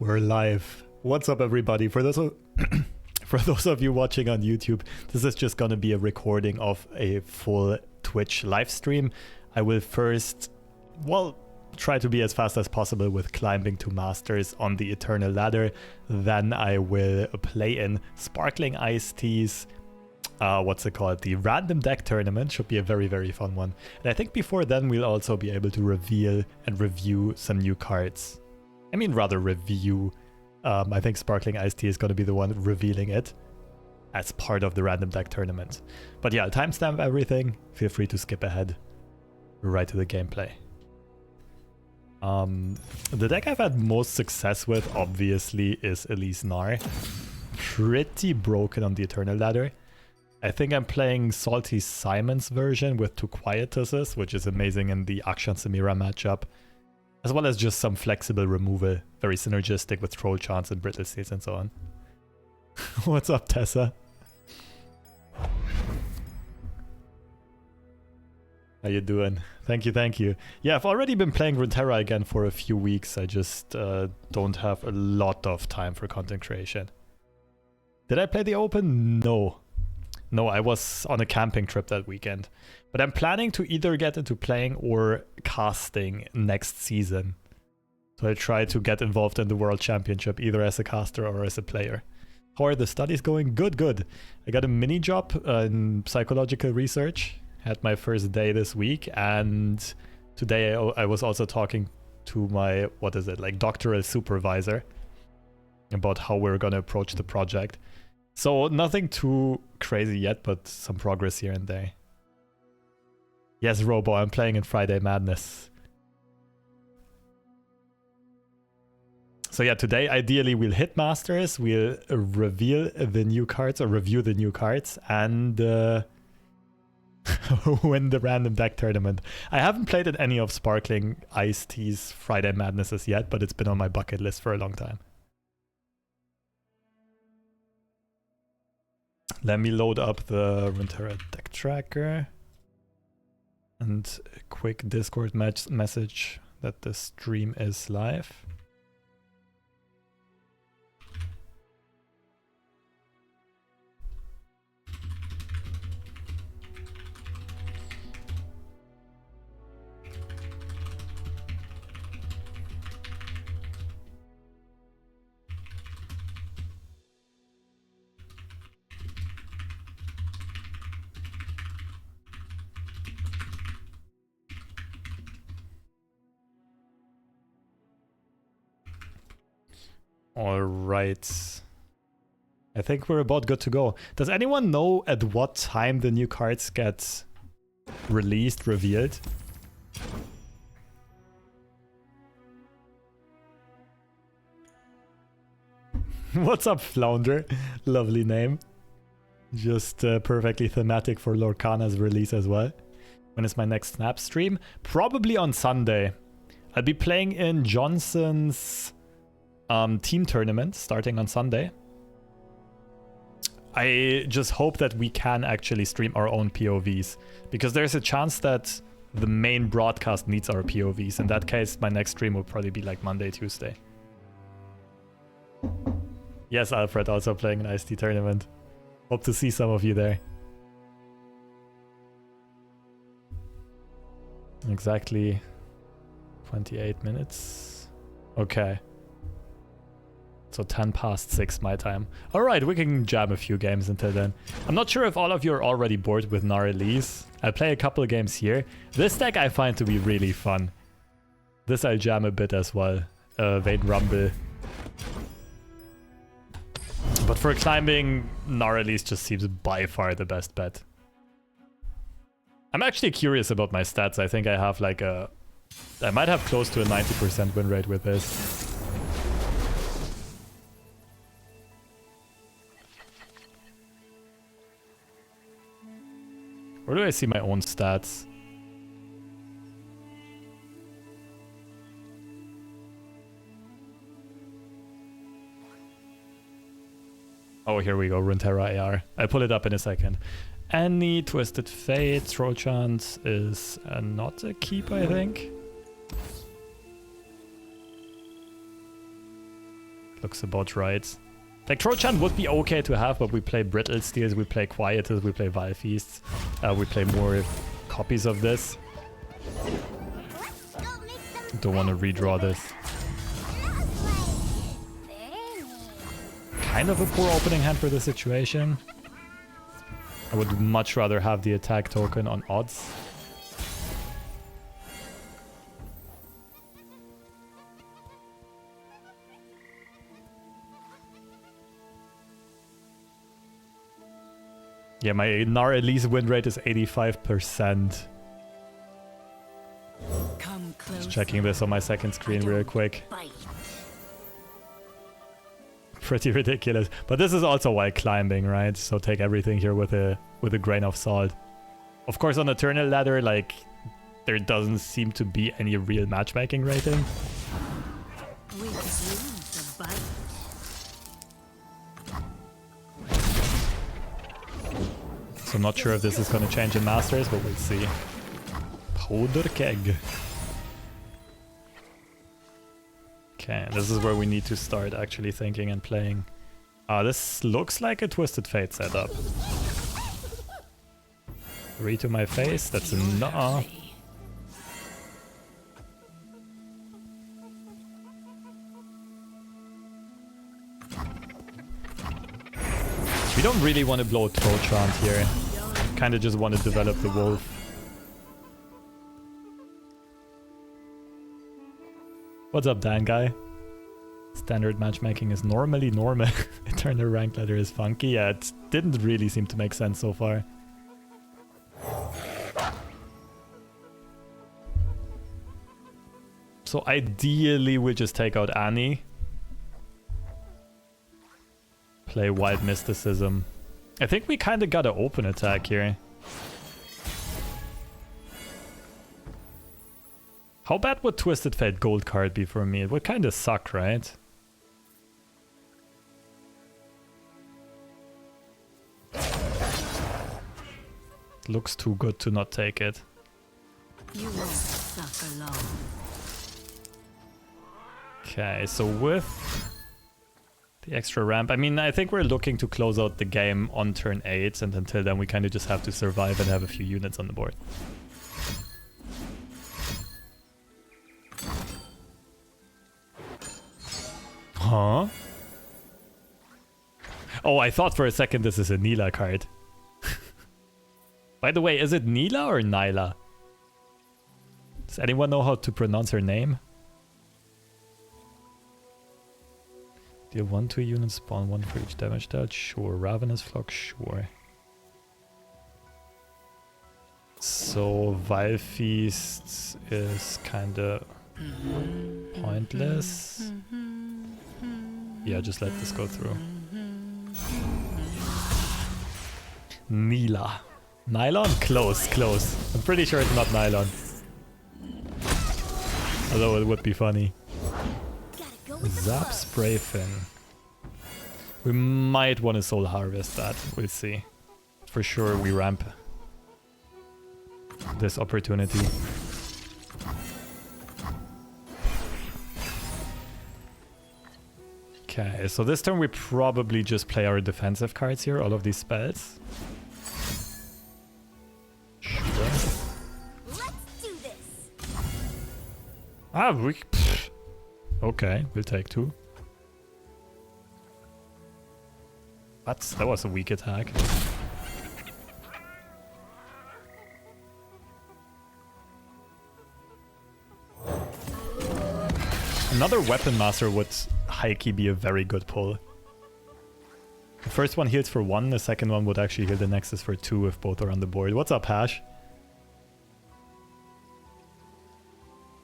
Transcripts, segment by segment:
We're live. What's up, everybody? For those of you watching on YouTube, this is just gonna be a recording of a full Twitch live stream. I will first, try to be as fast as possible with climbing to Masters on the Eternal Ladder. Then I will play in SparklingIceT's the random deck tournament. Should be a very, very fun one. And I think before then we'll also be able to reveal and review some new cards. I mean, rather review. I think SparklingIceT is going to be the one revealing it as part of the random deck tournament. But yeah, I'll timestamp everything. Feel free to skip ahead right to the gameplay. The deck I've had most success with, obviously, is Elise Nar. Pretty broken on the Eternal Ladder. I think I'm playing Salty Simon's version with 2 Quietuses, which is amazing in the Akshan Samira matchup. As well as just some flexible removal, very synergistic with Troll Chance and Brittle Seals and so on. What's up, Tessa? How you doing? Thank you, thank you. Yeah, I've already been playing Runeterra again for a few weeks. I just don't have a lot of time for content creation. Did I play the Open? No. No, I was on a camping trip that weekend. But I'm planning to either get into playing or casting next season. So I try to get involved in the World Championship, either as a caster or as a player. How are the studies going? Good, good. I got a mini job in psychological research. Had my first day this week. And today I was also talking to my, doctoral supervisor about how we're going to approach the project. So nothing too crazy yet, but some progress here and there. Yes, Robo, I'm playing in Friday Madness. So yeah, today ideally we'll hit Masters, we'll reveal the new cards or review the new cards and win the random deck tournament. I haven't played in any of SparklingIceT's Friday Madnesses yet, but it's been on my bucket list for a long time. Let me load up the Runeterra deck tracker. And a quick Discord message that the stream is live. All right. I think we're about good to go. Does anyone know at what time the new cards get released, revealed? What's up, Flounder? Lovely name. Just perfectly thematic for Lorcana's release as well. When is my next Snap stream? Probably on Sunday. I'll be playing in Johnson's team tournament starting on Sunday. I just hope that we can actually stream our own POVs, because there's a chance that the main broadcast needs our POVs. In that case, my next stream will probably be like Monday, Tuesday. Yes, Alfred, also playing an IceT tournament. Hope to see some of you there. Exactly 28 minutes. Okay. So 10 past 6 my time. Alright, we can jam a few games until then. I'm not sure if all of you are already bored with Nar Elise. I'll play a couple of games here. This deck I find to be really fun. This I'll jam a bit as well. Vayne Rumble. But for climbing, Nar Elise just seems by far the best bet. I'm actually curious about my stats. I think I have like a... I might have close to a 90% win rate with this. Where do I see my own stats? Oh, here we go, Runeterra AR. I'll pull it up in a second. Any Twisted Fate, Troll Chance is not a keep, I think. Looks about right. Like, Trochan would be okay to have, but we play Brittle Steels, we play Quietus, we play Vile Feasts. We play more copies of this. Don't want to redraw this. Kind of a poor opening hand for the situation. I would much rather have the attack token on odds. Yeah, my Gnar Elise win rate is 85%. Just checking this on my second screen real quick. Pretty ridiculous. But this is also while climbing, right? So take everything here with a grain of salt. Of course, on Eternal Ladder, like, there doesn't seem to be any real matchmaking rating. So I'm not sure if this is going to change in Masters, but we'll see. Powder keg. Okay, this is where we need to start actually thinking and playing. This looks like a Twisted Fate setup. 3 to my face, that's a no. We don't really want to blow Trotrant here. Kinda just want to develop the wolf. What's up, Dan guy? Standard matchmaking is normally normal. Eternal rank ladder is funky. Yeah, it didn't really seem to make sense so far. So ideally we'll just take out Annie. Play Wild Mysticism. I think we kind of got an open attack here. How bad would Twisted Fate gold card be for me? It would kind of suck, right? Looks too good to not take it. You won't suffer long. Okay, so with the extra ramp, I mean, I think we're looking to close out the game on turn 8, and until then we kind of just have to survive and have a few units on the board. Huh? Oh, I thought for a second this is a Neela card. By the way, is it Neela or Nyla? Does anyone know how to pronounce her name? Deal 1/2 units, spawn 1 for each damage dealt. Sure. Ravenous Flock, sure. So Vile Feast is kinda pointless. Yeah, just let this go through. Neela. Nylon? Close, close. I'm pretty sure it's not nylon. Although it would be funny. Zap Spray Fin. We might want to Soul Harvest that. We'll see. For sure we ramp this opportunity. Okay, so this turn we probably just play our defensive cards here, all of these spells. Sure. Let's do this. Okay, we'll take 2. That was a weak attack. Another Weapon Master would high-key be a very good pull. The first one heals for 1, the second one would actually heal the Nexus for 2 if both are on the board. What's up, Hash?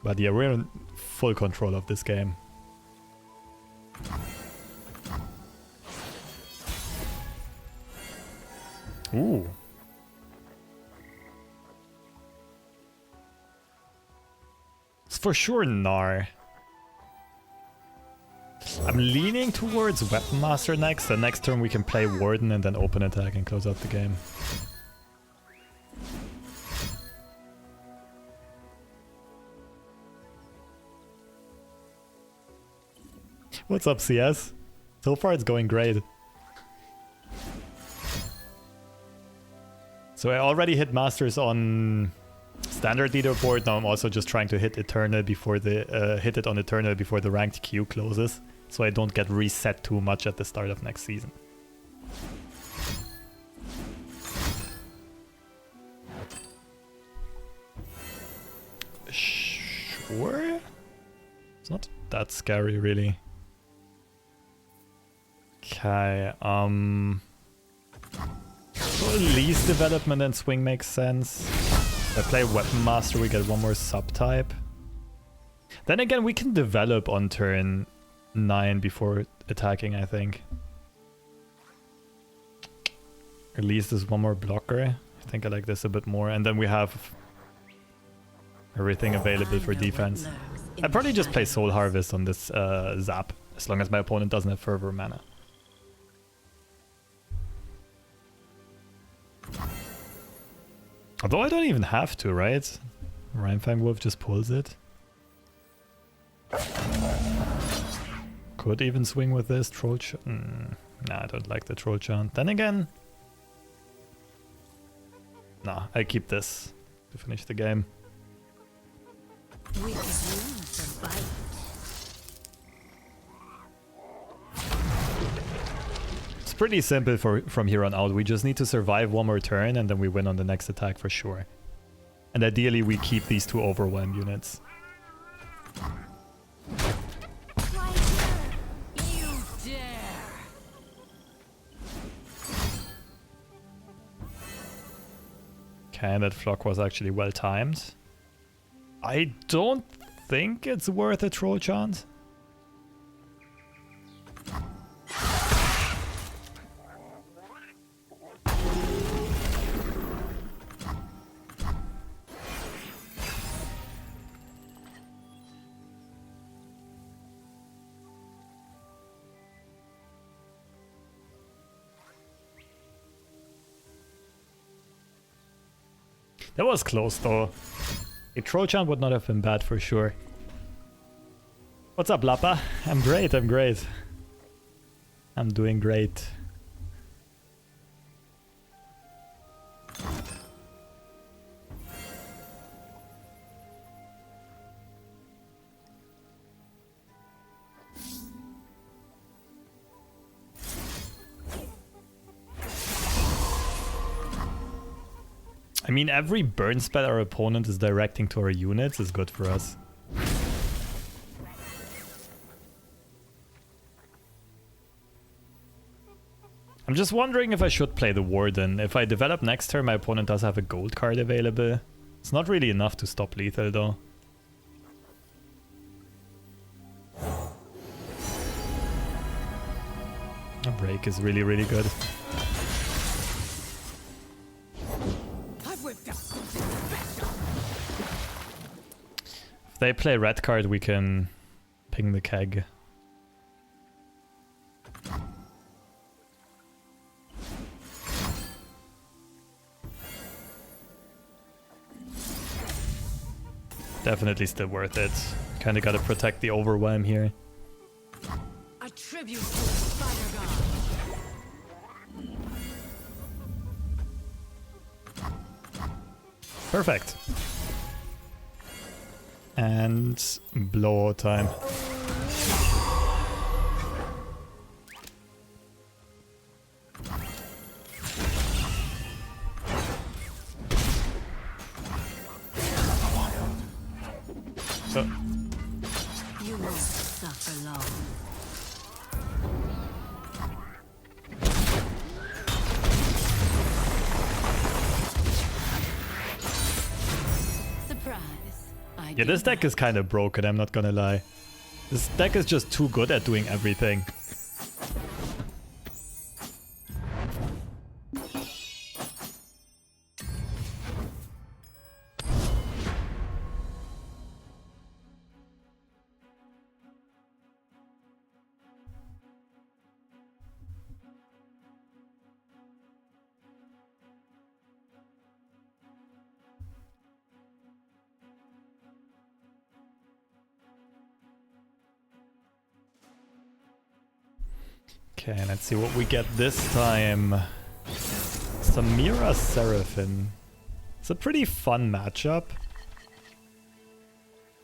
But yeah, we're in full control of this game. Ooh. It's for sure Gnar. I'm leaning towards Weapon Master next. The next turn we can play Warden and then open attack and close out the game. What's up, CS? So far it's going great. So I already hit Masters on standard leaderboard. Now I'm also just trying to hit Eternal before the hit it on Eternal before the ranked queue closes, so I don't get reset too much at the start of next season. Sure. It's not that scary, really. Okay, so at least development and swing makes sense. If I play Weapon Master, we get one more subtype. Then again, we can develop on turn 9 before attacking, I think. At least there's one more blocker. I think I like this a bit more. And then we have everything available for defense. I'd probably just play Soul Harvest on this Zap, as long as my opponent doesn't have Fervor mana. Although I don't even have to, right? Rhymefang Wolf just pulls it. Could even swing with this Troll Chant. Nah, I don't like the Troll Chant. Then again... Nah, I keep this to finish the game. It's pretty simple from here on out. We just need to survive one more turn and then we win on the next attack for sure. And ideally we keep these two overwhelm units. Okay, that flock was actually well timed. I don't think it's worth a Troll Chant. That was close though. A Troll Chant would not have been bad for sure. What's up, Lappa? I'm great, I'm great. I'm doing great. I mean, every burn spell our opponent is directing to our units is good for us. I'm just wondering if I should play the Warden. If I develop next turn, my opponent does have a gold card available. It's not really enough to stop lethal though. A break is really, really good. If they play red card, we can ping the keg. Definitely still worth it. Kinda gotta protect the overwhelm here. A tribute to the Spider God. Perfect. And blowout time. So. You won't suffer long. Surprise. Yeah, this deck is kind of broken, I'm not gonna lie. This deck is just too good at doing everything. Okay, let's see what we get this time. Samira Seraphim. It's a pretty fun matchup.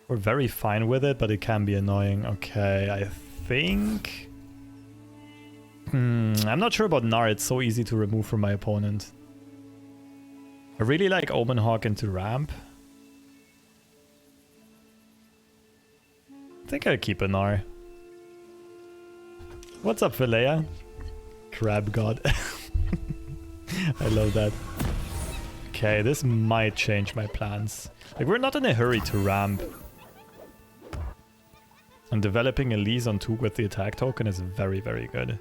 We're very fine with it, but it can be annoying. Okay, I think... I'm not sure about Gnar. It's so easy to remove from my opponent. I really like Omen Hawk into ramp. I think I'll keep a Gnar. What's up, Philea? Crab God. I love that. Okay, this might change my plans. Like, we're not in a hurry to ramp. And developing Elise on 2 with the attack token is very, very good.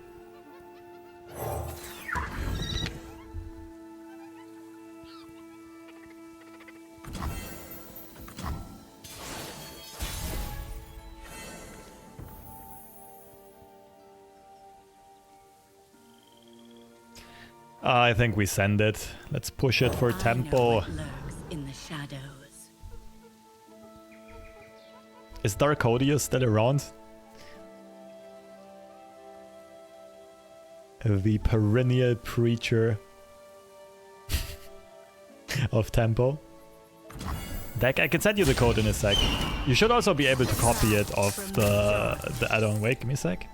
I think we send it. Let's push it for tempo. In the shadows. Is Darkodius still around? The perennial preacher of tempo. Deck, I can send you the code in a sec. You should also be able to copy it off the add-on. Wait, give me a sec.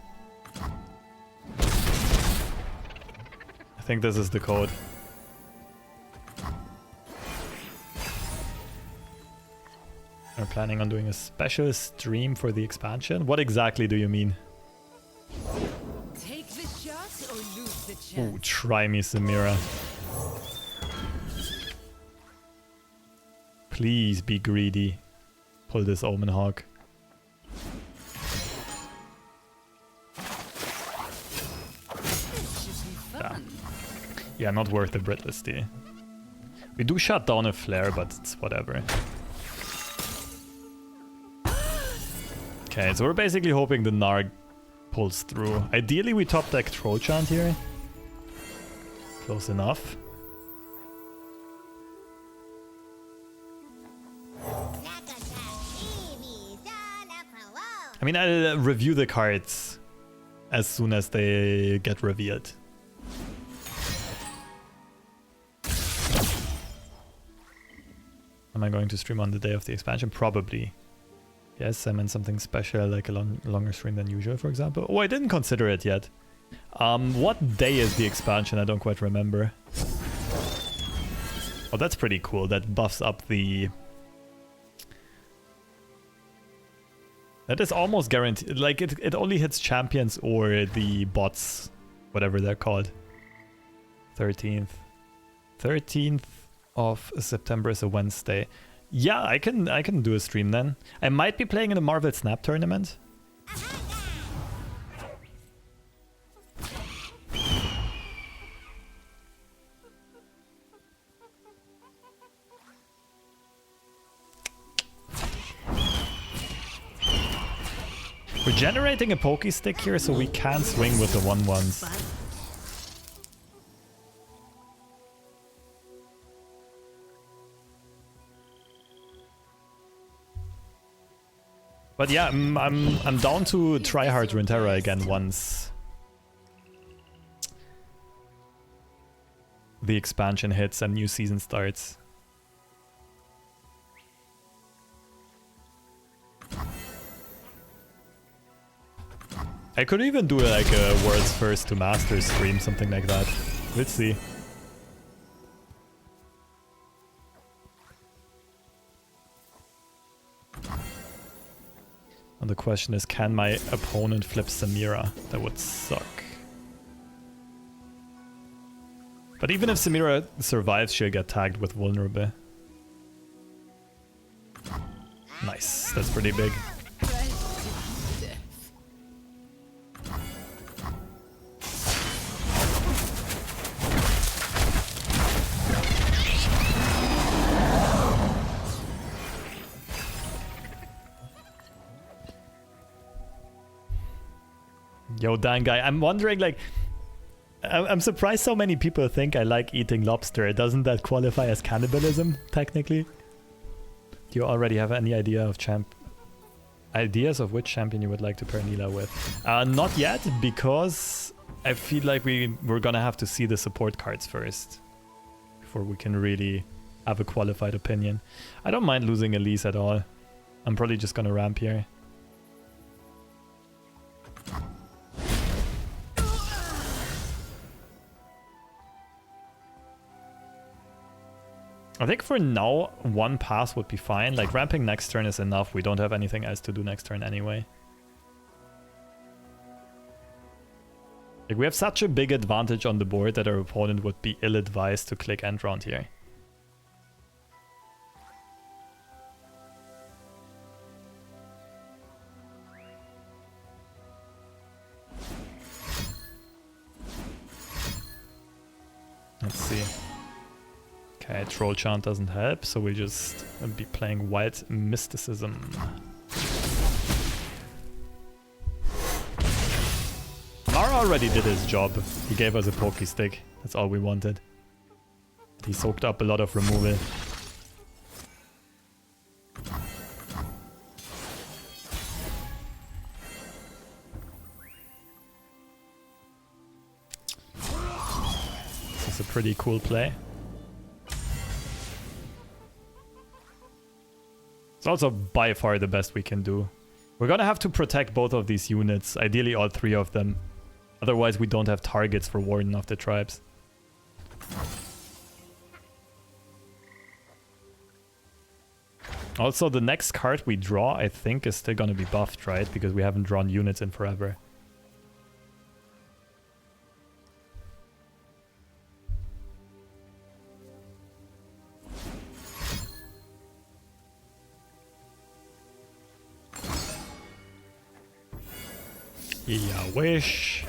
I think this is the code. We're planning on doing a special stream for the expansion. What exactly do you mean? Take the shot or lose the chance. Ooh, try me, Samira. Please be greedy. Pull this Omen Hawk. Yeah, not worth the Britless. We do shut down a flare, but it's whatever. Okay, so we're basically hoping the Gnar pulls through. Ideally, we top deck Troll Chant here. Close enough. I mean, I'll review the cards as soon as they get revealed. Am I going to stream on the day of the expansion? Probably. Yes, I meant something special, like a longer stream than usual, for example. Oh, I didn't consider it yet. What day is the expansion? I don't quite remember. Oh, that's pretty cool. That buffs up the... That is almost guaranteed. Like, it only hits champions or the bots, whatever they're called. 13th. 13th of September is a Wednesday. Yeah, I can do a stream then. I might be playing in a Marvel Snap tournament. We're generating a Poke Stick here, so we can swing with the 1/1s. But yeah, I'm down to try hard Runeterra again once the expansion hits and new season starts. I could even do like a world's first to master stream, something like that. Let's see. And the question is, can my opponent flip Samira? That would suck. But even if Samira survives, she'll get tagged with vulnerable. Nice, that's pretty big. Yo, Dan guy, I'm wondering, like, I'm surprised so many people think I like eating lobster. Doesn't that qualify as cannibalism, technically? Do you already have any idea of ideas of which champion you would like to pair Nila with? Not yet, because I feel like we're gonna have to see the support cards first before we can really have a qualified opinion. I don't mind losing Elise at all. I'm probably just gonna ramp here. I think for now, one pass would be fine. Like, ramping next turn is enough. We don't have anything else to do next turn anyway. Like, we have such a big advantage on the board that our opponent would be ill-advised to click end round here. Let's see. Okay, Troll Chant doesn't help, so we'll just be playing Wild Mysticism. Mara already did his job. He gave us a Pokey Stick. That's all we wanted. He soaked up a lot of removal. This is a pretty cool play. It's also by far the best we can do. We're gonna have to protect both of these units, ideally all three of them. Otherwise we don't have targets for Warden of the Tribes. Also, the next card we draw, I think, is still gonna be buffed, right? Because we haven't drawn units in forever. Yeah, wish.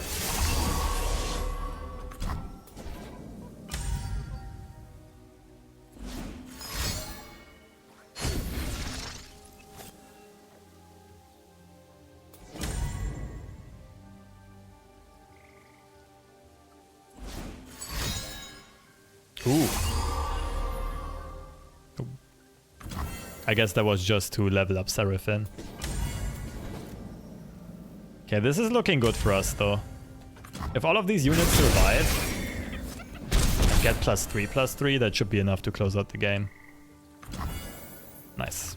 Ooh. I guess that was just to level up Seraphine. Okay, this is looking good for us, though. If all of these units survive, get +3/+3, that should be enough to close out the game. Nice.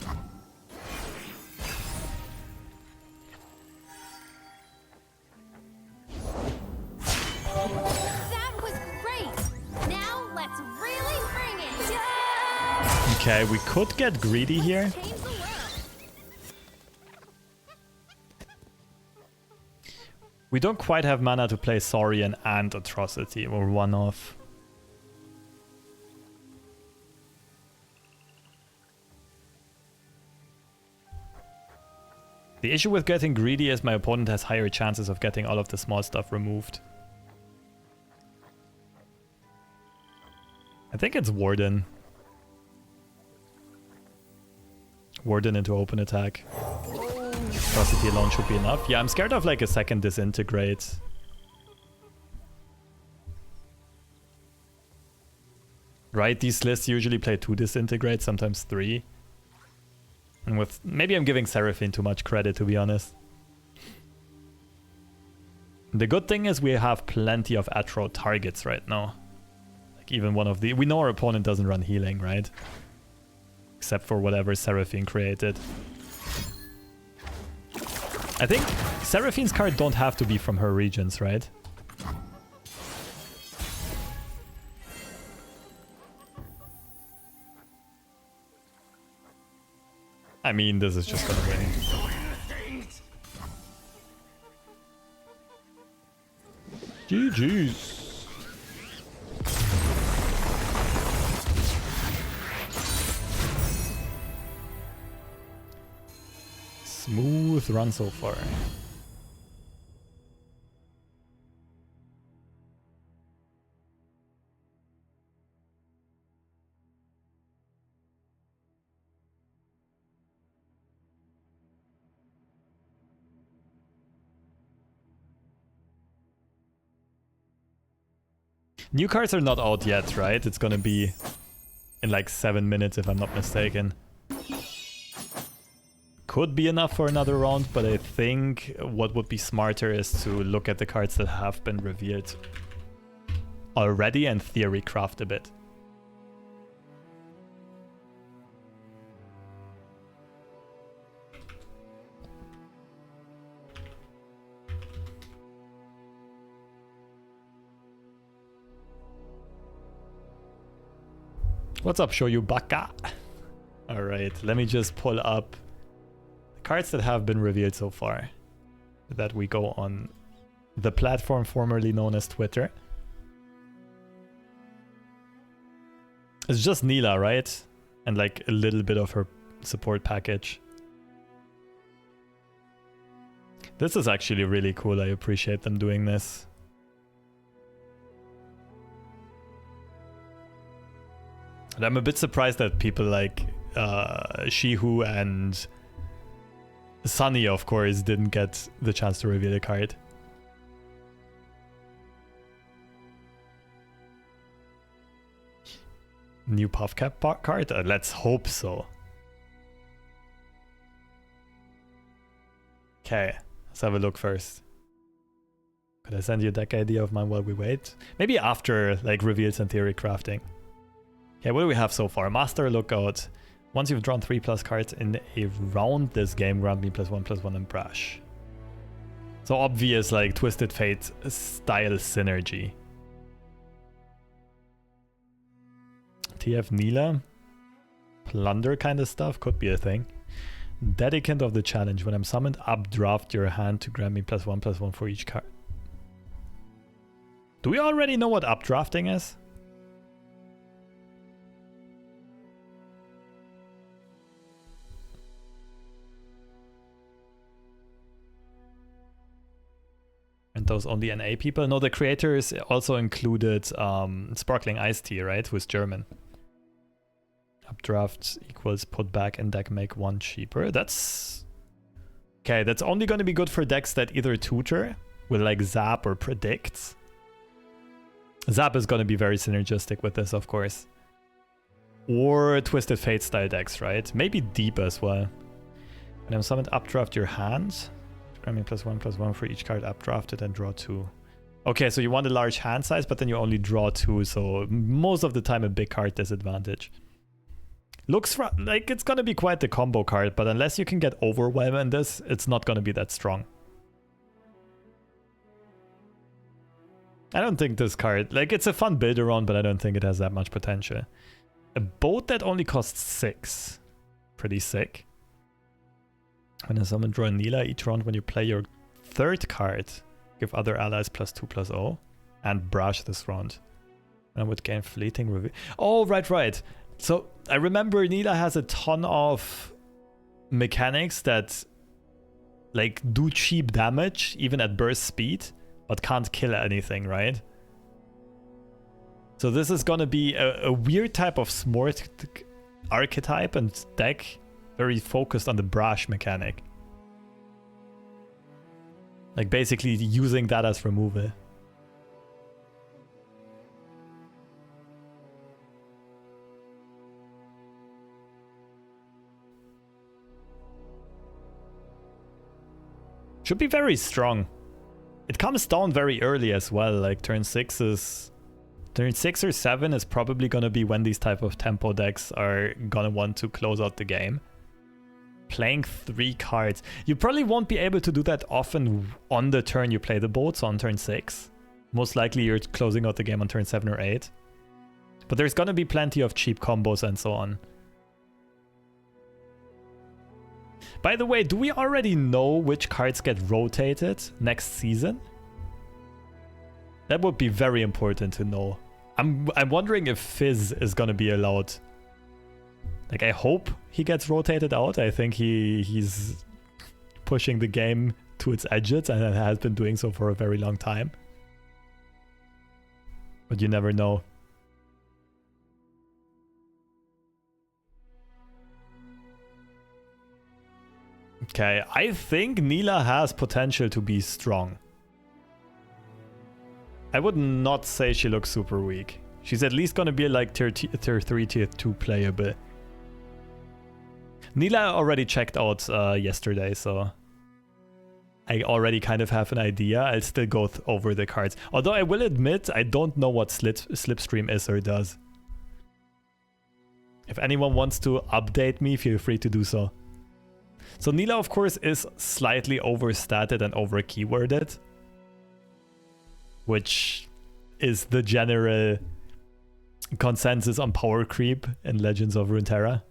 That was great. Now let's really bring it. Yeah! Okay, we could get greedy here. Change the world. We don't quite have mana to play Saurian and Atrocity. We're one off. The issue with getting greedy is my opponent has higher chances of getting all of the small stuff removed. I think it's Warden. Warden into open attack. Atrocity alone should be enough. Yeah, I'm scared of like a second Disintegrate. Right, these lists usually play 2 Disintegrates, sometimes 3. And with... maybe I'm giving Seraphine too much credit, to be honest. The good thing is we have plenty of Atro targets right now. Like even one of the... we know our opponent doesn't run healing, right? Except for whatever Seraphine created. I think Seraphine's card don't have to be from her regions, right? I mean, this is just gonna win. GG's. Smooth run so far. New cards are not out yet, right? It's gonna be in like 7 minutes if I'm not mistaken. could be enough for another round, but I think what would be smarter is to look at the cards that have been revealed already and theory craft a bit. What's up, Shoyu Baka? Alright, let me just pull up the cards that have been revealed so far. That we go on the platform formerly known as Twitter. It's just Neela, right? And like a little bit of her support package. This is actually really cool. I appreciate them doing this. And I'm a bit surprised that people like Shihu and Sunny, of course, didn't get the chance to reveal a card. New PuffCap card? Let's hope so. Okay, let's have a look first. Could I send you a deck idea of mine while we wait? Maybe after like reveals and theory crafting. Okay, what do we have so far? Master Lookout. Once you've drawn 3+ cards in a round this game, grant me +1/+1 and brush. So obvious like Twisted Fate style synergy. TF Neela. Plunder kind of stuff could be a thing. Dedicant of the challenge. When I'm summoned, updraft your hand to grant me +1/+1 for each card. Do we already know what updrafting is? And those only NA people? No, the creators also included SparklingIceT, right? Who's German. Updraft equals put back in deck, make one cheaper. That's... Okay, that's only going to be good for decks that either tutor with like Zap or Predict. Zap is going to be very synergistic with this, of course. Or Twisted Fate style decks, right? Maybe Deep as well. When I'm summoned, updraft your hand. Grant me +1/+1 for each card updrafted and draw 2. Okay, so you want a large hand size, but then you only draw 2, so most of the time a big card disadvantage. Looks like it's gonna be quite the combo card, but unless you can get Overwhelm in this, it's not gonna be that strong. I don't think this card, like it's a fun build around, but I don't think it has that much potential. A boat that only costs 6. Pretty sick. When I summon draw Neela, each round when you play your 3rd card, give other allies +2/+0 and brush this round. And I would gain fleeting reveal. Oh, right. So I remember Neela has a ton of mechanics that like do cheap damage even at burst speed, but can't kill anything, right? So this is gonna be a weird type of smart archetype and deck. Very focused on the brush mechanic. Like basically using that as removal. Should be very strong. It comes down very early as well, like turn 6 or 7 is probably gonna be when these type of tempo decks are gonna want to close out the game. Playing 3 cards. You probably won't be able to do that often on the turn you play the boats on turn 6. Most likely you're closing out the game on turn 7 or 8. But there's gonna be plenty of cheap combos and so on. By the way, do we already know which cards get rotated next season? That would be very important to know. I'm wondering if Fizz is gonna be allowed. Like, I hope he gets rotated out. I think he's pushing the game to its edges and has been doing so for a very long time. But you never know. Okay, I think Neela has potential to be strong. I would not say she looks super weak. She's at least gonna be like tier 3, tier 2 playable. Nila already checked out yesterday, so I already kind of have an idea. I'll still go over the cards. Although I will admit, I don't know what Slipstream is or does. If anyone wants to update me, feel free to do so. So Nila, of course, is slightly overstated and over-keyworded, which is the general consensus on power creep in Legends of Runeterra.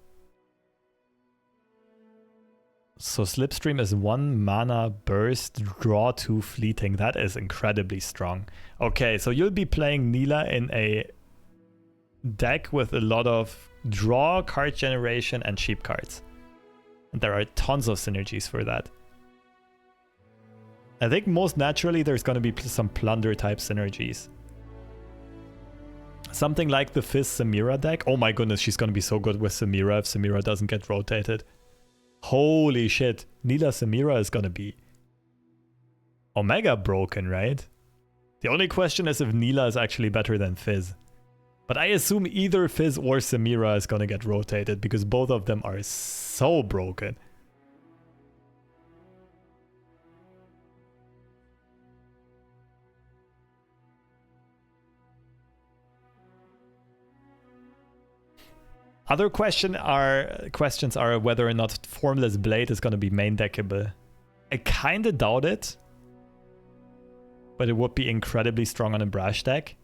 So Slipstream is 1 mana burst, draw 2 fleeting. That is incredibly strong. Okay, so you'll be playing Nila in a deck with a lot of draw, card generation, and cheap cards. And there are tons of synergies for that. I think most naturally there's going to be some plunder type synergies. Something like the Fizz Samira deck. Oh my goodness, she's going to be so good with Samira if Samira doesn't get rotated. Holy shit, Nila Samira is going to be Omega broken, right? The only question is if Nila is actually better than Fizz. But I assume either Fizz or Samira is going to get rotated because both of them are so broken. Other questions are whether or not Formless Blade is going to be main deckable. I kind of doubt it, but it would be incredibly strong on a Brash deck.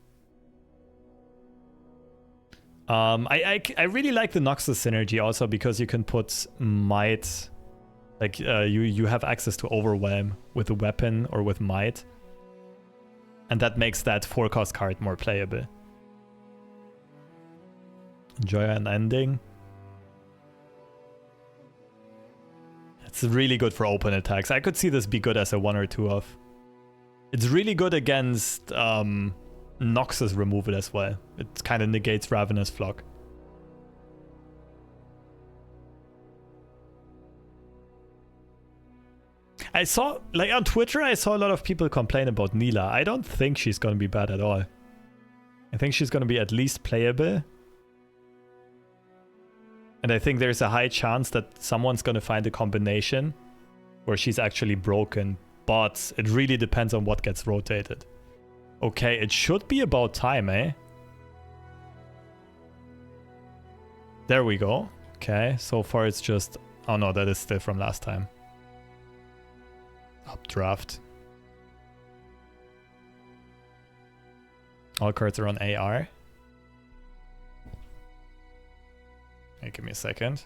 I really like the Noxus synergy also because you can put Might, like you have access to Overwhelm with a weapon or with Might, and that makes that 4-cost card more playable. Enjoy an ending. It's really good for open attacks. I could see this be good as a 1 or 2 of. It's really good against Noxus removal as well. It kind of negates Ravenous Flock. I saw, like on Twitter, I saw a lot of people complain about Nila. I don't think she's going to be bad at all. I think she's going to be at least playable. And I think there's a high chance that someone's going to find a combination where she's actually broken. But it really depends on what gets rotated. Okay, it should be about time, eh? There we go. Okay, so far it's just... Oh no, that is still from last time. Updraft. All cards are on AR. Hey, give me a second.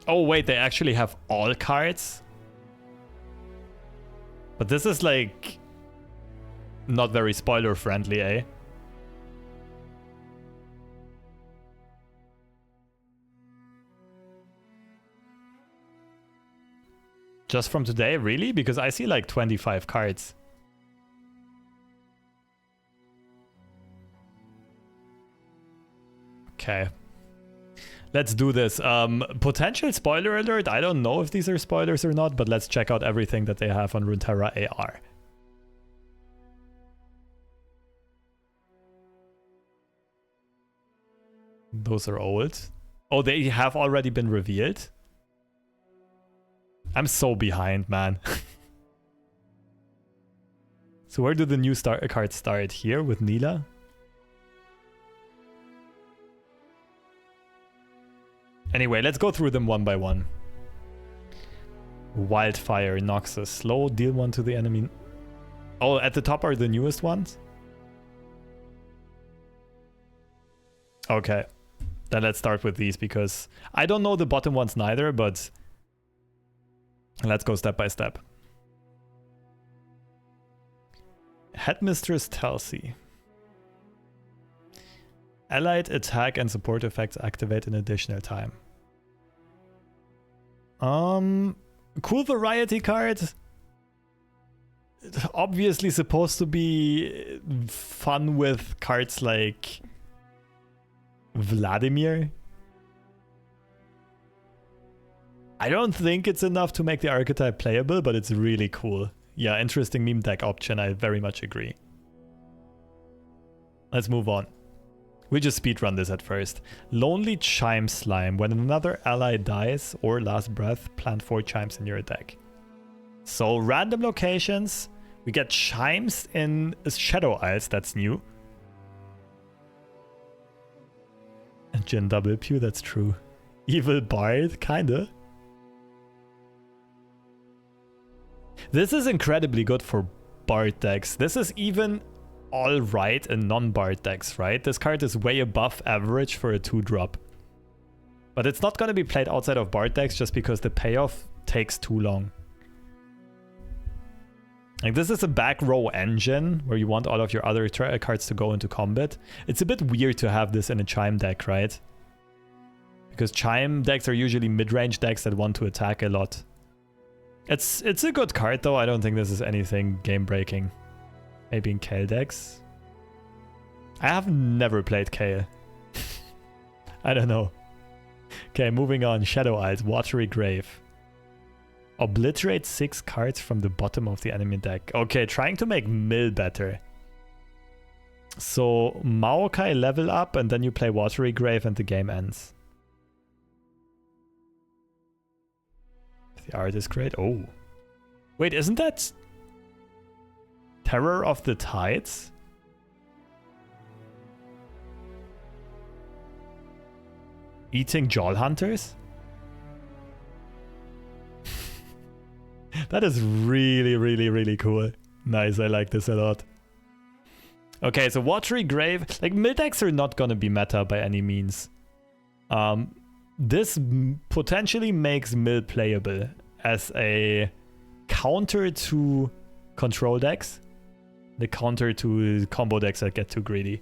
Oh wait, they actually have all cards? But this is like... not very spoiler friendly, eh? Just from today, really? Because I see like 25 cards. Okay. Let's do this. Potential spoiler alert. I don't know if these are spoilers or not, but let's check out everything that they have on Runeterra AR. Those are old. Oh, they have already been revealed? I'm so behind, man. So where do the new cards start? Here with Nila? Anyway, let's go through them one by one. Wildfire, Noxus, slow, deal 1 to the enemy. Oh, at the top are the newest ones? Okay. Then let's start with these because I don't know the bottom ones neither, but let's go step by step. Headmistress Talcy. Allied attack and support effects activate in additional time. Cool variety card. Obviously supposed to be fun with cards like Vladimir. I don't think it's enough to make the archetype playable, but it's really cool. Yeah, interesting meme deck option. I very much agree. Let's move on. We just speedrun this at first. Lonely Chime Slime. When another ally dies or last breath, plant 4 chimes in your deck. So random locations. We get chimes in Shadow Isles. That's new. And Jin Double Pew. That's true. Evil Bard. Kinda. This is incredibly good for Bard decks. This is even alright in non-Bard decks, right? This card is way above average for a 2-drop. But it's not going to be played outside of Bard decks just because the payoff takes too long. Like, this is a back row engine where you want all of your other cards to go into combat. It's a bit weird to have this in a Chime deck, right? Because Chime decks are usually mid-range decks that want to attack a lot. It's a good card though. I don't think this is anything game-breaking. Maybe in Kale decks. I have never played Kale. I don't know. Okay, moving on. Shadow Isles, Watery Grave. Obliterate 6 cards from the bottom of the enemy deck. Okay, trying to make mill better. So Maokai level up and then you play Watery Grave and the game ends. The art is great. Oh. Wait, isn't that Terror of the Tides? Eating Jawl Hunters? That is really, really, really cool. Nice, I like this a lot. Okay, so Watery Grave. Like, mill decks are not gonna be meta by any means. This potentially makes mill playable as a counter to control decks. The counter to combo decks that get too greedy.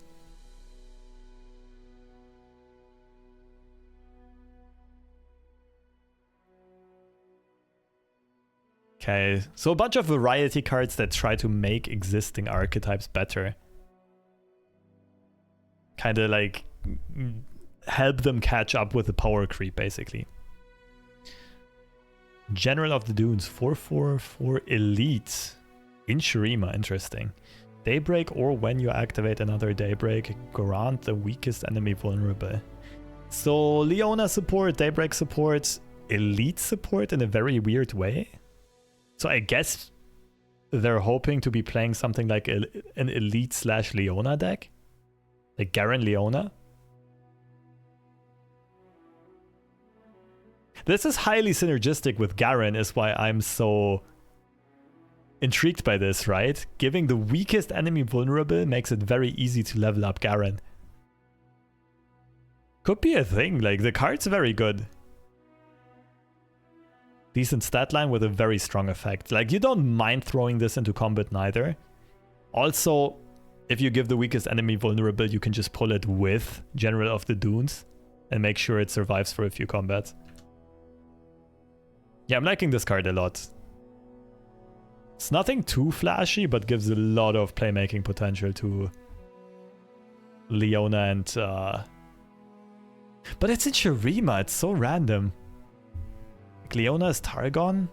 Okay, so a bunch of variety cards that try to make existing archetypes better. Kind of like help them catch up with the power creep, basically. General of the Dunes, 4/4 for Elite. In Shurima, interesting. Daybreak, or when you activate another Daybreak, grant the weakest enemy vulnerable. So Leona support, Daybreak support, Elite support in a very weird way. So I guess they're hoping to be playing something like an Elite / Leona deck? Like Garen Leona? This is highly synergistic with Garen, is why I'm so intrigued by this, right? Giving the weakest enemy vulnerable makes it very easy to level up Garen. Could be a thing, like the card's very good. Decent stat line with a very strong effect. Like, you don't mind throwing this into combat neither. Also, if you give the weakest enemy vulnerable, you can just pull it with General of the Dunes and make sure it survives for a few combats. Yeah, I'm liking this card a lot. It's nothing too flashy, but gives a lot of playmaking potential to Leona and... But it's in Shurima, it's so random. Like, Leona is Targon.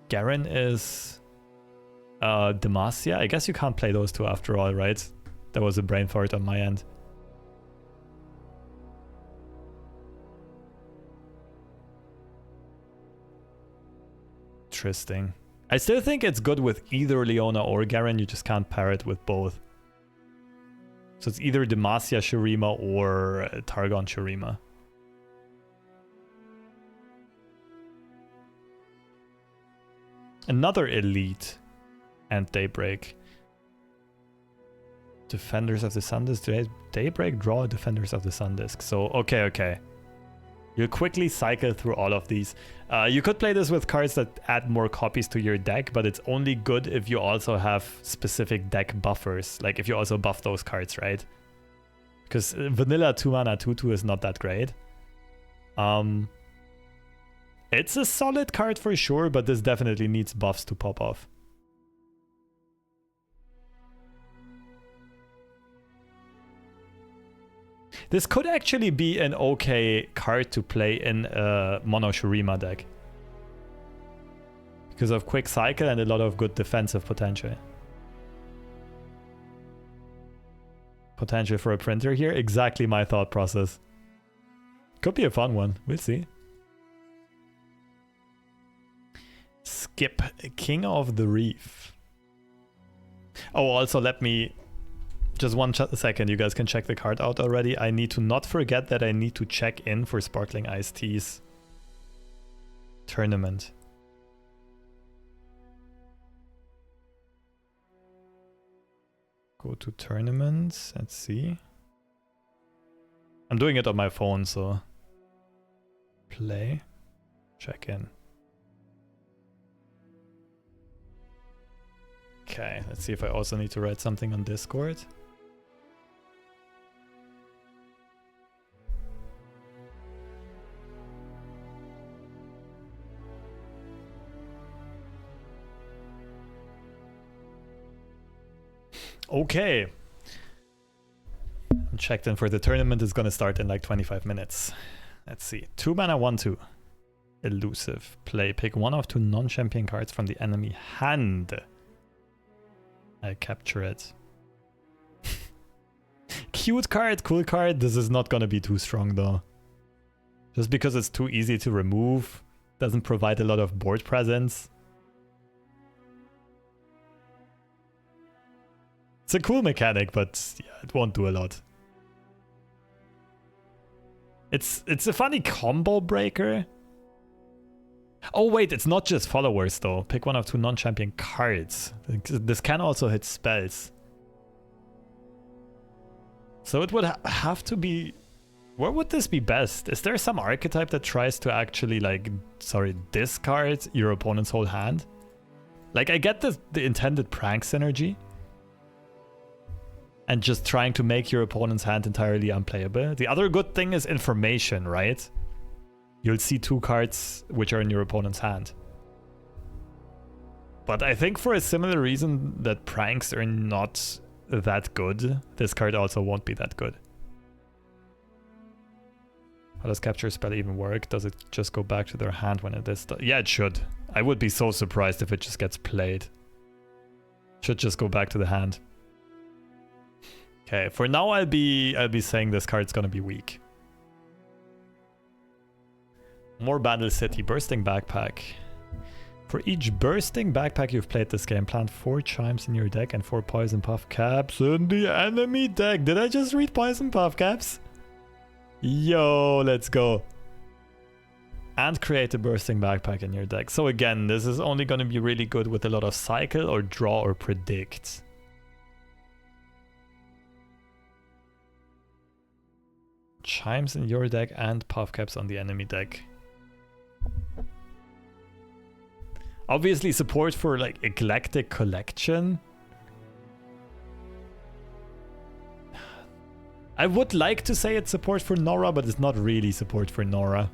Garen is Demacia. I guess you can't play those two after all, right? That was a brain fart on my end. Interesting. I still think it's good with either Leona or Garen, you just can't pair it with both. So it's either Demacia Shurima or Targon Shurima. Another Elite and Daybreak. Defenders of the Sun Disk. Daybreak, draw Defenders of the Sun Disk. So, okay. You'll quickly cycle through all of these. You could play this with cards that add more copies to your deck, but it's only good if you also have specific deck buffers. Like if you also buff those cards, right? Because vanilla 2-mana 2/2 is not that great. It's a solid card for sure, but this definitely needs buffs to pop off. This could actually be an okay card to play in a Mono Shurima deck. Because of quick cycle and a lot of good defensive potential. Potential for a printer here. Exactly my thought process. Could be a fun one. We'll see. Skip. King of the Reef. Oh, also let me... Just one second. You guys can check the card out already. I need to not forget that I need to check in for SparklingIceT's tournament. Go to tournaments. Let's see. I'm doing it on my phone, so... Play. Check in. Okay, let's see if I also need to write something on Discord. Okay. I'm checked in for the tournament. It's gonna start in like 25 minutes. Let's see. 2 mana 1/2. Elusive. Play. Pick one of 2 non-champion cards from the enemy hand. I capture it. Cute card, cool card. This is not gonna be too strong though. Just because it's too easy to remove. Doesn't provide a lot of board presence. It's a cool mechanic, but yeah, it won't do a lot. It's a funny combo breaker. Oh wait, it's not just followers though. Pick one of 2 non-champion cards. This can also hit spells. So it would have to be... Where would this be best? Is there some archetype that tries to actually like, discard your opponent's whole hand? Like I get the intended prank synergy. And just trying to make your opponent's hand entirely unplayable. The other good thing is information, right? You'll see 2 cards which are in your opponent's hand. But I think for a similar reason that pranks are not that good, this card also won't be that good. How does capture spell even work? Does it just go back to their hand when it is? Yeah, it should. I would be so surprised if it just gets played. Should just go back to the hand. Okay, for now I'll be saying this card's gonna be weak. More Battle City, Bursting Backpack. For each Bursting Backpack you've played this game, plant 4 Chimes in your deck and 4 Poison Puff Caps in the enemy deck. Did I just read Poison Puff Caps? Yo, let's go. And create a Bursting Backpack in your deck. So again, this is only going to be really good with a lot of cycle or draw or predict. Chimes in your deck and Puff Caps on the enemy deck. Obviously support for like Eclectic Collection. I would like to say it's support for Nora, but it's not really support for Nora.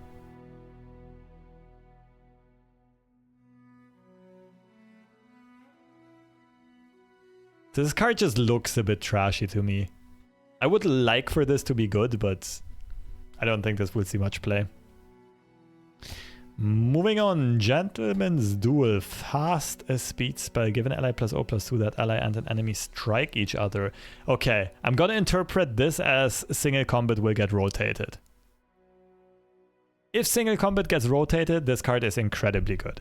This card just looks a bit trashy to me. I would like for this to be good, but I don't think this will see much play. Moving on, Gentleman's Duel. Fast a speed spell. Give an ally +0/+2. That ally and an enemy strike each other. Okay, I'm gonna interpret this as single combat will get rotated. If single combat gets rotated, this card is incredibly good.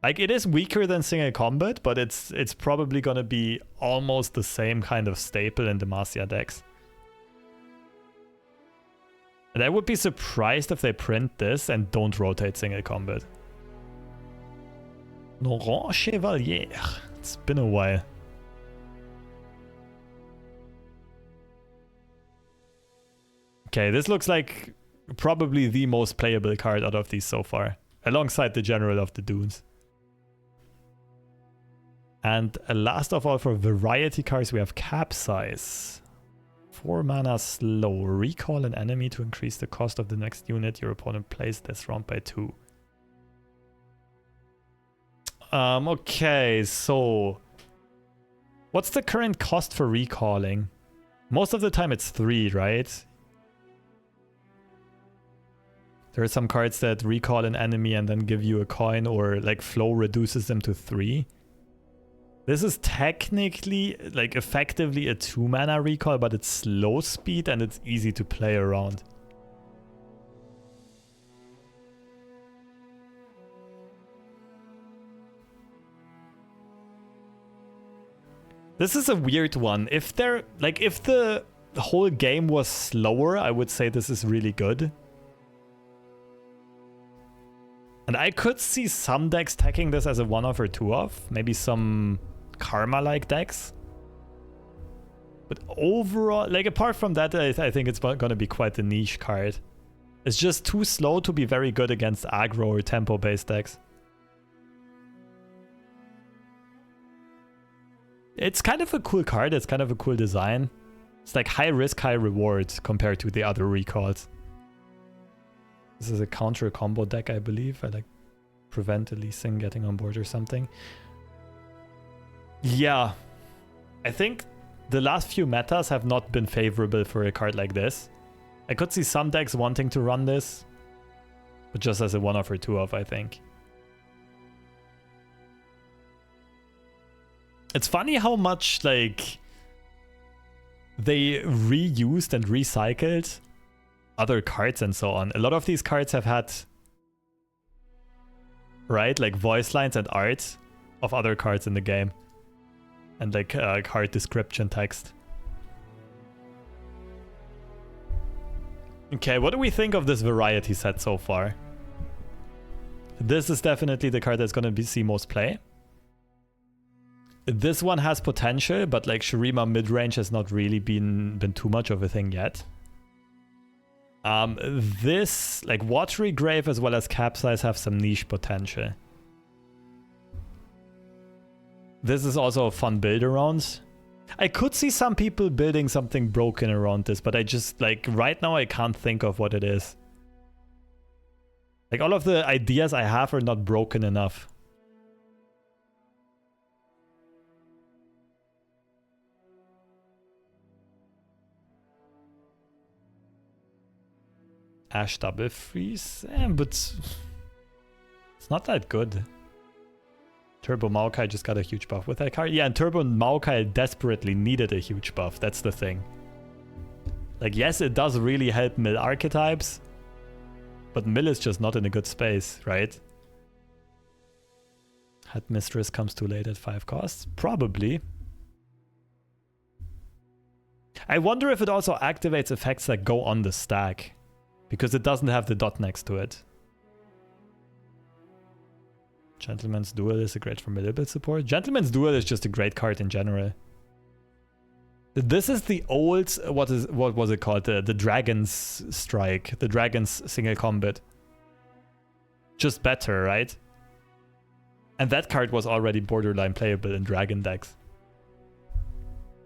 Like, it is weaker than single combat, but it's probably gonna be almost the same kind of staple in Demacia decks. And I would be surprised if they print this and don't rotate single combat. Laurent Chevalier. It's been a while. Okay, this looks like probably the most playable card out of these so far, alongside the General of the Dunes. And last of all, for variety cards, we have Capsize. 4 mana slow. Recall an enemy to increase the cost of the next unit your opponent plays this round by 2. Okay, so What's the current cost for recalling? Most of the time it's 3, right? There are some cards that recall an enemy and then give you a coin, or like flow reduces them to 3. This is technically, like effectively a 2-mana recall, but it's slow speed and it's easy to play around. This is a weird one. If the whole game was slower, I would say this is really good. And I could see some decks taking this as a 1-off or 2-off. Maybe some Karma-like decks. But overall, like apart from that, I think it's gonna be quite a niche card. It's just too slow to be very good against aggro or tempo-based decks. It's kind of a cool card, it's kind of a cool design. It's like high risk, high reward compared to the other recalls. This is a counter combo deck, I believe. I like prevent a Lee Sin getting on board or something. Yeah, I think the last few metas have not been favorable for a card like this. I could see some decks wanting to run this, but just as a 1-off or 2-off, I think. It's funny how much like they reused and recycled other cards and so on. A lot of these cards have had, right, like voice lines and art of other cards in the game, and like card description text. Okay, what do we think of this variety set so far? This is definitely the card that's gonna see most play. This one has potential, but like Shurima mid-range has not really been too much of a thing yet. This, like Watery Grave as well as Capsize, have some niche potential. This is also a fun build around. I could see some people building something broken around this, but I just, like, right now I can't think of what it is. Like, all of the ideas I have are not broken enough. Ash Double Freeze? But it's not that good. Turbo Maokai just got a huge buff with that card. Yeah, and Turbo Maokai desperately needed a huge buff. That's the thing. Like, yes, it does really help mill archetypes, but mill is just not in a good space, right? Headmistress comes too late at 5 costs? Probably. I wonder if it also activates effects that go on the stack, because it doesn't have the dot next to it. Gentleman's Duel is a great formidable support. Gentleman's Duel is just a great card in general. This is the old, what was it called? The Dragon's Strike, the Dragon's Single Combat. Just better, right? And that card was already borderline playable in Dragon decks.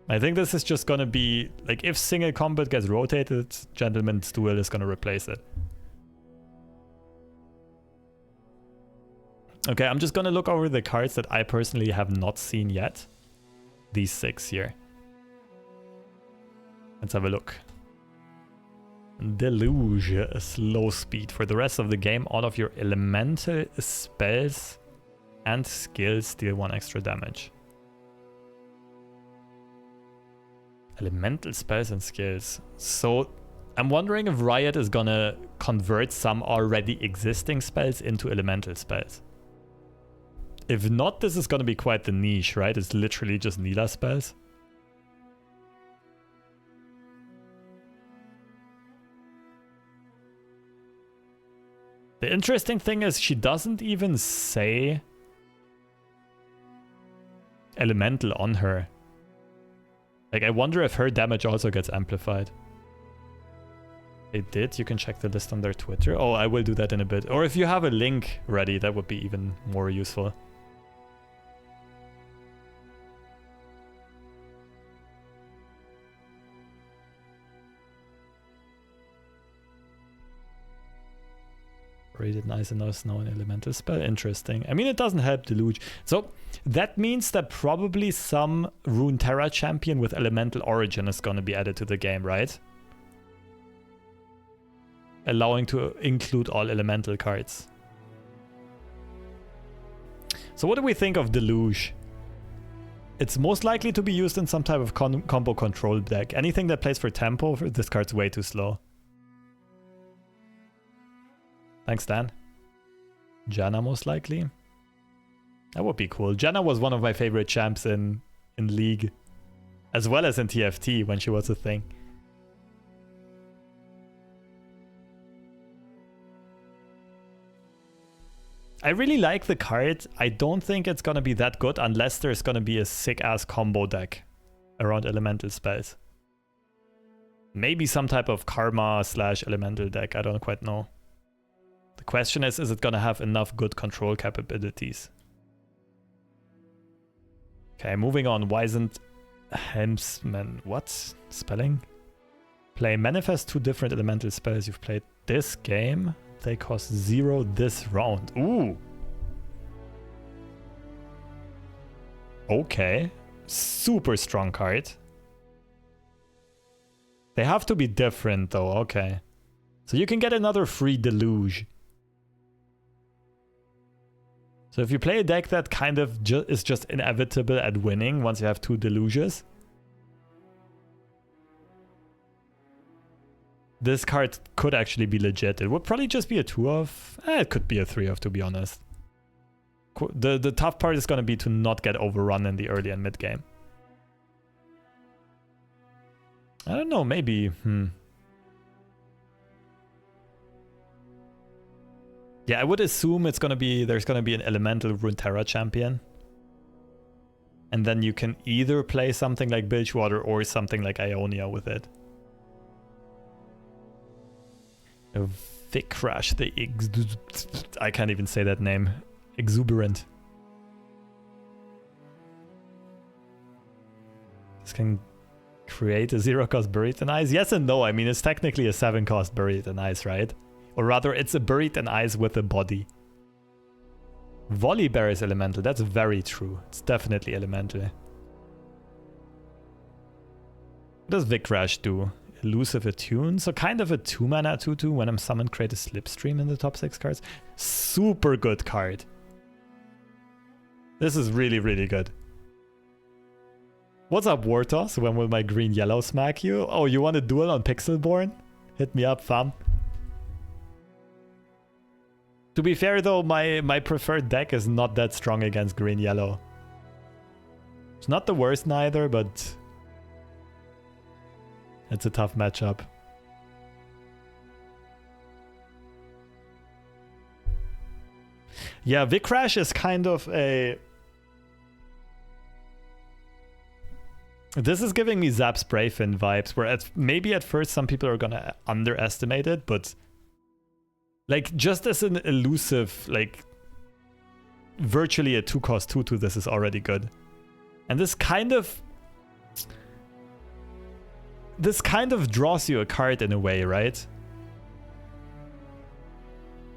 I think this is just gonna be, like, if Single Combat gets rotated, Gentleman's Duel is gonna replace it. Okay, I'm just gonna look over the cards that I personally have not seen yet. These 6 here. Let's have a look. Deluge, slow speed. For the rest of the game, all of your elemental spells and skills deal 1 extra damage. Elemental spells and skills. So I'm wondering if Riot is gonna convert some already existing spells into elemental spells. If not, this is gonna be quite the niche, right? It's literally just Neela spells. The interesting thing is she doesn't even say elemental on her. Like, I wonder if her damage also gets amplified. It did. You can check the list on their Twitter. Oh, I will do that in a bit. Or if you have a link ready, that would be even more useful. Buried in Ice and No Snow and Elemental Spell. Interesting. I mean, it doesn't help Deluge. So that means that probably some Runeterra champion with Elemental Origin is going to be added to the game, right? Allowing to include all Elemental cards. So what do we think of Deluge? It's most likely to be used in some type of combo control deck. Anything that plays for tempo, this card's way too slow. Thanks, Dan. Janna most likely. That would be cool. Janna was one of my favorite champs in League. As well as in TFT when she was a thing. I really like the card. I don't think it's gonna be that good unless there's gonna be a sick-ass combo deck around elemental spells. Maybe some type of karma / elemental deck, I don't quite know. The question is it gonna have enough good control capabilities? Okay, moving on. Wizened Helmsman. What? Spelling? Play manifest 2 different elemental spells you've played this game. They cost 0 this round. Ooh. Okay. Super strong card. They have to be different though. Okay. So you can get another free Deluge. So if you play a deck that kind of is just inevitable at winning once you have 2 Deluges, this card could actually be legit. It would probably just be a 2 of. It could be a 3 of, to be honest. The tough part is going to be to not get overrun in the early and mid game. I don't know, maybe. Yeah, I would assume it's gonna be there's gonna be an elemental Runeterra champion. And then you can either play something like Bilgewater or something like Ionia with it. Vicrash, I can't even say that name. Exuberant. This can create a 0-cost Buried in Ice. Yes and no. I mean, it's technically a 7-cost Buried in Ice, right? Or rather, it's a Buried in Ice with a body. Volibear is elemental. That's very true. It's definitely elemental. What does Vicrash do? Elusive Attune. So kind of a 2-mana 2/2. When I'm summoned, create a Slipstream in the top 6 cards. Super good card. This is really, really good. What's up, Wartos? When will my green-yellow smack you? Oh, you want a duel on Pixelborn? Hit me up, fam. To be fair though, my preferred deck is not that strong against green-yellow. It's not the worst neither, but it's a tough matchup. Yeah, Vicrash is kind of a... This is giving me Zap Sprayfin vibes, where maybe at first some people are gonna underestimate it, but like just as an elusive, like virtually a 2-cost 2/2, this is already good. And this kind of draws you a card in a way, right?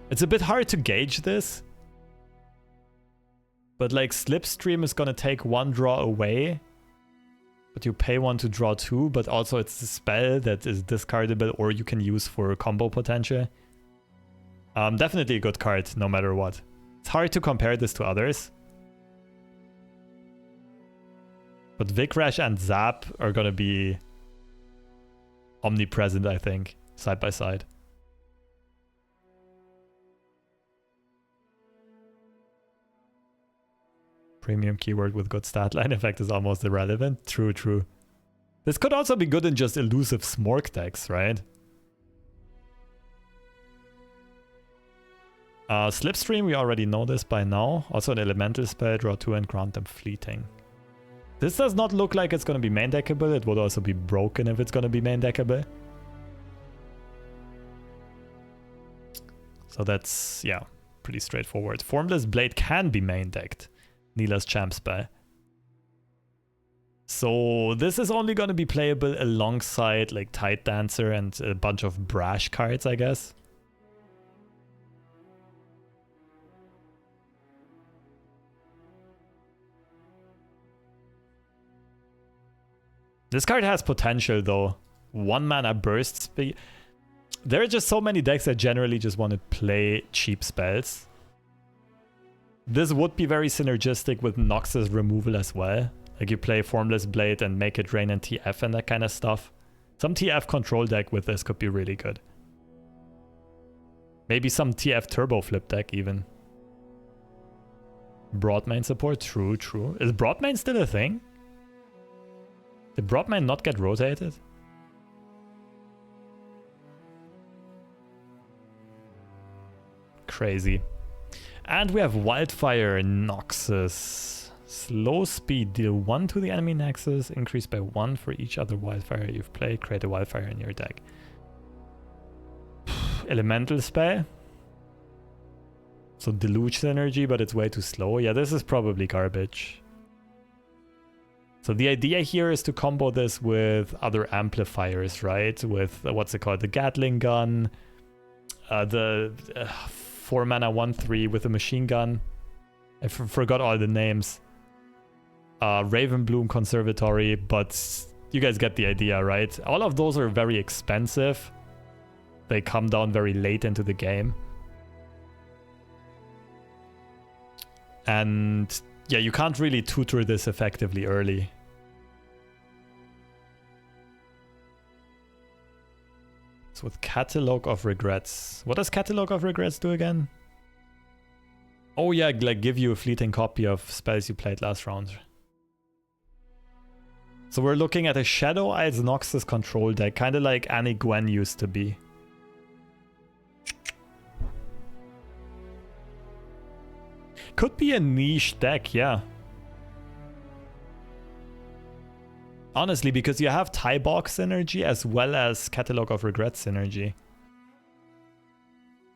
It's a bit hard to gauge this, but like Slipstream is gonna take 1 draw away, but you pay 1 to draw 2, but also it's a spell that is discardable or you can use for combo potential. Definitely a good card, no matter what. It's hard to compare this to others. But Vicrash and Zap are gonna be omnipresent, I think, side by side. Premium keyword with good stat line effect is almost irrelevant. True, true. This could also be good in just elusive Smork decks, right? Slipstream, we already know this by now. Also an elemental spell, draw 2 and grant them fleeting. This does not look like it's going to be main deckable. It would also be broken if it's going to be main deckable. So that's, yeah, pretty straightforward. Formless Blade can be main decked. Neela's champ spell. So this is only going to be playable alongside like Tide Dancer and a bunch of Brash cards, I guess. This card has potential though. 1 mana burst speed. There are just so many decks that generally just want to play cheap spells. This would be very synergistic with Nox's removal as well. Like you play Formless Blade and make it rain and TF and that kind of stuff. Some TF control deck with this could be really good. Maybe some TF turbo flip deck even. Broadmane support, true, true. Is Broadmane still a thing? Did Broadmane not get rotated? Crazy. And we have Wildfire Noxus. Slow speed, deal 1 to the enemy Nexus, increase by 1 for each other Wildfire you've played. Create a Wildfire in your deck. Elemental spell. So Deluge Synergy, but it's way too slow. Yeah, this is probably garbage. So the idea here is to combo this with other amplifiers, right? With, what's it called? The Gatling Gun. The 4 mana 1/3 with a machine gun. I forgot all the names. Ravenbloom Conservatory, but you guys get the idea, right? All of those are very expensive. They come down very late into the game. And yeah, you can't really tutor this effectively early. So with Catalog of Regrets. What does Catalog of Regrets do again? Oh yeah, like give you a fleeting copy of spells you played last round. So we're looking at a Shadow Isles Noxus control deck, kind of like Annie Gwen used to be. Could be a niche deck, yeah. Honestly, because you have Tie Box synergy as well as Catalog of Regrets synergy.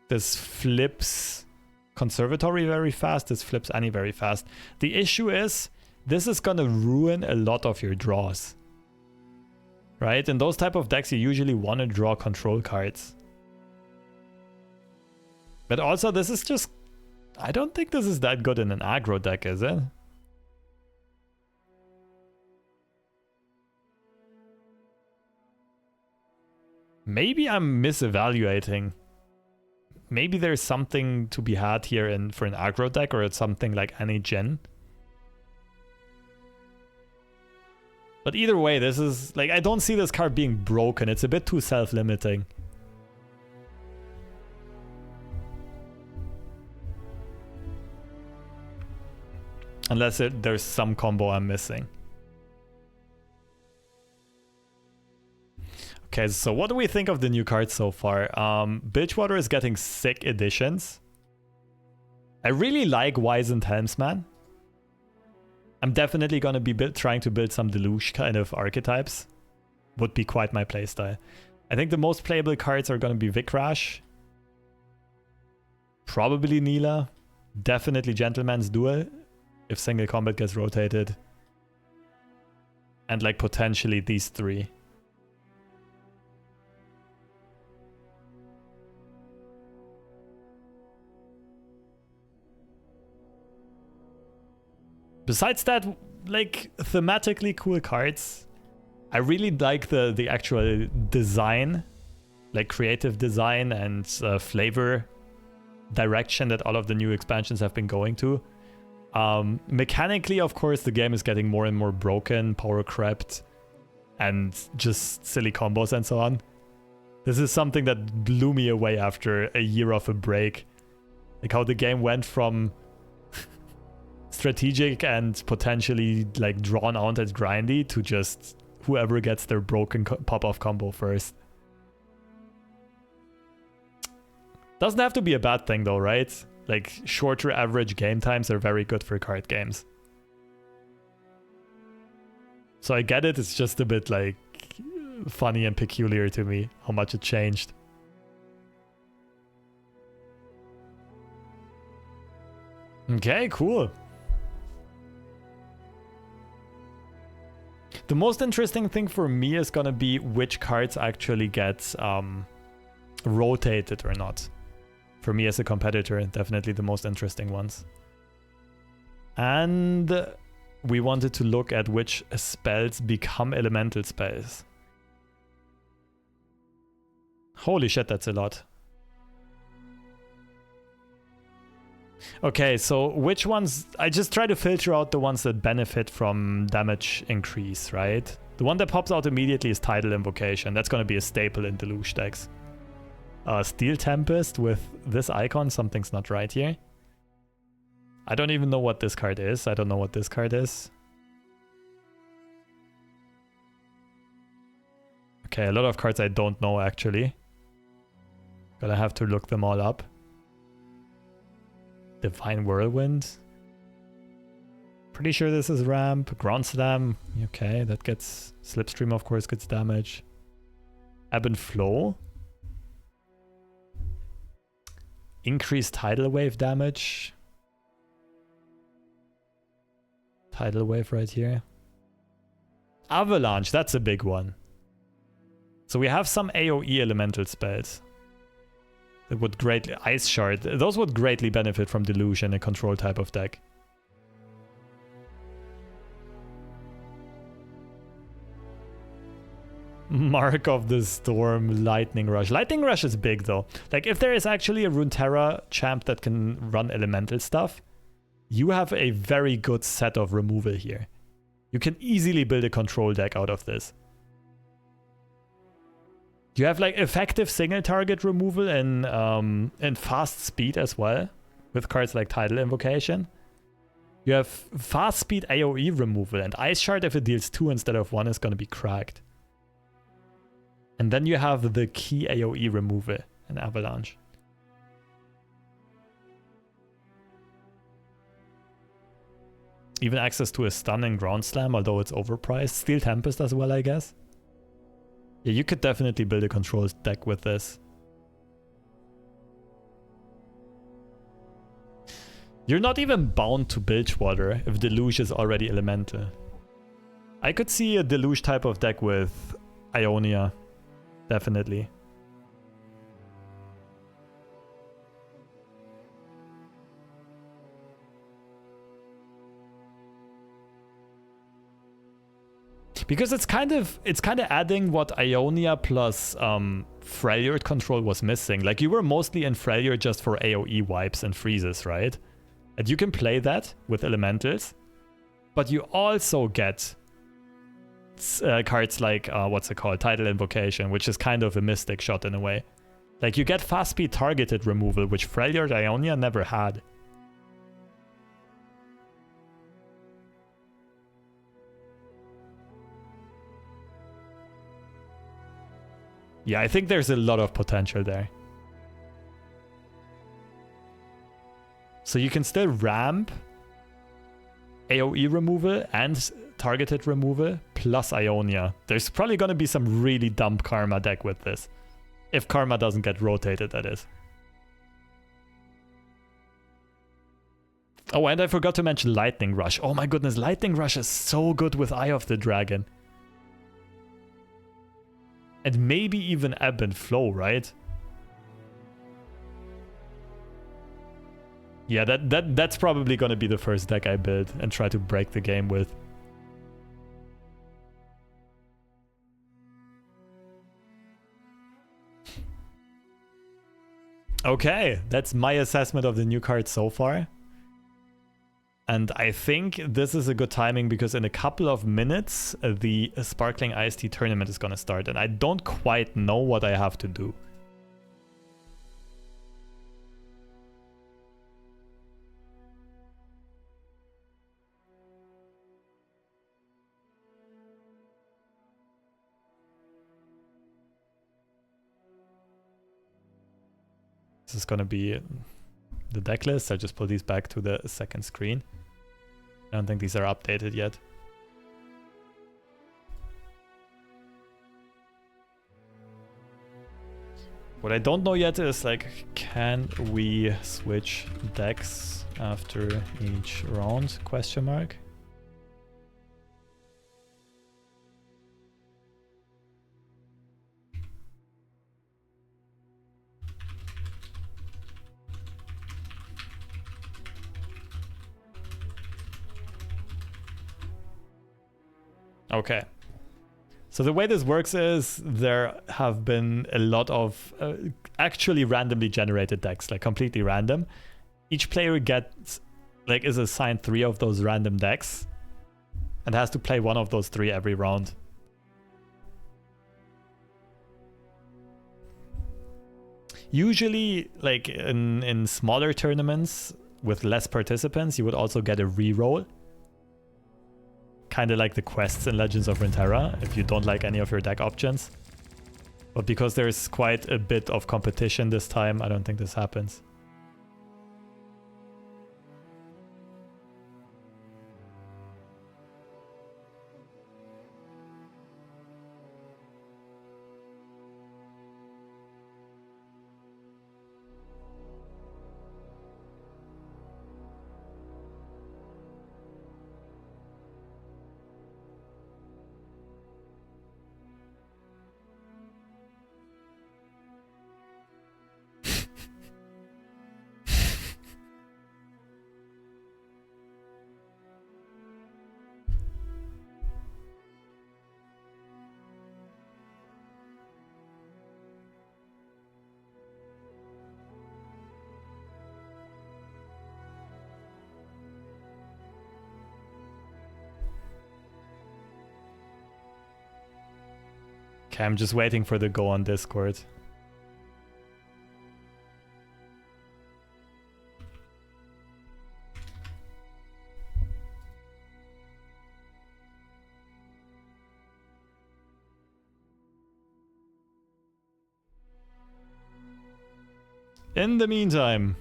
This flips Conservatory very fast, this flips Annie very fast. The issue is, this is gonna ruin a lot of your draws. Right? In those type of decks, you usually want to draw control cards. But also, this is just... I don't think this is that good in an aggro deck, is it? Maybe I'm misevaluating. Maybe there's something to be had here for an aggro deck, or it's something like Annie Gen. But either way, this is... like, I don't see this card being broken. It's a bit too self-limiting. Unless there's some combo I'm missing. Okay, so what do we think of the new cards so far? Bilgewater is getting sick additions. I really like Wizened Helmsman. I'm definitely going to be trying to build some Deluge kind of archetypes. Would be quite my playstyle. I think the most playable cards are going to be Vikrash. Probably Neela. Definitely Gentleman's Duel, if single combat gets rotated. And like potentially these 3. Besides that, like, thematically cool cards. I really like the actual design, like creative design and flavor direction that all of the new expansions have been going to. Mechanically, of course, the game is getting more and more broken, power crept, and just silly combos and so on. This is something that blew me away after a year of a break. Like how the game went from strategic and potentially like drawn out and grindy to just whoever gets their broken pop-off combo first. Doesn't have to be a bad thing though, right? Like shorter average game times are very good for card games. So I get it, it's just a bit like funny and peculiar to me how much it changed. Okay, cool. The most interesting thing for me is gonna be which cards actually get rotated or not. For me as a competitor, definitely the most interesting ones. And we wanted to look at which spells become elemental spells. Holy shit, that's a lot. Okay, so which ones... I just try to filter out the ones that benefit from damage increase, right? The one that pops out immediately is Tidal Invocation. That's going to be a staple in Deluge decks. Steel Tempest with this icon, something's not right here. I don't even know what this card is. I don't know what this card is. Okay, a lot of cards I don't know actually. Gonna have to look them all up. Divine Whirlwind. Pretty sure this is ramp. Ground Slam. Okay, that gets... Slipstream of course gets damage. Ebb and Flow. Increased Tidal Wave damage. Tidal Wave right here. Avalanche, that's a big one. So we have some AoE elemental spells. That would greatly... Ice Shard. Those would greatly benefit from Deluge in a control type of deck. Mark of the Storm, Lightning Rush. Lightning Rush is big though. Like if there is actually a Runeterra champ that can run elemental stuff, you have a very good set of removal here. You can easily build a control deck out of this. You have like effective single target removal and fast speed as well, with cards like Tidal Invocation. You have fast speed AoE removal, and Ice Shard if it deals 2 instead of 1 is going to be cracked. And then you have the key AoE removal in Avalanche. Even access to a stun and Ground Slam, although it's overpriced. Steel Tempest as well, I guess. Yeah, you could definitely build a control deck with this. You're not even bound to Bilgewater if Deluge is already elemental. I could see a Deluge type of deck with Ionia. Definitely. Because it's kind of adding what Ionia plus Freljord control was missing. Like you were mostly in Freljord just for AoE wipes and freezes, right? And you can play that with elementals, but you also get cards like what's it called, Tidal Invocation, which is kind of a mystic shot in a way. Like you get fast speed targeted removal, which Freljord Ionia never had. Yeah, I think there's a lot of potential there. So you can still ramp AoE removal and targeted removal plus Ionia. There's probably going to be some really dumb Karma deck with this. If Karma doesn't get rotated, that is. Oh, and I forgot to mention Lightning Rush. Oh my goodness, Lightning Rush is so good with Eye of the Dragon. And maybe even Ebb and Flow, right? Yeah, that's probably gonna be the first deck I build and try to break the game with. Okay, that's my assessment of the new card so far. And I think this is a good timing because in a couple of minutes, the SparklingIceT tournament is going to start. And I don't quite know what I have to do. This is going to be the deck list. I'll just pull these back to the second screen. I don't think these are updated yet. What I don't know yet is like, can we switch decks after each round? Question mark. Okay. So the way this works is there have been a lot of actually randomly generated decks, like completely random. Each player gets, like, is assigned 3 of those random decks and has to play one of those 3 every round. Usually, like in smaller tournaments with less participants, you would also get a reroll. Kind of like the quests in Legends of Runeterra, if you don't like any of your deck options. But because there's quite a bit of competition this time, I don't think this happens. Okay, I'm just waiting for the go on Discord. In the meantime,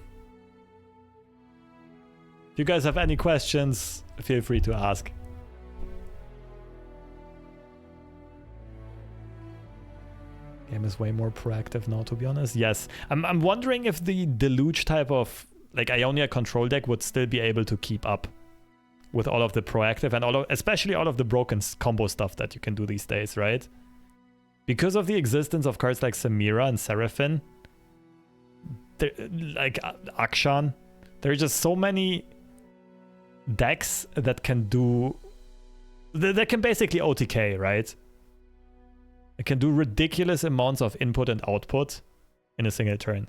if you guys have any questions, feel free to ask. Game is way more proactive now, to be honest. Yes, I'm wondering if the Deluge type of like Ionia control deck would still be able to keep up with all of the proactive and especially all of the broken combo stuff that you can do these days, right? Because of the existence of cards like Samira and Seraphine, like Akshan, there are just so many decks that can do, that can basically OTK, right? It can do ridiculous amounts of input and output in a single turn.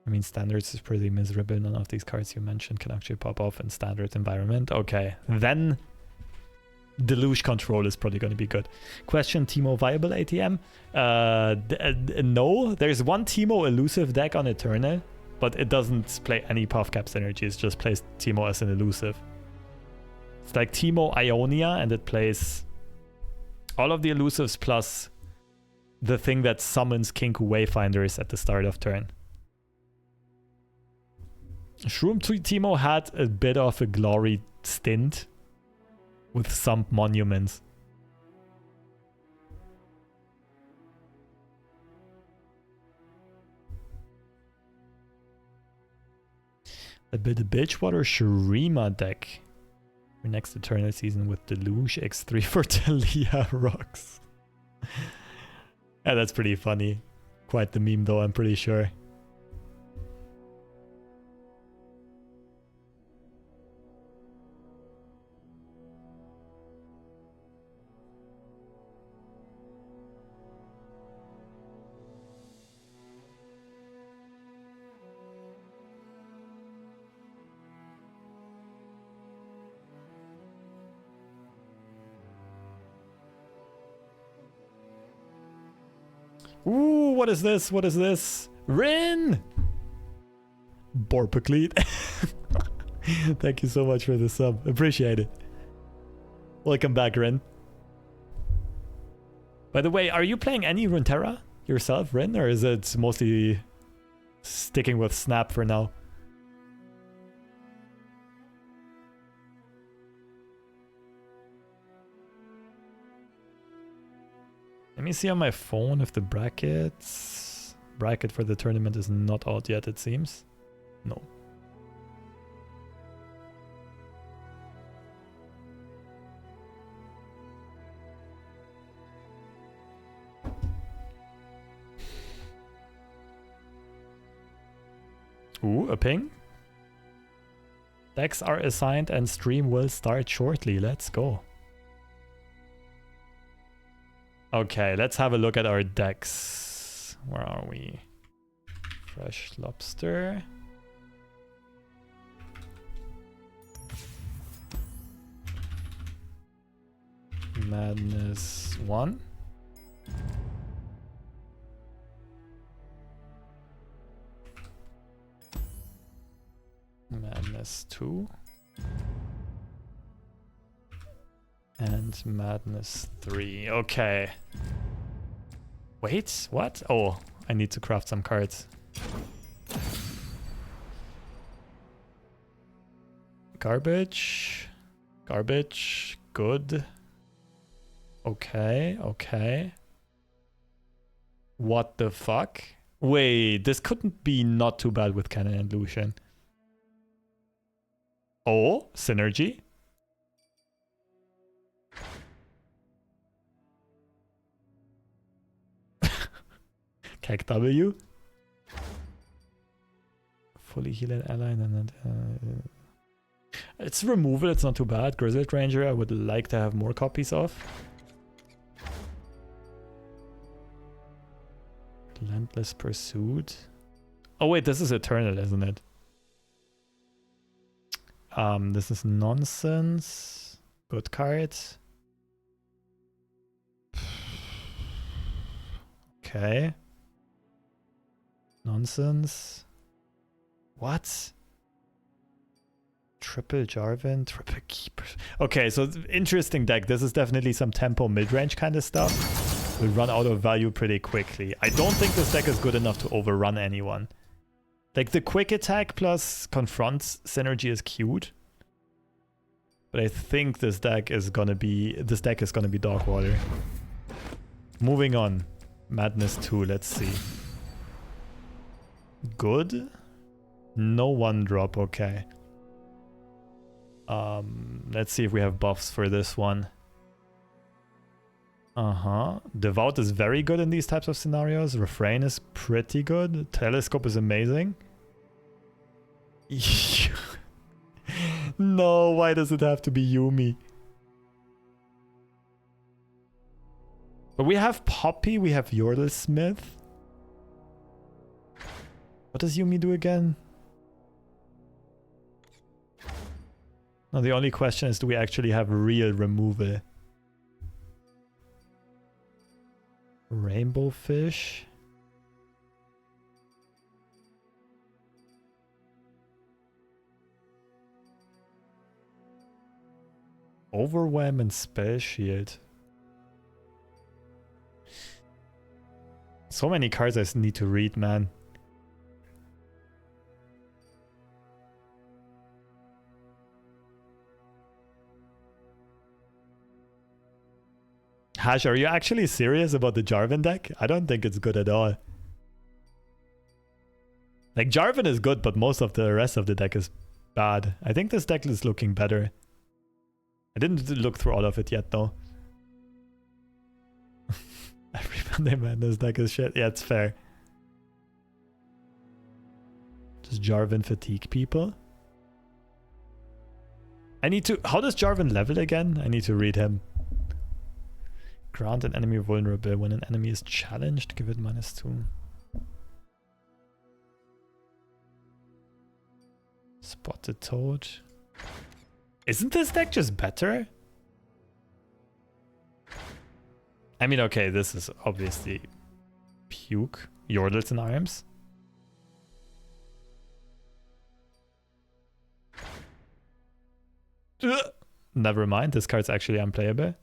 I mean, standards is pretty miserable. None of these cards you mentioned can actually pop off in standard environment. Okay, then Deluge control is probably going to be good. Question, Teemo viable ATM? No, there's one Teemo elusive deck on Eternal, but it doesn't play any Puffcap synergies, it just plays Teemo as an elusive. It's like Teemo Ionia, and it plays all of the elusives plus the thing that summons Kinku Wayfinders at the start of turn. Shroom Teemo had a bit of a glory stint with some monuments. A bit of Bitchwater Shurima deck for next Eternal season with Deluge X3 for Talia Rocks. Yeah, that's pretty funny. Quite the meme though, I'm pretty sure. Ooh, what is this? What is this? Rin! Borpaclete. Thank you so much for the sub. Appreciate it. Welcome back, Rin. By the way, are you playing any Runeterra yourself, Rin? Or is it mostly sticking with Snap for now? Let me see on my phone if the bracket for the tournament is not out yet, it seems. No. Ooh, a ping? Decks are assigned and stream will start shortly. Let's go. Okay, let's have a look at our decks. Where are we? Fresh Lobster. Madness 1. Madness 2. And Madness 3. Okay. Wait, what? Oh, I need to craft some cards. Garbage. Garbage. Good. Okay, okay. What the fuck? Wait, this couldn't be not too bad with Cannon and Lucian. Oh, synergy. Kek W. Fully healed ally. And it's removal, it's not too bad. Grizzled Ranger, I would like to have more copies of. Relentless Pursuit. Oh wait, this is Eternal, isn't it? This is nonsense. Good card. Okay. Nonsense. What? Triple Jarvan, triple Keepers. Okay, so interesting deck. This is definitely some tempo mid-range kind of stuff. Will run out of value pretty quickly. I don't think this deck is good enough to overrun anyone. Like the quick attack plus confront synergy is cute. But I think this deck is gonna be dog water. Moving on. Madness 2, let's see. Good. No one drop, okay. Let's see if we have buffs for this one. Devout is very good in these types of scenarios. Refrain is pretty good. Telescope is amazing. No, why does it have to be Yuumi? But we have Poppy, we have Yordle Smith. What does Yuumi do again? No, the only question is, do we actually have real removal? Rainbow Fish. Overwhelm and Spell Shield. So many cards I need to read, man. Hash, are you actually serious about the Jarvan deck? I don't think it's good at all. Like, Jarvan is good, but most of the rest of the deck is bad. I think this deck is looking better. I didn't look through all of it yet, though. Every Monday Madness deck is shit. Yeah, it's fair. Does Jarvan fatigue people? I need to... How does Jarvan level again? I need to read him. Grant an enemy vulnerable. When an enemy is challenged, give it -2. Spotted Toad. Isn't this deck just better? I mean, okay, this is obviously puke. Yordles in arms. Never mind, this card's actually unplayable.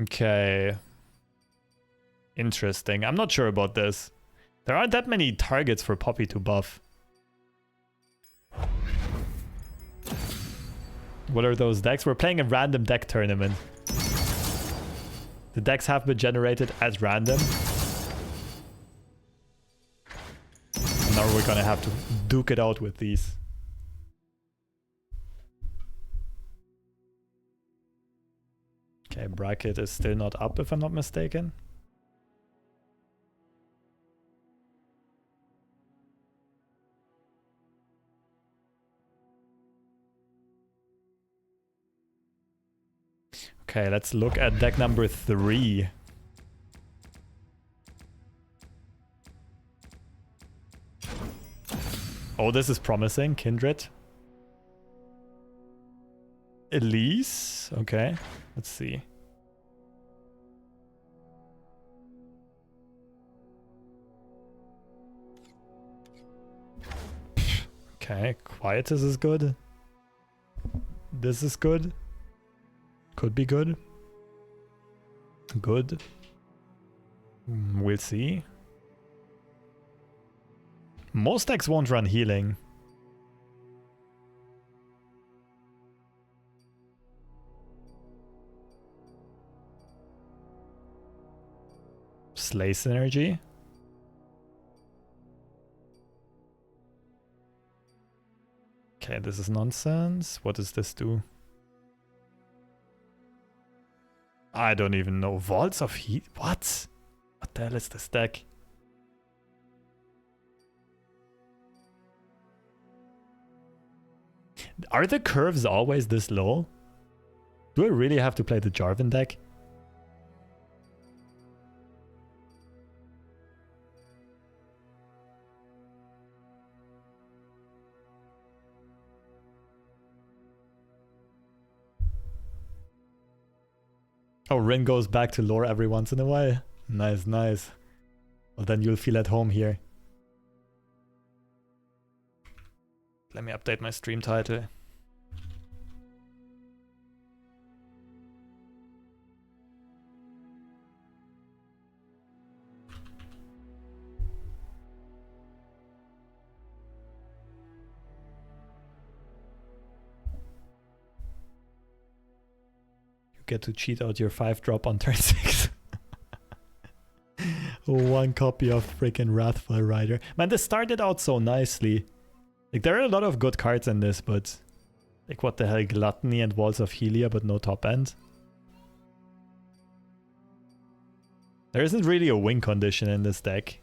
Okay. Interesting. I'm not sure about this. There aren't that many targets for Poppy to buff. What are those decks? We're playing a random deck tournament. The decks have been generated as random. And now we're gonna have to duke it out with these. Okay, Okay, bracket is still not up if I'm not mistaken. Okay, let's look at deck number 3. Oh, this is promising. Kindred. Elise. Okay, let's see. Okay, Quietus is good. This is good. Could be good. Good. We'll see. Most decks won't run healing. Slay synergy. Okay, this is nonsense. What does this do? I don't even know. Vaults of Heat? What? What the hell is this deck? Are the curves always this low? Do I really have to play the Jarvan deck? Oh, Rin goes back to lore every once in a while. Nice, nice. Well, then you'll feel at home here. Let me update my stream title. Get to cheat out your 5-drop on turn 6. One copy of freaking Wrathful Rider. Man, this started out so nicely. Like, there are a lot of good cards in this, but... Like, what the hell? Gluttony and Walls of Helia, but no top end? There isn't really a win condition in this deck.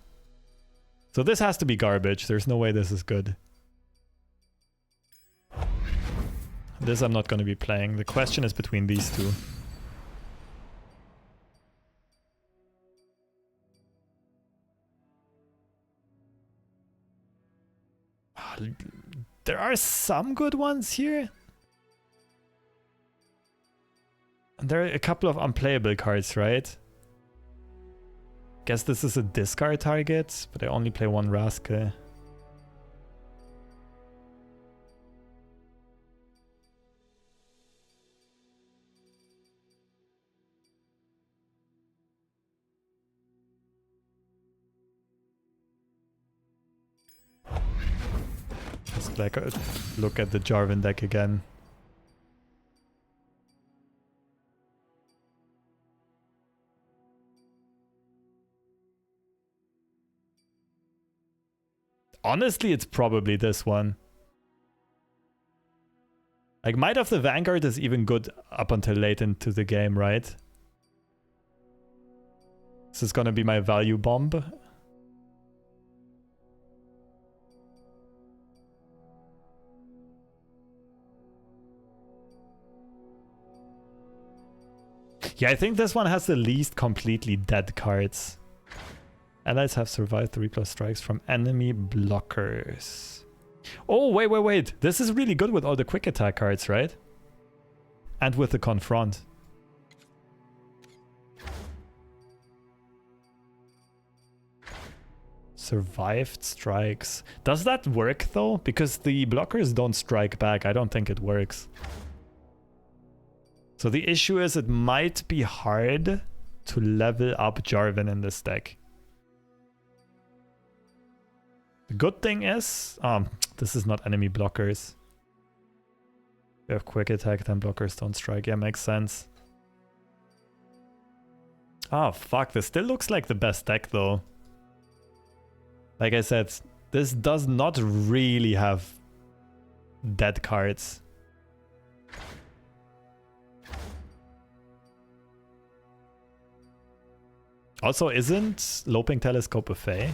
So this has to be garbage. There's no way this is good. This I'm not going to be playing. The question is between these two. There are some good ones here. And there are a couple of unplayable cards, right? Guess this is a discard target, but I only play one Rascal. Like, look at the Jarvan deck again. Honestly, it's probably this one. Like, Might of the Vanguard is even good up until late into the game, right? This is gonna be my value bomb. Yeah, I think this one has the least completely dead cards. Allies have survived 3+ strikes from enemy blockers. Oh, wait. This is really good with all the quick attack cards, right? And with the confront. Survived strikes. Does that work though? Because the blockers don't strike back. I don't think it works. So the issue is it might be hard to level up Jarvan in this deck. The good thing is, this is not enemy blockers. We have quick attack, then blockers don't strike. Yeah, makes sense. Oh, fuck. This still looks like the best deck, though. Like I said, this does not really have dead cards. Also, isn't Loping Telescope a Fae?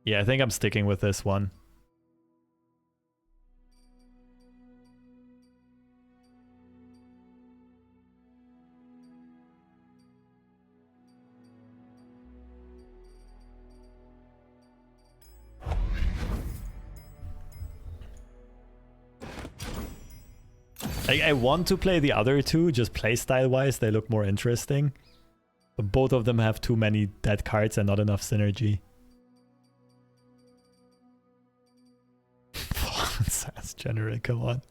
Yeah, I think I'm sticking with this one. I want to play the other two, just playstyle-wise, they look more interesting. But both of them have too many dead cards and not enough synergy. Sass General, come on.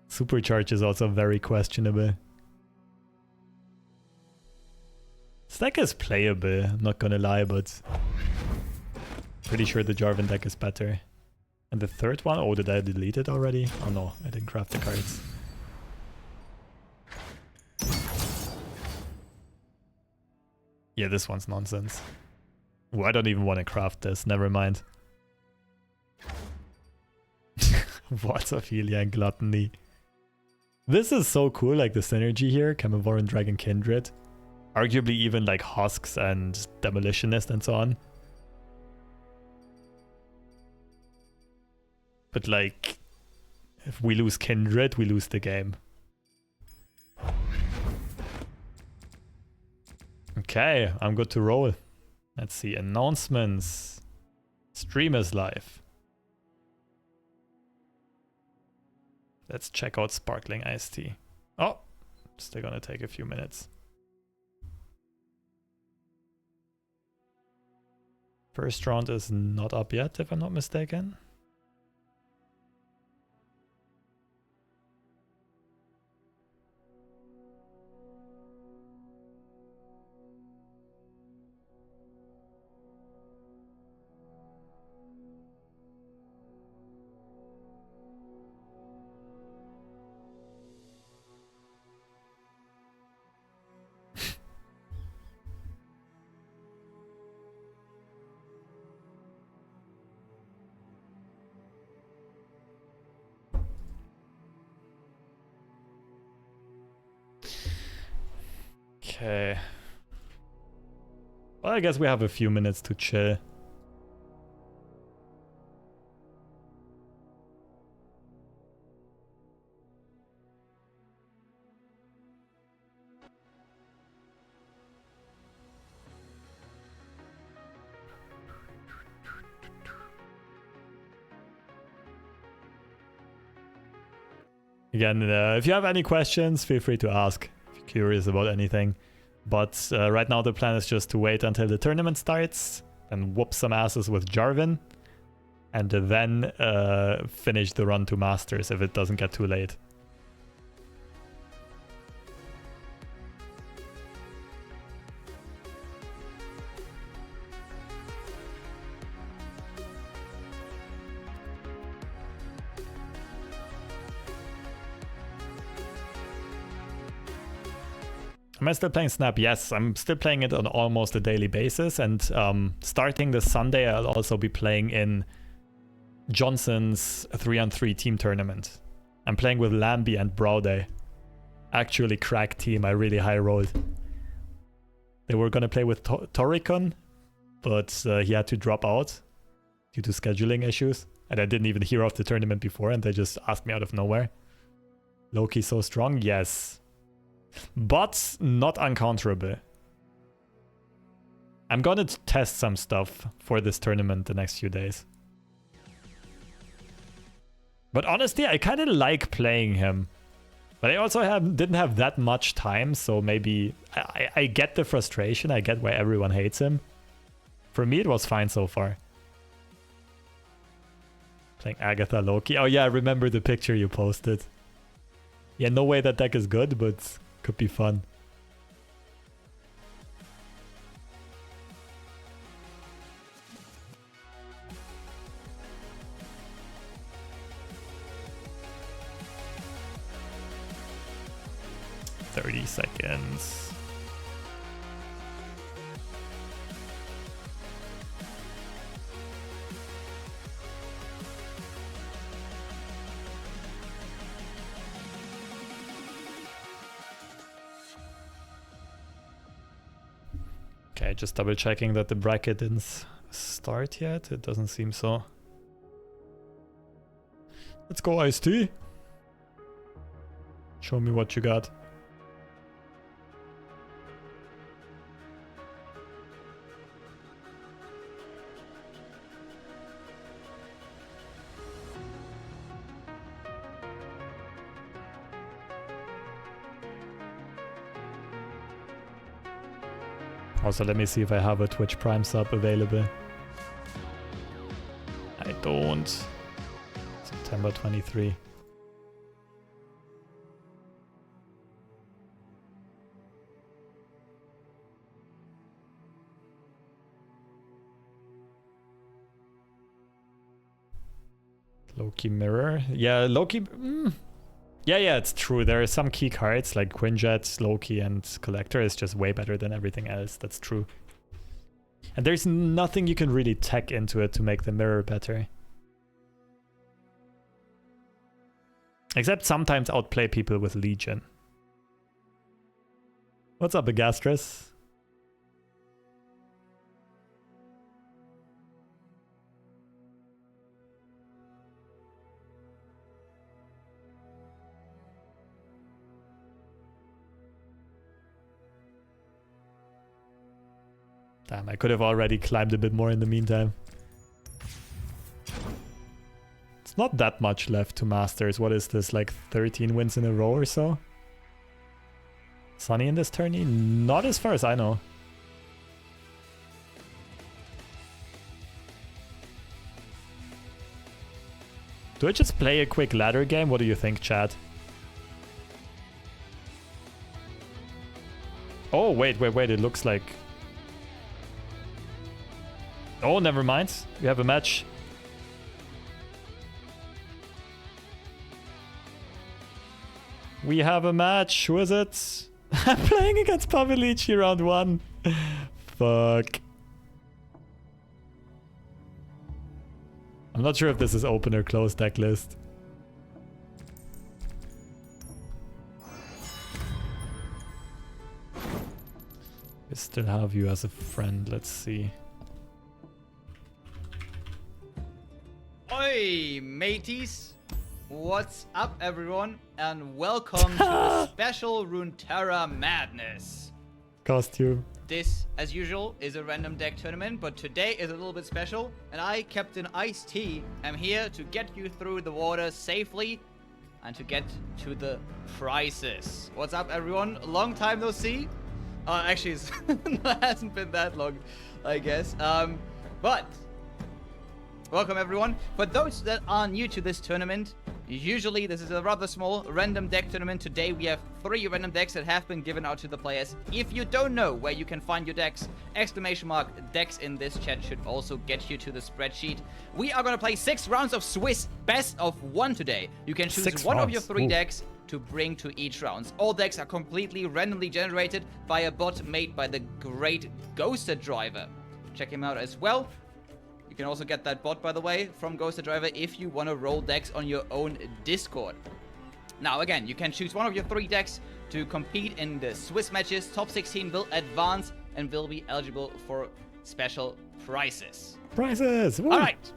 Supercharge is also very questionable. This deck is playable, I'm not gonna lie, but pretty sure the Jarvan deck is better. And the third one? Oh, did I delete it already? Oh no, I didn't craft the cards. Yeah, this one's nonsense. Oh, I don't even want to craft this, never mind. What's Ophelia and Gluttony? This is so cool, like the synergy here, Carnivore and Dragon Kindred. Arguably even like Husks and Demolitionist and so on. But like, if we lose Kindred, we lose the game. Okay, I'm good to roll. Let's see, announcements. Stream is live. Let's check out SparklingIceT. Oh, still gonna take a few minutes. First round is not up yet, if I'm not mistaken. Okay. Well, I guess we have a few minutes to chill. Again, if you have any questions, feel free to ask if you're curious about anything. But right now the plan is just to wait until the tournament starts and whoop some asses with Jarvan. And then finish the run to Masters if it doesn't get too late. Am I still playing Snap? Yes, I'm still playing it on almost a daily basis. And starting this Sunday, I'll also be playing in Johnson's 3-on-3 team tournament. I'm playing with Lambie and Browday. Actually cracked team, I really high rolled. They were gonna play with Toricon, but he had to drop out due to scheduling issues. And I didn't even hear of the tournament before, and they just asked me out of nowhere. Loki so strong? Yes. But not uncounterable. I'm gonna test some stuff for this tournament the next few days. But honestly, I kind of like playing him. But I also didn't have that much time, so maybe... I get the frustration, I get why everyone hates him. For me, it was fine so far. Playing Agatha Loki. Oh yeah, I remember the picture you posted. Yeah, no way that deck is good, but could be fun. "30 seconds. Okay, just double checking that the bracket didn't start yet. It doesn't seem so. Let's go, IceT. Show me what you got. Also, let me see if I have a Twitch Prime sub available. I don't. September 23. Loki Mirror. Yeah, Loki... Yeah, it's true. There are some key cards like Quinjet, Loki, and Collector is just way better than everything else. That's true. And there's nothing you can really tech into it to make the mirror better. Except sometimes outplay people with Legion. What's up, Agastrus? Damn, I could have already climbed a bit more in the meantime. It's not that much left to Masters. What is this, like 13 wins in a row or so? Sunny in this tourney? Not as far as I know. Do I just play a quick ladder game? What do you think, chat? Oh, wait. It looks like... Oh, never mind. We have a match. We have a match. Who is it? I'm playing against Pavilici round 1. Fuck. I'm not sure if this is open or closed deck list. I still have you as a friend. Let's see. Oi, mateys! What's up, everyone? And welcome to the special Runeterra madness. Costume. This, as usual, is a random deck tournament, but today is a little bit special. And I, Captain IceT, am here to get you through the water safely and to get to the prizes. What's up, everyone? Long time no see. Actually, it hasn't been that long, I guess. But welcome, everyone. For those that are new to this tournament, usually this is a rather small random deck tournament. Today we have 3 random decks that have been given out to the players. If you don't know where you can find your decks, !decks in this chat should also get you to the spreadsheet. We are going to play 6 rounds of Swiss best of 1 today. You can choose one of your 3 decks to bring to each round. All decks are completely randomly generated by a bot made by the great Ghoster Driver. Check him out as well. You can also get that bot, by the way, from Ghoster Driver if you want to roll decks on your own Discord. Now, again, you can choose one of your 3 decks to compete in the Swiss matches. Top 16 will advance and will be eligible for special prizes. Prizes! Woo. All right.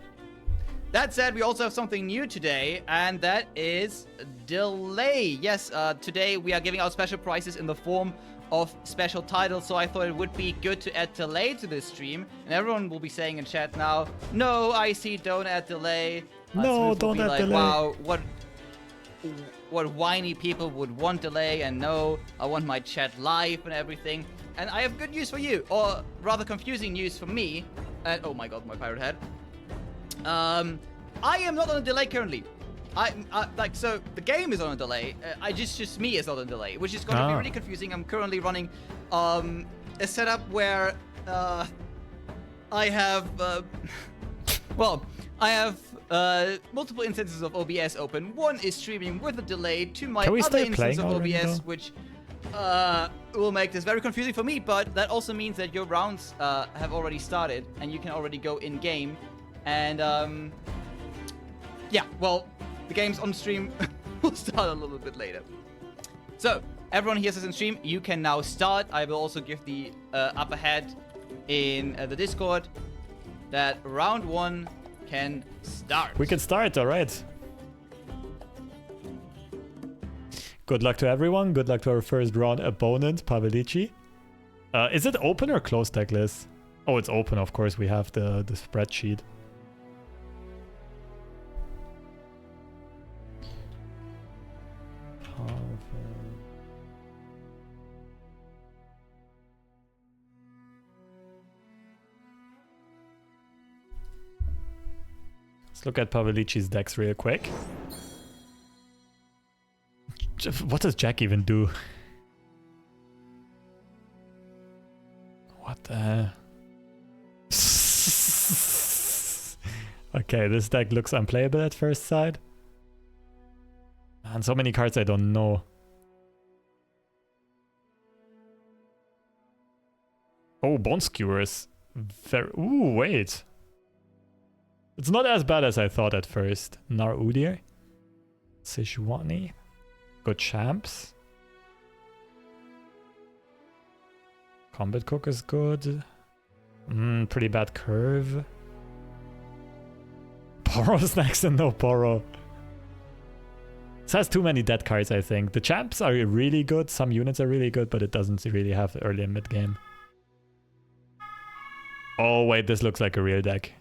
That said, we also have something new today, and that is delay. Yes, today we are giving out special prizes in the form of special titles, so I thought it would be good to add delay to this stream. And everyone will be saying in chat now, no, IC, don't add delay. No, don't add delay. Wow, what whiny people would want delay, and no, I want my chat live and everything. And I have good news for you, or rather confusing news for me. And oh my god, my pirate head. I am not on a delay currently. So the game is on a delay. Just me is not on a delay, which is going to be really confusing. I'm currently running a setup where I have I have multiple instances of OBS open. One is streaming with a delay to my other instance of OBS, which will make this very confusing for me. But that also means that your rounds have already started and you can already go in game. And yeah, well, the game's on stream will start a little bit later. So everyone here says in stream, you can now start. I will also give the upper head in the Discord that round 1 can start. We can start, alright. Good luck to everyone. Good luck to our first round opponent, Pavelici. Is it open or closed deck list? Oh, it's open, of course. We have the spreadsheet. Let's look at Pavelici's decks real quick. What does Jack even do? What the... Okay, this deck looks unplayable at first sight. Man, so many cards I don't know. Oh, Bone Skewers. Ooh, wait. It's not as bad as I thought at first. Nar Udyr. Sejuani. Good champs. Combat Cook is good. Pretty bad curve. Poro's next and no Poro. This has too many dead cards, I think. The champs are really good. Some units are really good, but it doesn't really have early and mid game. Oh, wait, this looks like a real deck.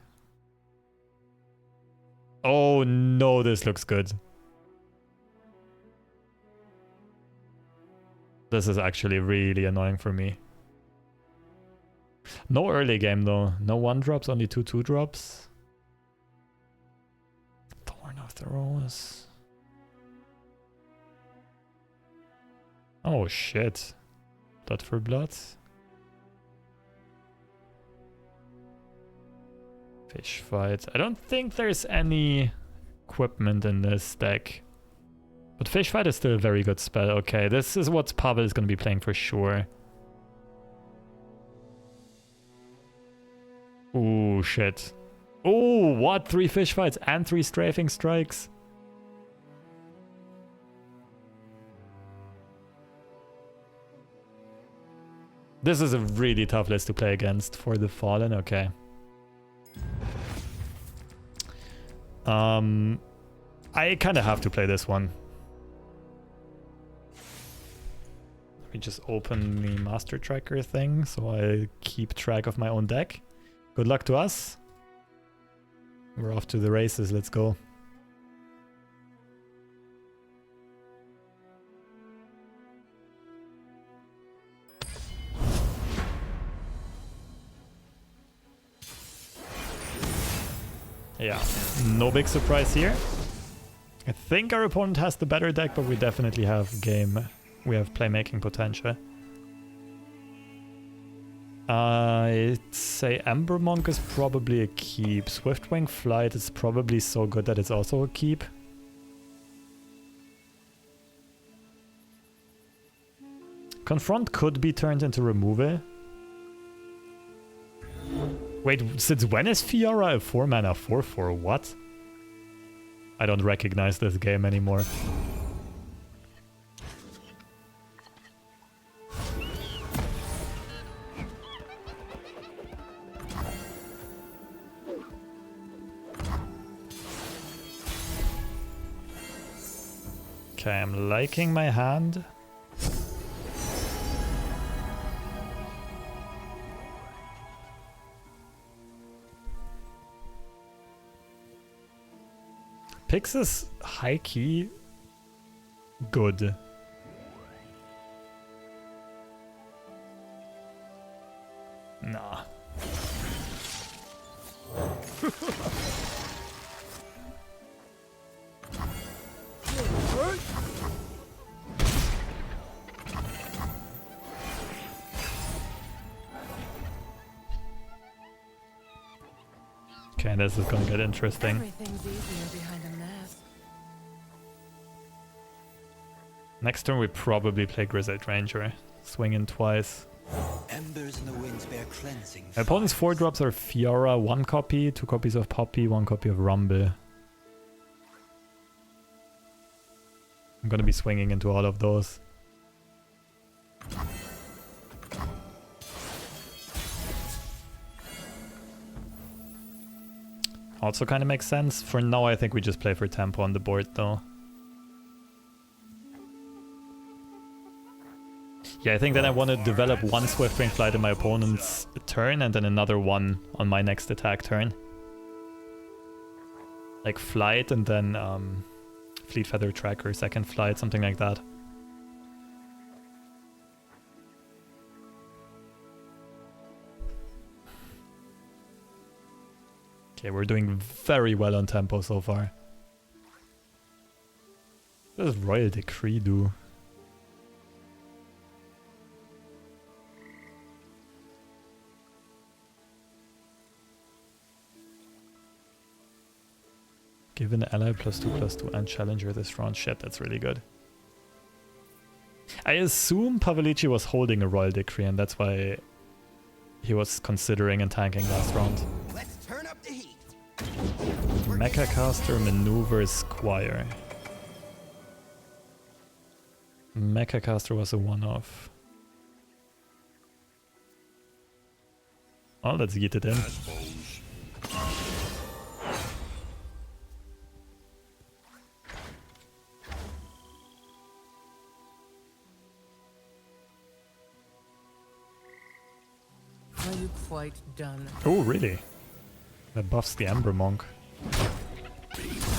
Oh no, this looks good. This is actually really annoying for me. No early game though. No 1-drops, only 2 2-drops. Thorn of the Rose. Oh shit. Blood for blood. Fish fight. I don't think there's any equipment in this deck. But fish fight is still a very good spell. Okay, this is what Pavel is going to be playing for sure. Ooh, shit. Ooh, what? 3 fish fights and 3 strafing strikes? This is a really tough list to play against for the Fallen. Okay. I kind of have to play this one. Let me just open the master tracker thing so I keep track of my own deck. Good luck to us. We're off to the races. Let's go. Yeah, no big surprise here. I think our opponent has the better deck, but we definitely have we have playmaking potential. I'd say Ember Monk is probably a keep. Swiftwing Flight is probably so good that it's also a keep. Confront could be turned into removal. Wait, since when is Fiora a 4-mana 4/4? What? I don't recognize this game anymore. Okay, I'm liking my hand. Pix is high-key good. Nah. Okay, this is gonna get interesting. Everything's easier behind a mask. Next turn we probably play Grizzled Ranger. Swing in twice. Embers in the winds bear cleansing. My opponent's 4-drops are Fiora, 1 copy, 2 copies of Poppy, 1 copy of Rumble. I'm gonna be swinging into all of those. Also kind of makes sense. For now, I think we just play for tempo on the board, though. Yeah, I think then I want to develop one Swiftwing Flight in my opponent's turn and then another one on my next attack turn. Like Flight and then Fleet Feather Tracker, second Flight, something like that. Okay, we're doing very well on tempo so far. What does Royal Decree do? Give an ally +2/+2 and challenger this round. Shit, that's really good. I assume Pavilici was holding a Royal Decree and that's why he was considering and tanking last round. Let's turn up the heat. Mecha Caster maneuvers Squire. Mecha Caster was a one-off. Oh, let's get it in. Are you quite done? Oh, really? That buffs the Ember Monk.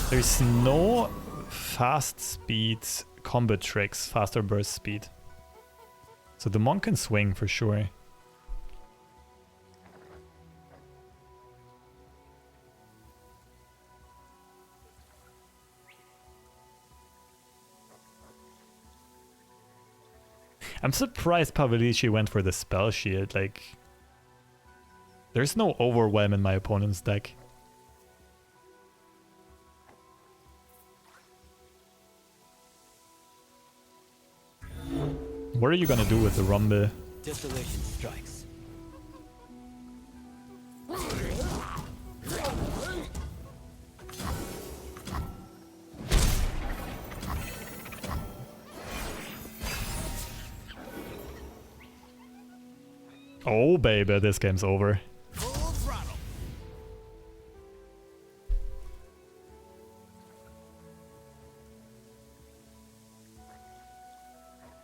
There's no fast speed combat tricks, faster burst speed. So the Monk can swing for sure. I'm surprised Pavilici went for the Spell Shield, like... There's no Overwhelm in my opponent's deck. What are you gonna do with the Rumble? Distillation strikes. Oh baby, this game's over. Full throttle.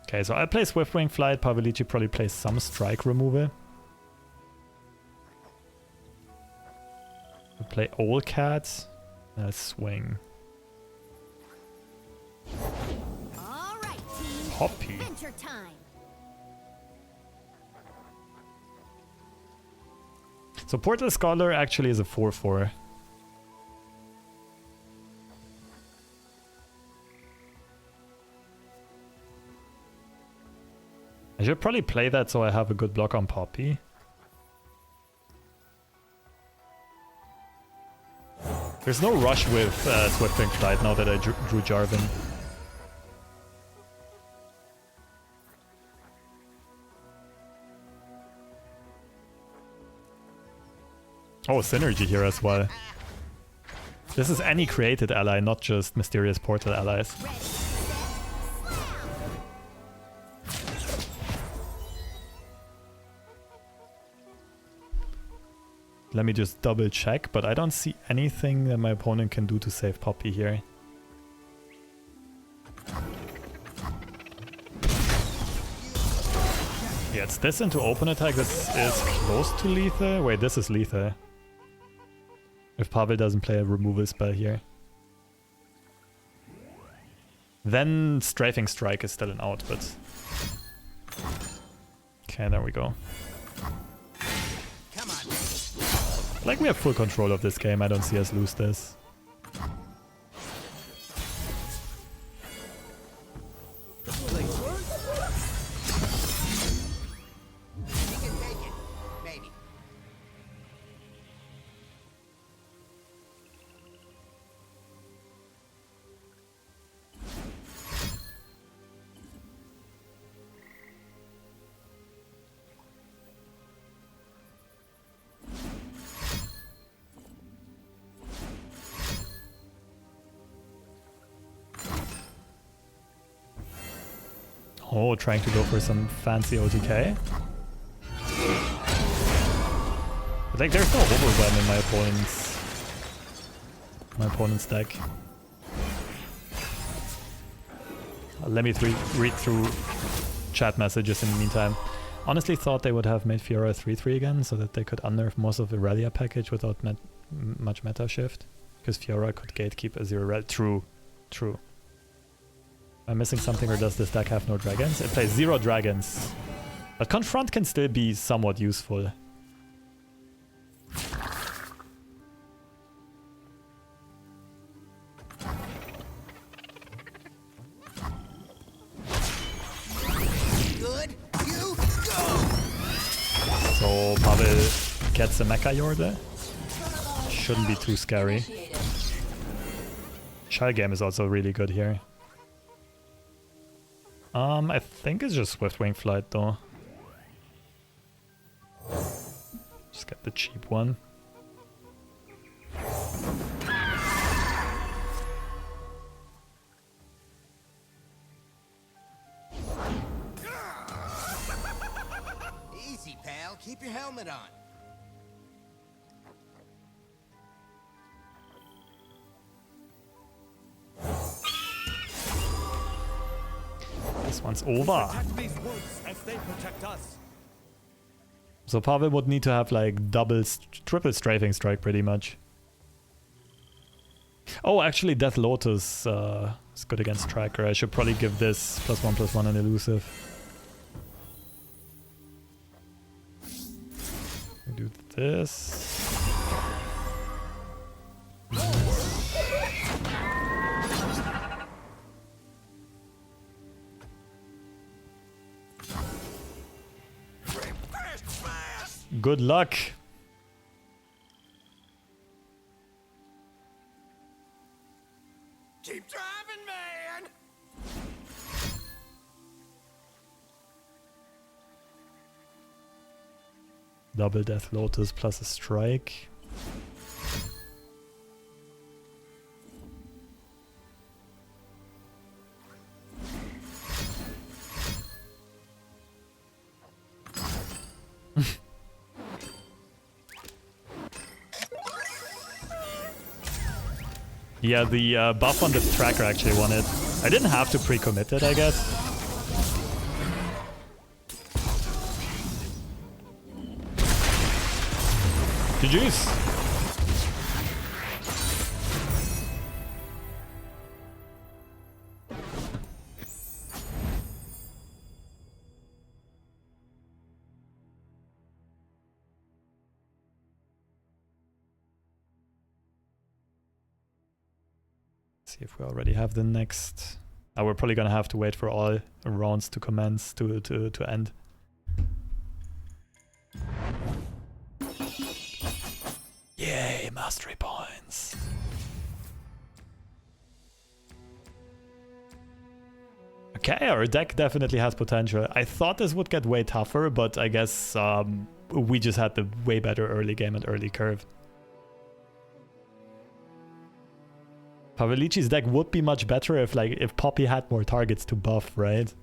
Okay, so I play Swiftwing Flight, Pavilici probably plays some strike removal. I play Old Cat, and I swing. All right, team. Hoppy. Adventure time. So Portal Scholar actually is a 4/4. I should probably play that so I have a good block on Poppy. There's no rush with Swiftwing Flight now that I drew Jarvan. Oh, synergy here as well. This is any created ally, not just mysterious portal allies. Ready, set, slam. Let me just double check, but I don't see anything that my opponent can do to save Poppy here. Yeah, it's this into open attack that is close to lethal. Wait, this is lethal. If Pavel doesn't play a removal spell here. Then Strafing Strike is still an out, but... Okay, there we go. Come on. Like, we have full control of this game, I don't see us lose this. You can take it. Maybe. Oh, trying to go for some fancy OTK. But like, there's no overwhelm in my opponent's my opponent's deck. Let me read through chat messages in the meantime. Honestly thought they would have made Fiora 3-3 again so that they could unnerf most of the Irelia package without much meta shift. Because Fiora could gatekeep a 0 red. True. True. Am I missing something, or does this deck have no dragons? It plays 0 dragons. But Confront can still be somewhat useful. Good. You go. So Pavel gets a Mecha Yordle. Shouldn't be too scary. Shell Game is also really good here. I think it's just Swiftwing Flight though. Just get the cheap one. Easy, pal. Keep your helmet on. This one's over. These woods as they protect us. So Pavel would need to have like triple strafing strike pretty much. Oh, actually Death Lotus is good against Tracker. I should probably give this +1/+1 on elusive. Do this. Good luck. Keep driving, man. Double Death Lotus plus a strike. Yeah, the buff on the tracker actually won it. I didn't have to pre-commit it, I guess. GG's. See if we already have the next. We're probably gonna have to wait for all rounds to commence to end. Yay, mastery points. Okay, our deck definitely has potential. I thought this would get way tougher, but I guess we just had the way better early game and early curve. Pavelici's deck would be much better if Poppy had more targets to buff, right?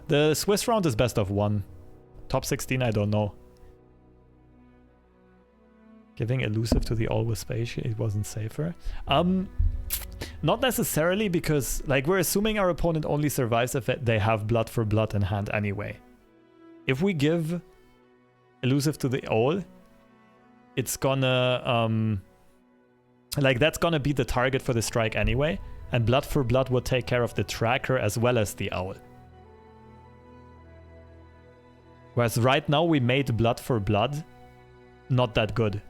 The Swiss round is best of 1. Top 16, I don't know. Giving elusive to the all with space, it wasn't safer. Not necessarily, because like we're assuming our opponent only survives if they have blood for blood in hand anyway. If we give elusive to the all, it's gonna like that's gonna be the target for the strike anyway, and blood for blood would take care of the tracker as well as the owl. Whereas right now we made blood for blood not that good.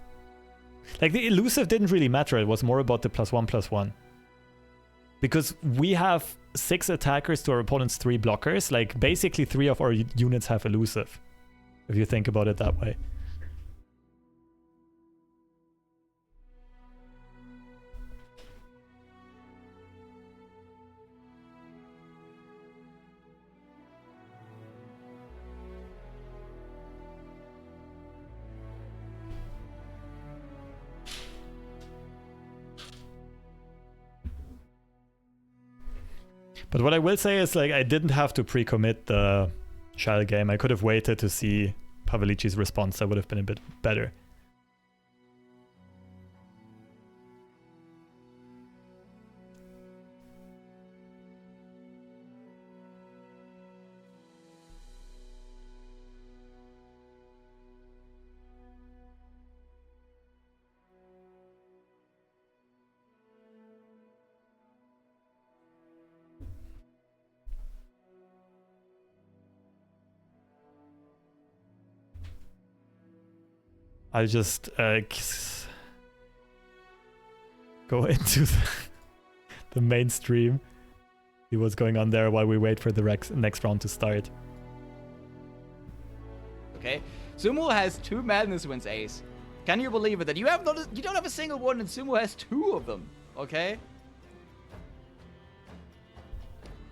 Like the elusive didn't really matter, it was more about the +1/+1. Because we have 6 attackers to our opponent's 3 blockers, like basically 3 of our units have elusive. If you think about it that way. But what I will say is, like, I didn't have to pre-commit the shell game. I could have waited to see Pavlici's response, that would have been a bit better. I'll just go into the main stream, see what's going on there while we wait for the next round to start. Okay, Sumo has 2 Madness wins, Ace. Can you believe it? That you don't have a single one, and Sumo has 2 of them. Okay,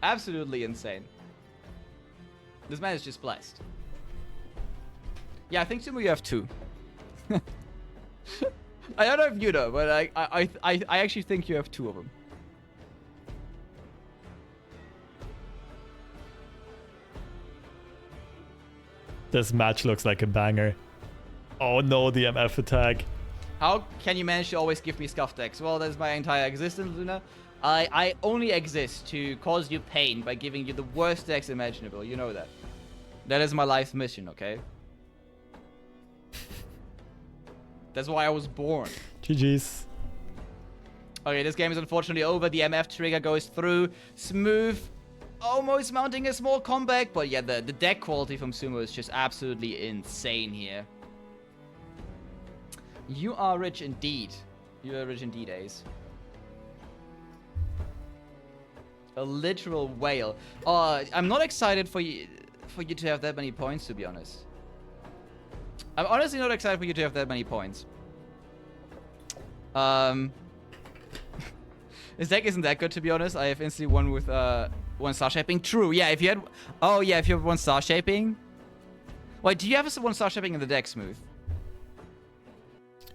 absolutely insane. This man is just blessed. Yeah, I think Sumo, you have 2. I don't know if you know, but I actually think you have 2 of them. This match looks like a banger. Oh no, the MF attack. How can you manage to always give me scuff decks? Well, that's my entire existence, Luna. I only exist to cause you pain by giving you the worst decks imaginable. You know that. That is my life's mission, okay? That's why I was born. GG's. Okay, this game is unfortunately over. The MF trigger goes through. Smooth. Almost mounting a small comeback. But yeah, the deck quality from Sumo is just absolutely insane here. You are rich indeed. You are rich indeed, Ace. A literal whale. I'm not excited for you to have that many points, to be honest. I'm honestly not excited for you to have that many points. This deck isn't that good, to be honest. I have instantly won with 1 star shaping. True, yeah, if you had... Oh, yeah, if you have 1 star shaping. Wait, do you have a 1 star shaping in the deck, Smooth?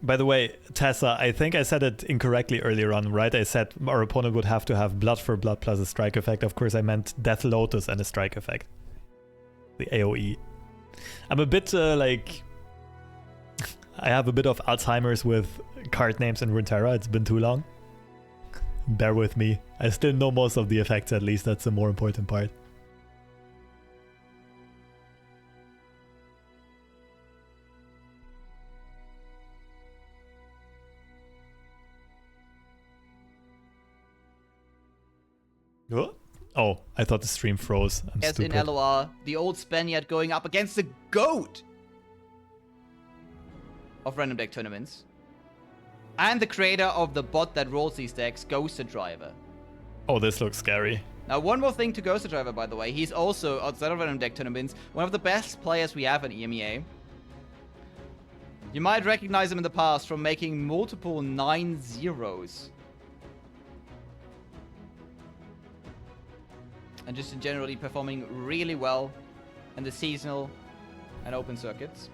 By the way, Tessa, I think I said it incorrectly earlier on, right? I said our opponent would have to have Blood for Blood plus a strike effect. Of course, I meant Death Lotus and a strike effect. The AoE. I'm a bit, like... I have a bit of Alzheimer's with card names in Runeterra. It's been too long. Bear with me. I still know most of the effects, at least. That's the more important part. Oh, I thought the stream froze. I'm As stupid. in LOR, the old Spaniard going up against the GOAT of random deck tournaments. And the creator of the bot that rolls these decks, Ghost Driver. Oh, this looks scary. Now, one more thing to Ghost Driver, by the way. He's also, outside of random deck tournaments, one of the best players we have in EMEA. You might recognize him in the past from making multiple 9-0s. And just in generally performing really well in the seasonal and open circuits.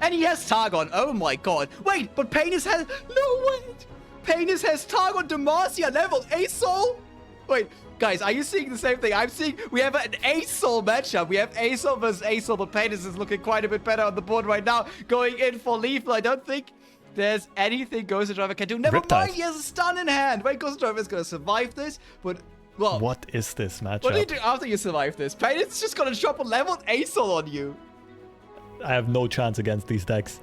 And he has Targon. Oh my god. Wait, but Painus has... No, wait. Painus has Targon Demacia level A-Soul? Wait, guys, are you seeing the same thing? I'm seeing... We have an A-Soul matchup. We have A-Soul versus A-Soul, but Painus is looking quite a bit better on the board right now. Going in for lethal. I don't think there's anything Ghost Driver can do. Never mind, he has a stun in hand. Wait, Ghost Driver is going to survive this, but... Well, what is this matchup? What do you do after you survive this? Painus is just going to drop a leveled A-Soul on you. I have no chance against these decks.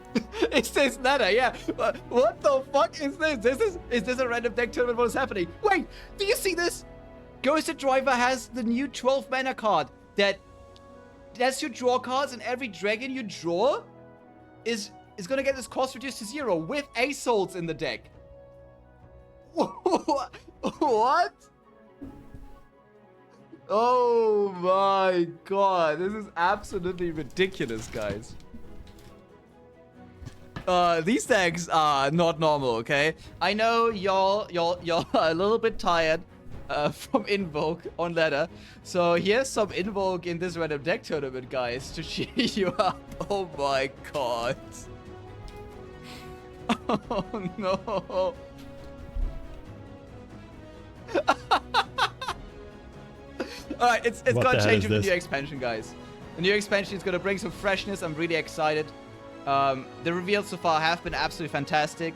It's this letter, yeah. What the fuck is this? Is this a random deck tournament? What is happening? Wait, do you see this? Ghost Driver has the new 12 mana card that lets you draw cards, and every dragon you draw is gonna get this cost reduced to 0 with A-Souls in the deck. What? Oh my god, this is absolutely ridiculous, guys. These decks are not normal, okay? I know y'all are a little bit tired from Invoke on ladder. So here's some Invoke in this random deck tournament, guys, to cheer you up. Oh my god. Oh no. Alright, it's gonna change with the new expansion, guys. The new expansion is going to bring some freshness. I'm really excited. The reveals so far have been absolutely fantastic.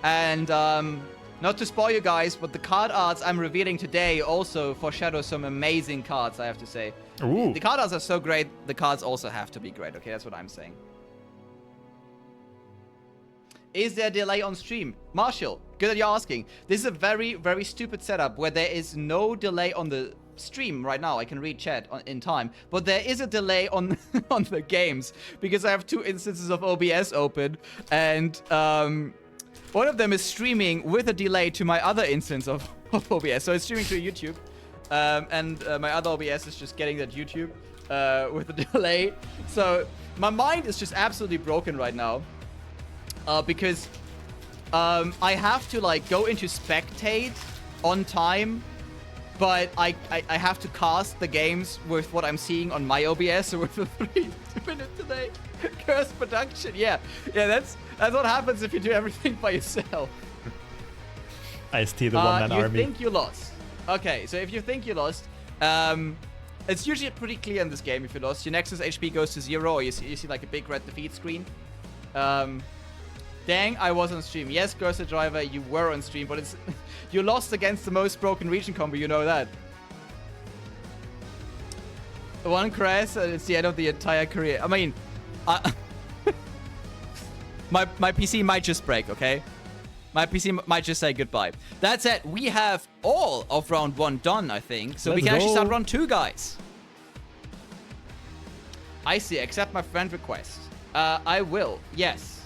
And not to spoil you guys, but the card arts I'm revealing today also foreshadow some amazing cards, I have to say. Ooh. The card arts are so great, the cards also have to be great. Okay, that's what I'm saying. Is there a delay on stream? Marshall, good that you're asking. This is a very, very stupid setup where there is no delay on the stream right now. I can read chat in time. But there is a delay on, on the games because I have 2 instances of OBS open. And one of them is streaming with a delay to my other instance of OBS. So it's streaming to YouTube. And my other OBS is just getting that YouTube with a delay. So my mind is just absolutely broken right now. Because I have to like go into spectate on time, but I have to cast the games with what I'm seeing on my OBS, so with a 3-minute delay. Cursed production, yeah, that's what happens if you do everything by yourself. IceT, the one-man army. You think you lost. Okay, so if you think you lost, it's usually pretty clear in this game if you lost. Your Nexus HP goes to 0, or you see like a big red defeat screen. Dang, I was on stream. Yes, Cursor Driver, you were on stream, but it's you lost against the most broken region combo, you know that. One crash, and it's the end of the entire career. I mean, my PC might just break, okay? My PC might just say goodbye. That's it. We have all of round 1 done, I think. So we can actually start round 2, guys. I see. Accept my friend request. I will. Yes.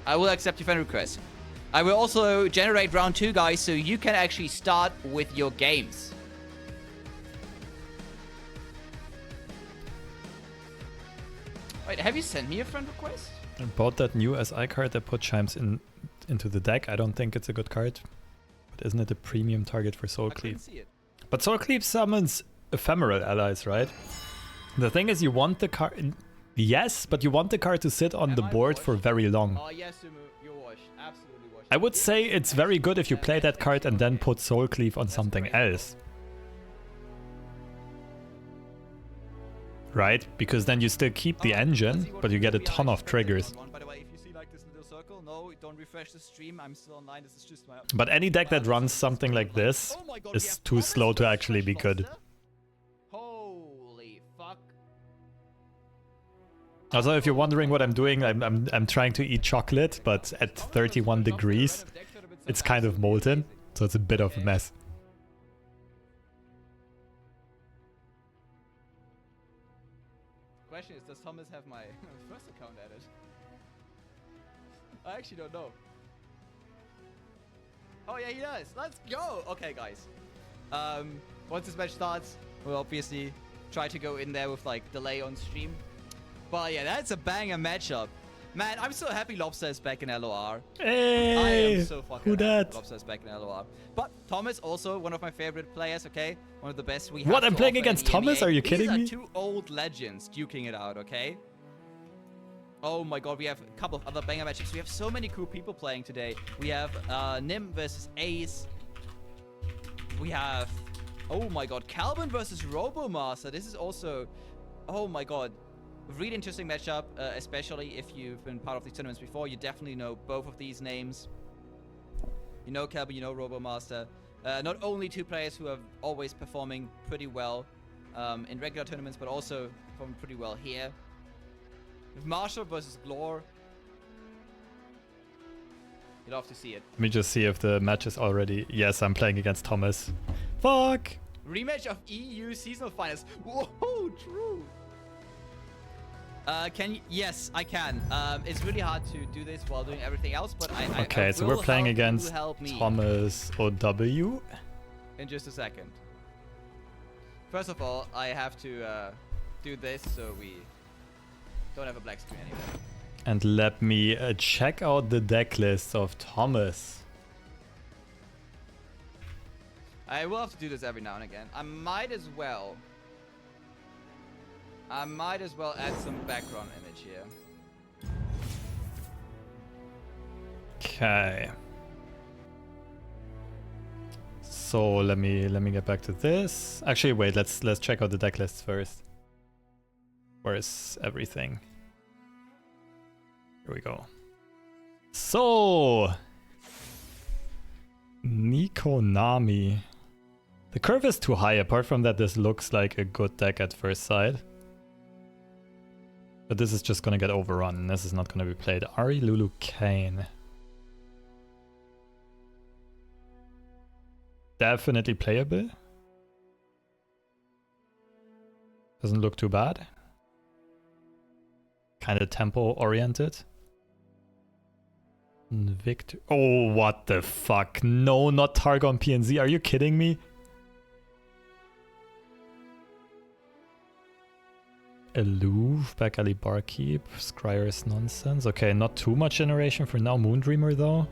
I will accept your friend request. I will also generate round 2, guys, so you can actually start with your games. Wait, have you sent me a friend request? I bought that new SI card that put Chimes into the deck. I don't think it's a good card. But isn't it a premium target for Soul Cleave? See it. But Soul Cleave summons ephemeral allies, right? The thing is, you want the card... Yes, but you want the card to sit on the board for very long. Oh, yes, you're washed. Absolutely washed. I would say it's very good if you play that card and then put Soul Cleave on something else. Right? Because then you still keep the engine, but you get a ton of triggers. By the way, if you see like this little circle, no, don't refresh the stream. I'm still online. This is just my... But any deck that runs something like this is too slow to actually be good. Holy fuck. Also, if you're wondering what I'm doing, I'm trying to eat chocolate, but at 31 degrees, it's kind of molten, so it's a bit of a mess. Question is, does Thomas have my first account added? I actually don't know. Oh yeah, he does. Let's go. Okay, guys. Once this match starts, we'll obviously try to go in there with like delay on stream. But yeah, that's a banger matchup. Man, I'm so happy Lobster is back in LOR. Hey, I am so fucking who happy dat? Lobster is back in LOR. But Thomas, also one of my favorite players, okay? One of the best we have. What, I'm to playing offer in against the Thomas? NBA. Are you kidding me? These are 2 old legends duking it out, okay? Oh my god, we have a couple of other banger matchups. We have so many cool people playing today. We have Nim versus Ace. We have, oh my god, Calvin versus Robomaster. This is also, oh my god, really interesting matchup, especially if you've been part of these tournaments before. You definitely know both of these names. You know Calvin, you know Robomaster. Not only 2 players who are always performing pretty well in regular tournaments, but also performing pretty well here. With Marshall versus Glor. You'd love to see it. Let me just see if the match is already... Yes, I'm playing against Thomas. Fuck! Rematch of EU seasonal finals. Whoa, true. Yes, I can. It's really hard to do this while doing everything else, but I Okay, so we're playing against Thomas OW. In just a second. First of all, I have to do this so we don't have a black screen anymore. And let me check out the deck list of Thomas. I will have to do this every now and again. I might as well add some background image here. Okay. So let me get back to this. Actually, wait. Let's check out the deck lists first. Where's everything? Here we go. So, Nikonami. The curve is too high. Apart from that, this looks like a good deck at first sight. But this is just gonna get overrun. This is not gonna be played. Ari Lulu Kane. Definitely playable. Doesn't look too bad. Kind of tempo oriented. Victor. Oh, what the fuck? No, not Targon PNZ. Are you kidding me? Aloof, back alley barkeep, Scryer's nonsense. Okay, not too much generation for now. Moondreamer though.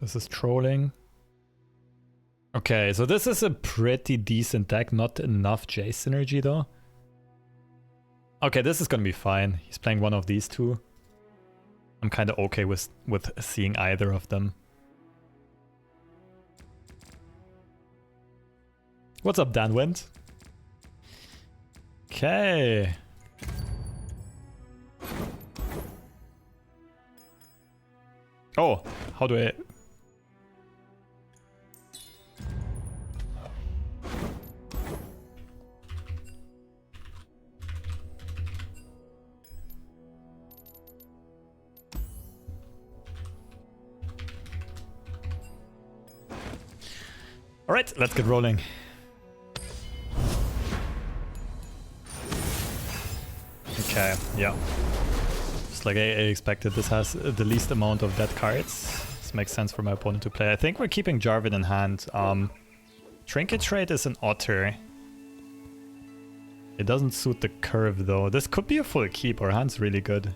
This is trolling. Okay, so this is a pretty decent deck. Not enough J synergy though. Okay, this is gonna be fine. He's playing one of these two. I'm kind of okay with seeing either of them. What's up, Danwind? Okay. Oh, how do I... All right, let's get rolling. Okay, yeah. Just like I expected, this has the least amount of dead cards. This makes sense for my opponent to play. I think we're keeping Jarvan in hand. Trinket Trade is an otter. It doesn't suit the curve though. This could be a full keep. Our hand's really good.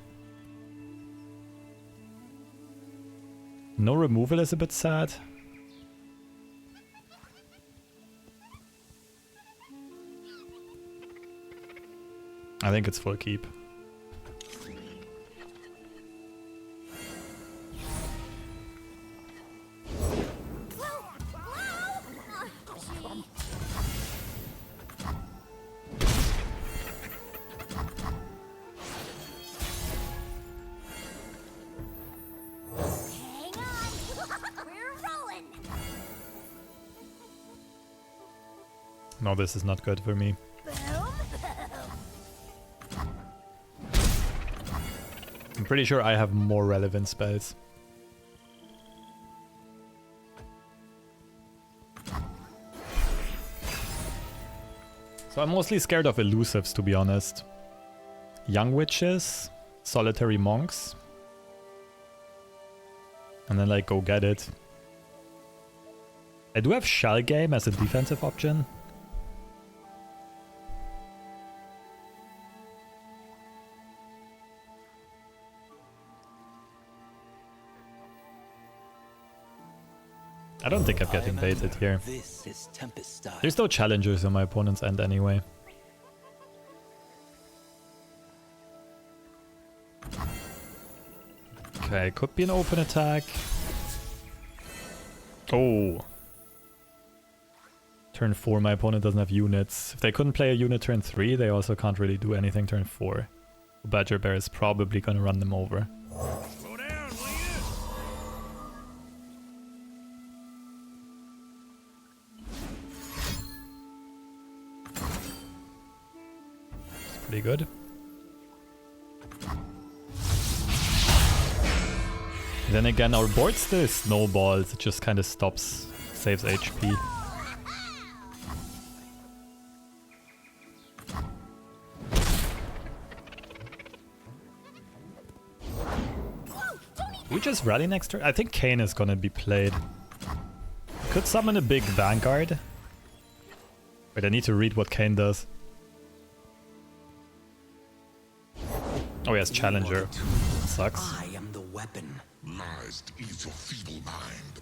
No removal is a bit sad. I think it's full keep. No, this is not good for me. I'm pretty sure I have more relevant spells. So I'm mostly scared of elusives, to be honest. Young Witches, Solitary Monks. And then like go get it. I do have Shell Game as a defensive option. I don't think I'm getting baited here. This is Tempest style. There's no challengers on my opponent's end anyway. Okay, could be an open attack. Oh. Turn 4, my opponent doesn't have units. If they couldn't play a unit turn 3, they also can't really do anything turn 4. Badger Bear is probably gonna run them over. Slow down, will you? Pretty good. Then again, our board still snowballs. It just kind of stops, saves HP. We just rally next turn? I think Kayn is gonna be played. Could summon a big Vanguard. Wait, I need to read what Kayn does. Oh, he has Challenger. Sucks. I am the weapon. Lies to ease your feeble mind.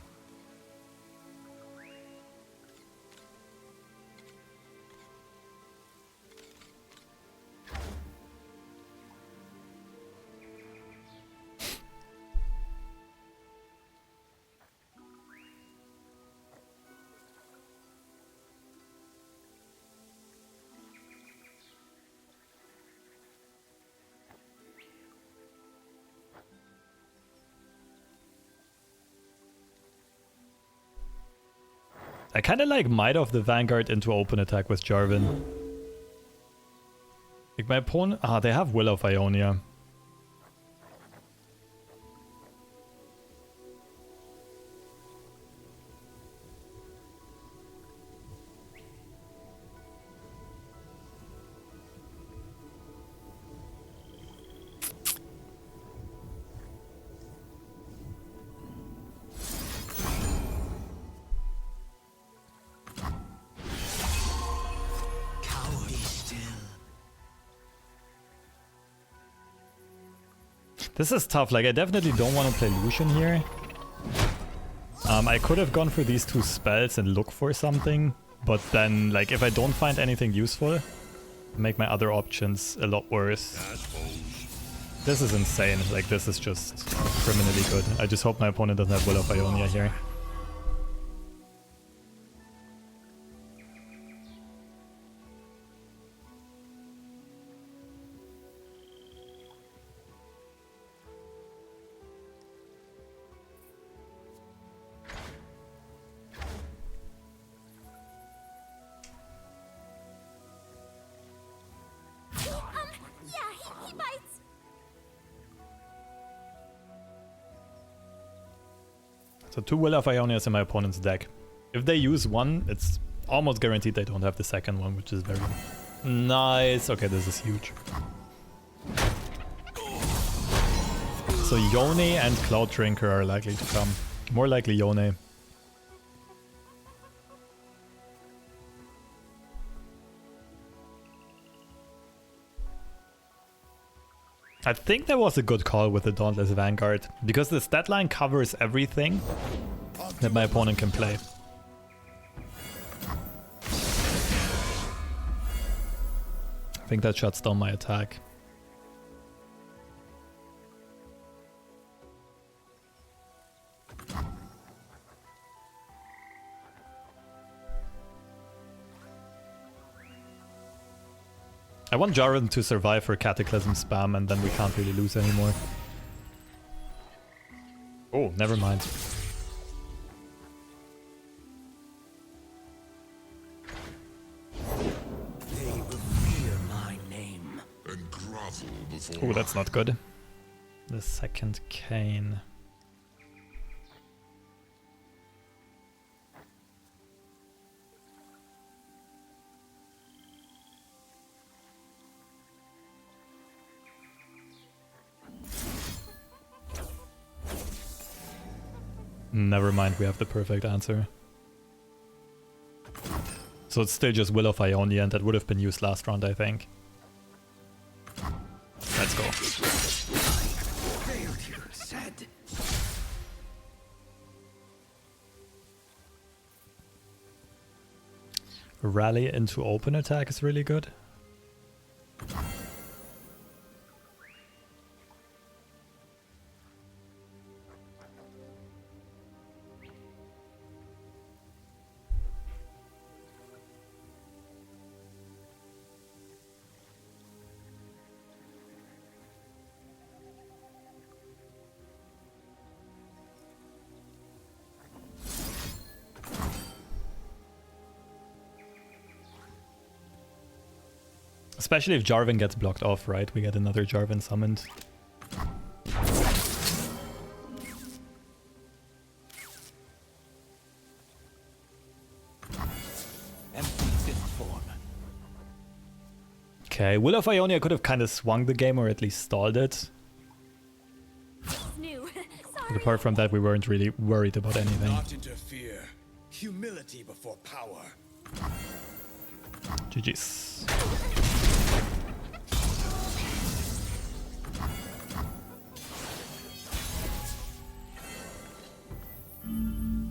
I kind of like Might of the Vanguard into open attack with Jarvan. Like my opponent... Ah, they have Will of Ionia. This is tough, like I definitely don't want to play Lucian here. I could have gone for these 2 spells and look for something, but then like if I don't find anything useful, make my other options a lot worse. This is insane, like this is just criminally good. I just hope my opponent doesn't have Will of Ionia here. Yeah, he bites. So 2 Will of Ionias in my opponent's deck. If they use one, it's almost guaranteed they don't have the second one, which is very nice. Okay, this is huge. So Yone and Cloud Drinker are likely to come. More likely Yone. I think that was a good call with the Dauntless Vanguard, because the stat line covers everything that my opponent can play. I think that shuts down my attack. I want Jarvan to survive for Cataclysm spam and then we can't really lose anymore. Oh, never mind. They revere my name and grovel before. Oh, that's not good. The second Kayn. Never mind, we have the perfect answer. So it's still just Will of Ionia, and that would have been used last round, I think. Let's go. failure said. Rally into open attack is really good. Especially if Jarvan gets blocked off, right? We get another Jarvan summoned. Empty fifth form. Okay, Will of Ionia could have kind of swung the game or at least stalled it. New. But Sorry. apart from that, we weren't really worried about anything. Not interfere. Humility before power. GG's.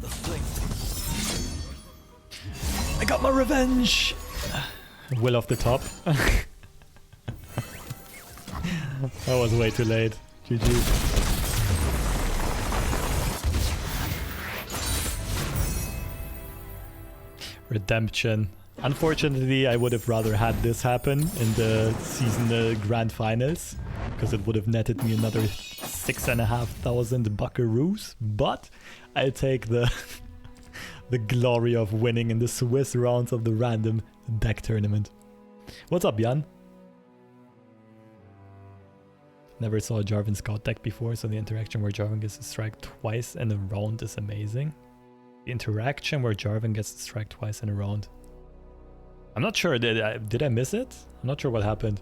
The fling. I got my revenge! Will off the top. That was way too late. GG. Redemption. Unfortunately, I would have rather had this happen in the season grand finals, because it would have netted me another 6,500 buckaroos, but I'll take the The glory of winning in the Swiss rounds of the random deck tournament. What's up, Jan? Never saw a Jarvan Scout deck before, so the interaction where Jarvan gets to strike twice in a round is amazing. The interaction where Jarvan gets to strike twice in a round. I'm not sure, did I miss it? I'm not sure what happened.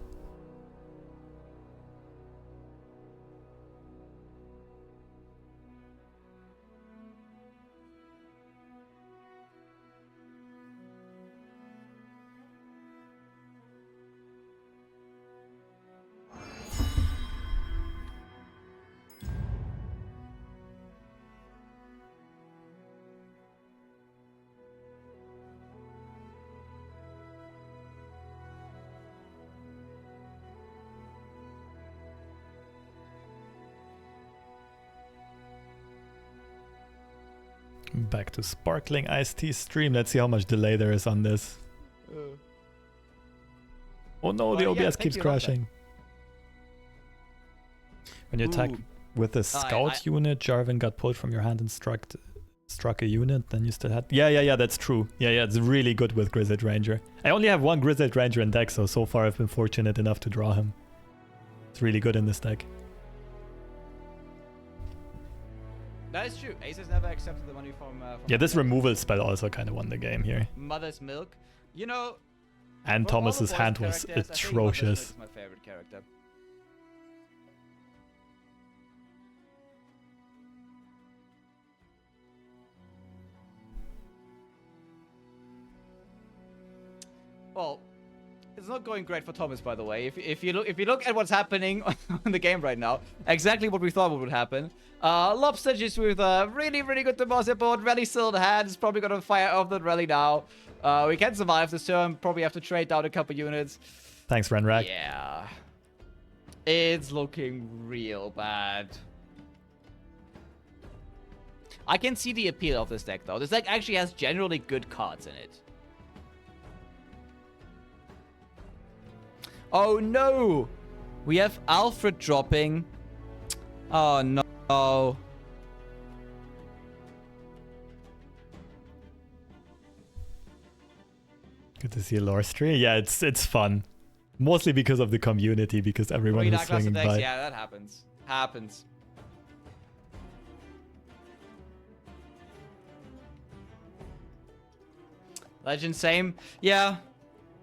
Back to SparklingIceT stream. Let's see how much delay there is on this. Oh no, the OBS keeps crashing. When you attack with a scout unit, Jarvan got pulled from your hand and struck a unit, then you still had... Yeah, that's true. Yeah, it's really good with Grizzled Ranger. I only have one Grizzled Ranger in deck, so far I've been fortunate enough to draw him. It's really good in this deck. That is true. Ace has never accepted the money from yeah, this removal spell also kind of won the game here. Mother's Milk. You know... And Thomas's hand was atrocious. I think Mother's Milk is my favorite character. Well, it's not going great for Thomas, by the way. If you look at what's happening in the game right now, exactly what we thought would happen. Lobster just with a really good deposit board. Rally still in hand. Is probably gonna fire off that rally now. We can survive this turn. Probably have to trade down a couple units. Thanks, Renrak. Yeah, it's looking real bad. I can see the appeal of this deck, though. This deck actually has generally good cards in it. Oh no! We have Alfred dropping. Oh no. Good to see a lore stream. Yeah, it's fun. Mostly because of the community, because everyone is swinging by. Yeah, that happens. Happens. Legend, same. Yeah.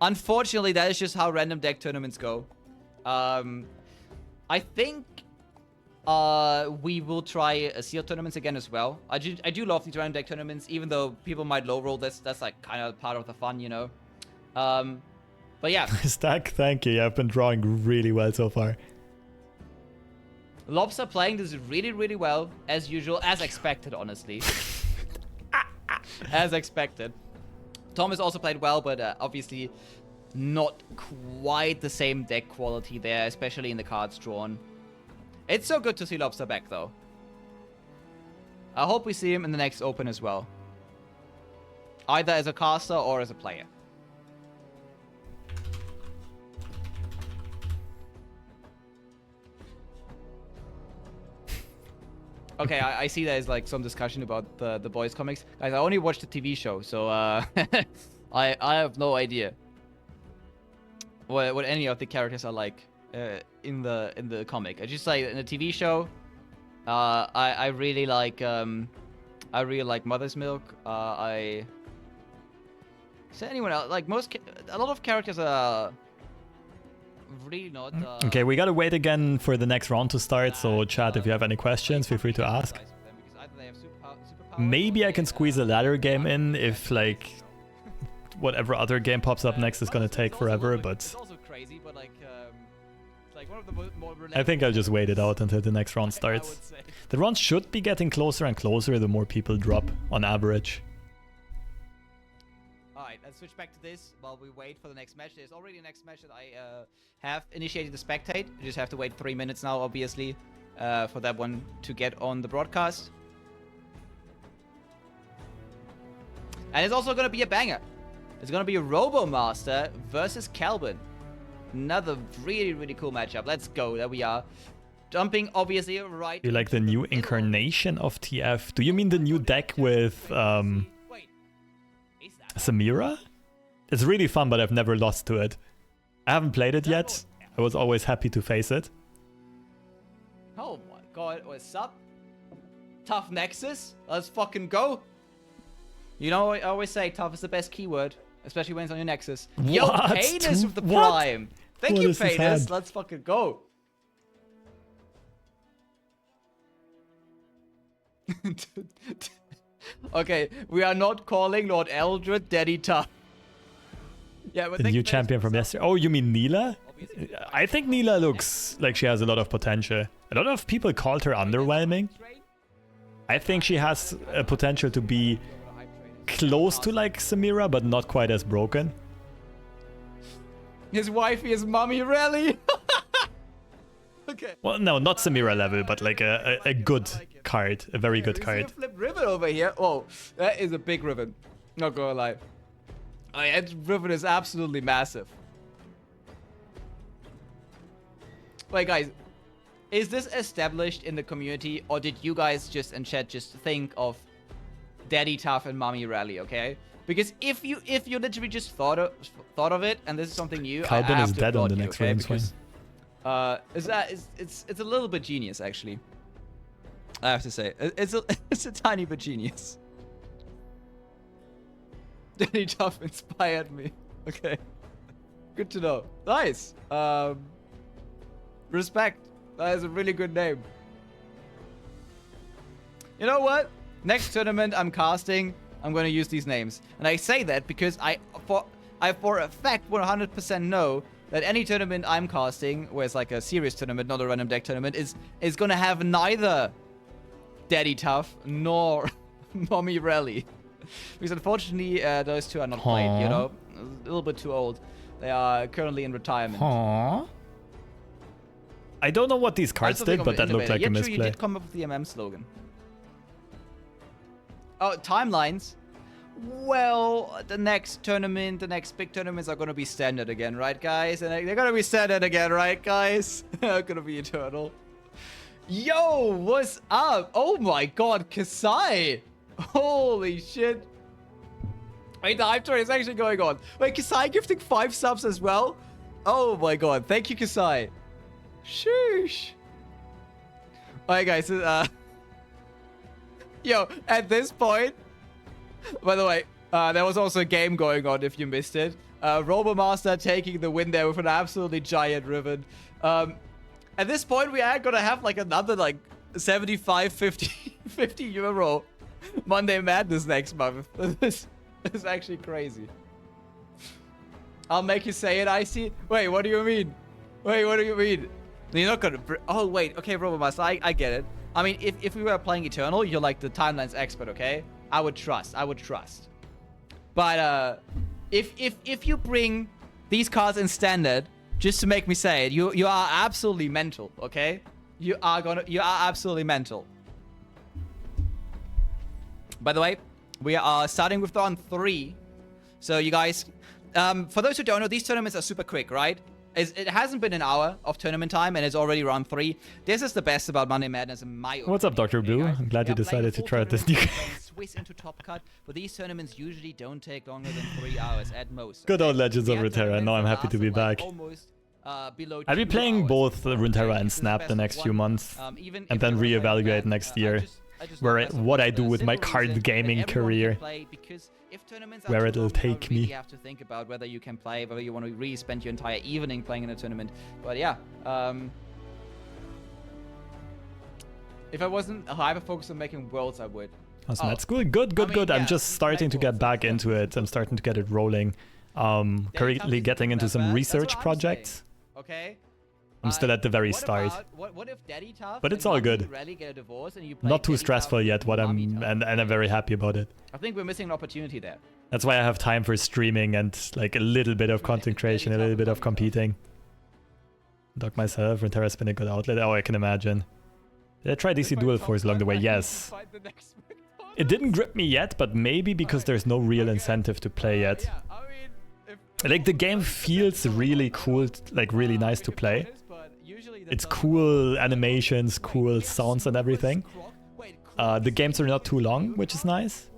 Unfortunately, that is just how random deck tournaments go. I think we will try seal tournaments again as well. I do love these random deck tournaments, even though people might low roll. That's like kind of part of the fun, you know. But yeah. Stack, thank you. Yeah, I've been drawing really well so far. Lobster playing this really well, as usual, as expected, honestly. As expected. Thomas also played well, but obviously not quite the same deck quality there, especially in the cards drawn. It's so good to see Lobster back, though. I hope we see him in the next Open as well. Either as a caster or as a player. Okay, I see there's like some discussion about the boys comics. Guys, I only watched the TV show, so I have no idea what any of the characters are like in the comic. I just like in the TV show, I really like Mother's Milk. Is there anyone else? Like a lot of characters are really not. Okay, we gotta wait again for the next round to start. So chat, if you have any questions, feel free to ask. Maybe I can squeeze a ladder game in if like whatever other game pops up next is gonna take forever. But it's also crazy, but like one of the more I think I'll just wait it out until the next round starts. The round should be getting closer and closer the more people drop on average. Alright, let's switch back to this while we wait for the next match. There's already a next match that I have initiated to spectate. You just have to wait 3 minutes now, obviously, for that one to get on the broadcast. And it's also going to be a banger. It's going to be a Robomaster versus Calvin. Another really cool matchup. Let's go. There we are. Jumping, obviously, right. You like the new incarnation of TF? Do you mean the new deck with Samira? It's really fun, but I've never lost to it. I haven't played it yet. I was always happy to face it. Oh my god, what's up? Tough Nexus? Let's fucking go. You know, I always say tough is the best keyword, especially when it's on your Nexus. Yo, What? Painus with the What? prime. Thank What you, is this Painus. hand? Let's fucking go. Okay, we are not calling Lord Eldred Daddy Tough. Yeah, but The new champion from yesterday. Oh, you mean Neela? I think Neela looks like she has a lot of potential. A lot of people called her underwhelming. I think she has a potential to be close to like Samira, but not quite as broken. His wifey is Mommy Rally. Okay. Well, no, not Samira level, but like a good card, a very good We see card. a flip ribbon over here. Oh, that is a big ribbon. Not gonna lie. Oh, yeah, that ribbon is absolutely massive. Wait, guys. Is this established in the community, or did you guys just in chat just think of Daddy Tough and Mommy Rally, okay? Because if you literally just thought of it, and this is something new, I Calvin have is to dead on applaud the you, next okay? round swing. Because, it's a little bit genius, actually. I have to say, it's a tiny bit genius. Daddy Tough inspired me. Okay, good to know. Nice. Respect. That is a really good name. You know what? Next tournament I'm casting, I'm going to use these names, and I say that because I for a fact 100% know that any tournament I'm casting, where it's like a serious tournament, not a random deck tournament, is going to have neither Daddy Tough nor Mommy Rally. Because unfortunately, those two are not played, you know? A little bit too old. They are currently in retirement. Aww. I don't know what these cards did, but that looked like a misplay. You did come up with the MM slogan. Oh, timelines. Well, the next tournament, the next big tournaments are going to be standard again, right, guys? And they're going to be standard again, right, guys? They're going to be eternal. Yo, what's up? Oh my god, Kasai. Holy shit. Wait, the hype train is actually going on. Wait, Kasai gifting 5 subs as well? Oh my god, thank you, Kasai. Sheesh. Alright, guys. Yo, at this point, by the way, there was also a game going on if you missed it. Robomaster taking the win there with an absolutely giant ribbon. At this point, we are gonna have like another like 75, 50 euro Monday Madness next month. This is actually crazy. I'll make you say it, Icy. Wait, what do you mean? Wait, what do you mean? You're not gonna... Oh, wait. Okay, Robomaster, I get it. I mean, if we were playing Eternal, you're like the timelines expert, okay? I would trust. But, if you bring these cards in standard, just to make me say it, you are absolutely mental, okay? You are absolutely mental. By the way, we are starting with round 3. So you guys... for those who don't know, these tournaments are super quick, right? It hasn't been an hour of tournament time, and it's already round 3. This is the best about Monday Madness in my opinion. What's up, Dr. Blue? I'm glad you decided to try out this new game. Swiss into Top Cut, but these tournaments usually don't take longer than 3 hours at most. Good old Legends of Runeterra. No, I'm happy to be back. I'll be playing both Runeterra and Snap the next few months, and then reevaluate next year what I do with my card gaming career. Where it'll take me. You have to think about whether you can play, whether you want to really spend your entire evening playing in a tournament. But yeah, if I wasn't hyper-focused on making worlds, I would. How's med school? Good. I'm just starting to get back into it. I'm starting to get it rolling. Currently getting into some research projects. Okay. I'm still at the very start. What if Daddy Tough but it's all good. Get a divorce and you play Not too Daddy stressful Tough yet, and I'm very happy about it. I think we're missing an opportunity there. That's why I have time for streaming and like a little bit of content creation, a little bit of competing. Dog myself, Runeterra's been a good outlet. Oh, I can imagine. Did I try DC Dual Force along the way? Yes. It didn't grip me yet, but maybe because there's no real incentive to play yet. Like the game feels really cool, like really nice to play. It's cool animations, cool sounds and everything. The games are not too long, which is nice.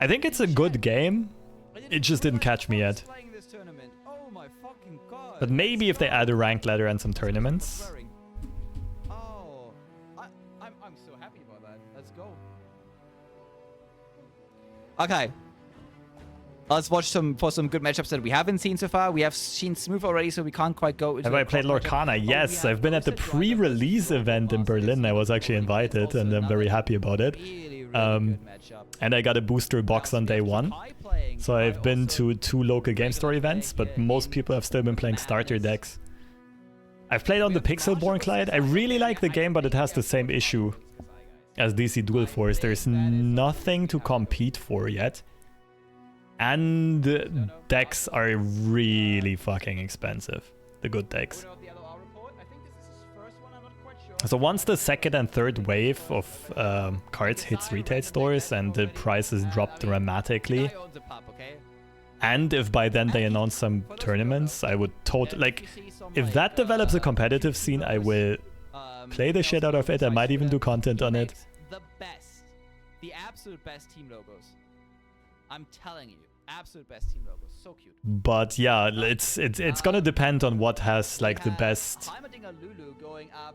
I think it's a good game. It just didn't catch me yet. Playing this tournament. Oh my fucking god. But maybe if they add a ranked ladder and some tournaments. Oh, I'm so happy about that. Let's go. Okay. Let's watch some good matchups that we haven't seen so far. We have seen Smooth already, so we can't quite go. Have I played Lorcana? Yes, I've been at the pre-release event in Berlin. I was actually invited, and I'm very happy about it. And I got a booster box on day 1. So I've been to 2 local game store events, but most people have still been playing starter decks. I've played on the Pixelborn client. I really like the game, but it has the same issue as DC Dual Force. There's nothing to compete for yet. And decks are really fucking expensive. The good decks. So once the second and third wave of cards hits retail stores and the prices drop dramatically, and if by then they announce some tournaments, I would totally, like, if that develops a competitive scene, I will play the shit out of it. I might even do content on it. The absolute best team logos. I'm telling you, absolute best team logos. So cute. But yeah, it's gonna depend on what has like the best.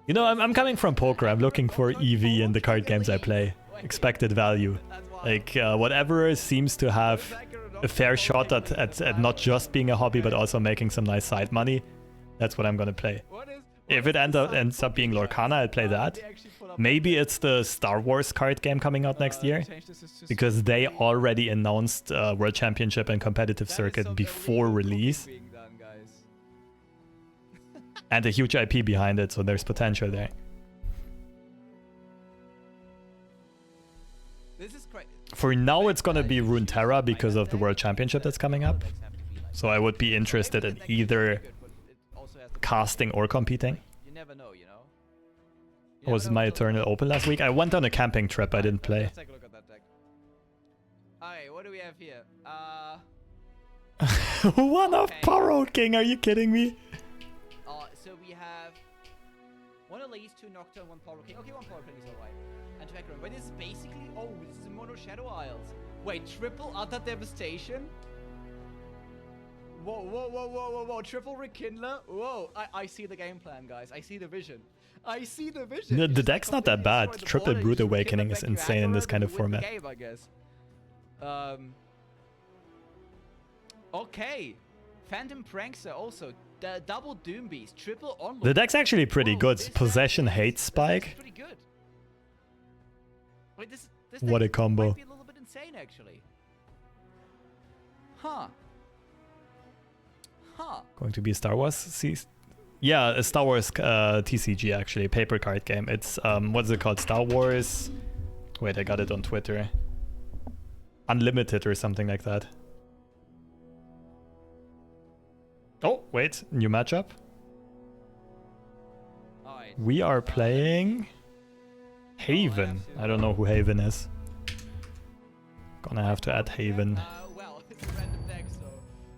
You know, I'm coming from poker. I'm looking for EV in the card games I play. Expected value. Like whatever seems to have a fair shot at not just being a hobby but also making some nice side money. That's what I'm gonna play. If it ends up being Lorcana, I'll play that. Maybe it's the Star Wars card game coming out next year, because they already announced World Championship and competitive circuit before release. And a huge IP behind it, so there's potential there. For now, it's gonna be Runeterra because of the World Championship that's coming up. So I would be interested in either casting or competing. You never know, you know. Was my Eternal open last week? I went on a camping trip. I didn't play. Let's take a look at that deck. Alright, what do we have here? One of Paro King. Are you kidding me? So we have one Elise, 2 Nocturne, 1 Paro King. Okay, 1 Paro King is alright. And Dragon. But this is basically, oh, this is a Mono Shadow Isles. Wait, triple Utter Devastation? Whoa, whoa, whoa, whoa, whoa, whoa, triple Rekindler? Whoa, I see the game plan, guys. I see the vision. I see the vision. The deck's not that bad. Triple Brute Awakening is insane in this kind of format. Game, I guess. Okay. Phantom Prankster also. The double Doom Beast. Triple Onlord. The deck's actually pretty good. Possession Hate Spike. Pretty good. Wait, this What a combo. might be a little bit insane, actually. Huh. Huh. Going to be Star Wars? Yeah, a Star Wars TCG actually, paper card game. It's what's it called? Star Wars. Wait, I got it on Twitter. Unlimited or something like that. Oh, wait, new matchup. Alright. We are playing Haven. I don't know who Haven is. Gonna have to add Haven. Well, it's a random deck, so.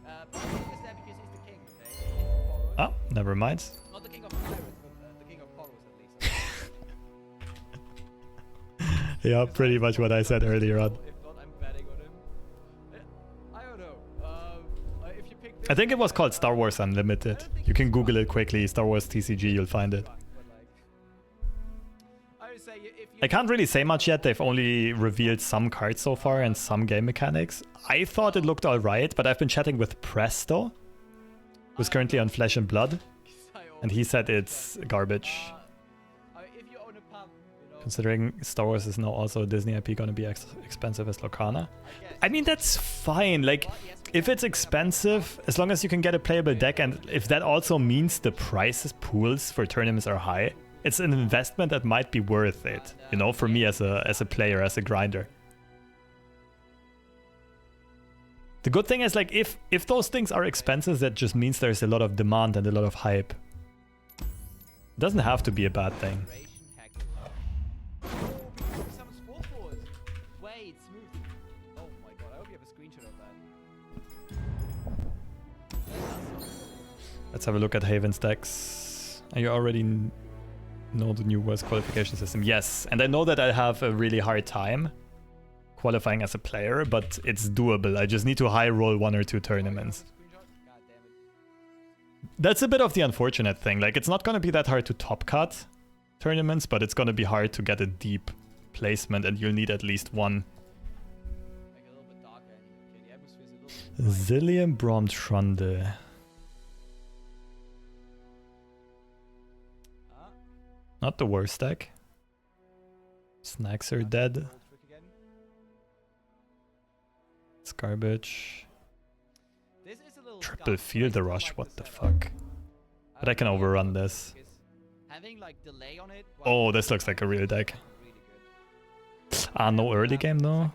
Paro is there because he's the king, okay? Oh, never mind. Not the king of pirates, but the king of Poros at least. Yeah, pretty much what I said earlier on. If not, I'm betting on him. I don't know. If you pick this I think it was called Star Wars Unlimited. You can Google it quickly, Star Wars TCG, you'll find it. I would say if you I can't really say much yet. They've only revealed some cards so far and some game mechanics. I thought it looked alright, but I've been chatting with Presto, who's currently on Flesh and Blood, and he said it's garbage. if you own a pub, you know, Considering Star Wars is now also a Disney IP gonna be as expensive as Lorcana. I mean, that's fine. Like, if it's expensive, as long as you can get a playable deck, and if that also means the prices pools for tournaments are high, it's an investment that might be worth it, you know, for me as a player, as a grinder. The good thing is, like, if those things are expensive, that just means there's a lot of demand and a lot of hype. It doesn't have to be a bad thing. Wait, smooth. Oh my god, I hope you have a screenshot of that. Let's have a look at Haven's decks. Are you already know the new Worlds qualification system? Yes, and I know that I have a really hard time qualifying as a player, but it's doable. I just need to high roll 1 or 2 tournaments. That's a bit of the unfortunate thing. Like, it's not going to be that hard to top cut tournaments, but it's going to be hard to get a deep placement, and you'll need at least one. Zillion Bromtrunde. Not the worst deck. Snacks are dead. It's garbage. Triple Field Rush, what the fuck? But I can overrun this. Oh, this looks like a real deck. Ah, no early game though.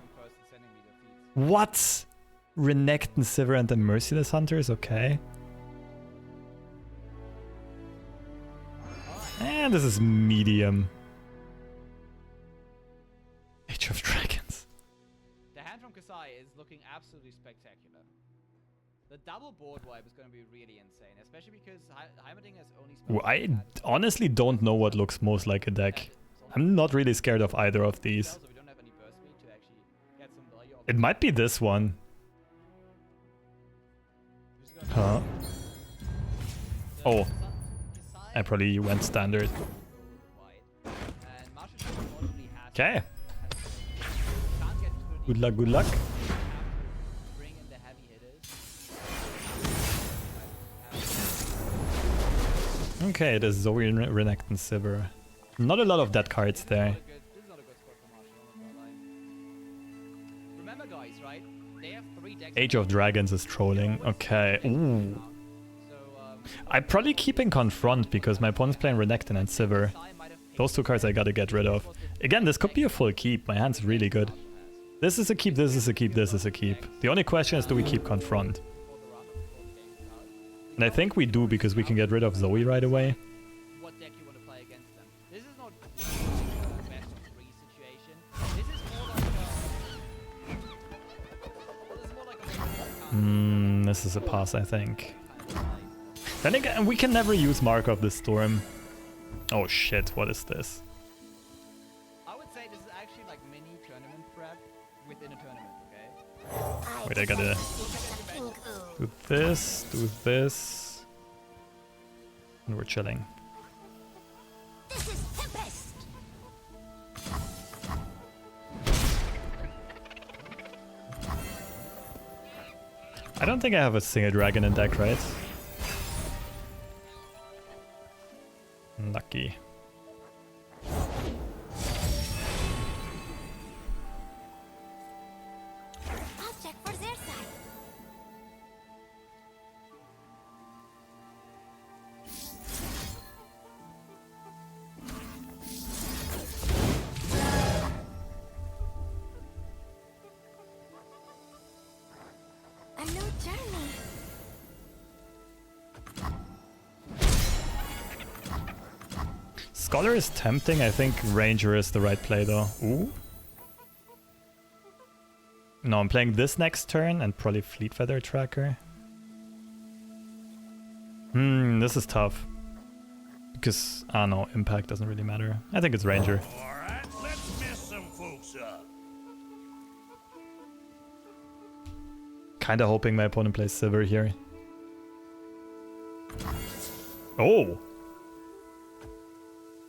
What? Renekton, Sivir, and the Merciless Hunters? Okay. And this is medium. Age of Dragons. The hand from Kasai is looking absolutely spectacular. The double board wipe is going to be really insane, especially because Heimerdinger has only Ooh, I honestly don't know what looks most like a deck. I'm not really scared of either of these. It might be this one. Huh? Oh. I probably went standard. Okay. Good luck, good luck. Okay, it is Zoe Renekton Sivir. Not a lot of dead cards there. Age of Dragons is trolling. Okay. Ooh. I'm probably keeping Confront because my opponent's playing Renekton and Sivir. Those 2 cards I gotta get rid of. Again, this could be a full keep. My hand's really good. This is a keep, this is a keep, this is a keep. The only question is, do we keep Confront? And I think we do because we can get rid of Zoe right away. What deck you want to play against them? This is not a best of 3 situation. This is more like a This is a pass, I think. Then again, we can never use Mark of the Storm. Oh shit, what is this? I would say this is actually like mini tournament prep within a tournament, okay? Wait, I gotta do this, and we're chilling. This is Tempest. I don't think I have a single dragon in deck, right? Lucky. I'll check for their side. A new journey. Scholar is tempting. I think Ranger is the right play though. Ooh. No, I'm playing this next turn and probably Fleet Feather Tracker. This is tough. Because, I don't know, impact doesn't really matter. I think it's Ranger. Alright, let's mess some folks up. Kinda hoping my opponent plays Sivir here. Oh!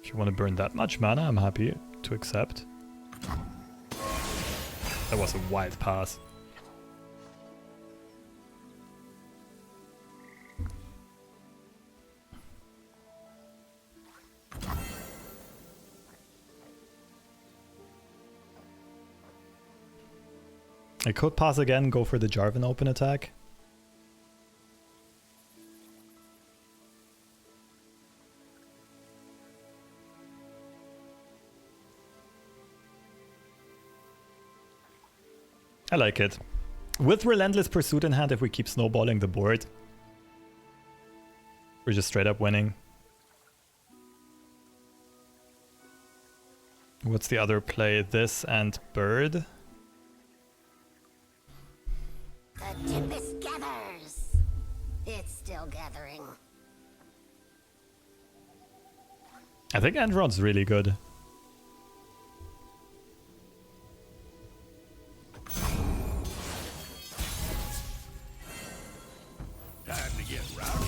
If you want to burn that much mana, I'm happy to accept. That was a wild pass. I could pass again, go for the Jarvan open attack. I like it. With Relentless Pursuit in hand, if we keep snowballing the board, we're just straight up winning. What's the other play? This and Bird. The Tempest gathers. It's still gathering. I think Andron's really good. get rowdy.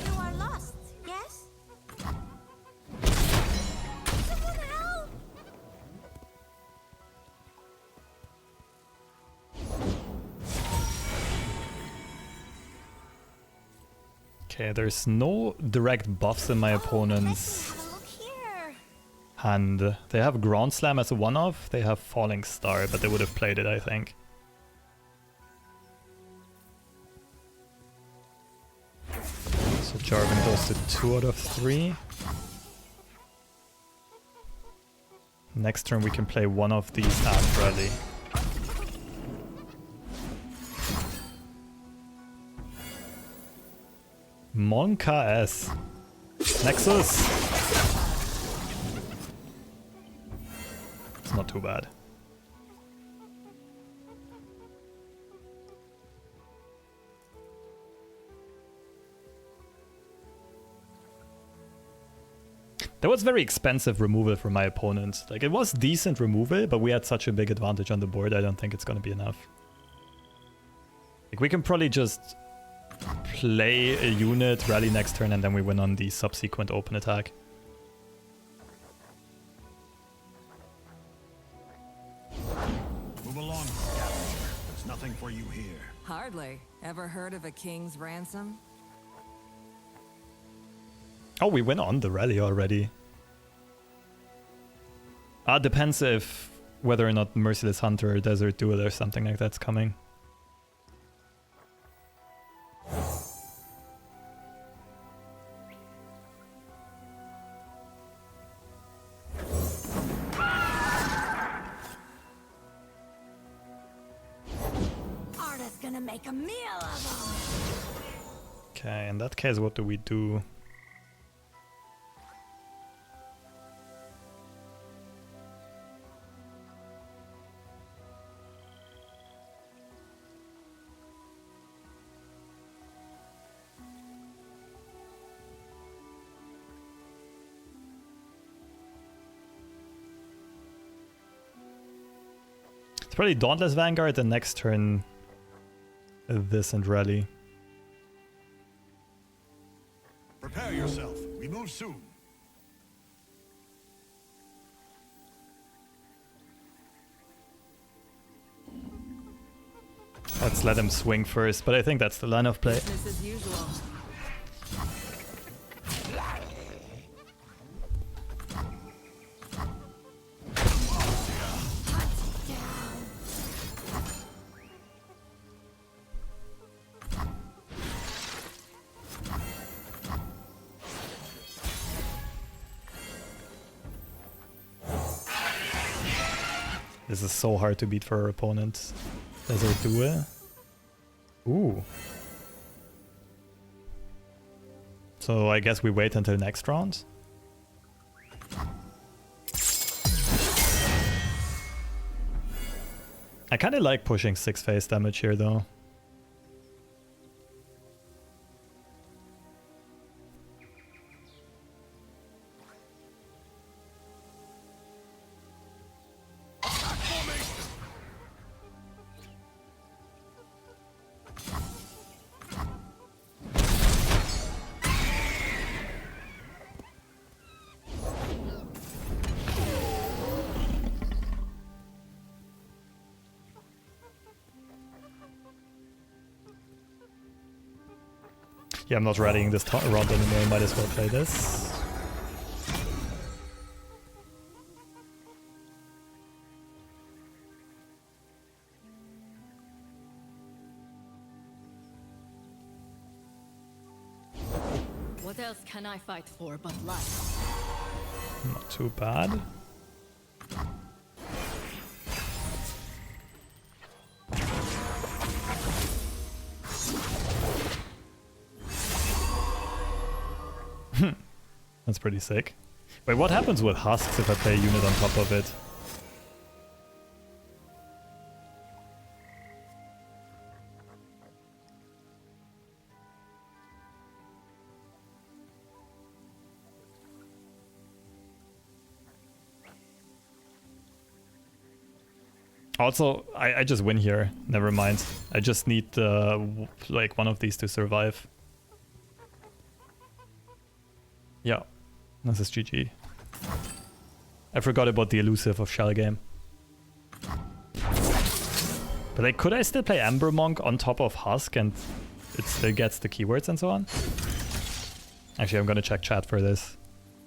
You are lost, yes? Someone help! Okay, there's no direct buffs in my opponent's Have a look here. hand. They have Ground Slam as a one-off, they have Falling Star, but they would have played it, I think. So Jarvan goes to 2 out of 3. Next turn we can play one of these at rally. Monka S. Nexus! It's not too bad. That was very expensive removal for my opponent. Like, it was decent removal, but we had such a big advantage on the board, I don't think it's gonna be enough. Like, we can probably just play a unit, rally next turn, and then we win on the subsequent open attack. Move along, scavenger. There's nothing for you here. Hardly. Ever heard of a king's ransom? Oh, we went on the rally already. Depends if whether or not Merciless Hunter or Desert Duel or something like that's coming. Arda's gonna make a meal of them. Okay, in that case, what do we do? It's probably Dauntless Vanguard, and next turn this and rally. Prepare yourself. We move soon. Let's let him swing first, but I think that's the line of play. Business as usual. This is so hard to beat for our opponent. Desert Duel. Ooh. So I guess we wait until next round. I kind of like pushing 6 face damage here though. Yeah, I'm not rallying this round anymore, might as well play this. What else can I fight for but life? Not too bad. That's pretty sick. Wait, what happens with husks if I play a unit on top of it? Also, I just win here. Never mind. I just need like one of these to survive. Yeah, this is GG. I forgot about the elusive of Shell Game. But like, could I still play Ember Monk on top of Husk and it still gets the keywords and so on? Actually, I'm gonna check chat for this.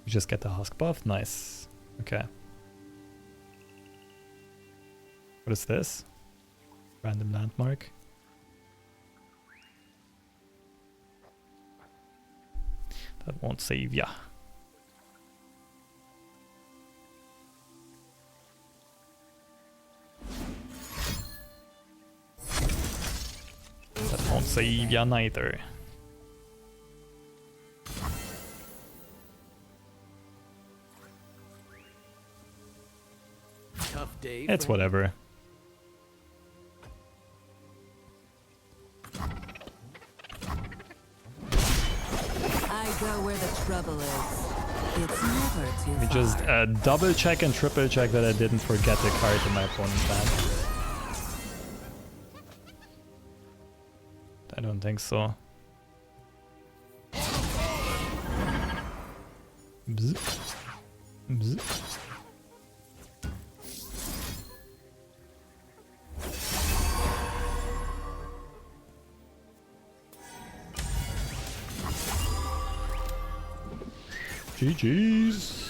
We just get the Husk buff. Nice. Okay. What is this? Random landmark. That won't save ya. That won't save ya neither. Tough day. It's whatever. I go where the trouble is. It's never too We far. just double check and triple check that I didn't forget the card in my opponent's hand. I don't think so. Bzz. Bzz. GG's.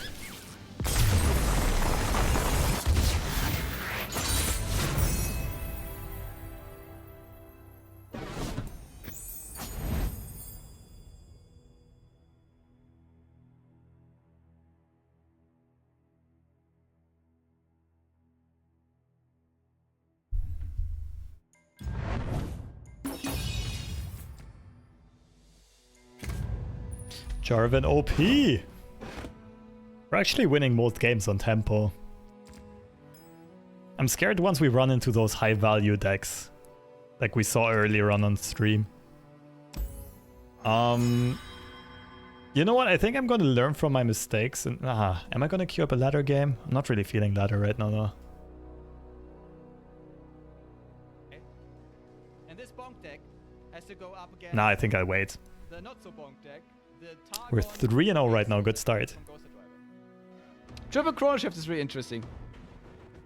Jarvan OP. We're actually winning most games on tempo. I'm scared once we run into those high value decks, like we saw earlier on stream. You know what? I think I'm gonna learn from my mistakes. And am I gonna queue up a ladder game? I'm not really feeling ladder right now, though. And this bonk deck has to go up against Nah, I think I'll wait. the not so bonk deck. The We're 3-0 right now. Good start. Triple Chrono Shift is really interesting.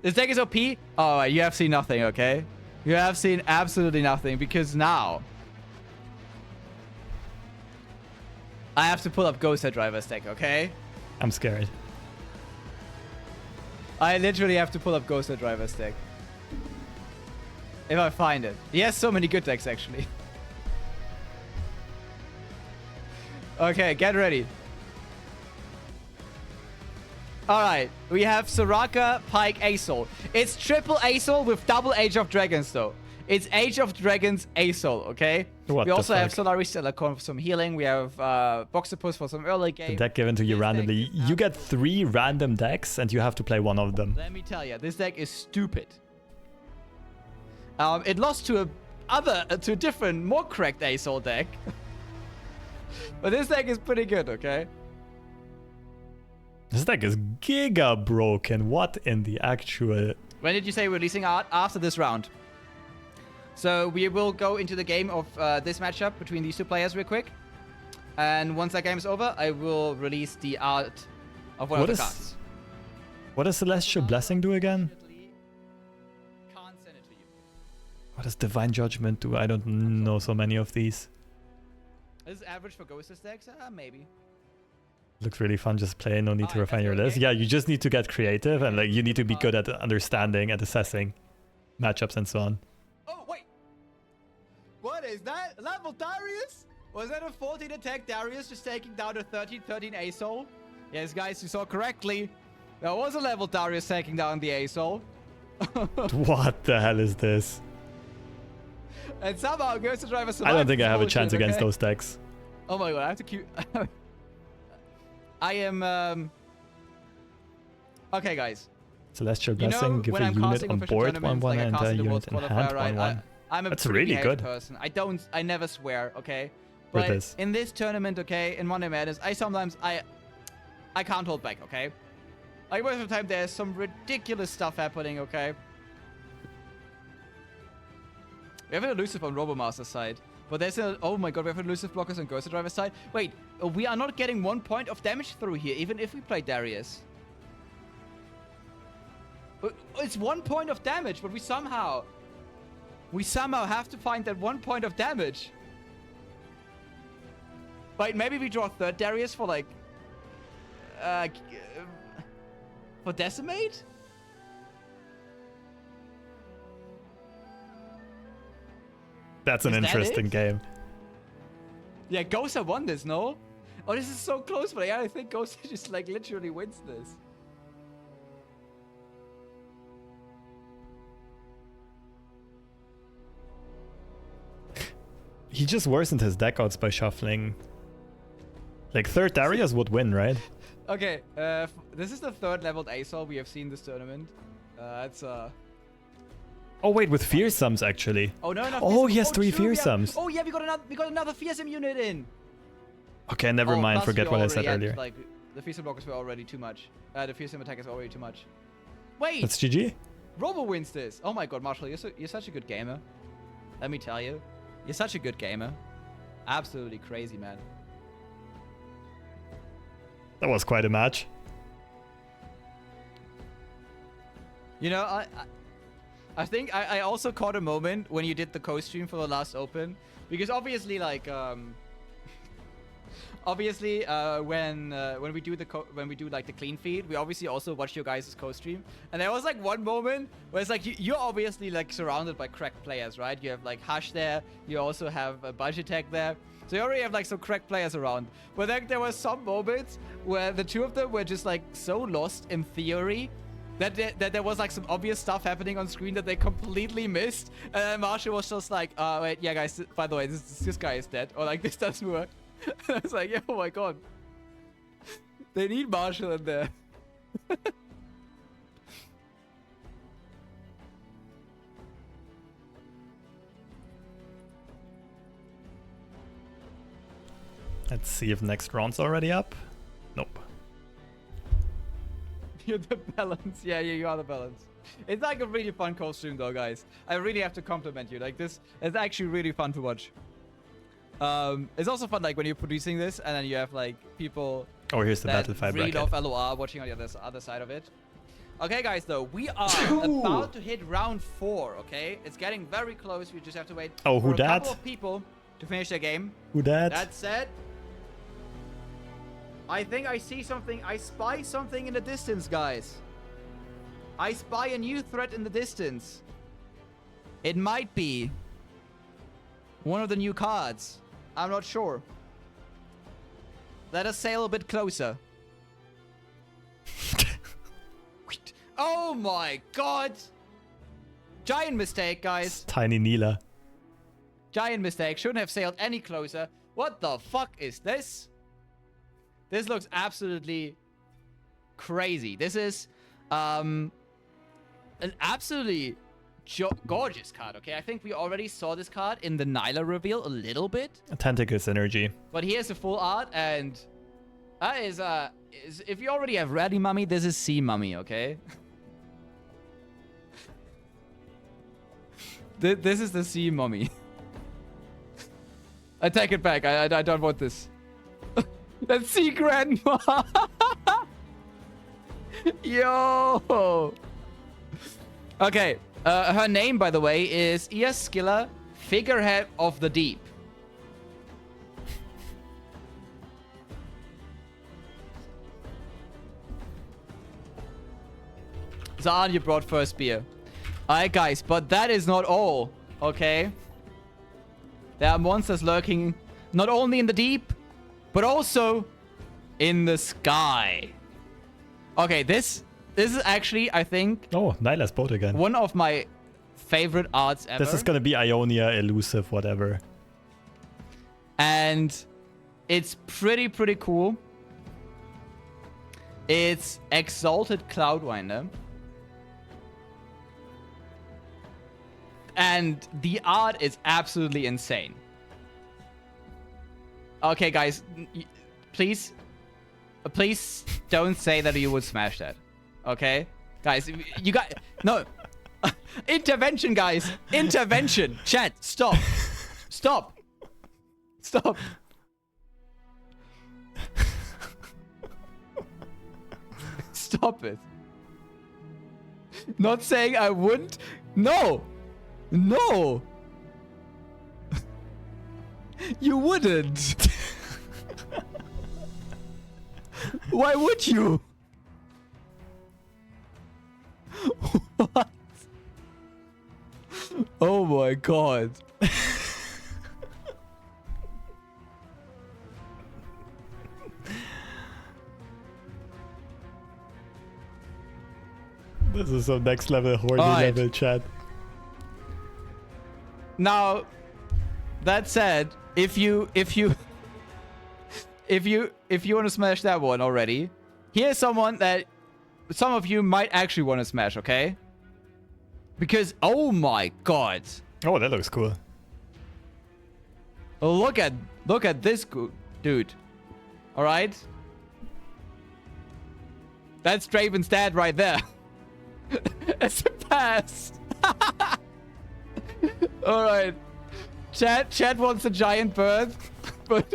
This deck is OP. Oh, you have seen nothing, okay? You have seen absolutely nothing because now I have to pull up Ghost Driver's deck, okay? I'm scared. I literally have to pull up Ghost Driver's deck. If I find it. He has so many good decks, actually. Okay, get ready. Alright, we have Soraka, Pike, Azul. It's triple Azul with double Age of Dragons, though. It's Age of Dragons Azul, okay? What we the also have fuck? Solaris Telecom for some healing. We have Boxapus for some early game. The deck given to you This deck randomly. is You get 3 random decks and you have to play one of them. Let me tell you, this deck is stupid. It lost to a different, more correct Azul deck. But this deck is pretty good, okay? This deck is giga broken. What in the actual... When did you say releasing art? After this round. So we will go into the game of this matchup between these two players real quick. And once that game is over, I will release the art of one What of the is- cards. What does Celestial Blessing do again? Can't send it to you. What does Divine Judgment do? I don't know so many of these. This is average for Ghost's decks? Maybe. Looks really fun, just play, no need to Alright, refine that's your okay. list. Yeah, you just need to get creative and like you need to be good at understanding and assessing matchups and so on. Oh, wait. What is that? Level Darius? Was that a 14 attack Darius just taking down a 13 Azul? Yes, guys, you saw correctly. That was a level Darius taking down the Azul. What the hell is this? And somehow Ghost Driver survived. I don't think this I have a bullshit, chance against okay? those decks. Oh my god, I have to queue. I am, Okay, guys. Celestial You Blessing, know, give when a I'm unit casting on official board tournaments, 1/1 like I and a casted the unit World's in Qualifier, hand right? 1/1. I'm a That's pretty really behaved good. person. I never swear, okay? For But this. in this tournament, okay, in Monday Madness, I can't hold back, okay? Like most of the time, there's some ridiculous stuff happening, okay? We have an elusive on Robomaster's side. But there's a... Oh my god, we have elusive blockers on Ghost Driver's side. Wait, we are not getting 1 point of damage through here, even if we play Darius. It's 1 point of damage, but we somehow have to find that 1 point of damage. Wait, maybe we draw third Darius for like... for Decimate? That's an interesting game. Yeah, Gosa won this, no? Oh, this is so close, but yeah, I think Gosa just like literally wins this. He just worsened his deck outs by shuffling. Like, third Darius would win, right? Okay, this is the third leveled Azor we have seen this tournament. It's Oh wait, with fearsomes actually. Oh no, no. Oh, he has three true, fearsomes. Oh yeah, we got another fearsome unit in. Okay, never mind. Plus Forget we what I already said had, earlier. Like the fearsome blockers were already too much. The fearsome attack is already too much. Wait, That's GG. Robo wins this. Oh my god, Marshall, you're such a good gamer. Let me tell you, you're such a good gamer. Absolutely crazy, man. That was quite a match. You know, I think I also caught a moment when you did the co-stream for the last Open, because obviously, like, when we do like the clean feed, we obviously also watch your guys' co-stream, and there was like one moment where it's like you're obviously like surrounded by cracked players, right? You have like Hush there, you also have a Budget Tech there, so you already have like some cracked players around. But then there were some moments where the two of them were just like so lost in theory that there was like some obvious stuff happening on screen that they completely missed. And then Marshall was just like, wait, yeah, guys, by the way, this guy is dead. Or like, this doesn't work. And I was like, yeah, oh my god. They need Marshall in there. Let's see if next round's already up. Nope. You're the balance. Yeah, you are the balance. It's like a really fun costume though, guys. I really have to compliment you. Like, this is actually really fun to watch. It's also fun like when you're producing this and then you have like people Oh, here's the that battle fight really bracket. love LOR watching on the other side of it. Okay, guys, though, we are about to hit round 4, okay? It's getting very close. We just have to wait Oh, for who a dat? couple of people to finish their game. Who dat? That said, I think I see something. I spy something in the distance, guys. I spy a new threat in the distance. It might be one of the new cards. I'm not sure. Let us sail a bit closer. Oh my god! Giant mistake, guys. Tiny Neela. Giant mistake. Shouldn't have sailed any closer. What the fuck is this? This looks absolutely crazy. This is an absolutely gorgeous card, okay? I think we already saw this card in the Nyla reveal a little bit. Tentacles energy. But here's the full art, and that is if you already have Ready Mummy, this is C Mummy, okay? This is the C Mummy. I take it back. I don't want this. That's C Grandma. Yo. Okay. Her name, by the way, is Easkilla, Figurehead of the Deep. Zahn, you brought first beer. Alright, guys, but that is not all, okay? There are monsters lurking not only in the deep, but also in the sky. Okay, this is actually, I think... Oh, Nyla's boat again. One of my favorite arts ever. This is gonna be Ionia, elusive, whatever. And it's pretty cool. It's Exalted Cloudwinder. And the art is absolutely insane. Okay, guys, please don't say that you would smash that. Okay? Guys, you got... No. Intervention, guys. Intervention. Chat, stop. Stop. Stop. Stop it. Not saying I wouldn't. No. No. You wouldn't. Why would you? What? Oh my god. This is some next level horny level chat. Now, that said, if you want to smash that one already, here's someone that some of you might actually want to smash, okay? Because, oh my god. Oh, that looks cool. Look at this dude. All right? That's Draven's dad right there. It's a pass. All right. Chad wants a giant bird, but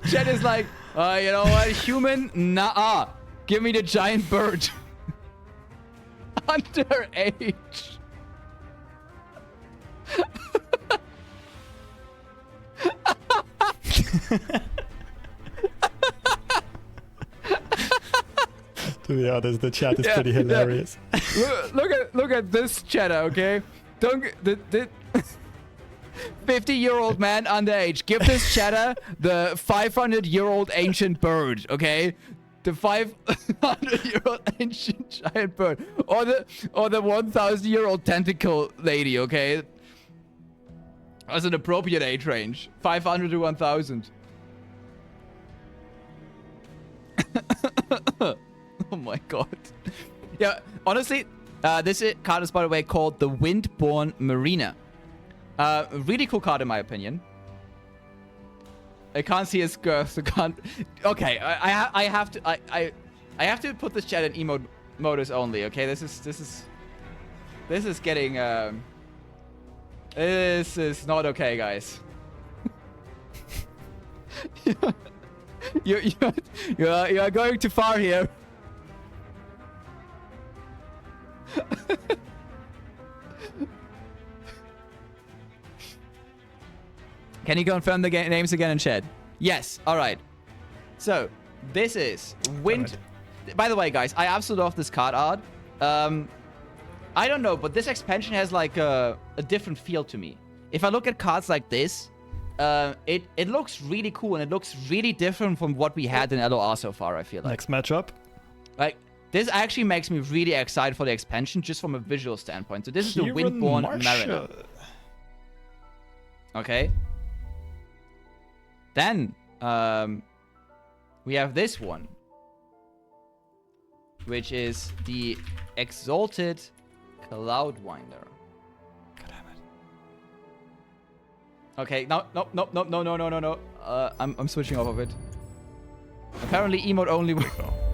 Chad is like, you know what, human? Nah. Give me the giant bird. Underage. To be honest, the chat is pretty hilarious. Look at this chatter, okay? Don't the 50-year-old man underage. Give this chatter the 500-year-old ancient bird, okay? The 500-year-old ancient giant bird, or the 1,000-year-old tentacle lady, okay? That's an appropriate age range, 500 to 1,000. Oh my god. Yeah, honestly, this card is, by the way, called the Windborn Marina. Really cool card in my opinion. I can't see his girth, so can't... Okay, I have to put this chat in emote modus only, okay? This is getting... This is not okay, guys. You are going too far here. Can you confirm the names again in chat? Yes. All right. So this is Wind. By the way, guys, I absolutely love this card art. I don't know, but this expansion has like a different feel to me. If I look at cards like this, it looks really cool and it looks really different from what we had in LOR so far. I feel like next matchup. Like this actually makes me really excited for the expansion just from a visual standpoint. So this is the Windborn Mariner. Okay. Then we have this one, which is the Exalted Cloudwinder. God damn it. Okay, no. I'm switching off of it. Apparently, emote only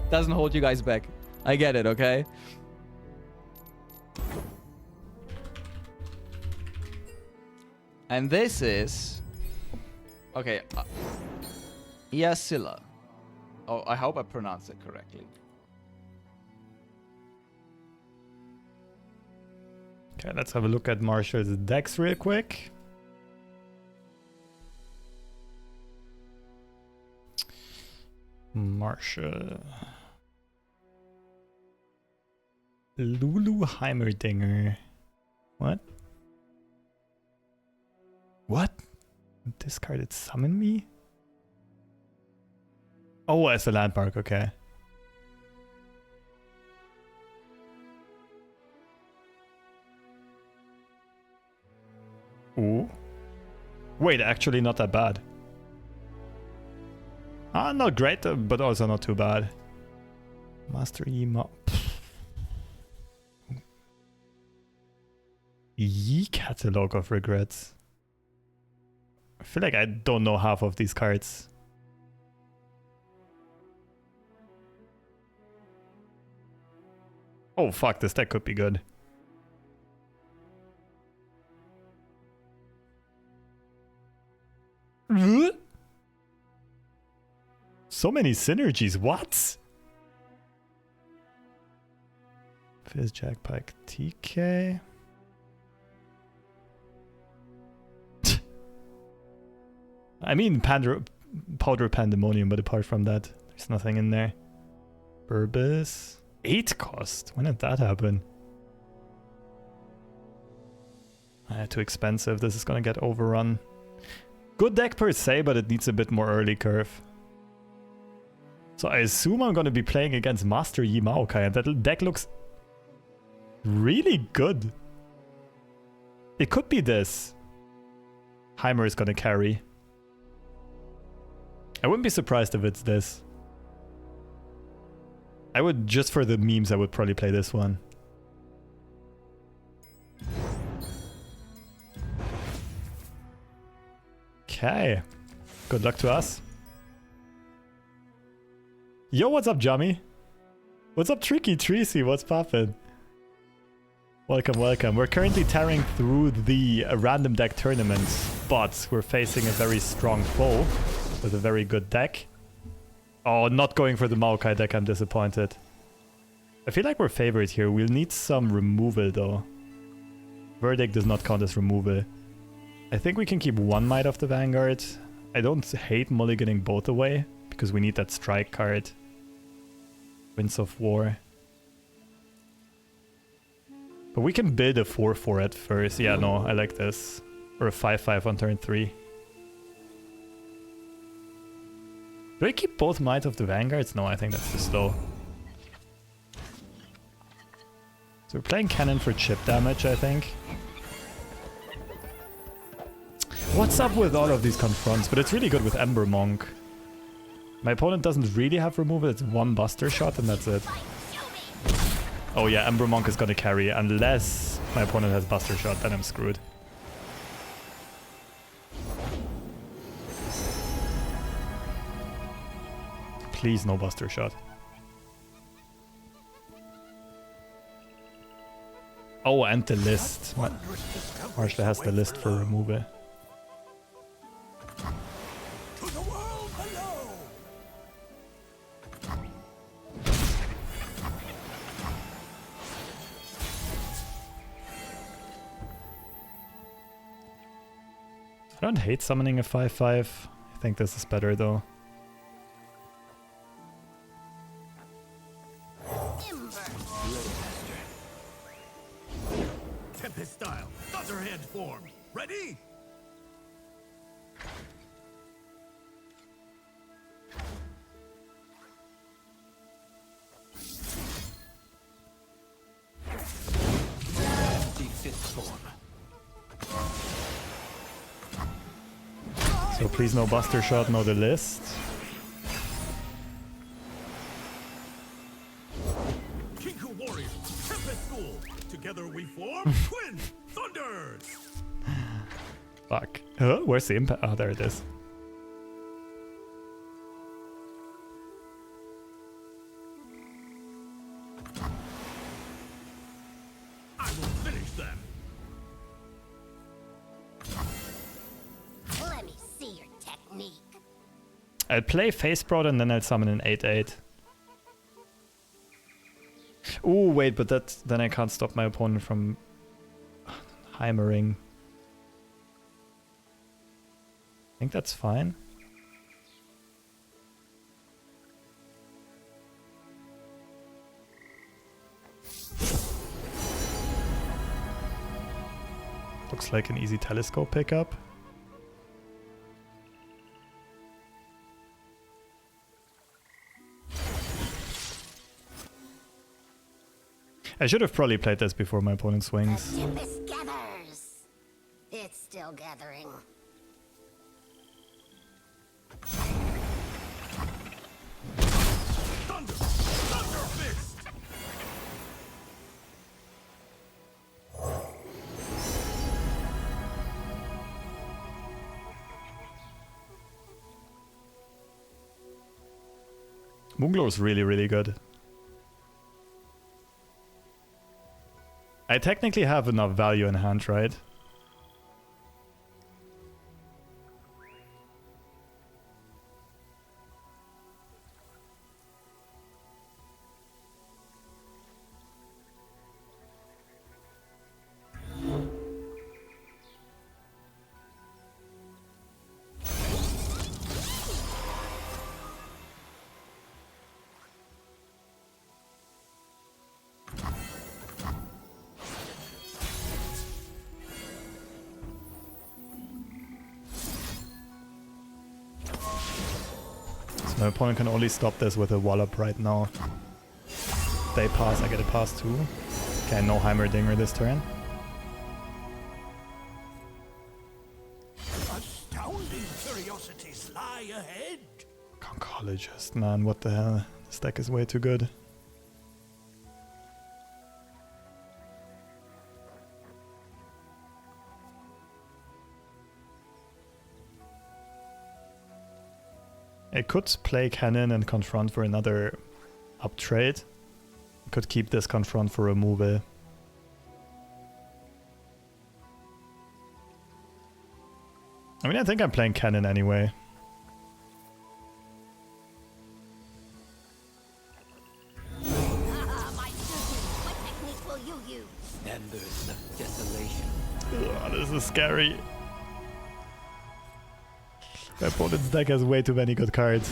doesn't hold you guys back. I get it, okay? And this is... Okay. Iasilla. Oh, I hope I pronounced it correctly. Okay, let's have a look at Marshall's decks real quick. Marshall. Lulu Heimerdinger. What? What? Discarded summon me? Oh, as a landmark, okay. Ooh. Wait, actually not that bad. Not great, but also not too bad. Master Ema. Ye Catalog of Regrets. I feel like I don't know half of these cards. Oh fuck, this deck could be good. So many synergies, what? Fizz, Jack, Pike, TK. I mean Powder Pandemonium, but apart from that, there's nothing in there. Burbis. 8 cost? When did that happen? Too expensive. This is gonna get overrun. Good deck per se, but it needs a bit more early curve. So I assume I'm gonna be playing against Master Yi Maokai, and that deck looks really good. It could be this. Heimer is gonna carry. I wouldn't be surprised if it's this. I would, just for the memes, I would probably play this one. Okay. Good luck to us. Yo, what's up, Jummy? What's up, Tricky Tracy? What's poppin'? Welcome, welcome. We're currently tearing through the random deck tournaments, but we're facing a very strong foe with a very good deck. Oh, not going for the Maokai deck, I'm disappointed. I feel like we're favored here. We'll need some removal though. Verdict does not count as removal. I think we can keep one Might of the Vanguard. I don't hate mulliganing both away, because we need that strike card. Winds of War. But we can build a 4-4 at first. Yeah, no, I like this. Or a 5-5 on turn 3. Do I keep both Might of the Vanguards? No, I think that's too slow. So we're playing Cannon for chip damage, I think. What's up with all of these confronts? But it's really good with Ember Monk. My opponent doesn't really have removal. It's one Buster Shot and that's it. Oh yeah, Ember Monk is gonna carry. Unless my opponent has Buster Shot, then I'm screwed. Please no Buster Shot. Oh, and the list. Marshall has the list for removal. To the world below! I don't hate summoning a 5-5. I think this is better though. Tempest style, Thunderhead form. Ready? So please no Buster Shot, no the list. Kinku Warrior, Tempest School. Together we form Twin Thunders. Fuck. Where's the impact? Oh, there it is. I will finish them. Let me see your technique. I'll play Face Broad and then I'll summon an 8-8. Ooh, wait, but then I can't stop my opponent from Heimering. I think that's fine. Looks like an easy telescope pickup. I should have probably played this before my opponent swings. The tempest gathers. It's still gathering. Thunder! Thunder Fist! Moonglow is really, really good. I technically have enough value in hand, right? My opponent can only stop this with a wallop right now. They pass, I get a pass too. Okay, no Heimerdinger this turn. Astounding curiosities lie ahead. Conchologist, man, what the hell? This deck is way too good. It could play Cannon and Confront for another up trade. Could keep this Confront for removal. I mean, I think I'm playing Cannon anyway. My student, what technique will you use? Embers of desolation. Ugh, this is scary. My opponent's deck has way too many good cards.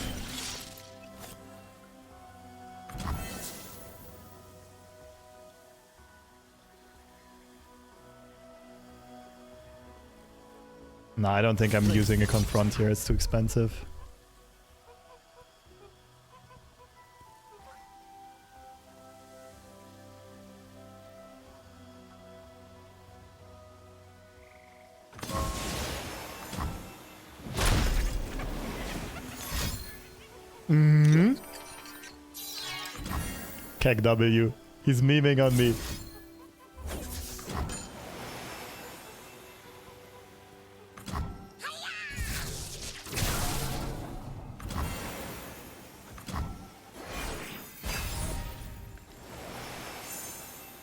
No, I don't think I'm using a Confront here, it's too expensive. Keg W. He's memeing on me.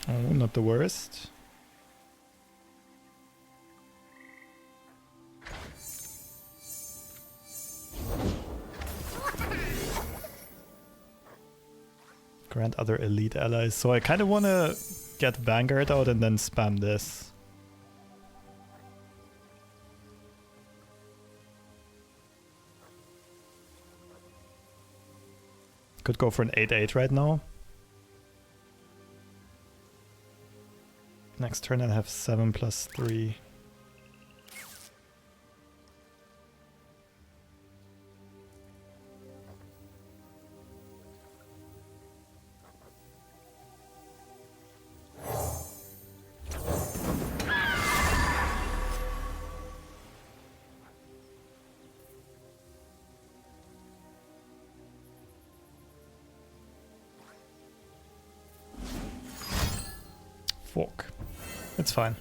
Oh, not the worst. Grant other elite allies. So I kind of want to get Vanguard out and then spam this. Could go for an 8-8 right now. Next turn I have 7+3. Fork. It's fine.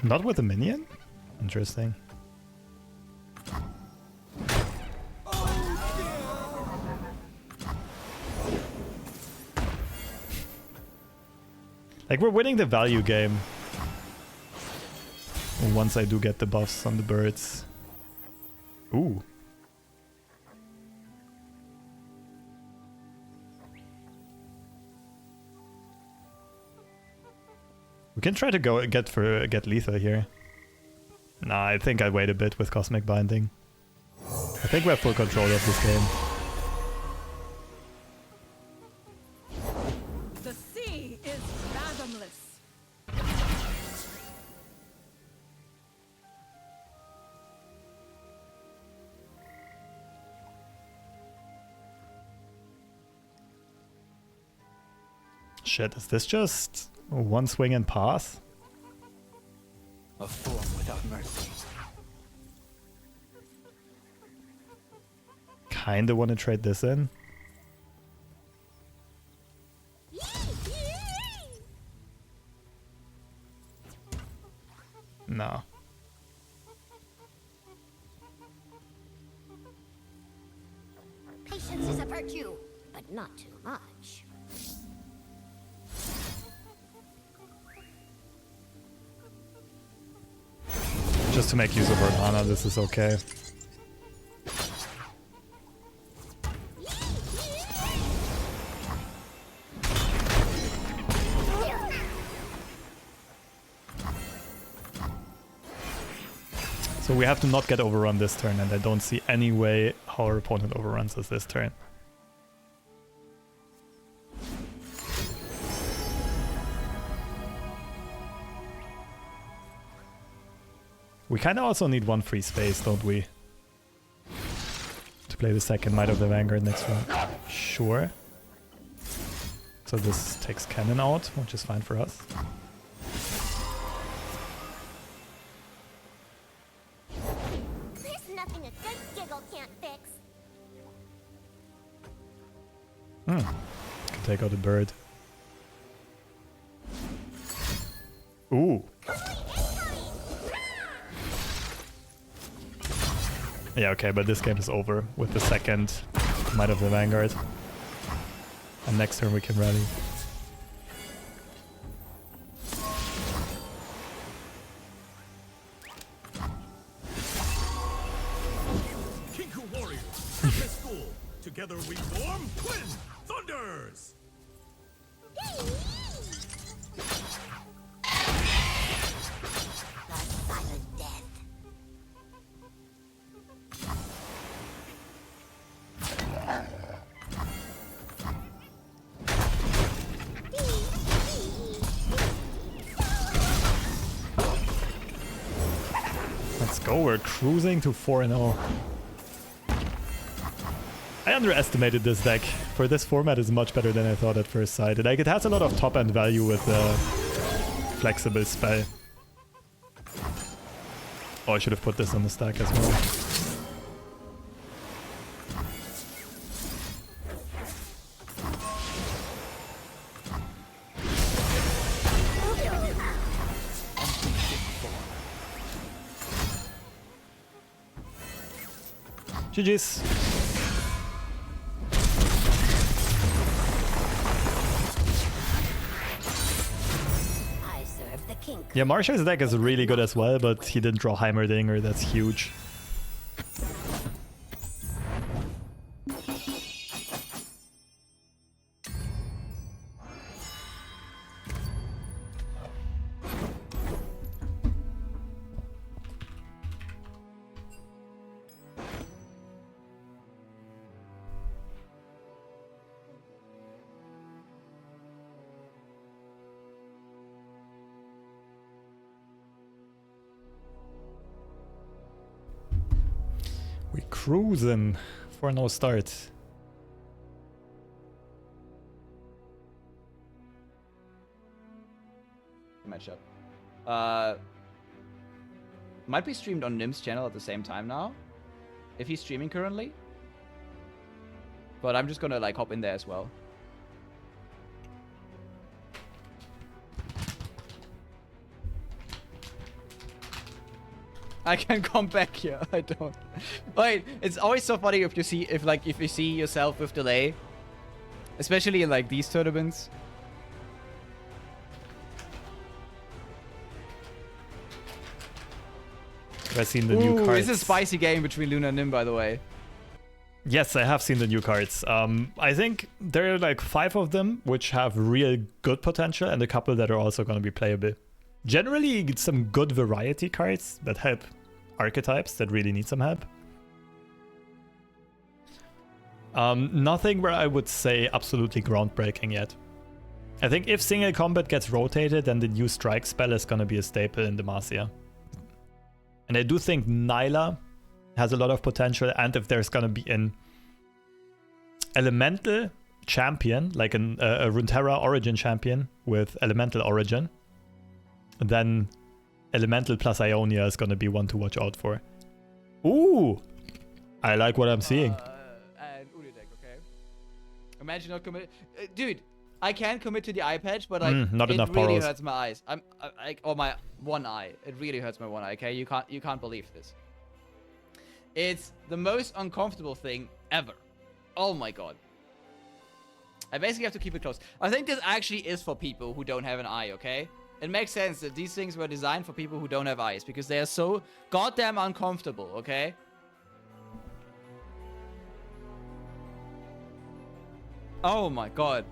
Not with a minion? Interesting. Like, we're winning the value game. Once I do get the buffs on the birds. Ooh. We can try to get lethal here. Nah, I think I wait a bit with Cosmic Binding. I think we have full control of this game. The sea is fathomless. Shit, is this just one swing and pass? A form without mercy. Kinda want to trade this in. No. Patience is a virtue, but not too much. Just to make use of her mana, this is okay. So we have to not get overrun this turn, and I don't see any way how our opponent overruns us this turn. We kind of also need one free space, don't we? To play the second Might of the Vanguard next round. Sure. So this takes cannon out, which is fine for us. There's nothing a good giggle can't fix. Can take out the bird. Ooh. Yeah, okay, but this game is over with the second Might of the Vanguard. And next turn we can rally. Kinku warriors, Tempest school. Together we form Twin Thunders. The silent death. Let's go, we're cruising to 4-0. I underestimated this deck. For this format, it's much better than I thought at first sight. Like, it has a lot of top-end value with the flexible spell. Oh, I should have put this on the stack as well. GG's. I serve the king. Yeah, Marshall's deck is really good as well, but he didn't draw Heimerdinger, that's huge. We cruising for no start. Matchup. Might be streamed on Nim's channel at the same time now, if he's streaming currently. But I'm just gonna like hop in there as well. I can come back here. I don't. Wait, it's always so funny if you see if you see yourself with delay, especially in like these tournaments. Have I seen the new cards? It's a spicy game between Luna and Nim, by the way. Yes, I have seen the new cards. I think there are like 5 of them which have real good potential and a couple that are also going to be playable. Generally, some good variety cards that help archetypes that really need some help. Nothing where I would say absolutely groundbreaking yet. I think if single combat gets rotated, then the new strike spell is going to be a staple in Demacia. And I do think Nyla has a lot of potential, and if there's going to be an elemental champion, like a Runeterra origin champion with elemental origin, then elemental plus Ionia is going to be one to watch out for. Ooh! I like what I'm seeing. And Uli deck, okay? Imagine not commit. Dude, I can commit to the eye patch, but like not it enough really powers. hurts my eyes. Or my one eye. It really hurts my one eye. Okay, you can't believe this. It's the most uncomfortable thing ever. Oh my god. I basically have to keep it close. I think this actually is for people who don't have an eye, okay? It makes sense that these things were designed for people who don't have eyes because they are so goddamn uncomfortable, okay? Oh my god.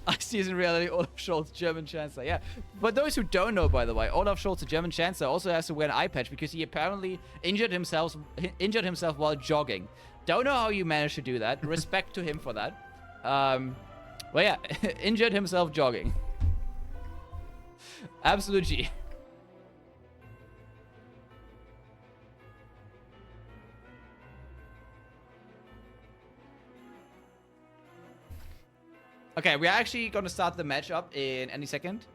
I see in reality Olaf Scholz, German Chancellor. Yeah. But those who don't know, by the way, Olaf Scholz, the German Chancellor, also has to wear an eye patch because he apparently injured himself while jogging. Don't know how you managed to do that. Respect to him for that. Well, yeah, injured himself jogging. Absolute G. Okay, we're actually going to start the matchup in any second.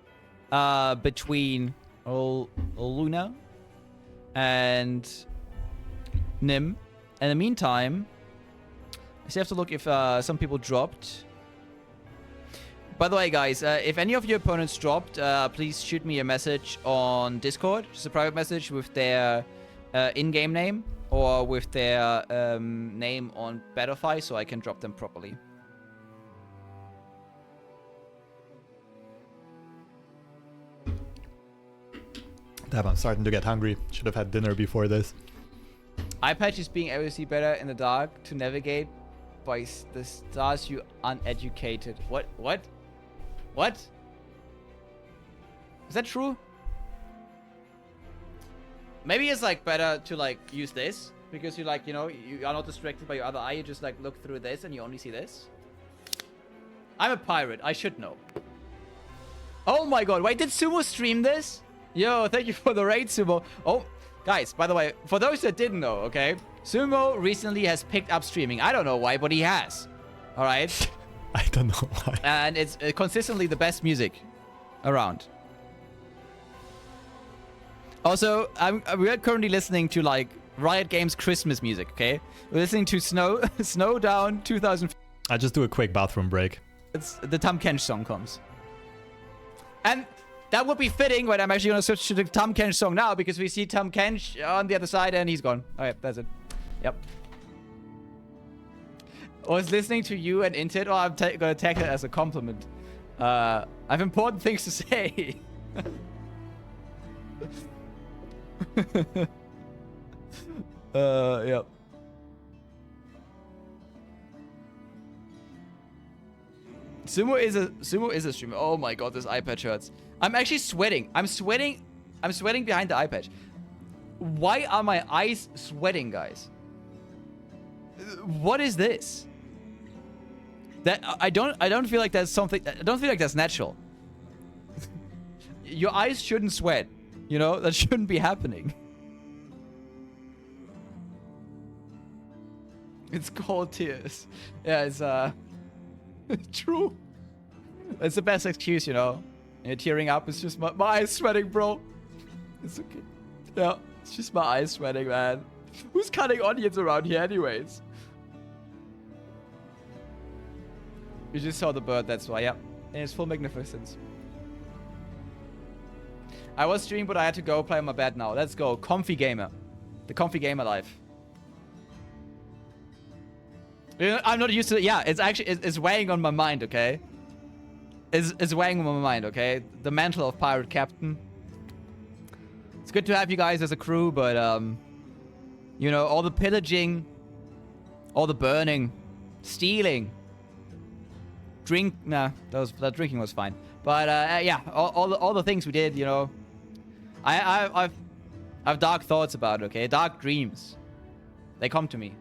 Between Luna and Nim. In the meantime, I still have to look if some people dropped. By the way, guys, if any of your opponents dropped, please shoot me a message on Discord. Just a private message with their in-game name or with their name on Battlefy so I can drop them properly. Damn, I'm starting to get hungry. Should have had dinner before this. Eye patch is being able to see better in the dark to navigate by the stars, you uneducated. What? What? What? Is that true? Maybe it's like better to like use this because you like, you know, you are not distracted by your other eye. You just like look through this and you only see this. I'm a pirate. I should know. Oh my god. Wait, did Sumo stream this? Yo, thank you for the raid, Sumo. Oh, guys, by the way, for those that didn't know, okay? Sumo recently has picked up streaming. I don't know why, but he has. All right? I don't know why. And it's consistently the best music around. Also, we're currently listening to, like, Riot Games Christmas music, okay? We're listening to Snow Down 2000. I just do a quick bathroom break. It's the Tom Kench song comes. And that would be fitting, but I'm actually going to switch to the Tom Kench song now because we see Tom Kench on the other side and he's gone. Okay, that's it. Yep. I was listening to you and Intit. Oh, I'm going to take it as a compliment. I have important things to say. Yep. Sumo is a streamer. Oh my god, this eye patch hurts. I'm actually sweating. I'm sweating behind the eye patch. Why are my eyes sweating, guys? What is this? That I don't feel like that's something. I don't feel like that's natural. Your eyes shouldn't sweat. You know, that shouldn't be happening. It's called tears. Yeah, it's true. It's the best excuse, you know. You're tearing up. It's just my eyes sweating, bro. It's okay. Yeah, it's just my eyes sweating, man. Who's cutting onions around here, anyways? You just saw the bird, that's why. Yeah, in its full magnificence. I was streaming, but I had to go play on my bed now. Let's go, comfy gamer. The comfy gamer life. I'm not used to it. Yeah, it's actually it's weighing on my mind. Okay, it's weighing on my mind. Okay, the mantle of pirate captain. It's good to have you guys as a crew, but you know, all the pillaging, all the burning, stealing, that drinking was fine. But yeah, all the things we did, you know, I've dark thoughts about it. Okay, dark dreams, they come to me.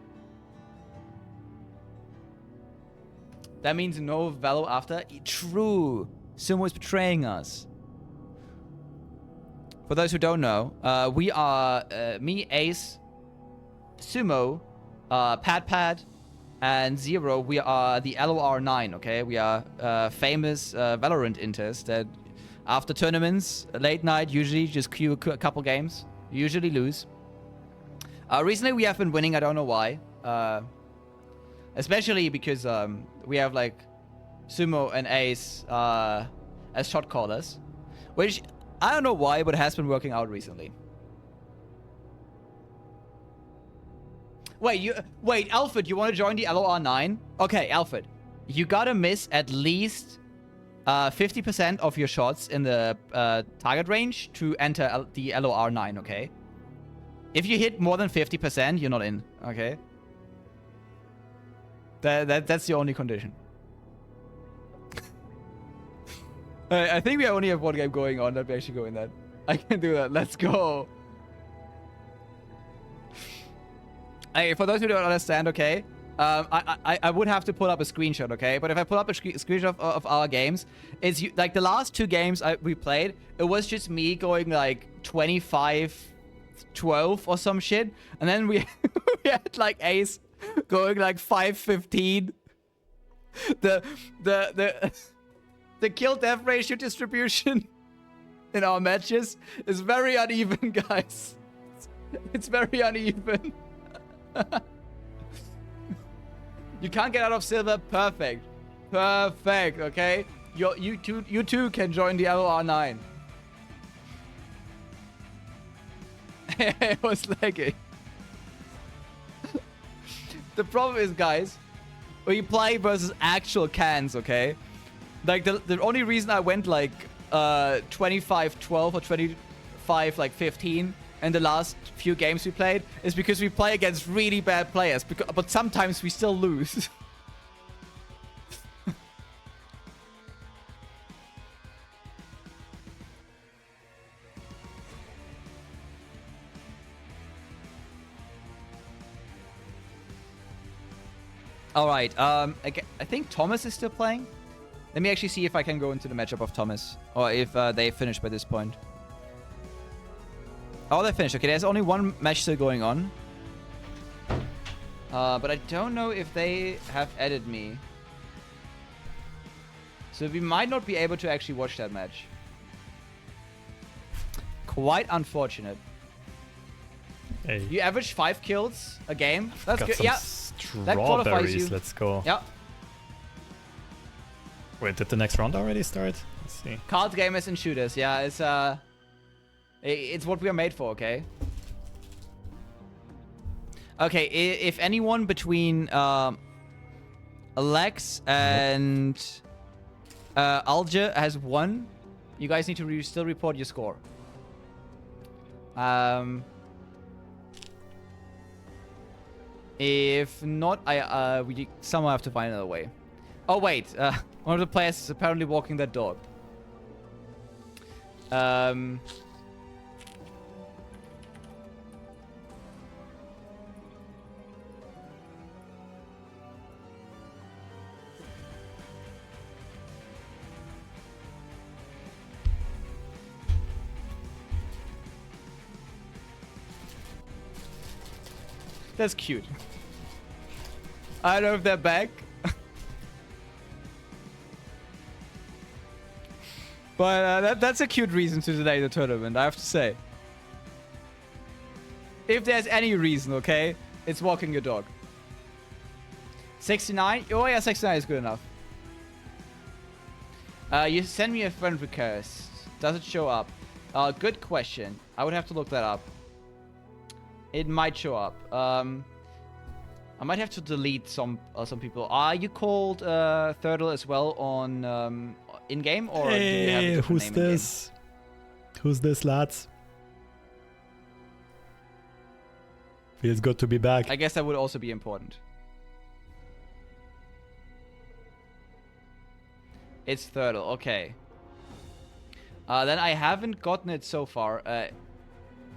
That means no valor after. True. Sumo is betraying us. For those who don't know, we are me, Ace, Sumo, Pad, and Zero. We are the LOR9, okay? We are famous Valorant inters that after tournaments, late night, usually just queue a couple games. Usually lose. Recently, we have been winning. I don't know why. Especially because we have like Sumo and Ace as shot callers, which I don't know why, but has been working out recently. Wait, Alfred, you want to join the LOR9? Okay, Alfred, you gotta miss at least 50% of your shots in the target range to enter the LOR9, okay? If you hit more than 50%, you're not in, okay? That's the only condition. I think we only have one game going on that we actually go in that. I can do that. Let's go. Hey, for those who don't understand, okay, I would have to pull up a screenshot, okay? But if I pull up a screenshot of our games, it's like the last two games we played, it was just me going like 25-12 or some shit. And then we had like Ace going like 5-15. The kill death ratio distribution in our matches is very uneven, guys. It's very uneven. You can't get out of silver. Perfect. Perfect, okay? You two can join the LOR9. It was lagging. The problem is, guys, we play versus actual cans, okay? Like, the only reason I went, like, 25-12 or 25-15 in the last few games we played is because we play against really bad players. But sometimes we still lose. Alright, I think Thomas is still playing. Let me actually see if I can go into the matchup of Thomas. Or if they finished by this point. Oh, they finished. Okay, there's only one match still going on. But I don't know if they have added me. So we might not be able to actually watch that match. Quite unfortunate. Hey. You average 5 kills a game. That's Got good. some Yeah. That qualifies you. Let's go. Yep. Wait, did the next round already start? Let's see. Card gamers and shooters. Yeah, it's what we are made for, okay? Okay, if anyone between Alex and Alger has won, you guys need to still report your score. If not, we somehow have to find another way. Oh wait, one of the players is apparently walking that dog. That's cute. I don't know if they're back. But that's a cute reason to delay the tournament, I have to say. If there's any reason, okay? It's walking your dog. 69? Oh yeah, 69 is good enough. You send me a friend request. Does it show up? Good question. I would have to look that up. It might show up. I might have to delete some people. Are you called Thurdle as well on in-game? Or do you have a different name this? Who's this, lads? Feels good to be back. I guess that would also be important. It's Thurdle, okay. Then I haven't gotten it so far. I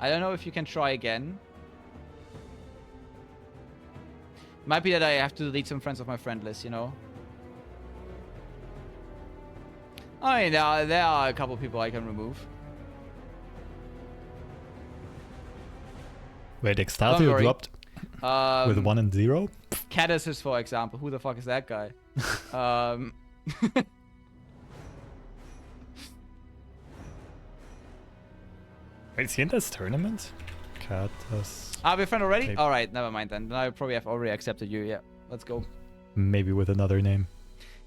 don't know if you can try again. Might be that I have to delete some friends off my friend list, you know? I mean, there are a couple people I can remove. Wait, Extatio dropped with 1 and 0? Caddis, for example. Who the fuck is that guy? Wait, is he in this tournament? Caddis. Are we a friend already? Maybe. Alright, never mind then. Then I probably have already accepted you. Yeah, let's go. Maybe with another name.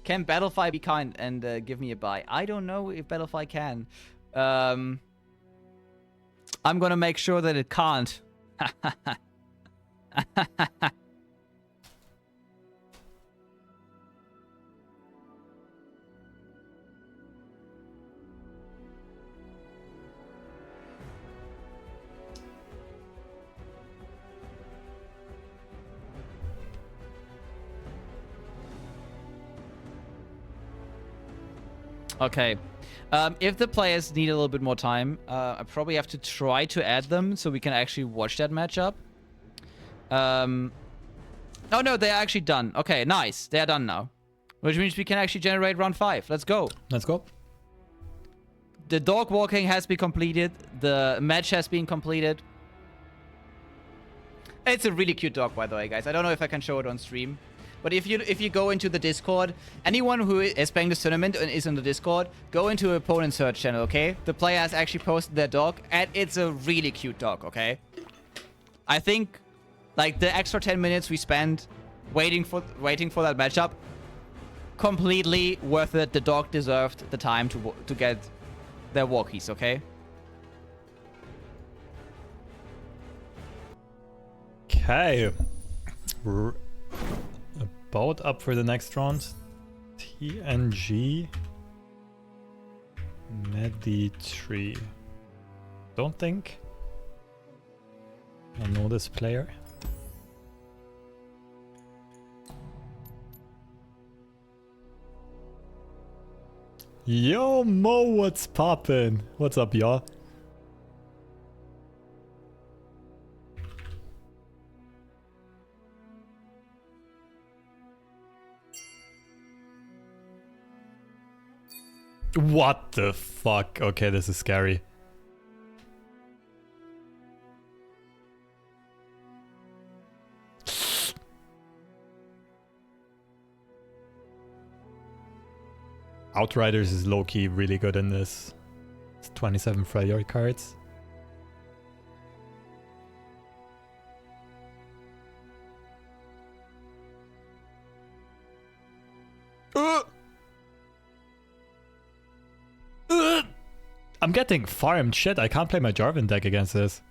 Can Battlefy be kind and give me a buy? I don't know if Battlefy can. I'm gonna make sure that it can't. Okay. If the players need a little bit more time, I probably have to try to add them so we can actually watch that matchup. Oh no, they're actually done. Okay, nice. They're done now. Which means we can actually generate round 5. Let's go. Let's go. The dog walking has been completed. The match has been completed. It's a really cute dog, by the way, guys. I don't know if I can show it on stream. But if you go into the Discord, anyone who is playing this tournament and is in the Discord, go into opponent search channel, okay? The player has actually posted their dog, and it's a really cute dog, okay? I think, like, the extra 10 minutes we spent waiting for that matchup, completely worth it. The dog deserved the time to get their walkies, okay? Okay. We're about up for the next round. TNG Medi3. Don't think I know this player. Yo, Mo, what's poppin'? What's up, y'all? What the fuck? Okay, this is scary. Outriders is low-key really good in this. It's 27 Freljord cards. I'm getting farmed. Shit, I can't play my Jarvan deck against this.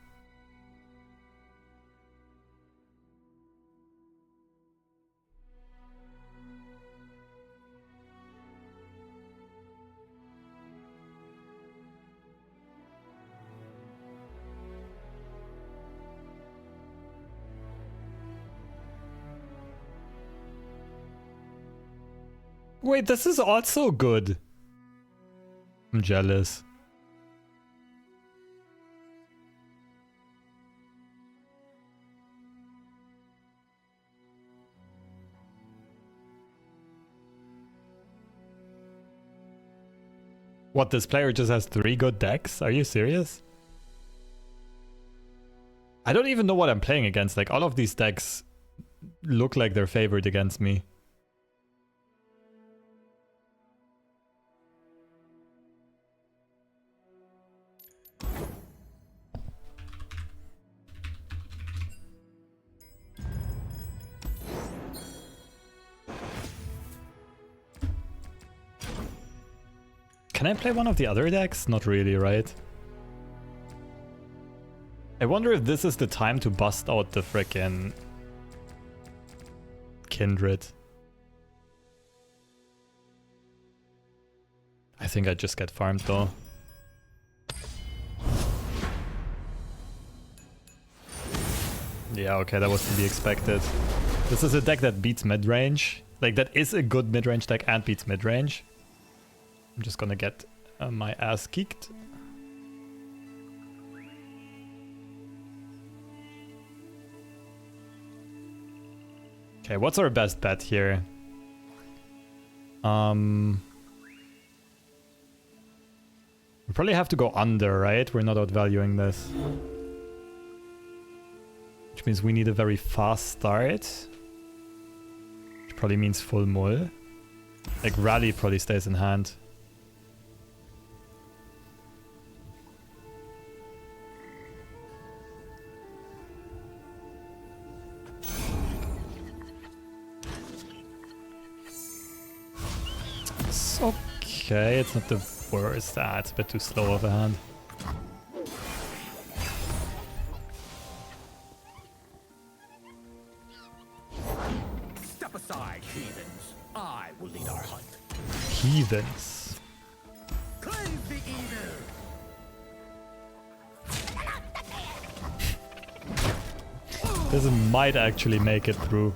Wait, this is also good. I'm jealous. What, this player just has 3 good decks? Are you serious? I don't even know what I'm playing against. Like, all of these decks look like they're favored against me. Can I play one of the other decks? Not really, right? I wonder if this is the time to bust out the frickin' Kindred. I think I just get farmed though. Yeah, okay, that was to be expected. This is a deck that beats mid-range. Like, that is a good mid-range deck and beats mid-range. I'm just gonna get my ass kicked. Okay, what's our best bet here? We probably have to go under, right? We're not outvaluing this. Which means we need a very fast start. Which probably means full mull. Like, rally probably stays in hand. Okay, it's not the worst. Ah, it's a bit too slow of a hand. Step aside, heathens. I will lead our hunt. Heathens. Cleanse the evil. This might actually make it through.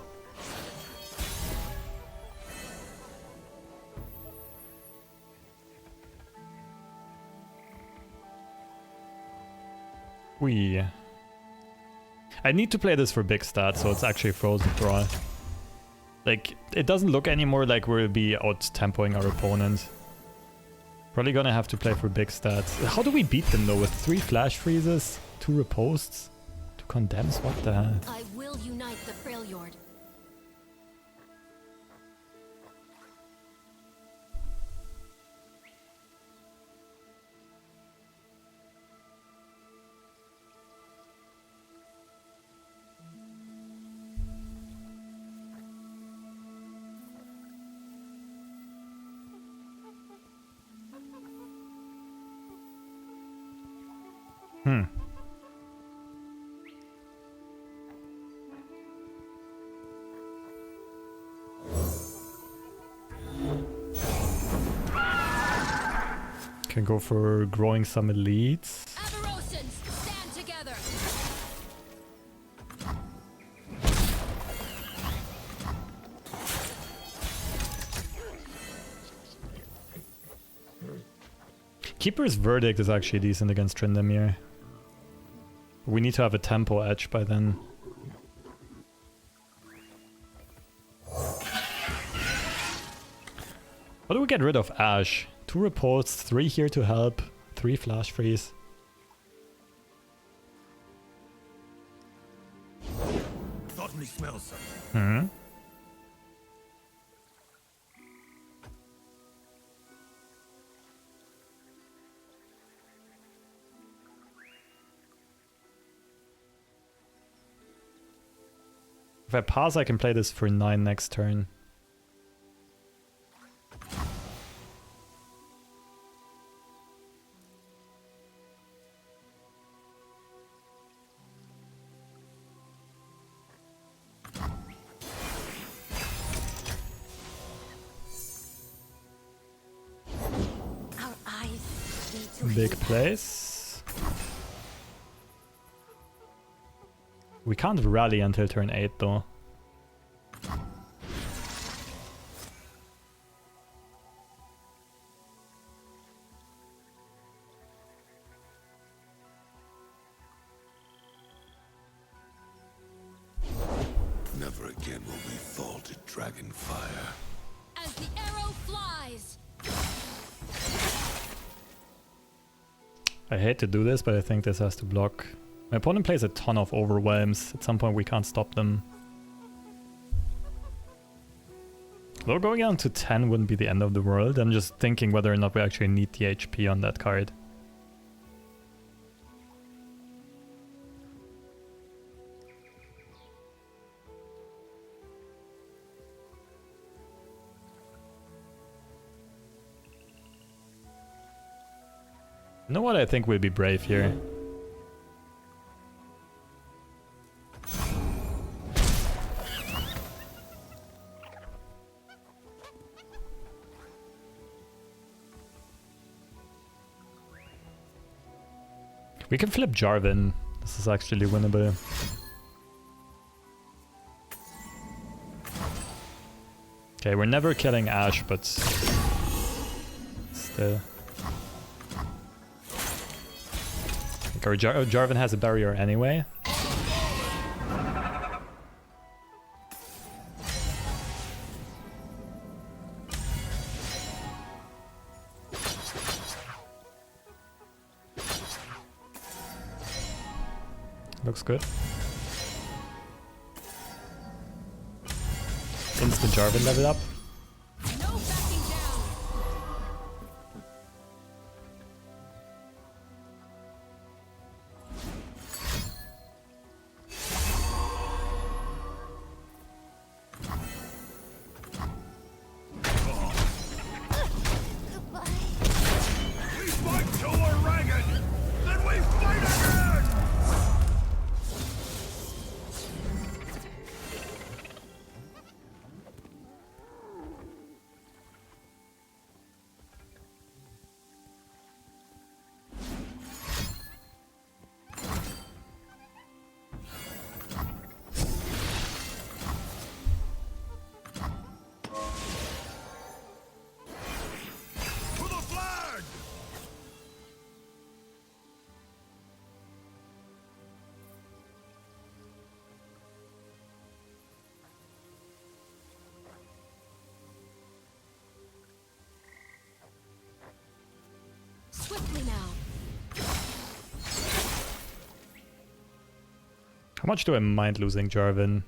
I need to play this for big stats, so it's actually frozen brawl. Like, it doesn't look anymore like we'll be out-tempoing our opponent. Probably gonna have to play for big stats. How do we beat them though? With 3 flash freezes, 2 riposts, 2 condemns? What the hell? I will unite the Freljord. Can go for growing some elites. Aberrosans, stand together. Keeper's Verdict is actually decent against Tryndamere. We need to have a tempo edge by then. How do we get rid of Ash? 2 reports, 3 here to help, 3 flash freeze. Thought me smell something. If I pass, I can play this for 9 next turn. Our eyes lead to Big place. We can't rally until turn 8 though. Never again will we fall to dragon fire. as the arrow flies. I hate to do this, but I think this has to block. My opponent plays a ton of overwhelms. At some point we can't stop them. Though going down to 10 wouldn't be the end of the world. I'm just thinking whether or not we actually need the HP on that card. You know what? I think we'll be brave here. We can flip Jarvan. This is actually winnable. Okay, we're never killing Ashe, but still. Like our Jarvan has a barrier anyway. Looks good. Instant Jarvan level up. No backing down. Goodbye. We fight till we're ragged! Then we fight again! How much do I mind losing Jarvan?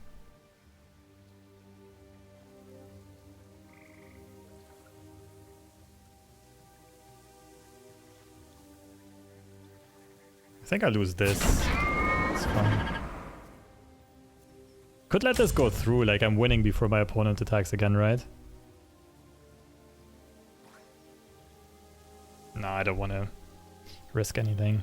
I think I lose this. It's fine. Could let this go through, like I'm winning before my opponent attacks again, right? No, I don't want to risk anything.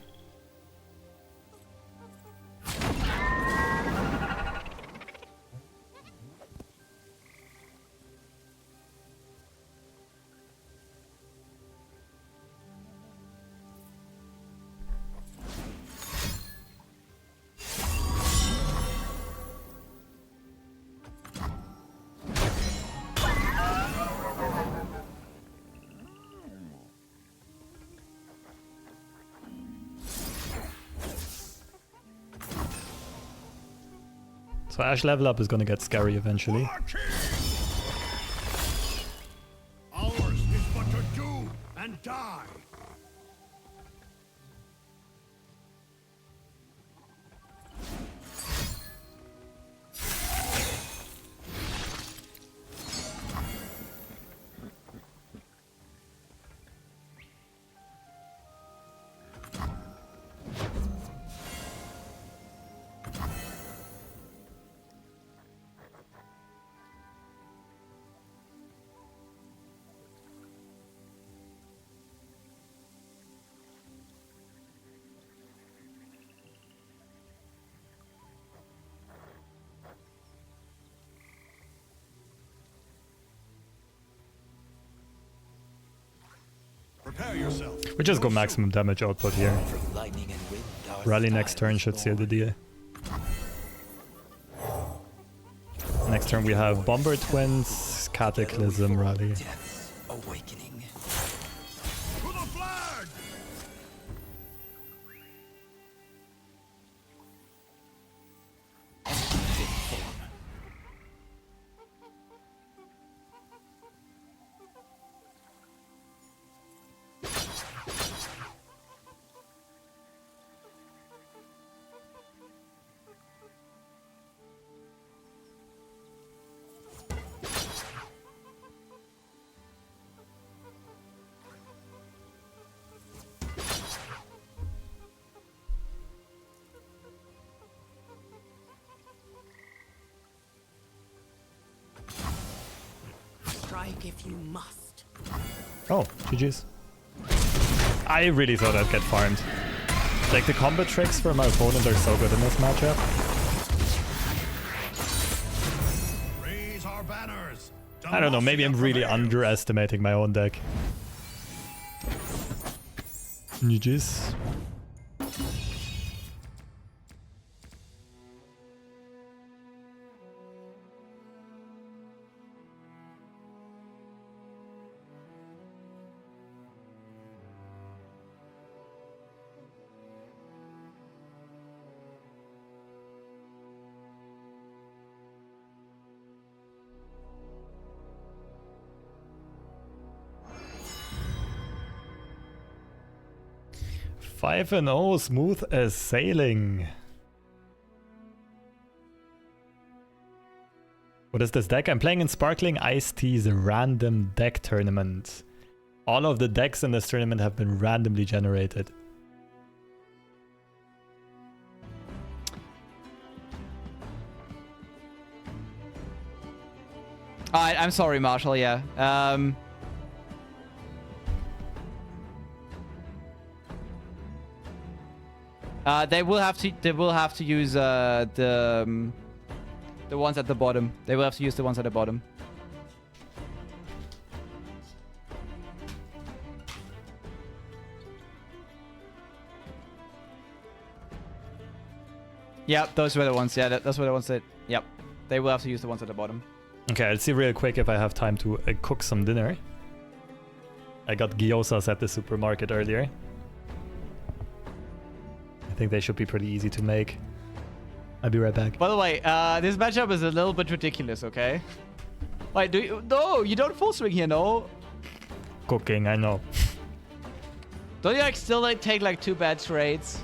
So Ashe level up is gonna get scary eventually. Ours is but to do and die. Prepare yourself. We just go maximum damage output here. Rally next turn should seal the deal. Next turn we have Bomber Twins, Cataclysm, Rally. Awakening. To the flag! Strike if you must. Oh, GG's. I really thought I'd get farmed. Like, the combo tricks for my opponent are so good in this matchup. Raise our banners. I don't know, maybe I'm really underestimating my own deck. GG's. Five and 0, smooth as sailing. What is this deck? I'm playing in SparklingIceT's random deck tournament. All of the decks in this tournament have been randomly generated. I'm sorry, Marshall. Yeah. They will have to use the ones at the bottom. They will have to use the ones at the bottom. Yep, those were the ones. Yeah, those were the ones that. Yep, they will have to use the ones at the bottom. Okay, I'll see real quick if I have time to cook some dinner. I got gyozas at the supermarket earlier. I think they should be pretty easy to make. I'll be right back. By the way, this matchup is a little bit ridiculous, okay? Like, no, you don't full swing here, no? Cooking, I know. Don't you like still like take like 2 bad trades?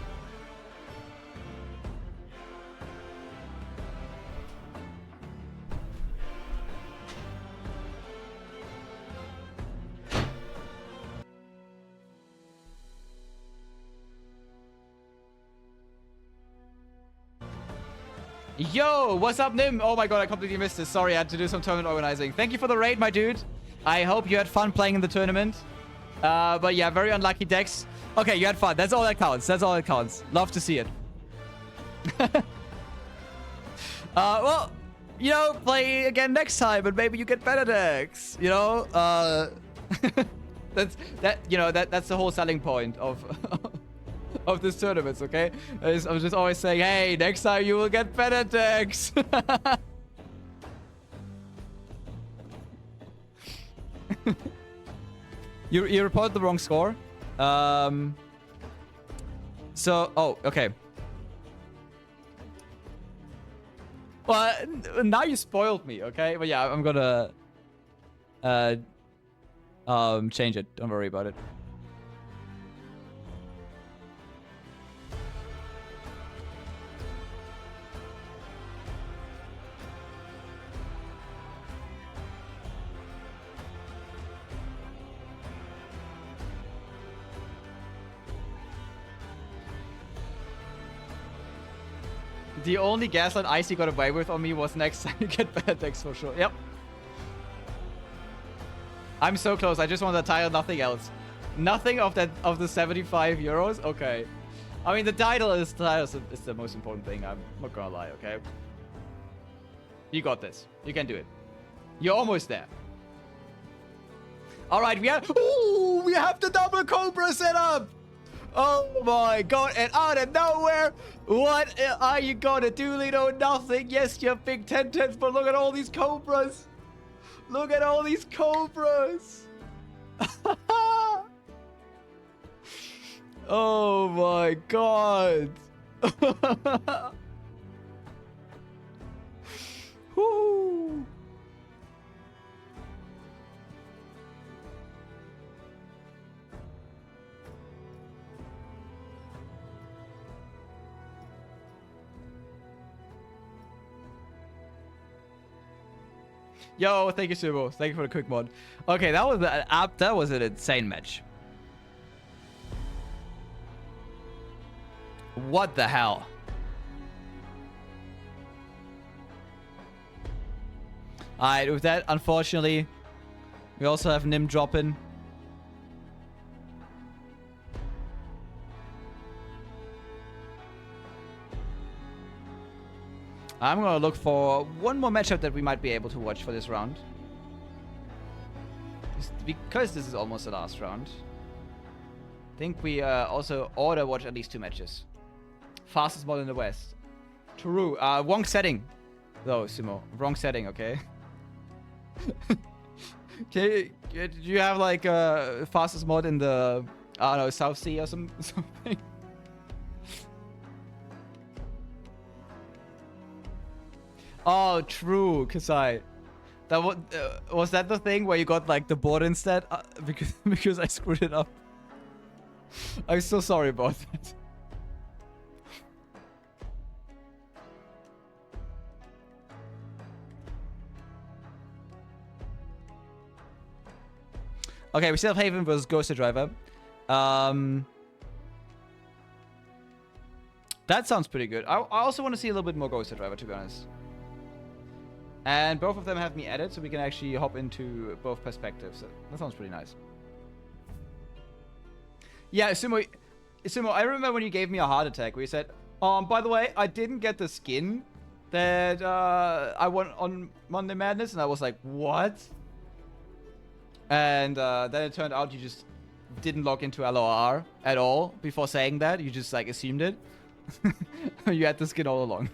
Yo, what's up, Nim? Oh my god, I completely missed this. Sorry, I had to do some tournament organizing. Thank you for the raid, my dude. I hope you had fun playing in the tournament. But yeah, very unlucky decks. Okay, you had fun. That's all that counts. That's all that counts. Love to see it. Well, you know, play again next time and maybe you get better decks. You know, that's the whole selling point of of this tournament, okay? I'm just always saying, hey, next time you will get better decks. You reported the wrong score. So, oh, okay. Well, now you spoiled me, okay? But yeah, I'm gonna change it. Don't worry about it. The only gaslight Icy got away with on me was next time you get better decks for sure. Yep. I'm so close. I just want the title, nothing else. Nothing of that of the 75 euros. Okay. I mean, the title is the most important thing. I'm not gonna lie. Okay. You got this. You can do it. You're almost there. All right. We have the double Cobra set up. Oh my god, and out of nowhere, what are you gonna do, Lito? Nothing. Yes, you have big 10-10s, but look at all these Cobras. Look at all these Cobras. Oh my god. Woo. Yo, thank you, Sumo. Thank you for the quick mod. Okay, that was an insane match. What the hell? Alright, with that, unfortunately, we also have Nim dropping. I'm gonna look for one more matchup that we might be able to watch for this round. Because this is almost the last round. I think we also ought to watch at least 2 matches. Fastest mod in the West. True. Wrong setting, though, Sumo. Wrong setting, okay? Okay, do you have like fastest mod in the, I don't know, South Sea or something? Oh, true, Kasai. That was that the thing where you got like the board instead? Because I screwed it up. I'm so sorry about that. Okay, we still have Haven versus Ghost Driver. That sounds pretty good. I also want to see a little bit more Ghost Driver, to be honest. And both of them have me added, so we can actually hop into both perspectives. So that sounds pretty nice. Yeah, Sumo, I remember when you gave me a heart attack, where you said, by the way, I didn't get the skin that I won on Monday Madness, and I was like, what? And then it turned out you just didn't log into LOR at all before saying that. You just like assumed it. You had the skin all along.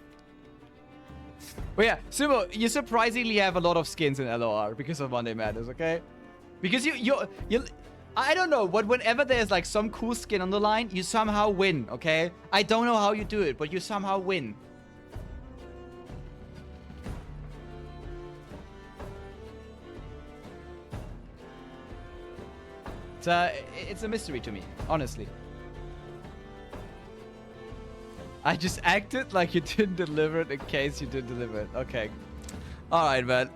But yeah, Sumo, you surprisingly have a lot of skins in LOR because of Monday Madness, okay? Because you I don't know, but whenever there's like some cool skin on the line, you somehow win, okay? I don't know how you do it, but you somehow win. It's a mystery to me, honestly. I just acted like you didn't deliver it in case you did deliver it. Okay. Alright, man.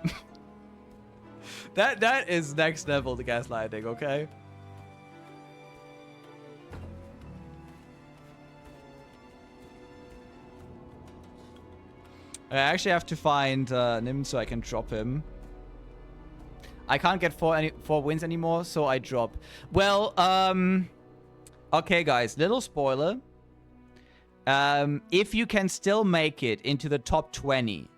That is next level, the gaslighting, okay? I actually have to find Nim so I can drop him. I can't get four wins anymore, so I drop. Well, okay, guys, little spoiler. If you can still make it into the top 20,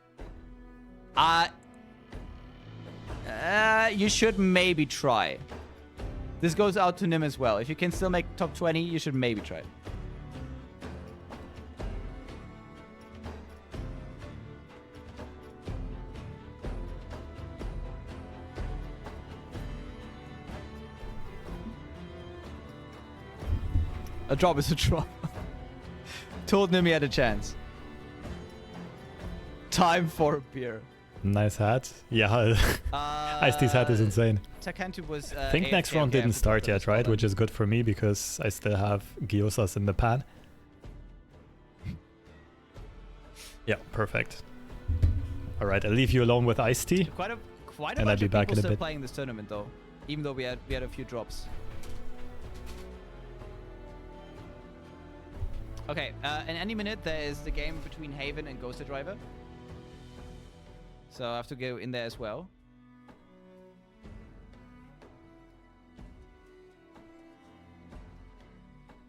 you should maybe try. This goes out to Nim as well. If you can still make top 20, you should maybe try. A drop is a drop. Told Nim he had a chance. Time for a beer. Nice hat. Yeah, IceT's hat is insane. Takantu was. I think next round didn't start yet, right? Which is good for me because I still have gyozas in the pan. Yeah, perfect. All right, I'll leave you alone with IceT. Quite a and bunch I'll be of back people in a still bit. playing this tournament though, even though we had a few drops. Okay, in any minute there is the game between Haven and Ghost Driver. So I have to go in there as well.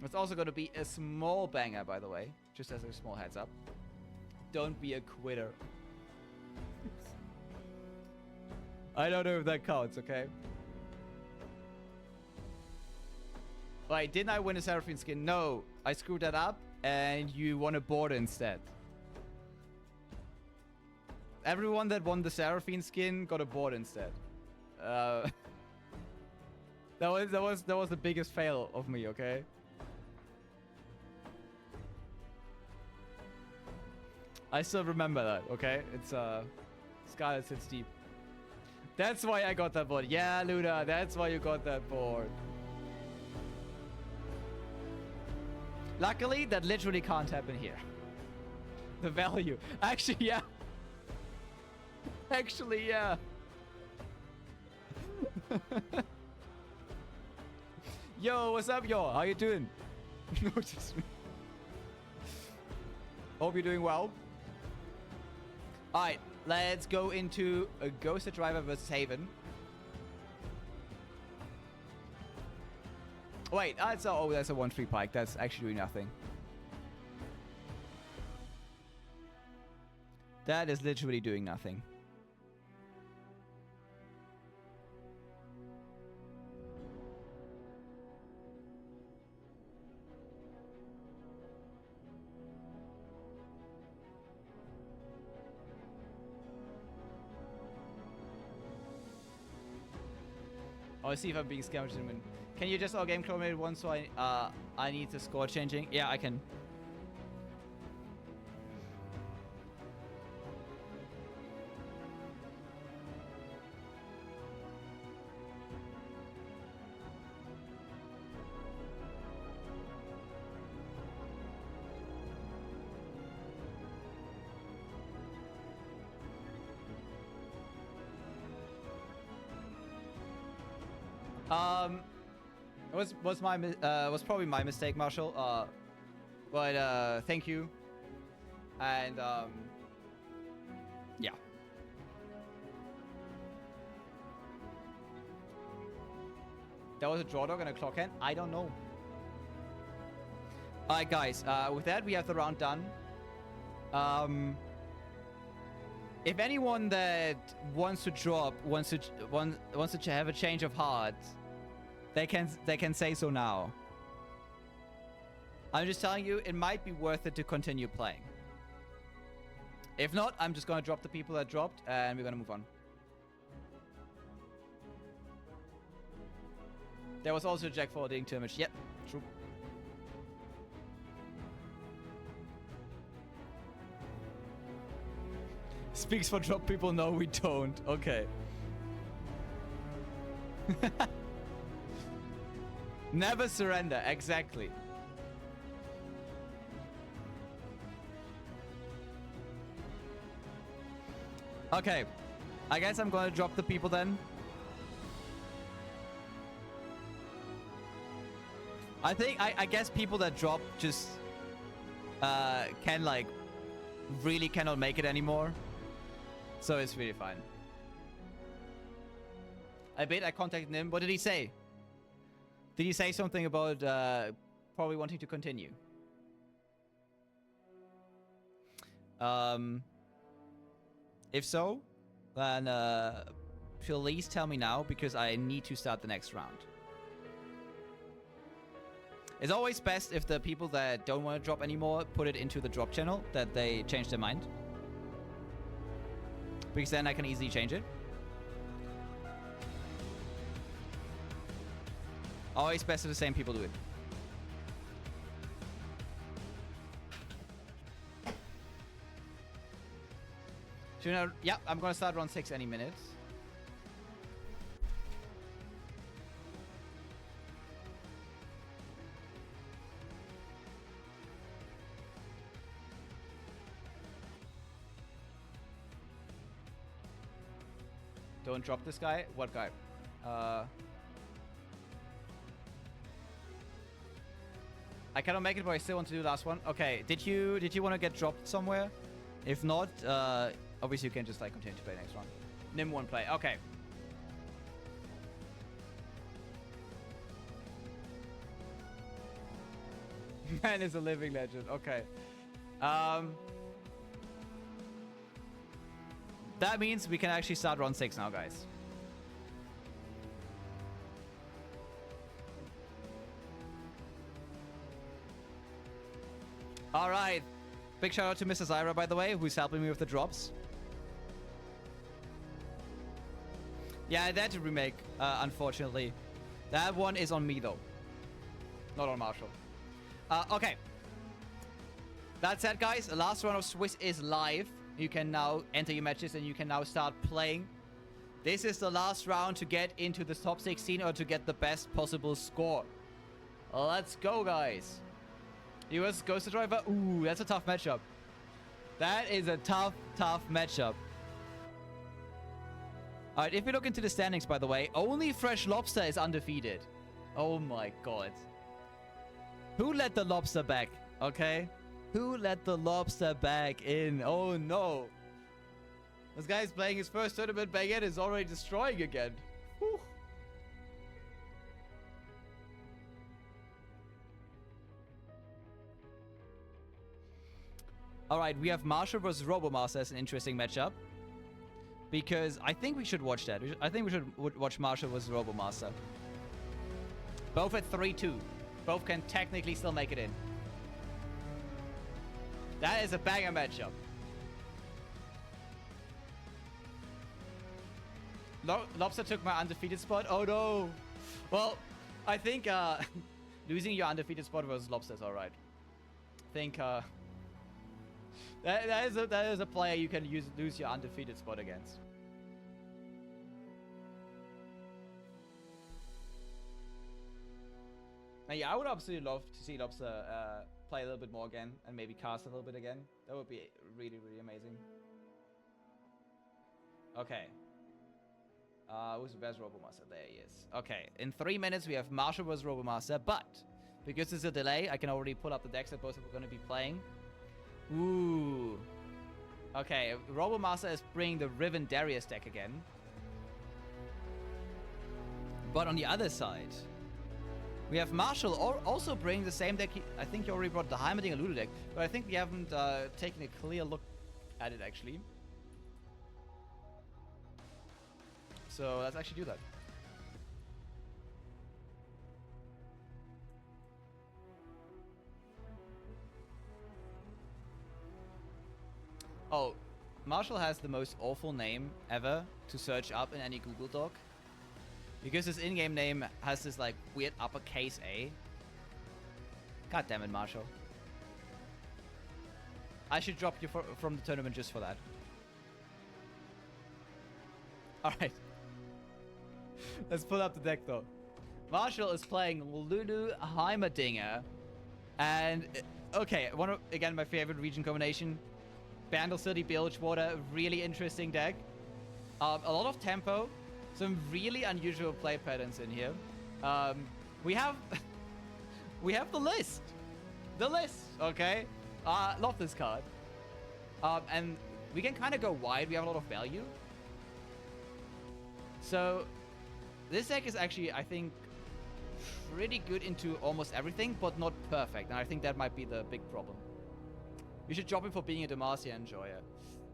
It's also going to be a small banger, by the way. Just as a small heads up. Don't be a quitter. I don't know if that counts, okay? Wait, didn't I win a Seraphine skin? No, I screwed that up and you won a border instead. Everyone that won the Seraphine skin got a board instead. That was the biggest fail of me, okay? I still remember that, okay? It's Scarlet sits deep. That's why I got that board. Yeah, Luna, that's why you got that board. Luckily, that literally can't happen here. The value. Actually, yeah. Actually, yeah. Yo, what's up, yo? How you doing? No, just me. Hope you're doing well. Alright, let's go into a Ghost Driver versus Haven. Wait, that's a 1-3 pike. That's actually doing nothing. That is literally doing nothing. Oh, see if I'm being scammed. Can you just all game clone once so I need the score changing? Yeah, I can. Was probably my mistake, Marshall. But thank you. And yeah. That was a draw dog and a clock hand? I don't know. Alright, guys. With that, we have the round done. If anyone that wants to drop wants to have a change of heart, they can say so now. I'm just telling you, it might be worth it to continue playing. If not, I'm just gonna drop the people that dropped, and we're gonna move on. There was also Jack forwarding too much. Yep, true. Speaks for drop people. No, we don't. Okay. Never surrender. Exactly. Okay. I guess I'm gonna drop the people then. I guess people that drop just can like really cannot make it anymore. So it's really fine. I contacted him. What did he say? Did he say something about probably wanting to continue? If so, then please tell me now, because I need to start the next round. It's always best if the people that don't want to drop anymore put it into the drop channel, that they change their mind. Because then I can easily change it. Always best if the same people do it. So, you know, yeah, I'm gonna start round 6 any minute. Don't drop this guy. What guy? I cannot make it, but I still want to do the last one. Okay, did you want to get dropped somewhere? If not, obviously you can just like continue to play next round. Nim won't play. Okay. Man is a living legend. Okay. That means we can actually start round 6 now, guys. All right. Big shout out to Mr. Zyra, by the way, who's helping me with the drops. Yeah, that's a remake, unfortunately. That one is on me, though. Not on Marshall. Okay. That said, guys, the last round of Swiss is live. You can now enter your matches and you can now start playing. This is the last round to get into the top 16 or to get the best possible score. Let's go, guys. US Ghost Driver. Ooh, that's a tough matchup. That is a tough matchup. All right, if we look into the standings, by the way, only Fresh Lobster is undefeated. Oh my god. Who let the lobster back? Okay. Who let the lobster back in? Oh no. This guy's playing his first tournament back in, is already destroying again. Whew. Alright, we have Marshall versus Robomaster as an interesting matchup. Because I think we should watch that. I think we should watch Marshall versus Robomaster. Both at 3-2. Both can technically still make it in. That is a banger matchup. Lobster took my undefeated spot. Oh no. Well, I think losing your undefeated spot versus Lobster is alright. I think that is a player you can lose your undefeated spot against. Now, yeah, I would absolutely love to see Lobster play a little bit more again and maybe cast a little bit again. That would be really, really amazing. Okay. Who's the best Robomaster? There he is. Okay, in 3 minutes we have Marshall vs Robomaster, but because there's a delay, I can already pull up the decks that both of them are going to be playing. Ooh. Okay, Robomaster is bringing the Riven Darius deck again. But on the other side, we have Marshall also bringing the same deck. I think he already brought the Heimerdinger Ludo deck, but I think we haven't taken a clear look at it actually. So let's actually do that. Oh, Marshall has the most awful name ever to search up in any Google Doc. Because his in-game name has this like weird uppercase A. God damn it, Marshall. I should drop you from the tournament just for that. Alright. Let's pull up the deck though. Marshall is playing Lulu Heimerdinger. And, okay, again, my favorite region combination. Bandle City, Bilgewater, really interesting deck. A lot of tempo. Some really unusual play patterns in here. We have the list. The list, okay? Love this card. And we can kind of go wide. We have a lot of value. So this deck is actually, I think, pretty good into almost everything, but not perfect. And I think that might be the big problem. You should drop him for being a Demacia enjoyer.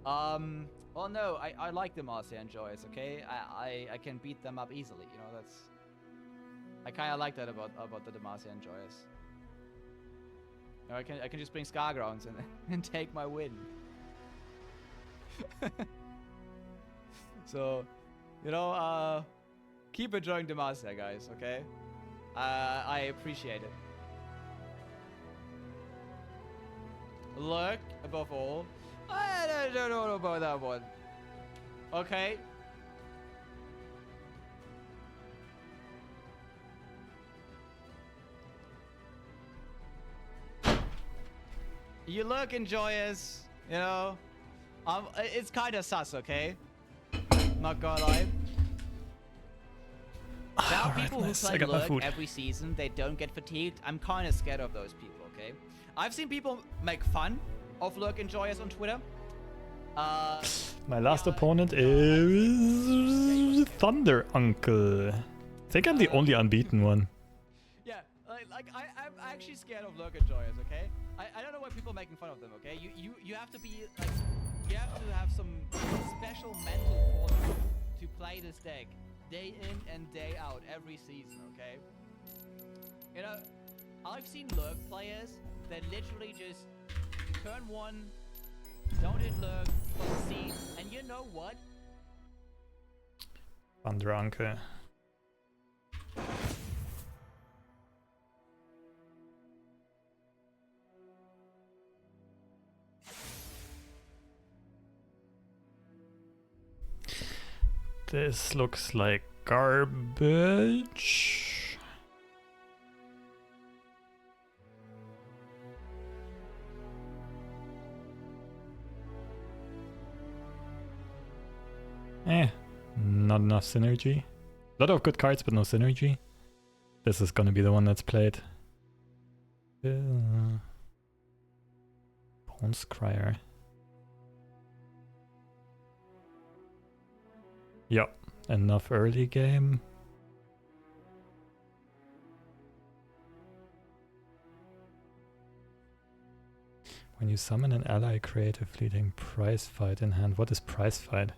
Well, no, I like Demacia enjoyers, okay? I can beat them up easily, you know, that's... I kind of like that about the Demacia enjoyers. You know, I can just bring Scargrounds and take my win. So, you know, keep enjoying Demacia, guys, okay? I appreciate it. Lurk, above all. I don't know about that one. Okay. You look enjoyers, you know. It's kind of sus, okay? Not gonna lie. Now people who play Lurk every season, they don't get fatigued. I'm kind of scared of those people, okay? I've seen people make fun of Lurk enjoyers on Twitter. My last opponent is Thunder Uncle. I think I'm the only unbeaten one. Yeah, I'm actually scared of Lurk enjoyers, okay? I don't know why people are making fun of them, okay? You have to be like, you have to have some special mental fortitude to play this deck day in and day out every season, okay? You know, I've seen Lurk players that literally just turn one, don't hit Lurk, concede, and you know what? Thunder Uncle. This looks like garbage. Not enough synergy. A lot of good cards, but no synergy. This is gonna be the one that's played. Bone Scryer. Yeah, enough early game. When you summon an ally, create a fleeting prize fight in hand. What is prize fight?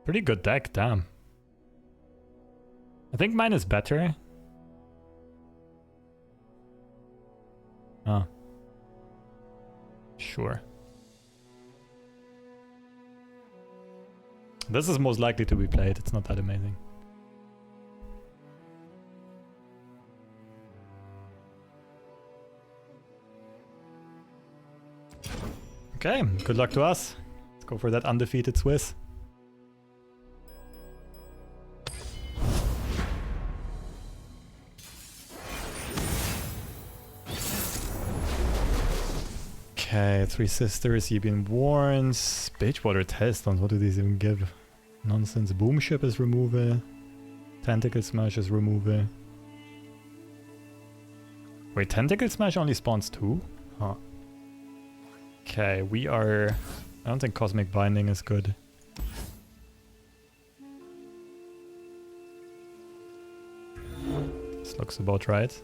Pretty good deck, damn. I think mine is better. Ah. Sure. This is most likely to be played, it's not that amazing. Okay, good luck to us. Let's go for that undefeated Swiss. Okay, Three Sisters, Yibin Warns, Bagewater Testons, what do these even give? Nonsense. Boom Ship is removal. Tentacle Smash is removal. Wait, Tentacle Smash only spawns 2? Huh. Okay, we are... I don't think Cosmic Binding is good. This looks about right.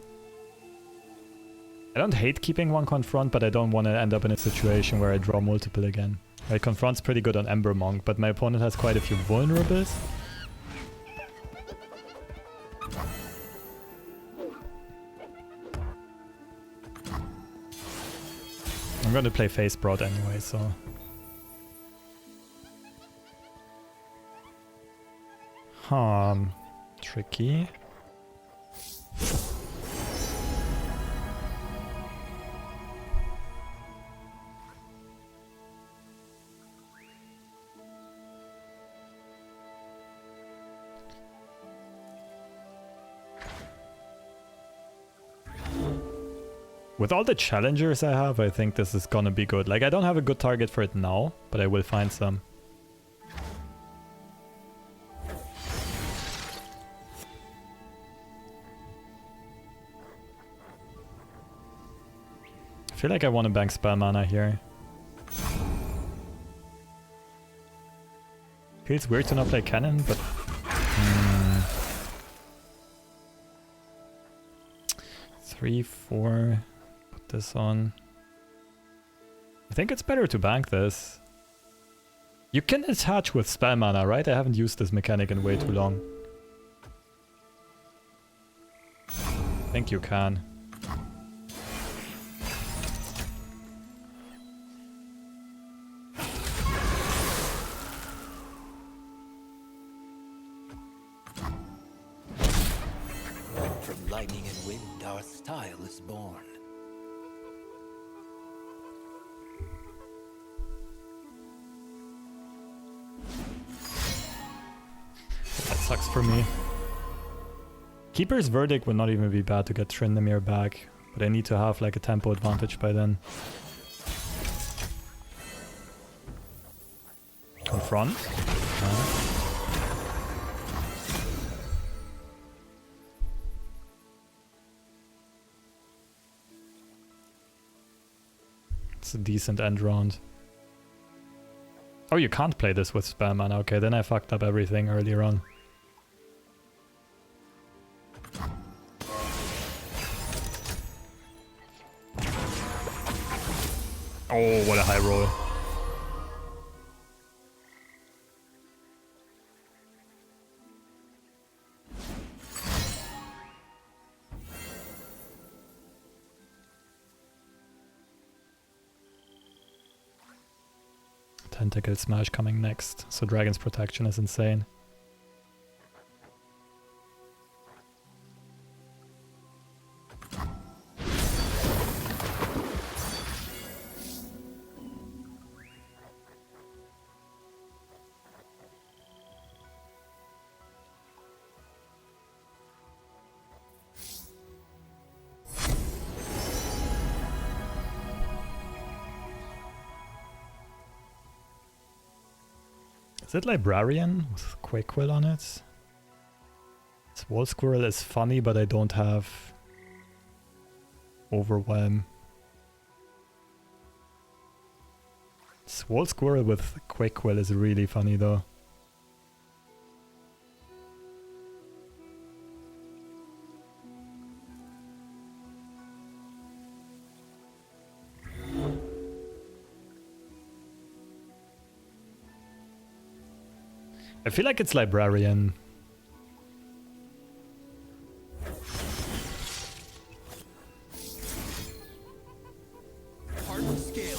I don't hate keeping one Confront, but I don't want to end up in a situation where I draw multiple again. Right, Confront's pretty good on Ember Monk, but my opponent has quite a few vulnerables. I'm going to play Face Broad anyway, so... Tricky. With all the challengers I have, I think this is gonna be good. Like, I don't have a good target for it now, but I will find some. feel like I want to bank spell mana here. Feels weird to not play cannon, but... 3, 4... Put this on. I think it's better to bank this. You can attach with spell mana, right? I haven't used this mechanic in way too long. I think you can. From lightning and wind, our style is born. That sucks for me. Keeper's Verdict would not even be bad to get Tryndamere back, but I need to have like a tempo advantage by then. Confront. It's a decent end round. Oh, you can't play this with spell mana. Okay, then I fucked up everything earlier on. Oh, what a high roll. Tentacle Smash coming next, so Dragon's Protection is insane. Is it Librarian with Quakequill on it? Wall Squirrel is funny, but I don't have Overwhelm. Wall Squirrel with Quakequill is really funny though. I feel like it's Librarian. Hardened scale.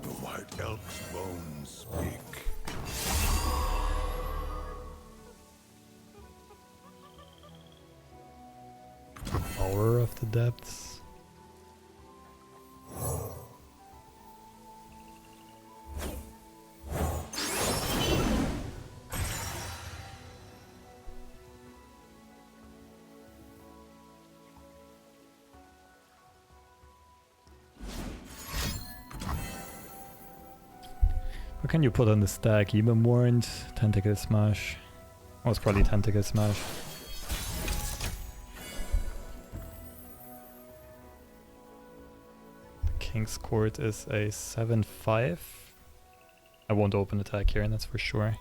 The White Elk's bones speak. Power of the Depths. What can you put on the stack? Even Warrant, Tentacle Smash. Oh, it's probably Tentacle Smash. King's Court is a 7-5. I won't open attack here, and that's for sure.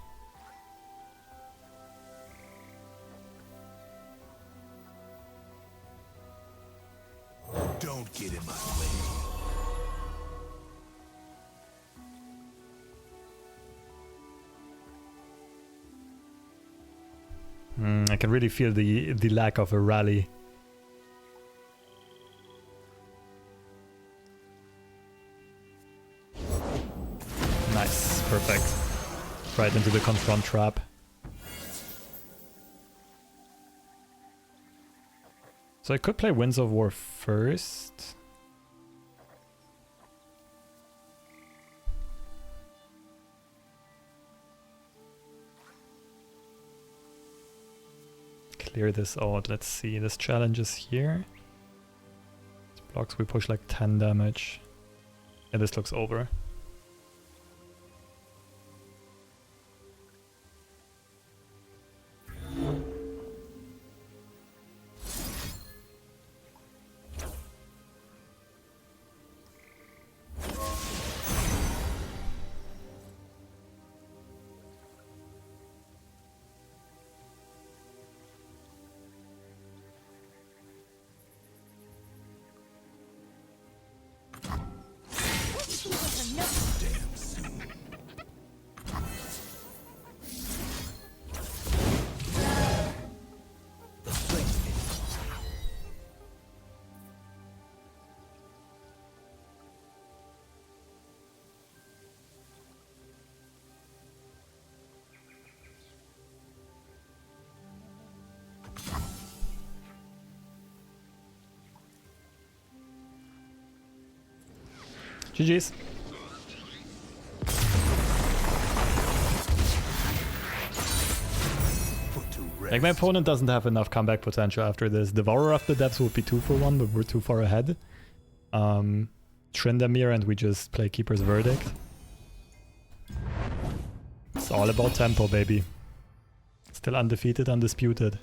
Don't get in my way. I can really feel the lack of a rally. Nice, perfect. Right into the confront trap. So I could play Winds of War first. Clear this out. Let's see. This challenge is here. This blocks, we push like 10 damage. And this looks over. Damn soon. The flame is GG's. put to rest. Like, my opponent doesn't have enough comeback potential after this. Devourer of the Depths would be 2 for 1, but we're too far ahead. Trindamir, and we just play Keeper's Verdict. It's all about tempo, baby. Still undefeated, undisputed.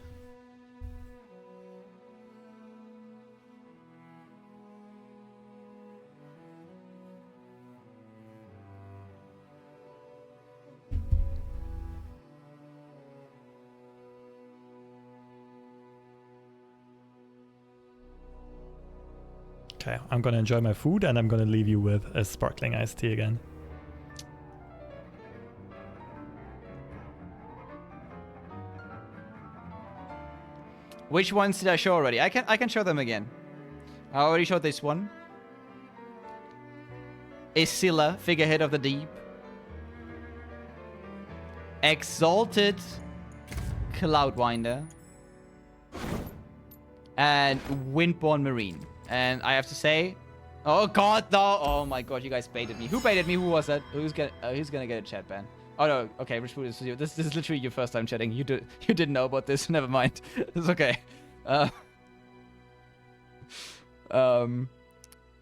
Okay, I'm gonna enjoy my food and I'm gonna leave you with a sparkling iced tea again. Which ones did I show already? I can show them again. I already showed this one. Isilla, figurehead of the deep. Exalted Cloudwinder. And Windborn Marine. And I have to say, oh god, no! Oh my god, you guys baited me. Who baited me? Who was that? Who's gonna get a chat ban? Oh no, okay, Rich Food is you. This is literally your first time chatting. You didn't know about this. Never mind. It's okay. Yeah,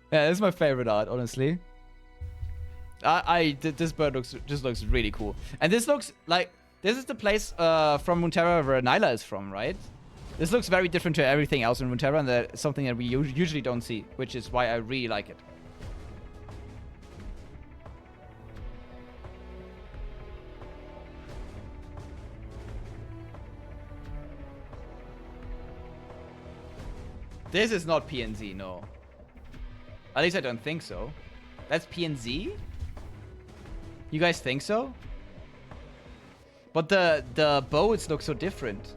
this is my favorite art, honestly. This bird looks really cool, and this looks like this is the place from Runeterra where Nyla is from, right? This looks very different to everything else in Runeterra, and that's something that we usually don't see, which is why I really like it. This is not PNZ, no. At least I don't think so. That's PNZ? You guys think so? But the boats look so different.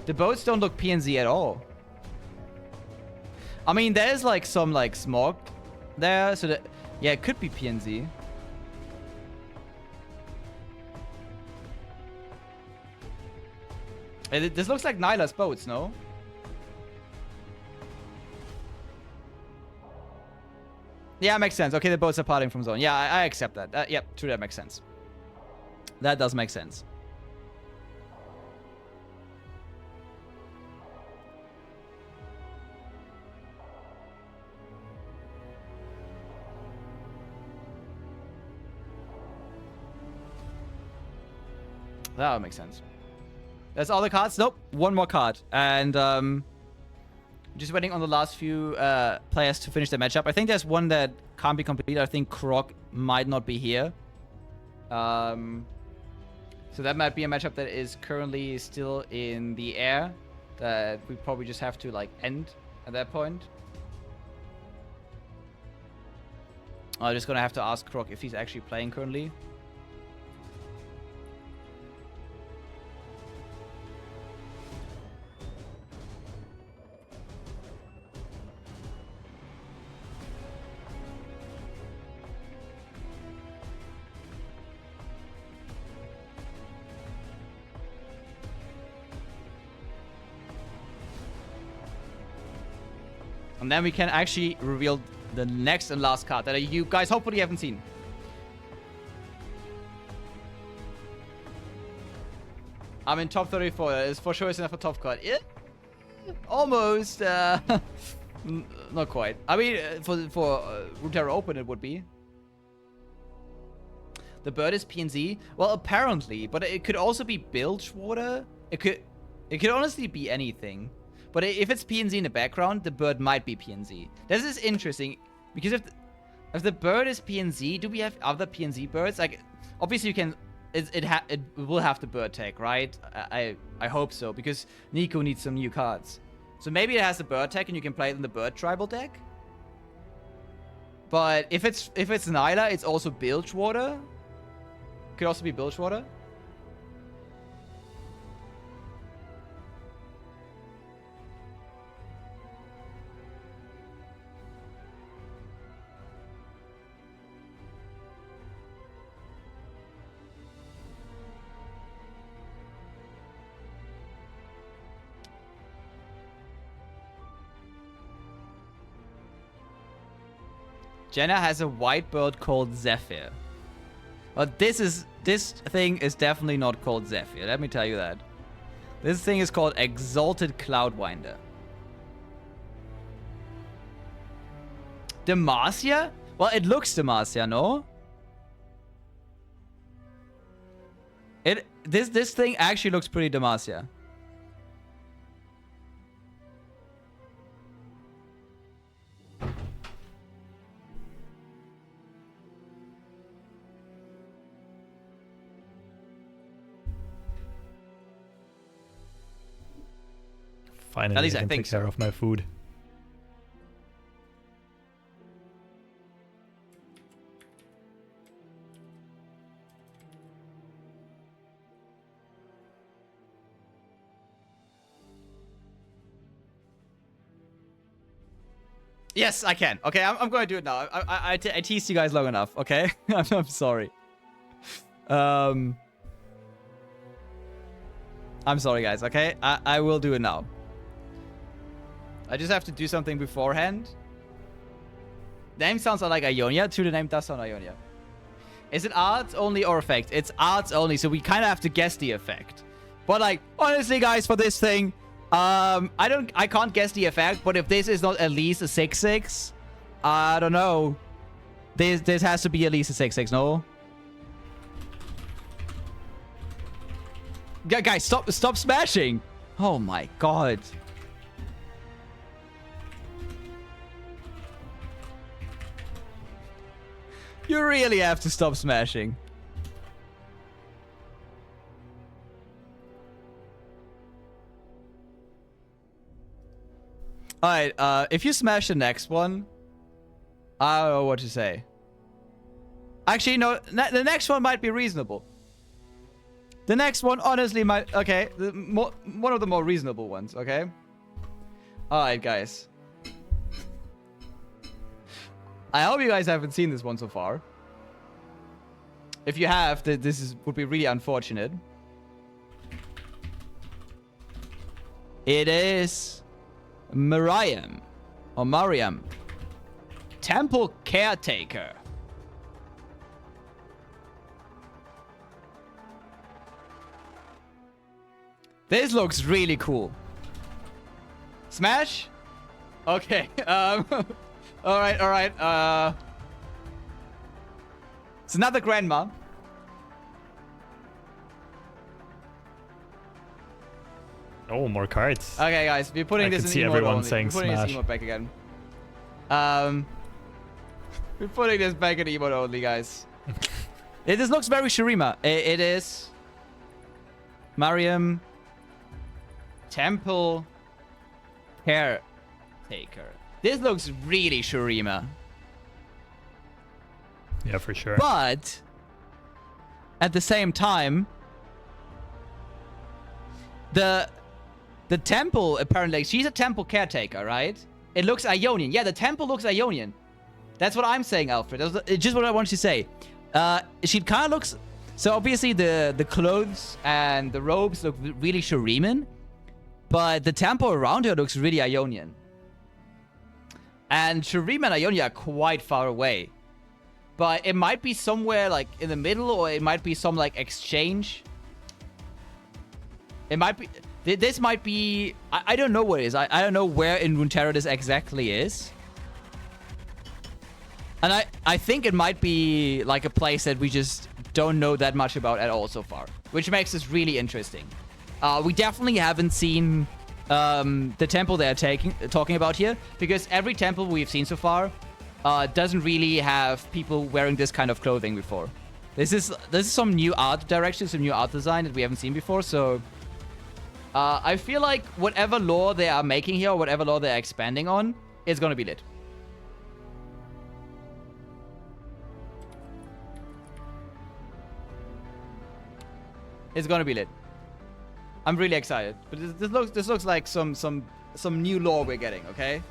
The boats don't look PNZ at all. I mean, there's like some like smog there, so that, yeah, it could be PNZ. This looks like Nyla's boats, no? Yeah, makes sense. Okay, the boats are parting from zone. Yeah, I accept that. Yep, true, that makes sense. That does make sense. That would make sense. That's all the cards? Nope, one more card. And just waiting on the last few players to finish the matchup. I think there's one that can't be completed. I think Croc might not be here. So that might be a matchup that is currently still in the air. That we probably just have to like end at that point. I'm just gonna have to ask Croc if he's actually playing currently. And then we can actually reveal the next and last card that you guys hopefully haven't seen. I'm in top 34. It's for sure it's enough for top card. Yeah, almost. Not quite. I mean, for Runeterra Open it would be. The bird is PNZ. Well, apparently, but it could also be Bilgewater. It could honestly be anything. But if it's PNZ in the background, the bird might be PNZ. This is interesting because if the bird is PNZ, do we have other PNZ birds? Like, obviously you can. It will have the bird tag, right? I hope so because Nico needs some new cards. So maybe it has the bird tag and you can play it in the bird tribal deck. But if it's Nyla, it's also Bilgewater. Could also be Bilgewater. Jenna has a white bird called Zephyr. But this thing is definitely not called Zephyr. Let me tell you that. This thing is called Exalted Cloudwinder. Demacia? Well, it looks Demacia, no? This thing actually looks pretty Demacia. Finally, At least I can think take care so. of my food. Yes, I can. Okay, I'm going to do it now. I teased you guys long enough, okay? I'm sorry. I'm sorry, guys, okay? I will do it now. I just have to do something beforehand. Name sounds like Ionia. True, the name does sound Ionia. Is it arts only or effect? It's arts only, so we kind of have to guess the effect. But, like, honestly, guys, for this thing, I can't guess the effect, but if this is not at least a 6/6, I don't know. This has to be at least a 6/6, no? Guys, stop smashing! Oh my god. You really have to stop smashing. Alright, if you smash the next one, I don't know what to say. Actually, no, the next one might be reasonable. The next one, honestly, might... Okay, one of the more reasonable ones, okay? Alright, guys. I hope you guys haven't seen this one so far. If you have, would be really unfortunate. It is... Mariam. Or Mariam. Temple Caretaker. This looks really cool. Smash? Okay. Alright. It's another grandma. Oh, more cards. Okay, guys, we're putting I this can in see emote everyone only. saying We're putting smash. this emote back again. We're putting this back in emote only, guys. This looks very Shurima. It is Mariam Temple Caretaker. This looks really Shurima. Yeah, for sure. But at the same time, the temple, apparently, she's a temple caretaker, right? It looks Ionian. Yeah, the temple looks Ionian. That's what I'm saying, Alfred. That's just what I wanted to say. She kind of looks... So obviously the clothes and the robes look really Shuriman, but the temple around her looks really Ionian. And Shurima and Ionia are quite far away. But it might be somewhere like in the middle, or it might be some like exchange. It might be... This might be... I don't know what it is. I don't know where in Runeterra this exactly is. And I think it might be like a place that we just don't know that much about at all so far. Which makes this really interesting. We definitely haven't seen the temple they're talking about here. Because every temple we've seen so far doesn't really have people wearing this kind of clothing before. This is some new art direction, some new art design that we haven't seen before. So I feel like whatever lore they are making here, or whatever lore they're expanding on, is going to be lit. It's gonna be lit. I'm really excited. But this looks like some new lore we're getting, okay?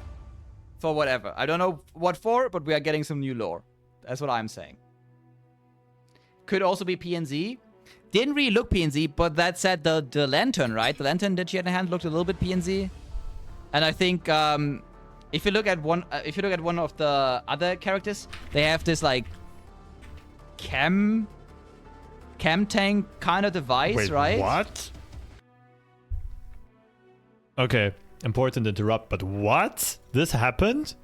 For whatever. I don't know what for, but we are getting some new lore. That's what I'm saying. Could also be PNZ. Didn't really look PNZ, but that said the lantern, right? The lantern that she had in hand looked a little bit PNZ. And I think if you look at one of the other characters, they have this like cam tank kind of device, Wait, right? What? Okay, important to interrupt, but what? This happened?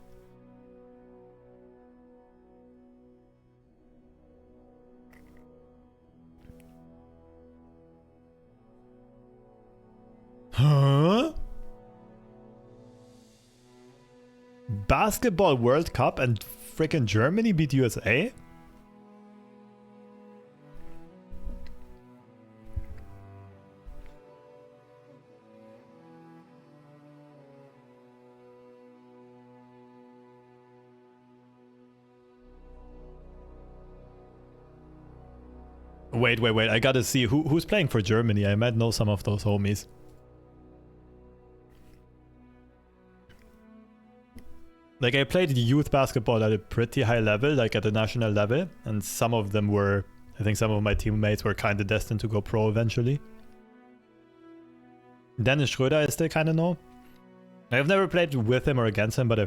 Huh? Basketball World Cup and freaking Germany beat USA? Wait, I gotta see who's playing for Germany. I might know some of those homies. Like, I played youth basketball at a pretty high level, like at the national level, and some of them were, I think some of my teammates were kind of destined to go pro eventually. Dennis Schröder I still kind of know. I've never played with him or against him, but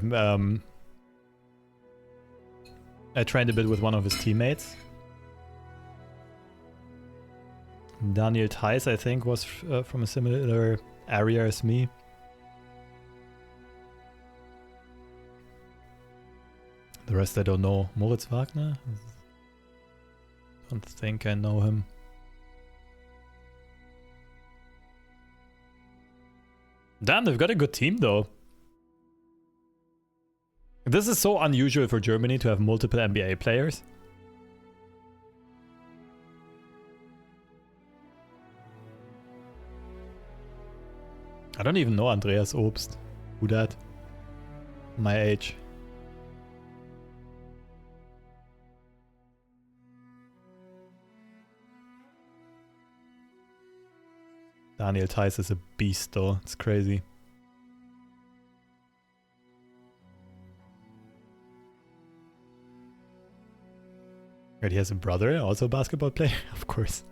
I trained a bit with one of his teammates. Daniel Theiss, I think, was from a similar area as me. The rest I don't know. Moritz Wagner? Don't think I know him. Damn, they've got a good team though. This is so unusual for Germany to have multiple NBA players. I don't even know Andreas Obst. Who that? My age. Daniel Theiss is a beast though. It's crazy. Wait, he has a brother, also a basketball player? Of course.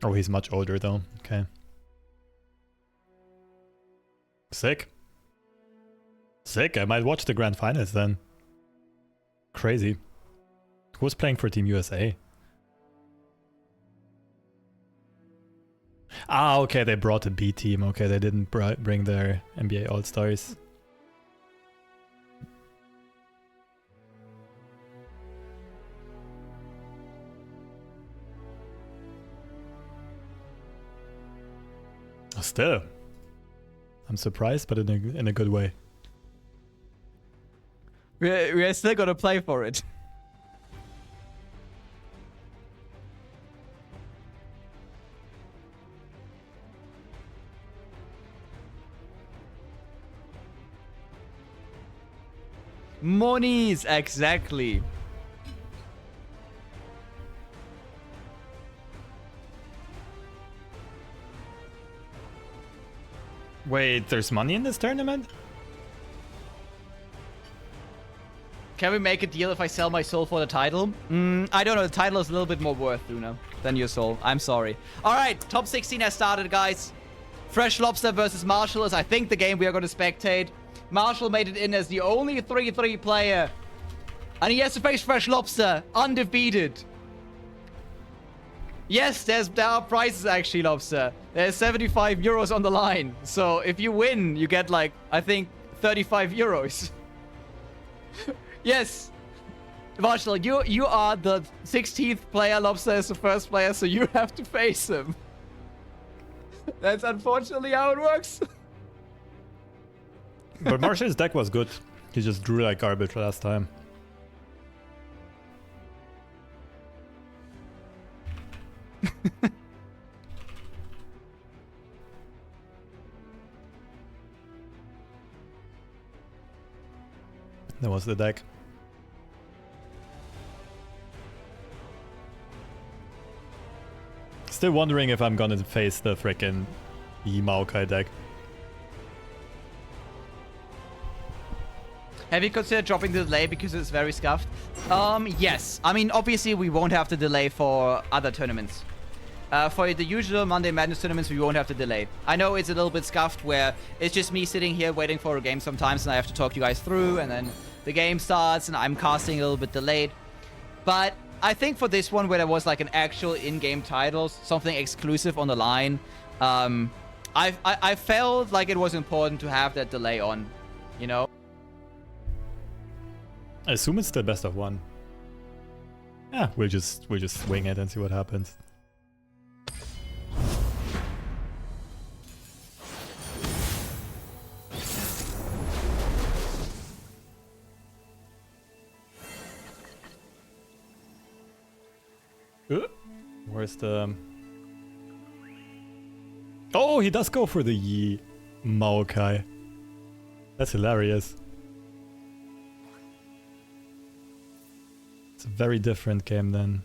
Oh, he's much older though. Okay. Sick. Sick. I might watch the grand finals then. Crazy. Who's playing for Team USA? Ah, okay, they brought a B team. Okay, they didn't bring their NBA All-Stars. Still, I'm surprised, but in a good way. We're still gonna play for it. Monies, exactly. Wait, there's money in this tournament? Can we make a deal if I sell my soul for the title? I don't know. The title is a little bit more worth, Luna, than your soul. I'm sorry. All right, top 16 has started, guys. Fresh Lobster versus Marshall is, I think, the game we are going to spectate. Marshall made it in as the only 3-3 player. And he has to face Fresh Lobster, undefeated. Yes, there are prizes, actually, Lobster. There's 75 euros on the line. So if you win, you get, like, I think, 35 euros. Yes. Marshall, you are the 16th player. Lobster is the first player, so you have to face him. That's unfortunately how it works. But Marshall's deck was good. He just drew like garbage last time. That was the deck. Still wondering if I'm gonna face the frickin' Maokai deck. Have you considered dropping the delay because it's very scuffed? Yes. I mean, obviously we won't have the delay for other tournaments. For the usual Monday Madness tournaments, we won't have to delay. I know it's a little bit scuffed where it's just me sitting here waiting for a game sometimes and I have to talk you guys through and then the game starts and I'm casting a little bit delayed. But I think for this one where there was like an actual in-game title, something exclusive on the line, I felt like it was important to have that delay on, you know? I assume it's the best of one. Yeah, we'll just swing it and see what happens. Where's the... Oh, he does go for the Yi Maokai. That's hilarious. It's a very different game then.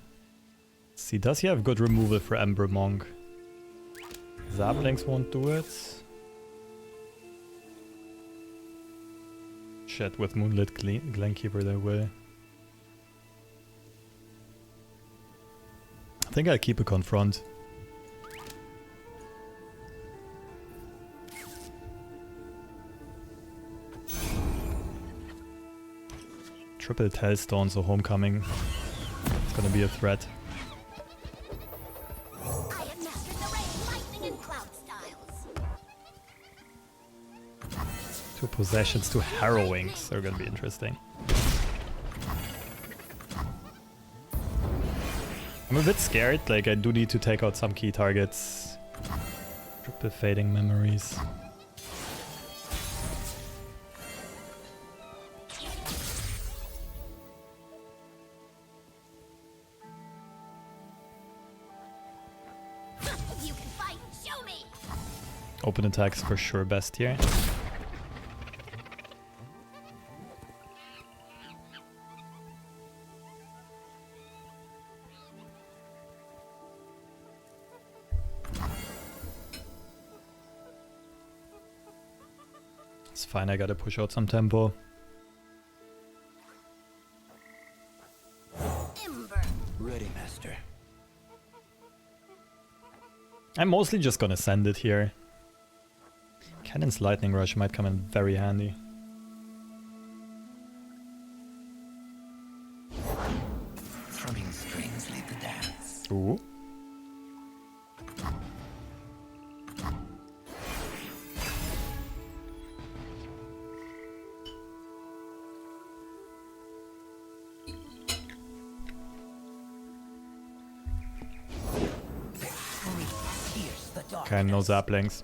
Let's see, does he have good removal for Ember Monk? Zaplings won't do it. Shit, with Moonlit Glenkeeper they will. I think I'll keep a Confront. Triple Tailstone, so Homecoming. It's gonna be a threat. I have mastered the rain, lightning, and cloud styles. 2 possessions, 2 harrowings are gonna be interesting. I'm a bit scared, like I do need to take out some key targets. Triple Fading Memories. You can fight, show me. Open attacks for sure best here. It's fine, I gotta push out some tempo. Ember. Ready, master. I'm mostly just gonna send it here. Cannon's Lightning Rush might come in very handy. Thrumming strings lead the dance. Ooh. Okay, no Zaplings.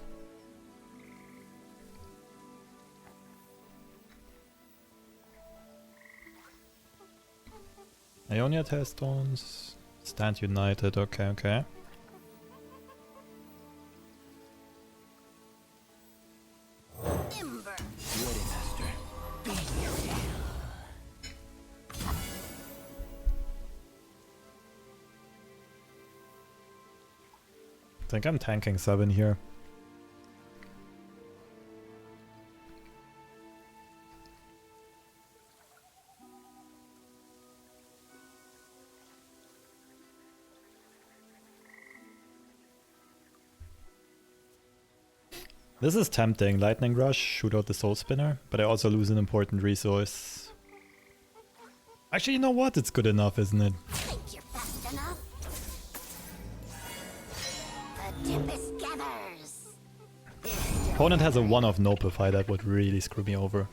Ionia Tailstones. Stand United, okay, okay. Ember. Ready, master. Be still. I think I'm tanking 7 here. This is tempting. Lightning Rush, shoot out the Soul Spinner, but I also lose an important resource. Actually, you know what? It's good enough, isn't it? Think you're fast enough? The tempest gathers. Opponent has a 1 of Nopeify, that would really screw me over.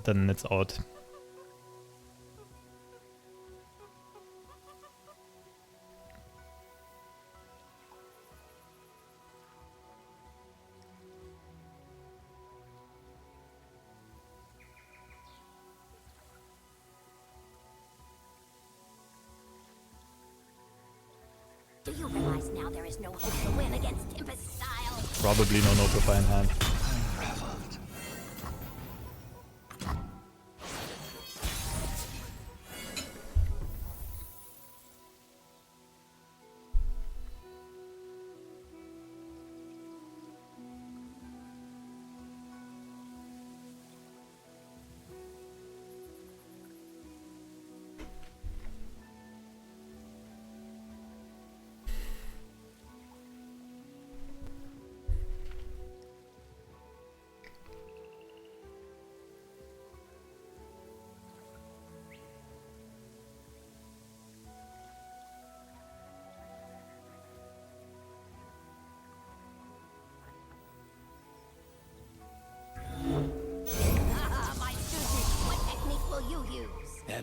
Then it's out. Do you realize now there is no hope to win against Tempest style? Probably no Nopeify in hand. Unraveled.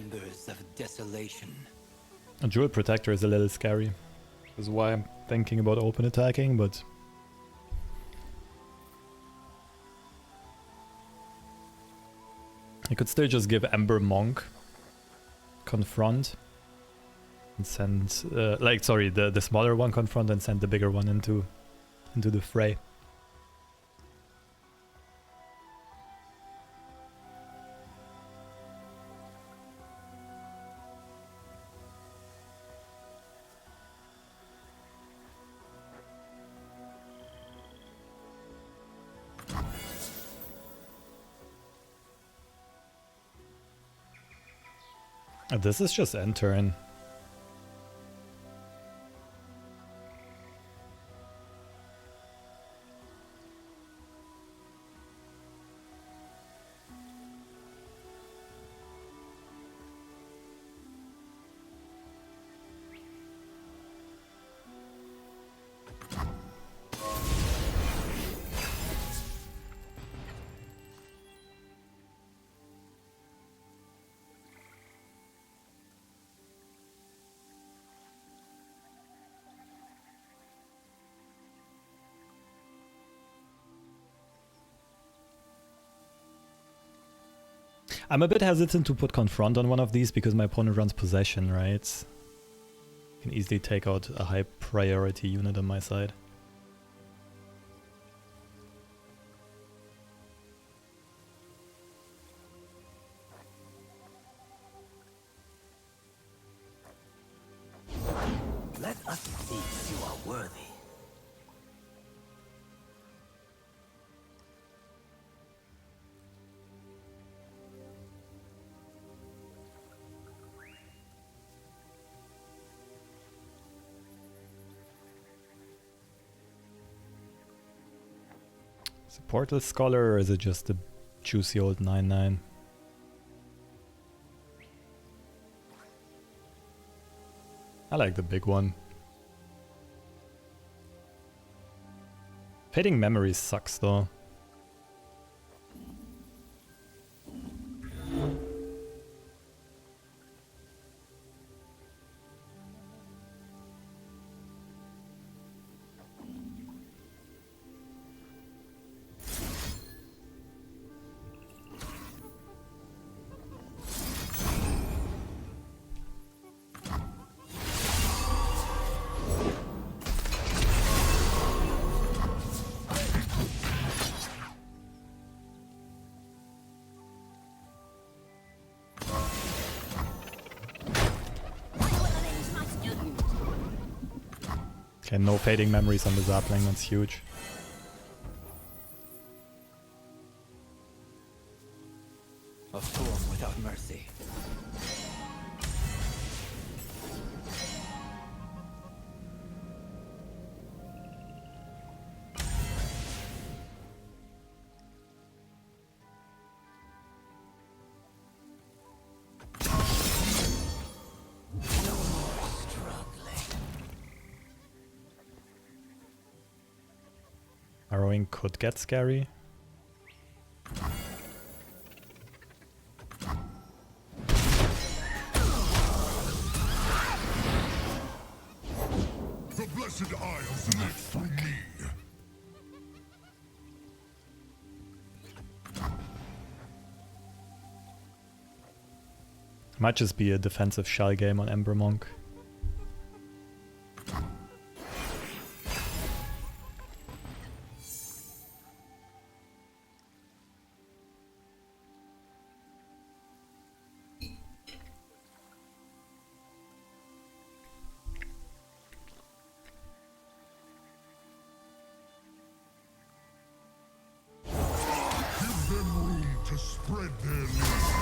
Embers of desolation. A Jewel Protector is a little scary. This is why I'm thinking about open attacking, but... I could still just give Ember Monk Confront and send, the smaller one Confront and send the bigger one into the fray. This is just end turn. I'm a bit hesitant to put Confront on one of these because my opponent runs Possession, right? I can easily take out a high priority unit on my side. Let us see if you are worthy. Portal Scholar, or is it just a juicy old 9/9? I like the big one. Fading Memory sucks though. Okay, no Fading Memories on the Zapling, that's huge. A form without mercy. Arrowing could get scary. The blessed isles live through me. Might just be a defensive shell game on Ember Monk. Give them room to spread their legs.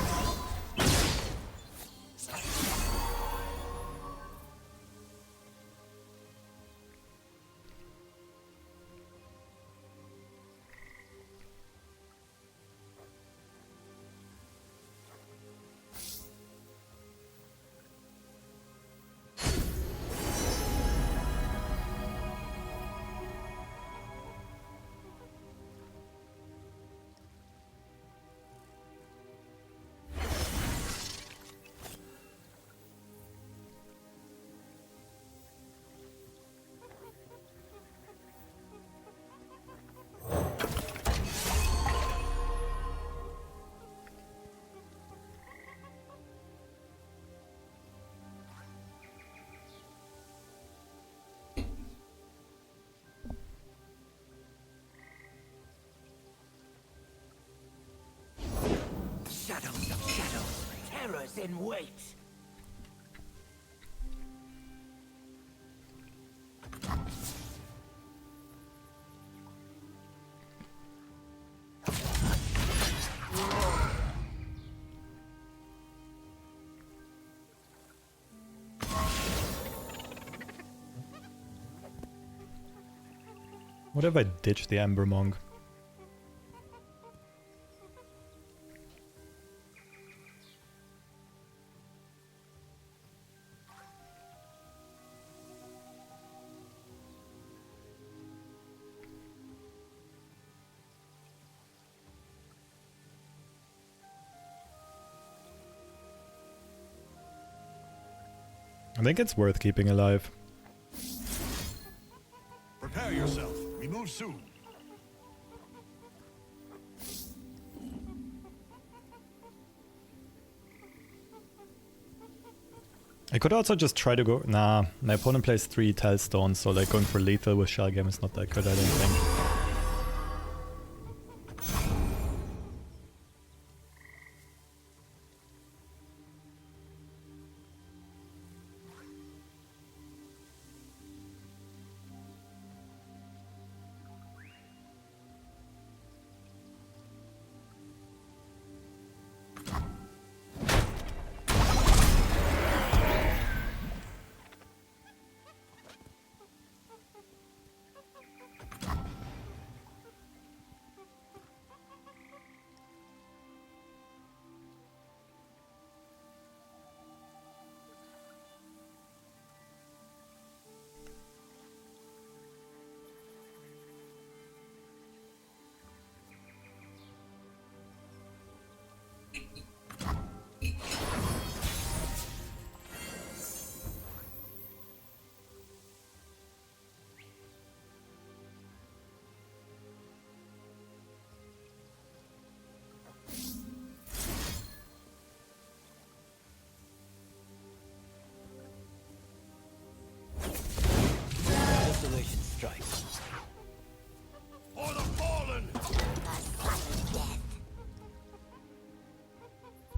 Hours in wait. What if I ditch the Ember Monk? I think it's worth keeping alive. Prepare yourself. We move soon. I could also just try to go... Nah, my opponent plays 3 Tellstones, so like going for lethal with Shell Game is not that good, I don't think. Desolation strikes. For the fallen!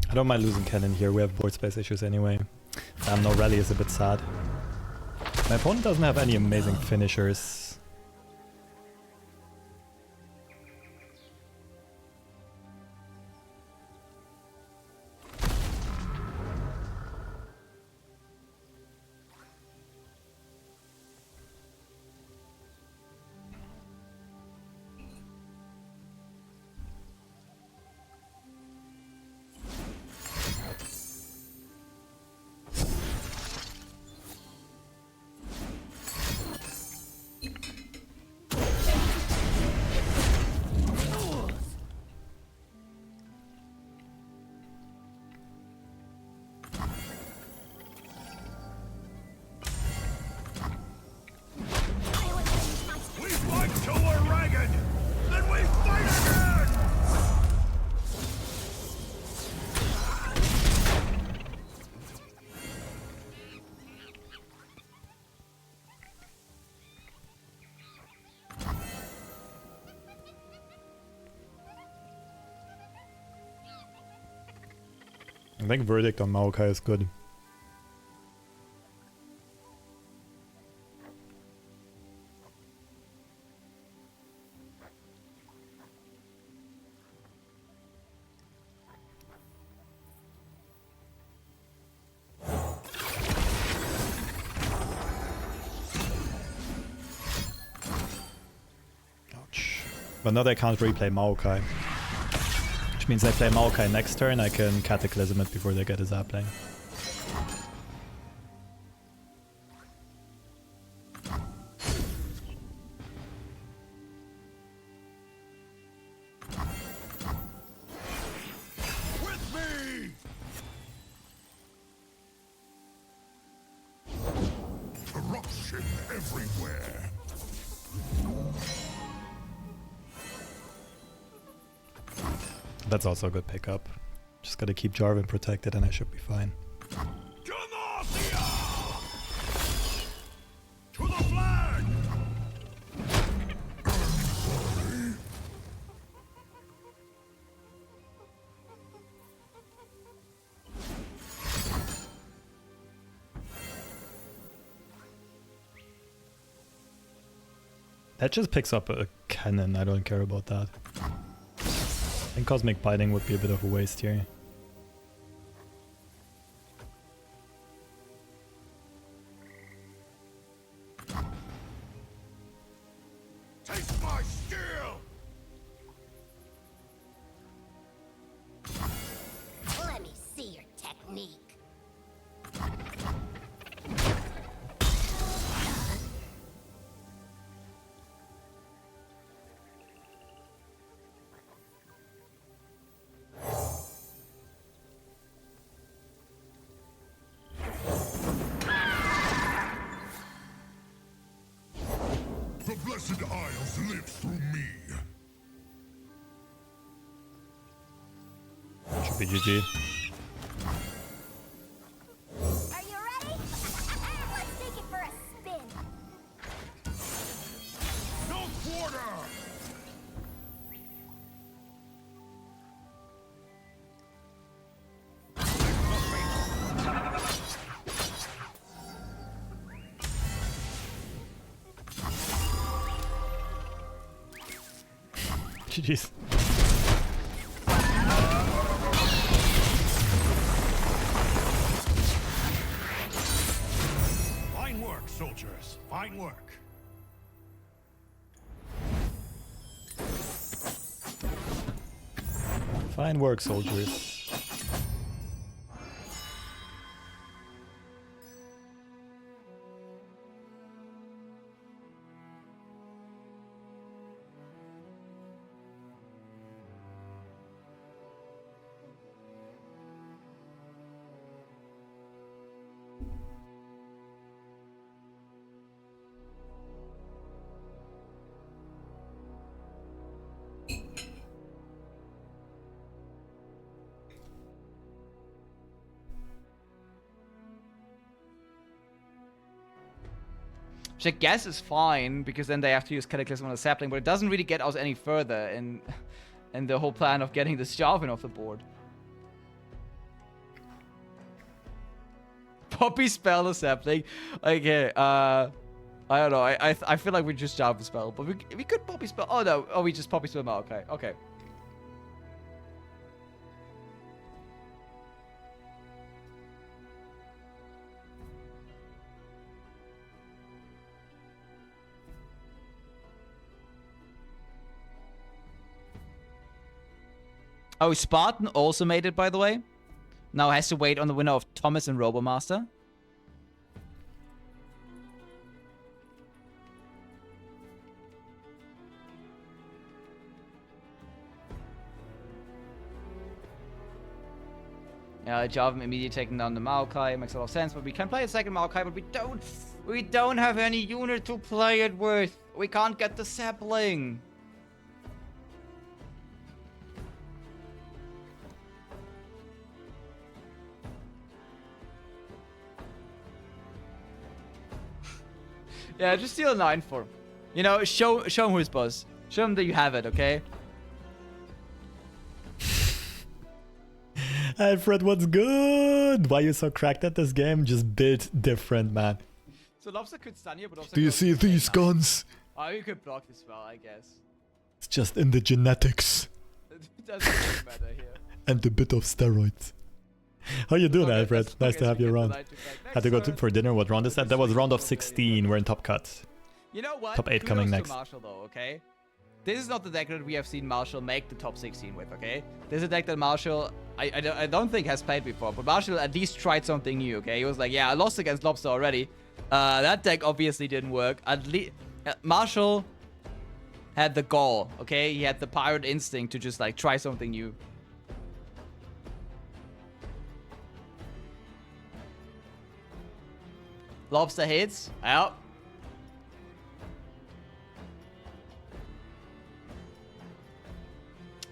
I don't mind losing cannon here, we have board space issues anyway. No rally is a bit sad. My opponent doesn't have any amazing finishers. We fight till we're ragged! Then we fight again! I think Verdict on Maokai is good. Ouch. But now they can't replay Maokai. Which means they play Maokai next turn, I can Cataclysm it before they get a Zapling. With me! Corruption everywhere. That's also a good pickup. Just gotta keep Jarvan protected and I should be fine. Demacia! To the flag! That just picks up a cannon. I don't care about that. I think Cosmic Biting would be a bit of a waste here. Taste my steel! Let me see your technique. The Blessed Isles live through me. Should be GG. Are you ready? Let's take it for a spin. No quarter! GG's. Fine work, soldiers. Fine work. Fine work, soldiers. Which I guess is fine, because then they have to use Cataclysm on the sapling, but it doesn't really get us any further in the whole plan of getting this Jarvan off the board. Poppy spell the sapling. Okay, I don't know. I feel like we just Jarvan spell, but we could Poppy spell. Oh no, oh we just Poppy spell now. Okay, okay. Oh, Spartan also made it, by the way. Now has to wait on the winner of Thomas and Robomaster. Yeah, Jarvan immediately taking down the Maokai. Makes a lot of sense, but we can play a second Maokai, but we don't have any unit to play it with. We can't get the sapling. Yeah, just steal a 9 for him. You know, show him who's boss. Show him that you have it, okay? Alfred, what's good? Why you so cracked at this game? Just built different, man. So Lobster could stun you, but also... Do you see these guns? Oh, you could block as well, I guess. It's just in the genetics. It doesn't really matter here. And a bit of steroids. How you doing, Okay, Alfred? let's Nice to have you around. Next Had to go turn. for dinner. What round is that? That was round of 16. We're in top cut. You know what? Top 8 Kudos coming to next. Marshall, though, okay? This is not the deck that we have seen Marshall make the top 16 with, okay? This is a deck that Marshall, I don't think has played before, but Marshall at least tried something new, okay? He was like, yeah, I lost against Lobster already. That deck obviously didn't work. At least Marshall had the gall, okay? He had the pirate instinct to just like try something new. Lobster hits. Out.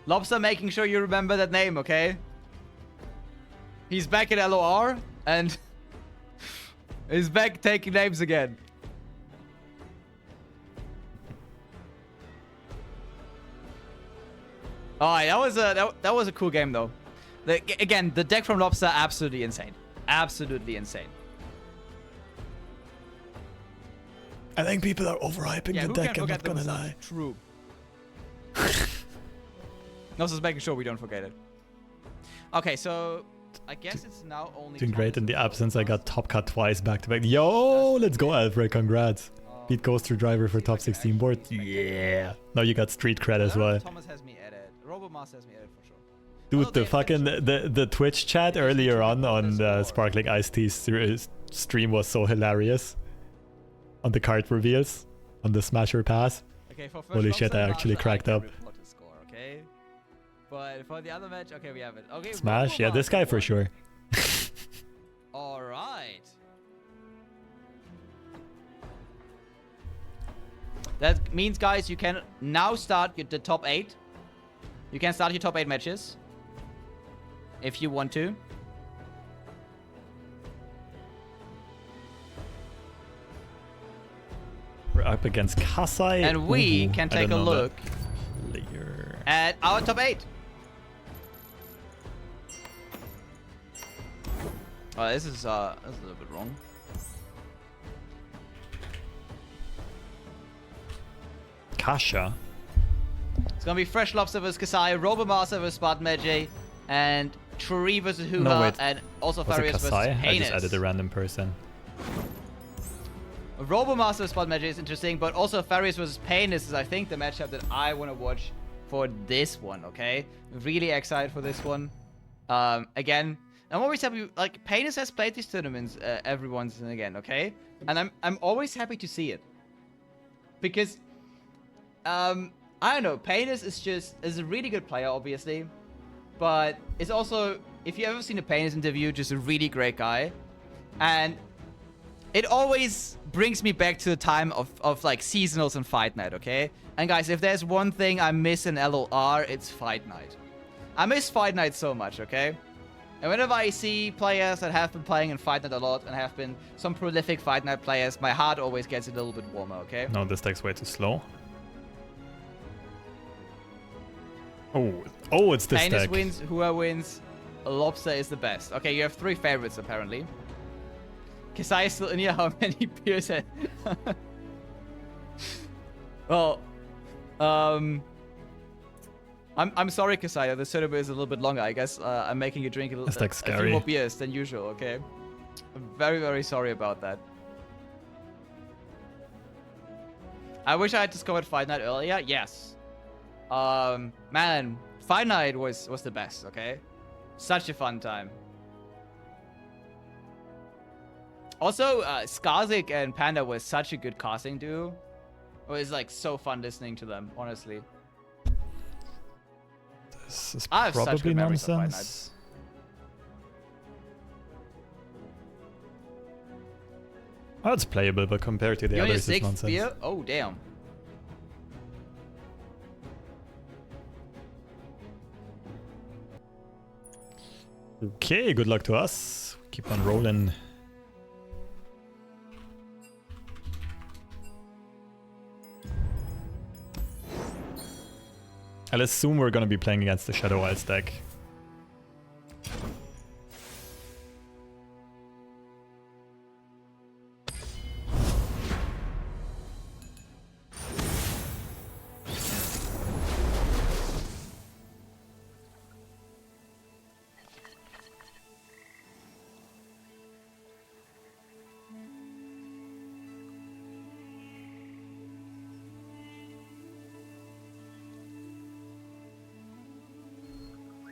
Lobster making sure you remember that name, okay? He's back at LOR and he's back taking names again. Alright, that was a cool game though. Again, the deck from Lobster absolutely insane. Absolutely insane. I think people are overhyping Yeah, the who deck, can I'm forget not the gonna massage? lie. True. No, just making sure we don't forget it. Okay, so I guess it's now only. Doing great Thomas in the and absence. I Thomas. got top cut twice back to back. Yo, let's go, Alfred. Congrats. Beat Ghoster Driver for top 16 board. Yeah. Now you got street cred as well. Thomas has me added. RoboMaster has me added for sure. Dude, Although the fucking the Twitch chat earlier on the score. SparklingIceT stream was so hilarious. On the card reveals, on the Smasher pass. Okay, for first Holy shit, I Lobster, actually Master, cracked I up. can report his score, okay? But for the other match, okay, we have it. Okay, Smash, yeah, this RoboMaster guy for won. sure. All right. That means, guys, you can now start the top 8. You can start your top 8 matches. If you want to. We're up against Kasai. And we Ooh, can I take a don't know look that player. at our top 8. Oh, this is a little bit wrong. Kasha. It's gonna be Fresh Lobster vs Kasai, RoboMaster vs Spartan Magi, and Tree vs Hoo No, wait. and also Was it Farius vs Kasai? I Heinous. just added a random person. RoboMaster vs Spartan Magi is interesting, but also Farius vs Heinous is, I think, the matchup that I want to watch for this one. Okay, really excited for this one. Again, I'm always happy. Like Heinous has played these tournaments every once and again. Okay, and I'm always happy to see it because I don't know. Painus is a really good player, obviously, but it's also, if you ever seen a Painus interview, just a really great guy, and it always brings me back to the time of like seasonals and Fight Night. Okay, and guys, if there's one thing I miss in LOR, it's Fight Night. I miss Fight Night so much. Okay, and whenever I see players that have been playing in Fight Night a lot and have been some prolific Fight Night players, my heart always gets a little bit warmer. Okay. No, this deck's way too slow. Oh, it's this Painus deck. wins, Hua wins, Lobster is the best. Okay, you have 3 favorites apparently. Kasai is still in here. How many beers? Well, I'm sorry, Kasai. The soda beer is a little bit longer. I guess I'm making you drink a, This deck's a few scary. more beers than usual. Okay, I'm very, very sorry about that. I wish I had discovered Fight Night earlier. Yes. Man, Fight Night was the best. Okay, such a fun time. Also, Skarsgård and Panda was such a good casting duo. It was like so fun listening to them, honestly. This is I have such probably good memories of Fight Night. nonsense. Oh, it's playable, but compared to the You only others, it's 6th nonsense. beer? Oh, damn. Okay, good luck to us. Keep on rolling. I'll assume we're gonna be playing against the Shadow Wilds deck.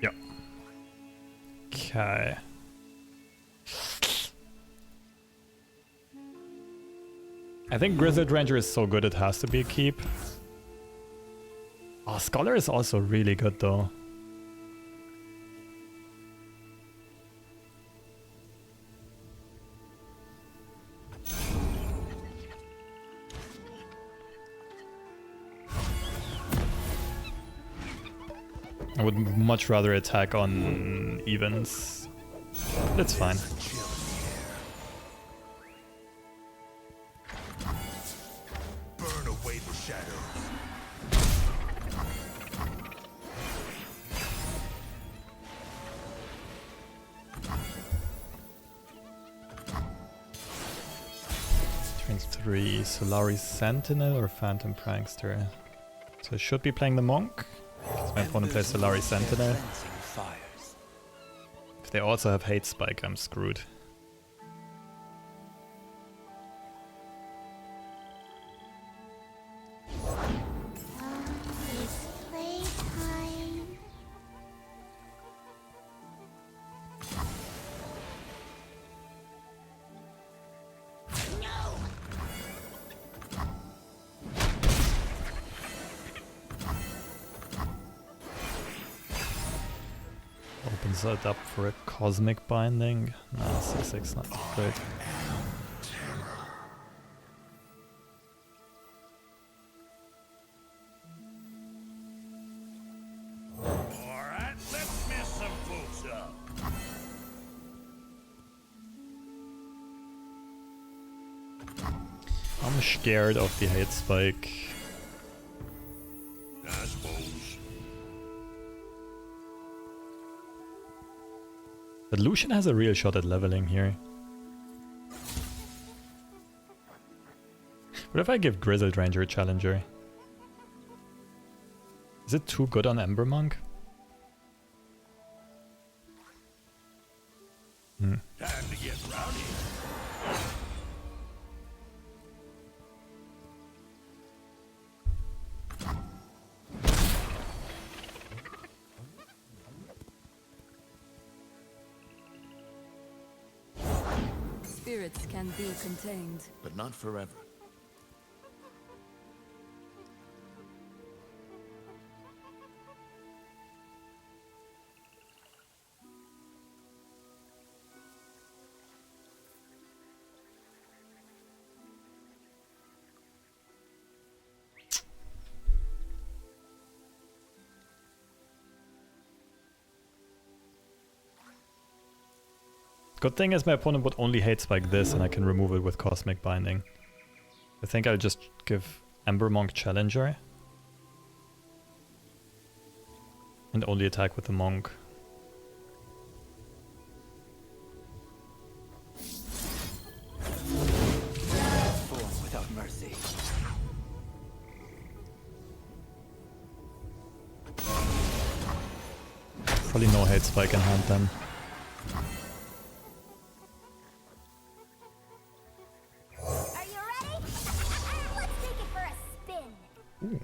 Yep. Okay. I think Grizzled Ranger is so good it has to be a keep. Oh, Scholar is also really good though. I would much rather attack on evens. That's fine. Burn away the shadows. Turn 3. Solari Sentinel or Phantom Prankster? So I should be playing the Monk. Because my opponent plays Solari Sentinel. Fires. If they also have Hate Spike, I'm screwed. It's playtime. Opens it up for a Cosmic Binding. Nah, 6/6 not great. Alright, let's mess some folks up. I'm scared of the Hate Spike. I suppose. But Lucian has a real shot at leveling here. What if I give Grizzled Ranger a Challenger? Is it too good on Ember Monk? Time to get rowdy. Spirits can be contained. But not forever. Good thing is my opponent would only Hate Spike this and I can remove it with Cosmic Binding. I think I'll just give Ember Monk Challenger. And only attack with the Monk. Form without mercy. Probably no Hate Spike in hand then. Are you ready? Let's take it for a spin. Ooh.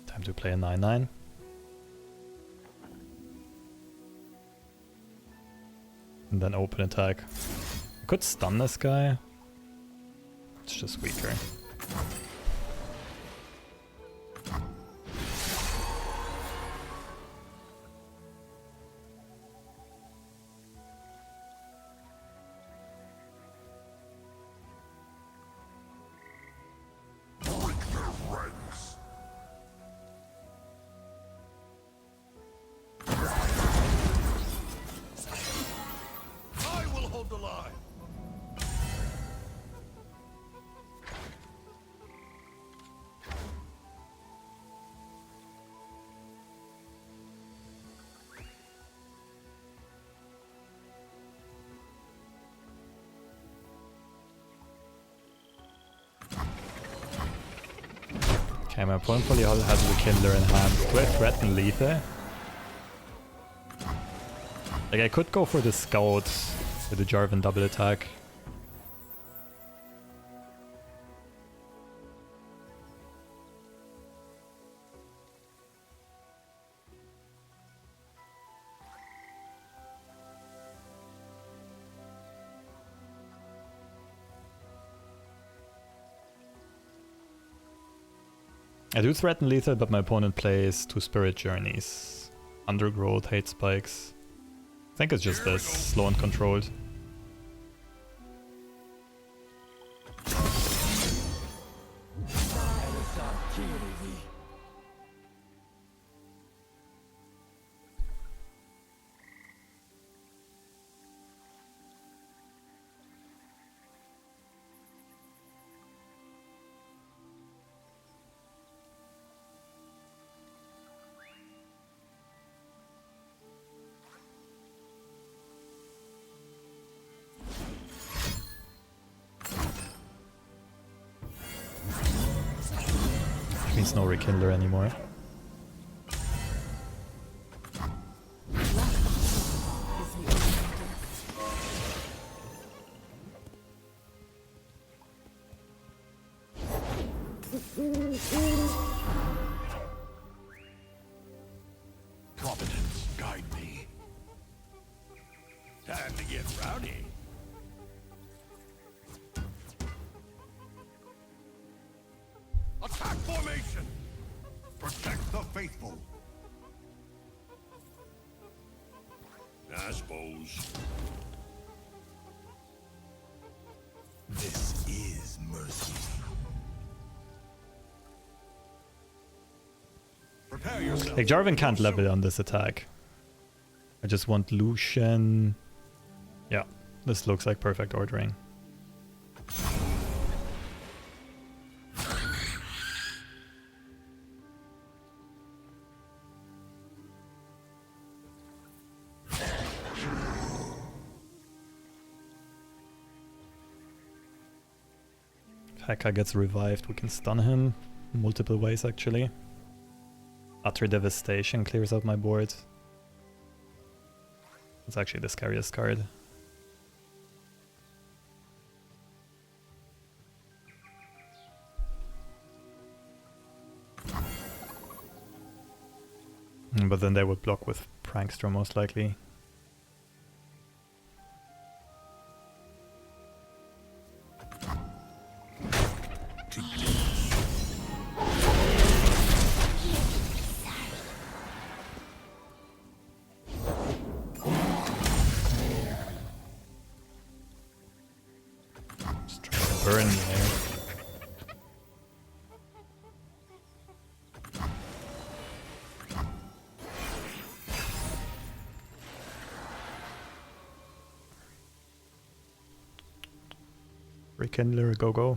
Time to play a 9/9. And then open attack. I could stun this guy. It's just weaker. I will hold the line. Okay, my opponent probably has the Kindler in hand. Do I threaten lethal? Like, I could go for the Scout with the Jarvan double attack. I do threaten lethal, but my opponent plays 2 Spirit Journeys. Undergrowth, Hate Spikes. I think it's just this, slow and controlled. wants no Rekindler anymore. Providence, guide me. Time to get rowdy. Attack formation! Protect the faithful. I suppose. This is mercy. Prepare yourself. Like, Jarvan can't level on this attack. I just want Lucian. Yeah, this looks like perfect ordering. If Heka gets revived, we can stun him multiple ways actually. Utter Devastation clears out my board. It's actually the scariest card. But then they would block with Prankster most likely. Just trying to burn me there. Rekindler, go.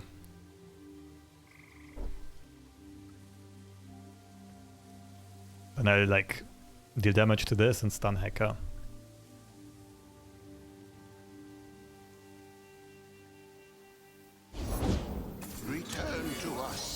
And I like deal damage to this and stun Heka. Return to us.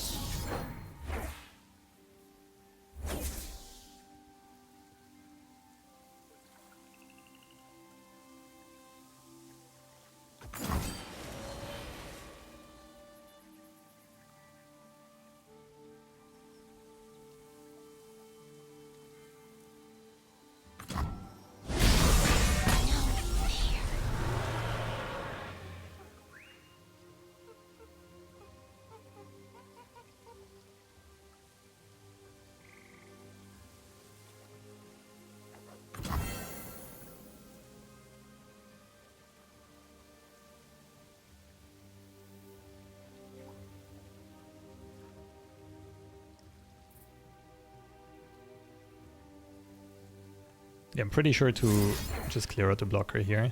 Yeah, I'm pretty sure to just clear out the blocker here.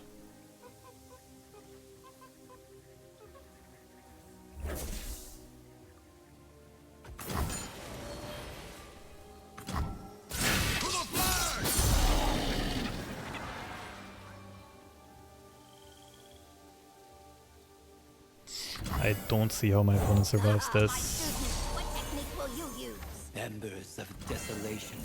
I don't see how my opponent survives this. What technique will you use? Embers of desolation.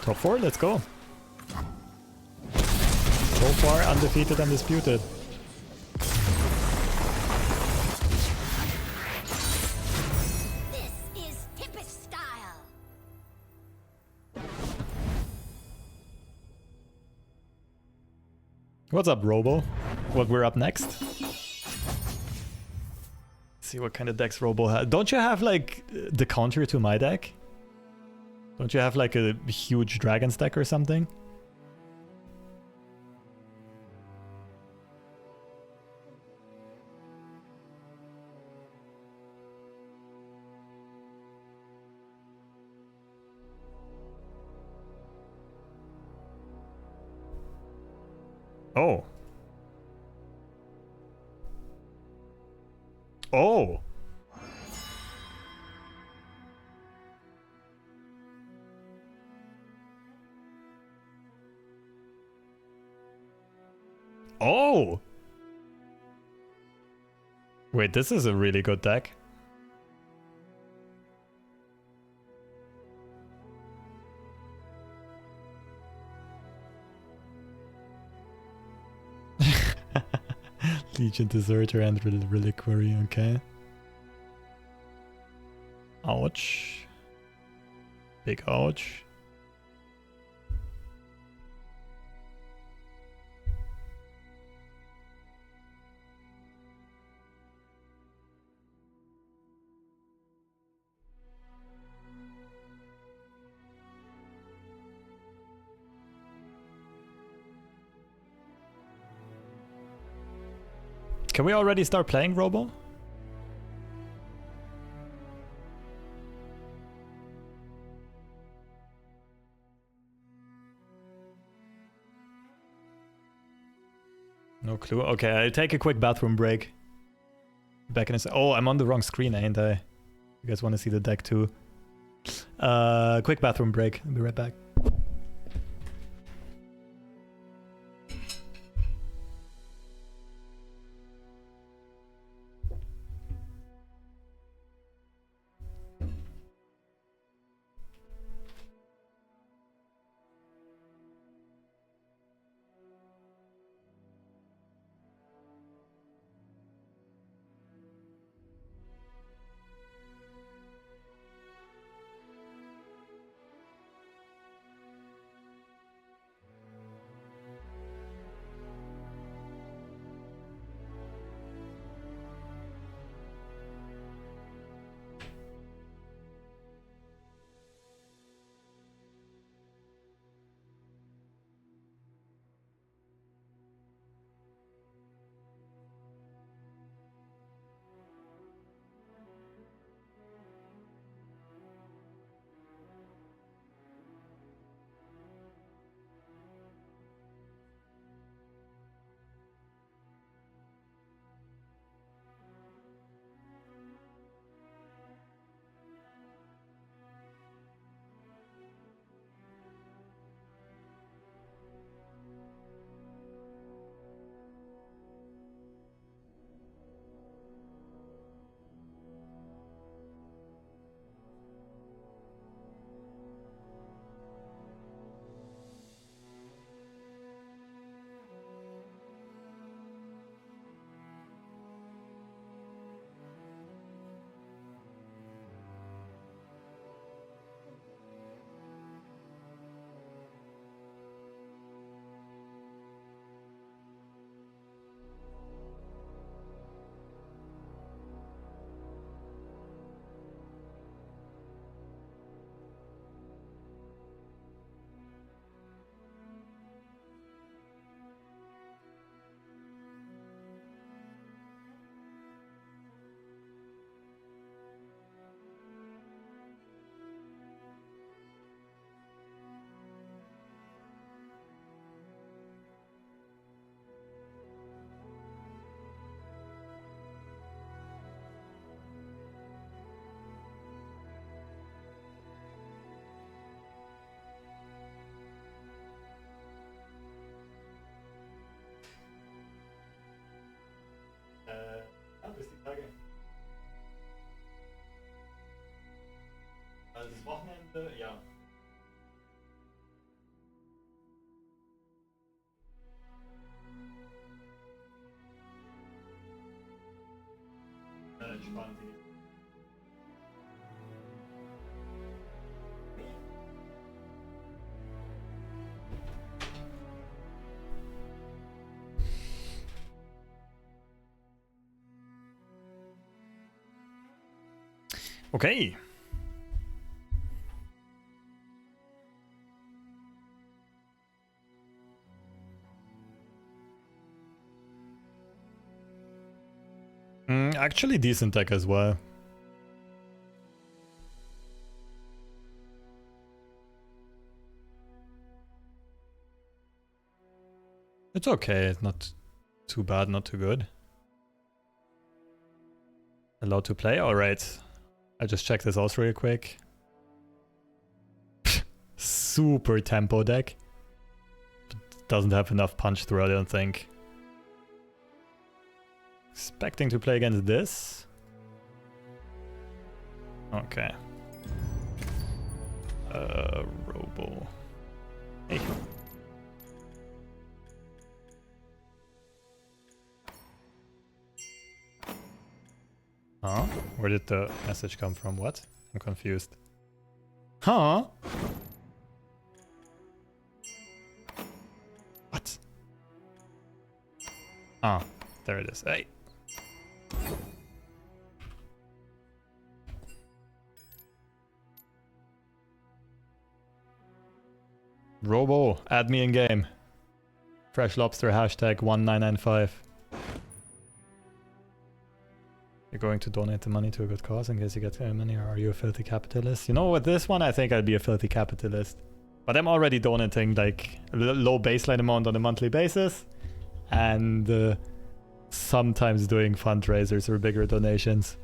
Top 4, let's go. So far, undefeated, undisputed. This is Tempest style. What's up, Robo? What, we're up next? See what kind of decks Robo has. Don't you have, like, the counter to my deck? Don't you have, like, a huge Dragon's deck or something? Oh. Oh! Oh! Wait, this is a really good deck. Legion Deserter and Reliquary, okay. Ouch. Big ouch. Can we already start playing Robo? No clue. Okay, I'll take a quick bathroom break. Back in a sec. Oh, I'm on the wrong screen, ain't I? You guys want to see the deck too? Quick bathroom break. I'll be right back. Bis die Tage. Also das Wochenende, ja. Entspannt. Okay. Actually decent deck as well. It's okay, it's not too bad, not too good. Allowed to play? Alright. I just checked this out real quick. Super tempo deck. Doesn't have enough punch through, I don't think. Expecting to play against this. Okay. Robo. Hey. Huh? Where did the message come from? What? I'm confused. Huh? What? Ah, there it is. Hey. Robo, add me in game. Freshlobster hashtag 1995. You're going to donate the money to a good cause in case you get money, or are you a filthy capitalist? You know, with this one, I think I'd be a filthy capitalist. But I'm already donating like a low baseline amount on a monthly basis. And sometimes doing fundraisers or bigger donations.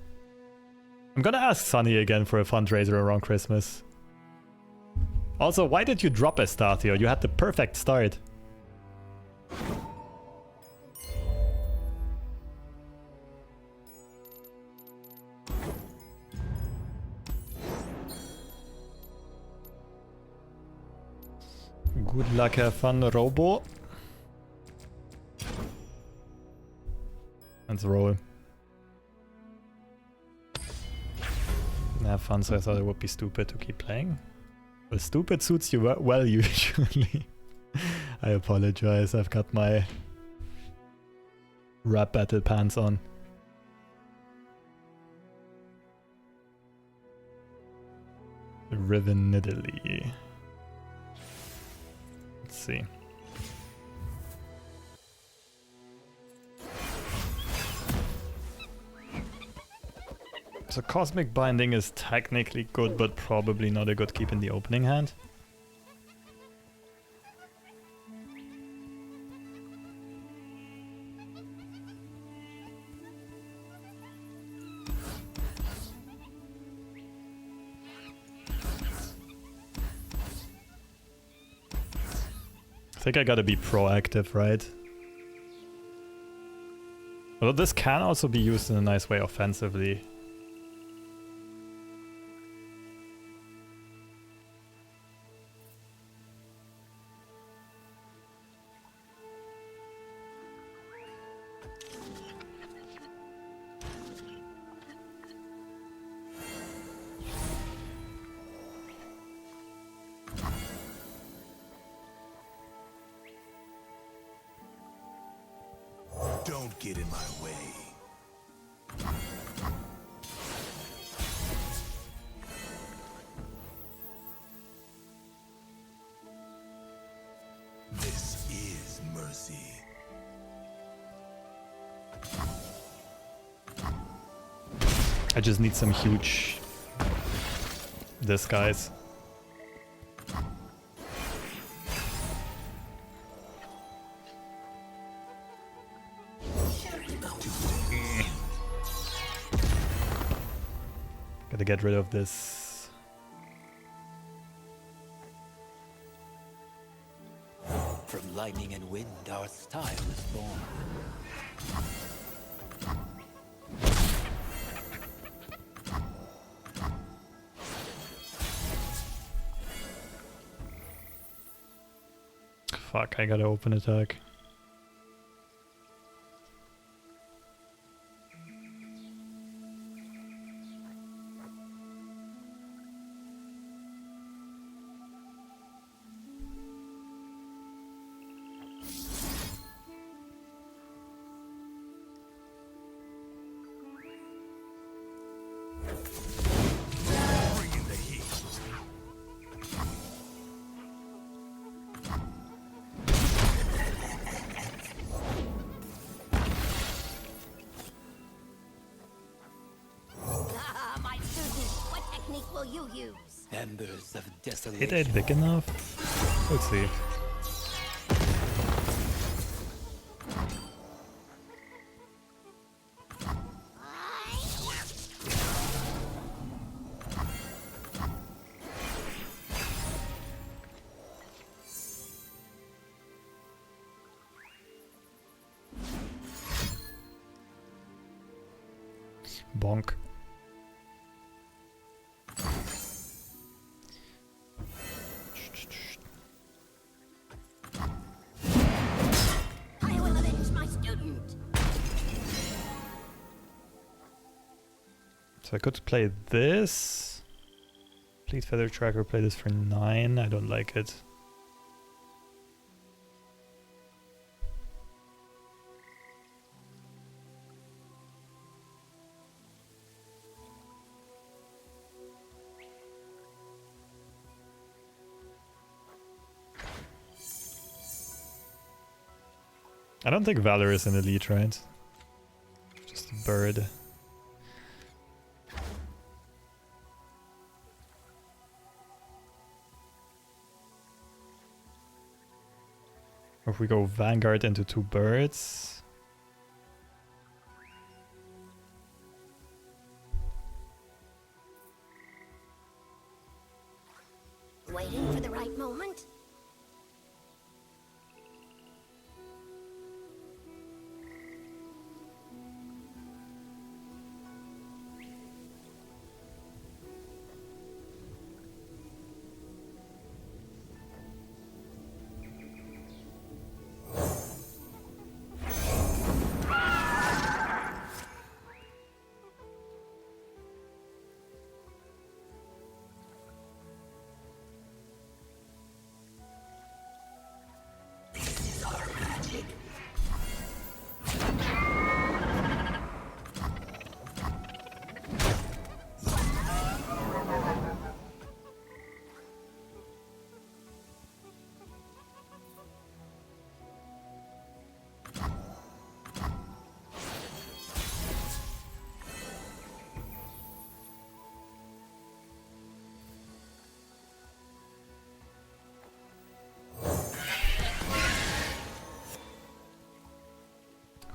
I'm gonna ask Sunny again for a fundraiser around Christmas. Also, why did you drop Estatio? You had the perfect start. Good luck, have fun, Robo. Let's roll. Have fun, so I thought it would be stupid to keep playing. Well, stupid suits you well usually. I apologize, I've got my rap battle pants on. Riven Italy. Let's see. So Cosmic Binding is technically good, but probably not a good keep in the opening hand. I think I gotta be proactive, right? Although this can also be used in a nice way offensively. Don't get in my way. This is mercy. I just need some huge disguise. Gotta get rid of this. From lightning and wind, our style is born. Fuck, I gotta open attack. My student, what technique will you use? Embers of It desolation. ain't big enough. Let's see. Bonk. I will avenge my student. So I could play this. Fleet Feather Tracker, play this for 9. I don't like it. I don't think Valor is an elite, right? Just a bird. Or if we go Vanguard into 2 birds. Waiting for the right moment.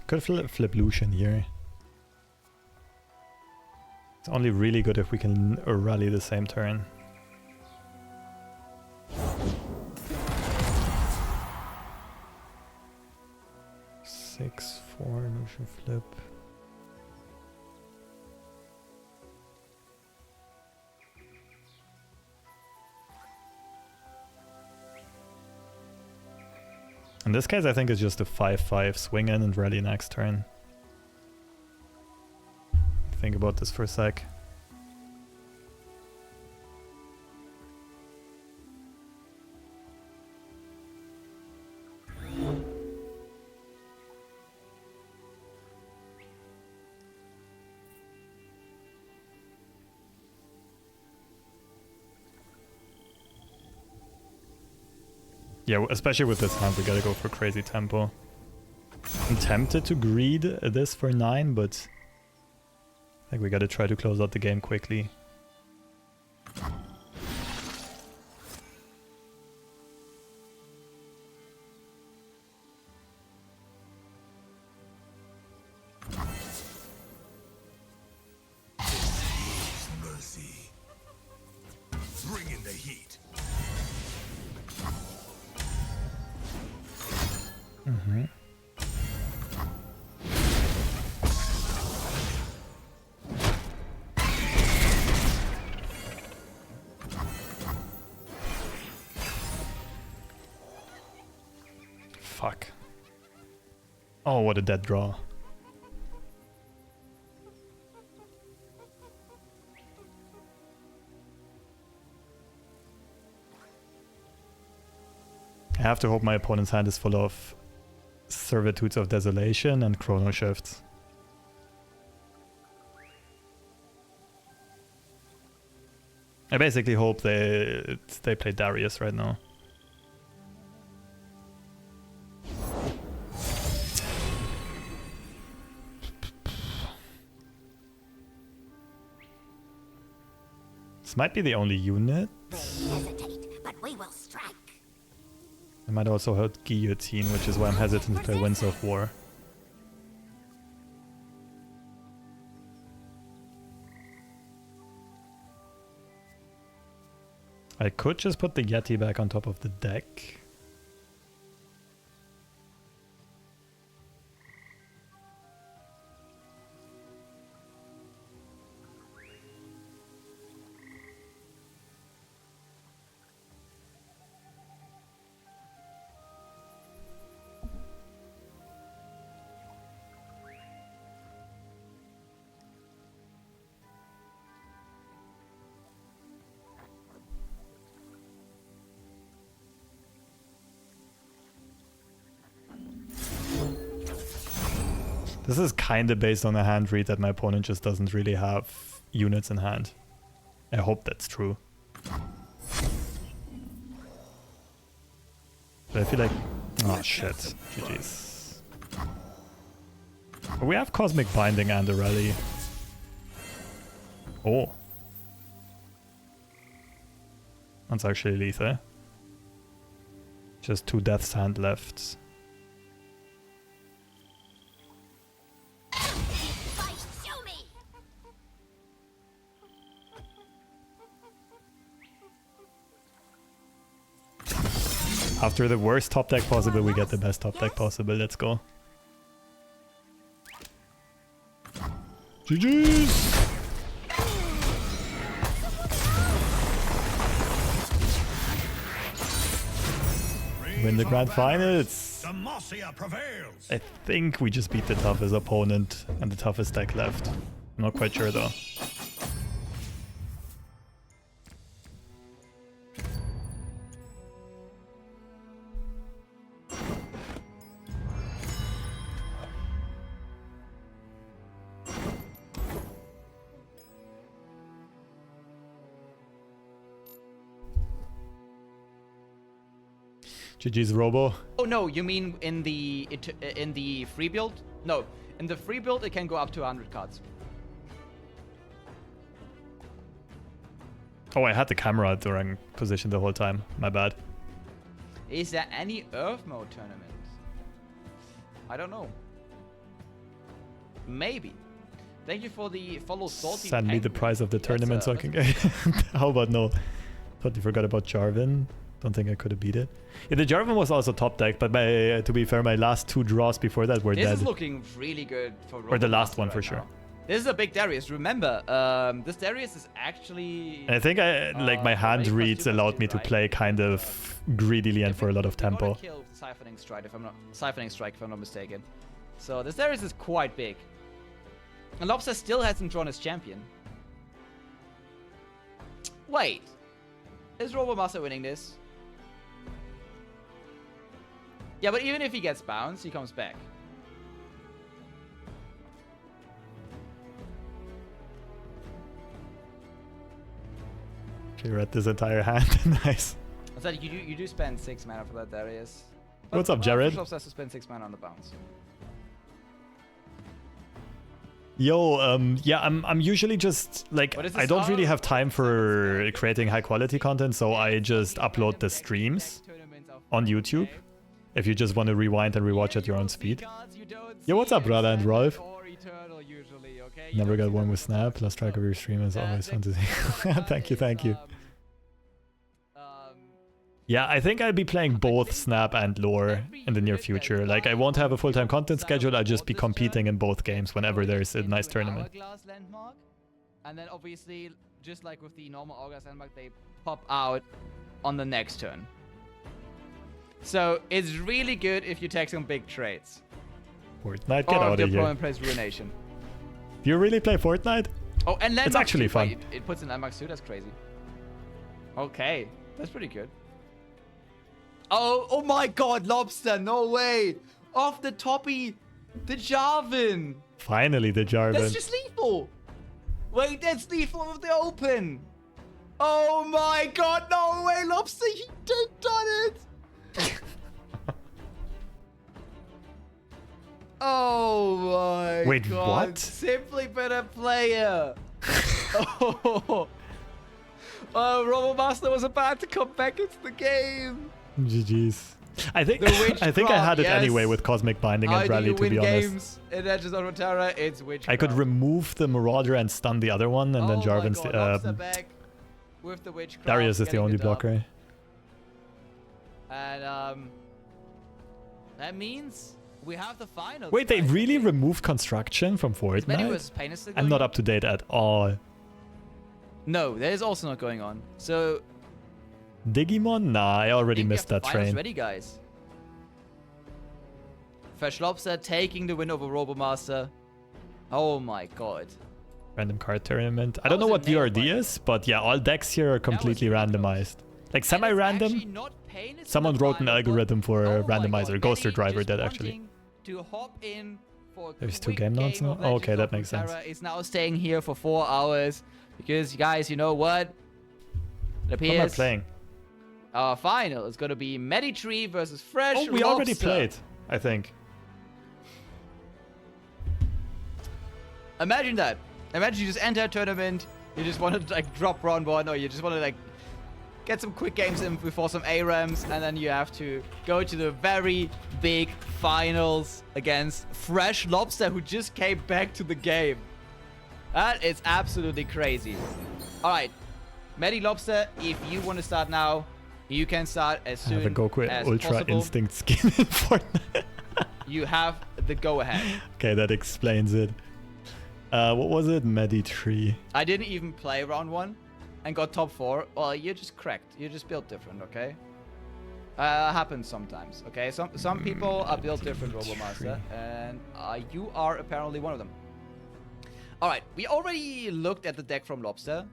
Could flip Lucian here. It's only really good if we can rally the same turn. Six, 4, Lucian flip. In this case, I think it's just a 5-5 swing in and rally next turn. Think about this for a sec. Yeah, especially with this hand, we gotta go for crazy tempo. I'm tempted to greed this for 9, but I think we gotta try to close out the game quickly. Mercy. Bring in the heat. Mm-hmm. Fuck. Oh, what a dead draw. I have to hope my opponent's hand is full of Servitudes of Desolation and Chrono Shifts. I basically hope they play Darius right now. This might be the only unit. They hesitate, but we will strike. I might also hurt Guillotine, which is why I'm hesitant to play Winds of War. I could just put the Yeti back on top of the deck. This is kind of based on a hand read that my opponent just doesn't really have units in hand. I hope that's true. But I feel like... Oh shit. GG's. But we have Cosmic Binding and a rally. Oh. That's actually lethal. Just 2 Death's Hand left. Fight, show me. After the worst top deck possible, we get the best top deck possible. Let's go. GG's! Win the grand finals! Demacia prevails. I think we just beat the toughest opponent and the toughest deck left. I'm not quite sure though. GG's Robo. Oh no, you mean in the free build? No, in the free build it can go up to 100 cards. Oh, I had the camera during position the whole time. My bad. Is there any Earth mode tournament? I don't know. Maybe. Thank you for the follow salty. Send me the prize of the tournament so I can get. How about no? Totally forgot about Jarvan. Don't think I could have beat it. Yeah, the Jarvan was also top deck, but to be fair, my last 2 draws before that were This dead. is looking really good for Or the last Robomaster one right for sure. now. This is a big Darius. Remember, this Darius is actually... And I think like my hand reads allowed me to play kind of greedily and for a lot of tempo. Kill Siphoning Strike if I'm not mistaken. So this Darius is quite big. And Lobster still hasn't drawn his champion. Wait. Is Robomaster winning this? Yeah, but even if he gets bounced, he comes back. She read this entire hand. Nice. I said you do spend 6 mana for that Darius. What's up, Jared? Lobster has to spend 6 mana on the bounce. Yo, yeah, I'm usually just like I don't really have time for creating high quality content, so I just upload the streams on YouTube. If you just want to rewind and rewatch at your own speed. Yo, what's up, brother and Rolf? Never got one with Snap. Lost track of your stream is always fun to see. Thank you, thank you. Yeah, I think I'll be playing both Snap and Lore in the near future. Like, I won't have a full-time content schedule. I'll just be competing in both games whenever there's a nice tournament. And then obviously, just like with the normal Hourglass Landmark, they pop out on the next turn. So it's really good if you take some big trades. Fortnite, get or out if of your here. opponent plays Ruination. Do you really play Fortnite? Oh, and Landmark It's actually too. fun. Wait, it puts in Landmark too, that's crazy. Okay, that's pretty good. Oh my god, Lobster, no way! Off the toppy, the Jarvan! Finally, the Jarvan. That's just lethal! Wait, that's lethal of the open! Oh my god, no way, Lobster, you done it! Oh my Wait, god. what? Simply better player. Oh, Robomaster was about to come back into the game. GG's. I think The I think I had it Witchcraft, anyway yes. with Cosmic Binding and How do Rally, you to win be honest. games in Legends of Runeterra? It's Witchcraft. I could remove the Marauder and stun the other one, and then Jarvan's my god, Lobster back with the Witchcraft, Darius is the getting only the dub. blocker. And that means we have the final. Wait, they tonight. really removed construction from Many Fortnite? was Pain is still I'm going not on? up to date at all. No, that is also not going on. So Digimon? Nah, I already think we missed have that the finals train. ready, guys. Freshlobster taking the win over Robomaster. Oh my god. Random card tournament. I How don't know was what it named, by VRD the way? is, but yeah, all decks here are completely really close. randomized. Like And it's semi-random. actually not Pain is in Someone the wrote an final, but- algorithm for Oh my randomizer. god, Ghoster Benny driver just did actually. wanting to hop in for There's 2 quick game nodes game now? of Oh, okay, Legends that of makes sense. Runeterra is now staying here for 4 hours because, guys, you know what? It What appears am I playing? our final is going to be Meditree versus Fresh Oh, we already Lobster. played, I think. Imagine that. Imagine you just enter a tournament, you just want to like drop round 1, or you just want to like get some quick games in before some ARAMs, and then you have to go to the very big finals against Fresh Lobster, who just came back to the game. That is absolutely crazy. Alright, Medi Lobster, if you want to start now, you can start as I have a soon Goku as Ultra possible. Instinct skin in Fortnite. You have the go-ahead. Okay, that explains it. What was it? Meditree. I didn't even play round 1 and got top 4. Well, you're just cracked. You're just built different, okay? Happens sometimes, okay? Some people are built different, RoboMaster, and you are apparently one of them. Alright, we already looked at the deck from Lobster.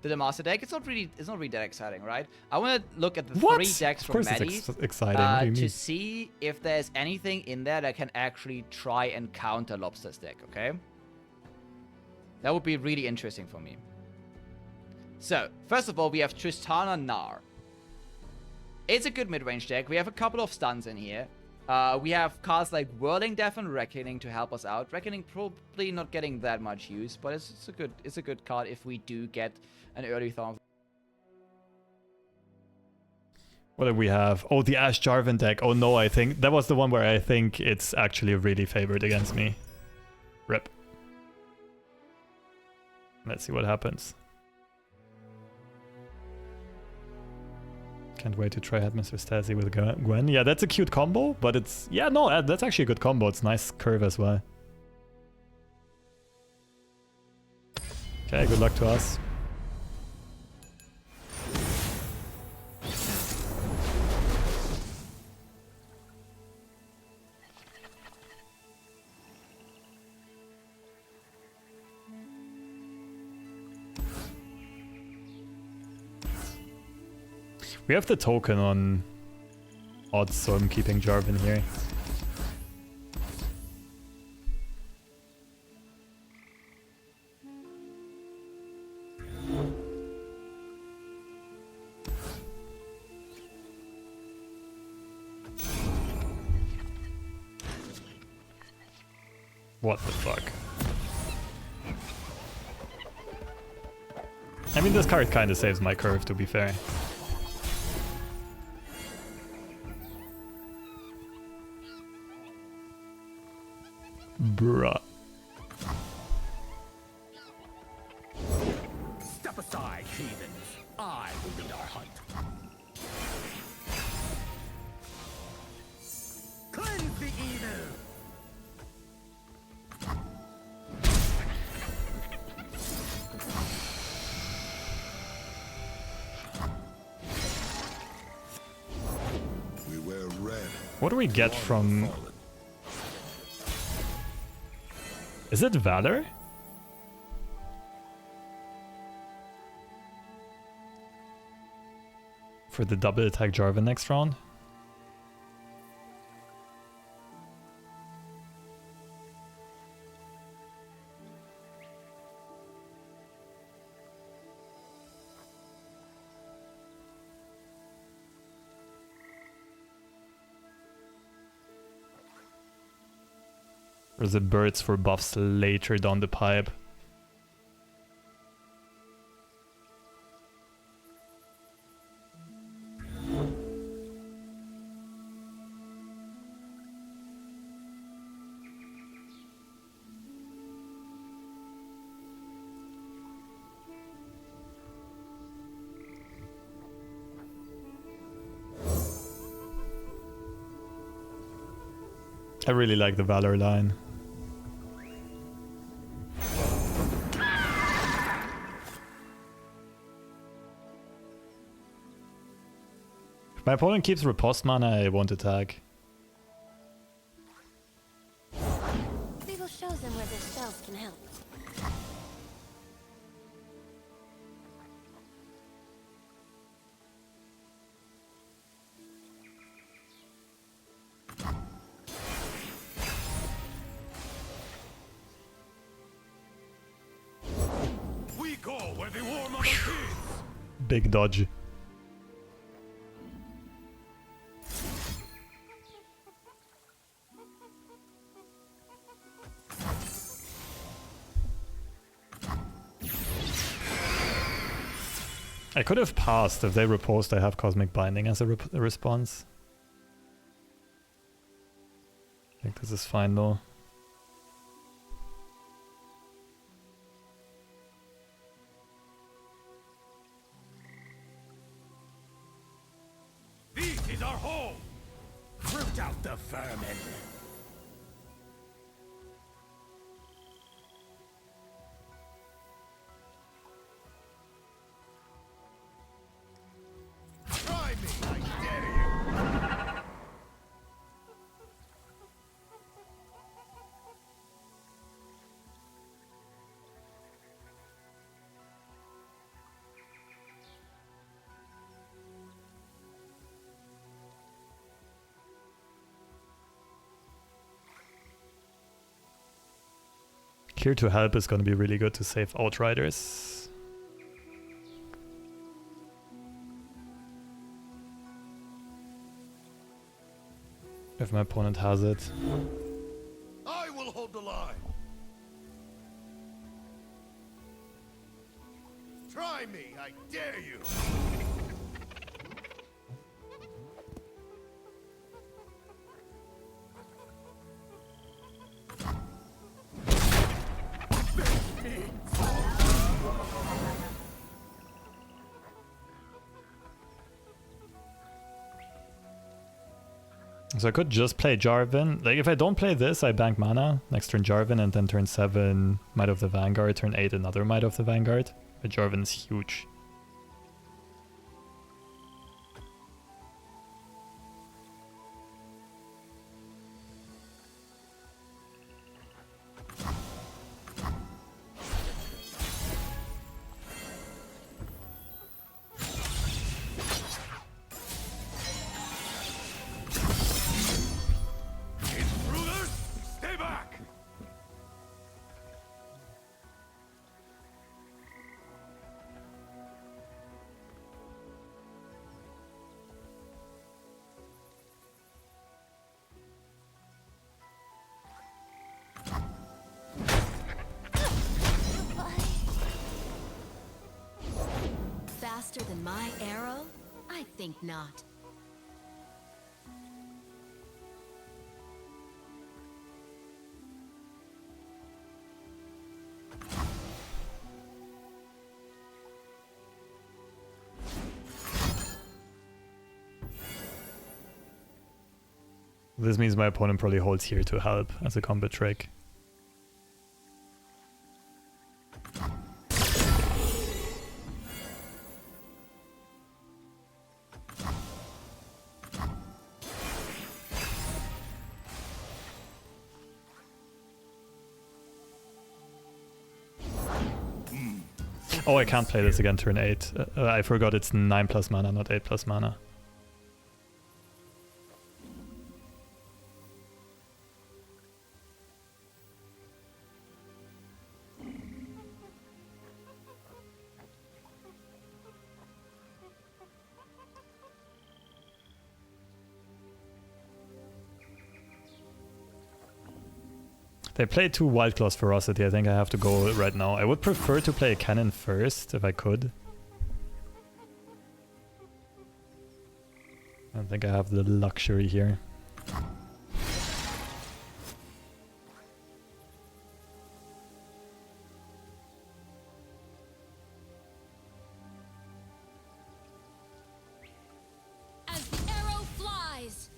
The master deck. It's not really that exciting, right? I want to look at the What? 3 decks Of from course Medi it's exciting. What do you to mean? see if there's anything in there that can actually try and counter Lobster's deck, okay? That would be really interesting for me. So, first of all, we have Tristana Nar. It's a good mid-range deck. We have a couple of stuns in here. We have cards like Whirling Death and Reckoning to help us out. Reckoning probably not getting that much use, but it's a good card if we do get an early Thorn. What do we have? Oh, the Ash Jarvan deck. Oh no, I think that was the one where I think it's actually really favored against me. Rip. Let's see what happens. Can't wait to try Headmaster Stasi with Gwen. Yeah, that's a cute combo, but it's... Yeah, no, that's actually a good combo. It's nice curve as well. Okay, good luck to us. We have the token on odds, so I'm keeping Jarvan here. What the fuck? I mean, this card kind of saves my curve, to be fair. Bruh. Step aside, heathens. I will lead our hunt. Cleanse the evil. We wear red. What do we get from... Is it Valor? For the double attack Jarvan next round? Or is it birds for buffs later down the pipe? I really like the Valor line. If my opponent keeps riposte mana, I won't attack. Beagle shows them where their spells can help. Big dodge. I could have passed. If they riposte, I have Cosmic Binding as a response. I think this is fine though. This is our home! Root out the vermin. Try me, I dare you! Here to help is going to be really good to save Outriders. If my opponent has it. I will hold the line! Try me, I dare you! So I could just play Jarvan. Like, if I don't play this, I bank mana. Next turn Jarvan, and then turn 7 Might of the Vanguard, turn 8 another Might of the Vanguard. But Jarvan is huge. Intruders, stay back! Faster than my arrow? I think not. This means my opponent probably holds here to help as a combat trick. Oh, I can't play this again turn 8. I forgot it's 9 plus mana, not 8 plus mana. They played 2 Wild Claws Ferocity. I think I have to go right now. I would prefer to play a cannon first, if I could. I don't think I have the luxury here. As the arrow flies!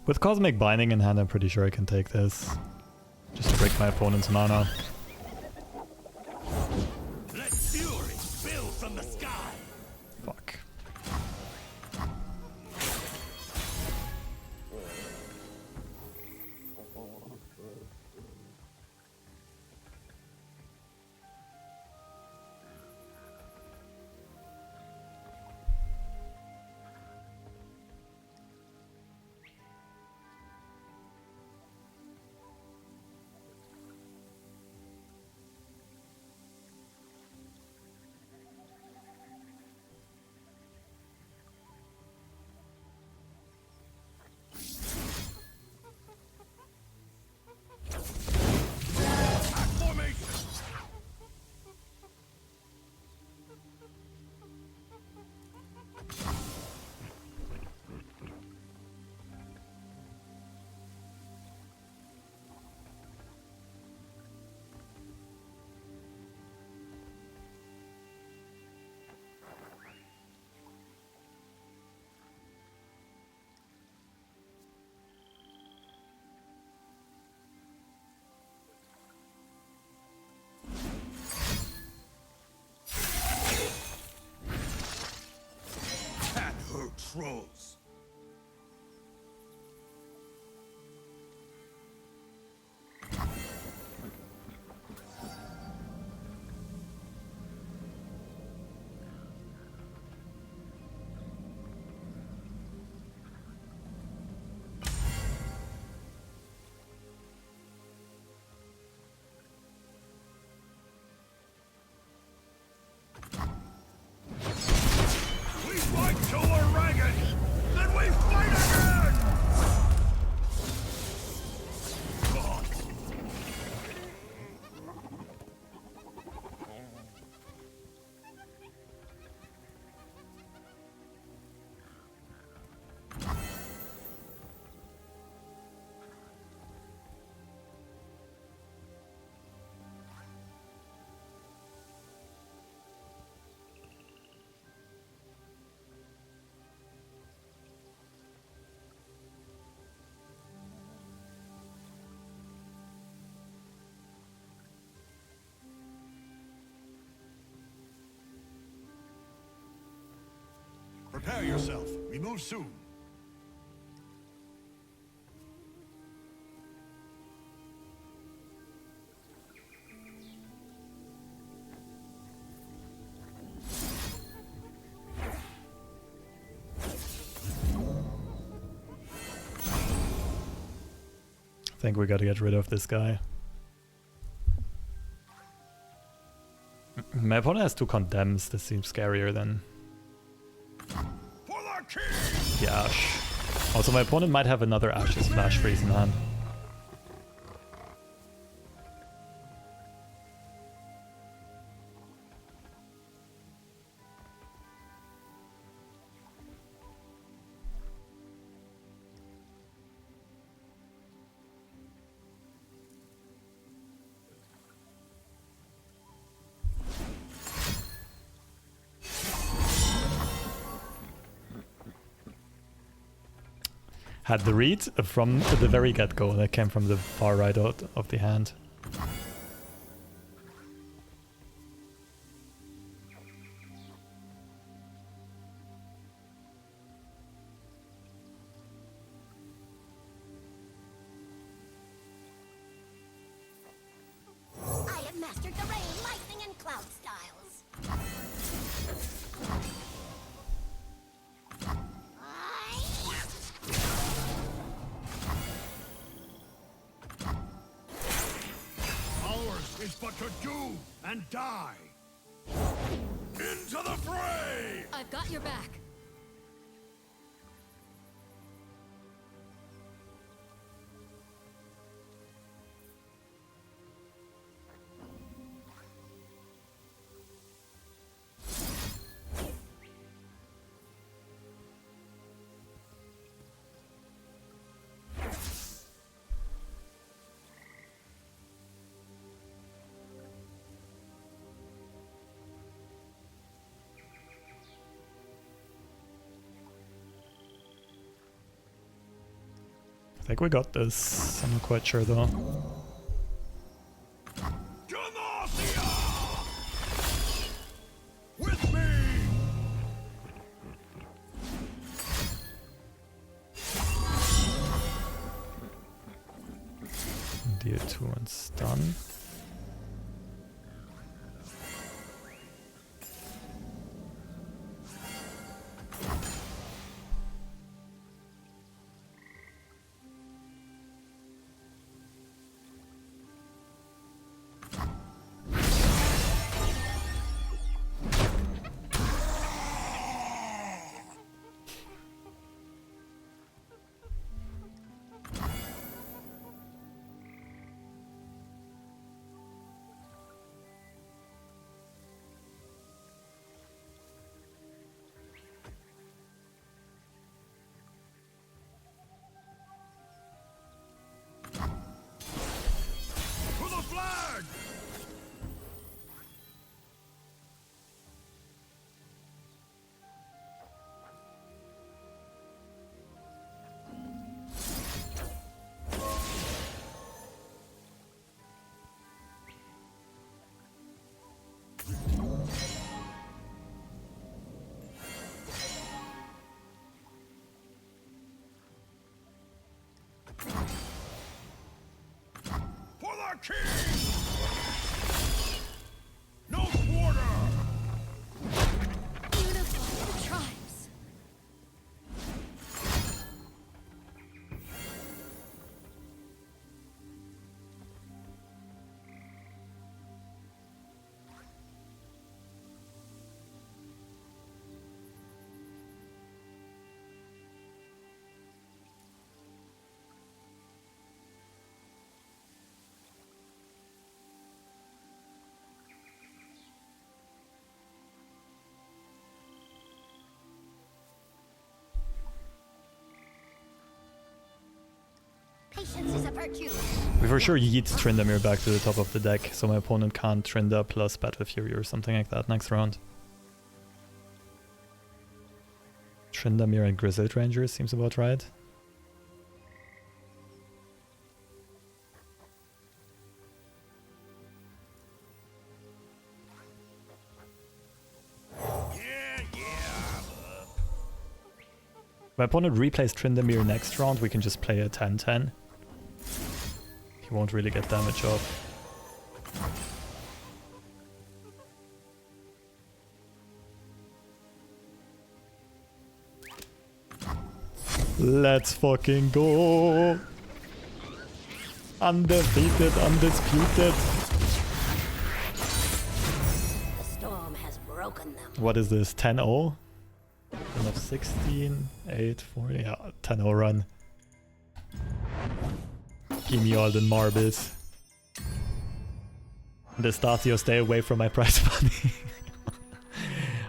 With Cosmic Binding in hand, I'm pretty sure I can take this. Just to break my opponent's mana. Let fury spill from the sky! Fuck. trolls. We fight till we're ragged, then we fight again! Gods. Prepare yourself. We move soon. I think we gotta get rid of this guy. My opponent has 2 condemns. This seems scarier than For the king! the Ash. Also, my opponent might have another Ash's Flash Freeze in hand. Had the read from the very get-go that came from the far right out of the hand. I have mastered the rain, lightning, and cloud styles. Ours is but to do and die. Into the fray! I've got your back. I think we got this. I'm not quite sure though. Demacia! With me! Deal 2 and stun. king! No quarter! Beautiful. The tribes. Patience is a virtue. We for sure yeet Tryndamere back to the top of the deck, so my opponent can't Trynda plus Battle Fury or something like that next round. Tryndamere and Grizzled Ranger seems about right. My opponent replays Tryndamere next round, we can just play a 10-10. He won't really get damage off. Let's fucking go! Undefeated, undisputed. The storm has broken them. What is this, 10-0? 10 of 16, 8, 4, yeah, 10-0 run. Give me all the marbles. Destasio, stay away from my prize money.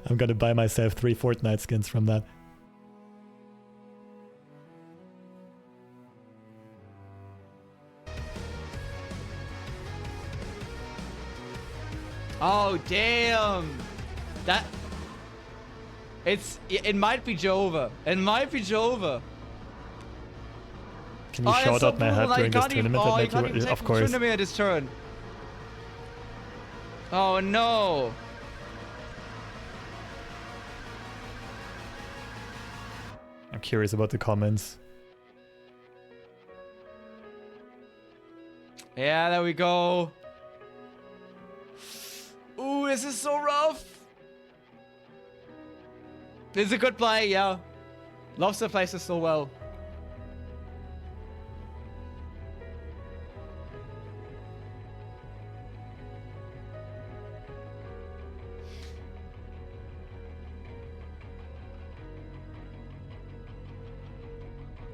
I'm gonna buy myself 3 Fortnite skins from that. Oh, damn. That... It might be Jova. It might be Jova. Can you shout out my help during this tournament that make you... Of course. Tryndamere this turn. Oh, no. I'm curious about the comments. Yeah, there we go. Ooh, this is so rough. This is a good play, yeah. Lobster plays this so well.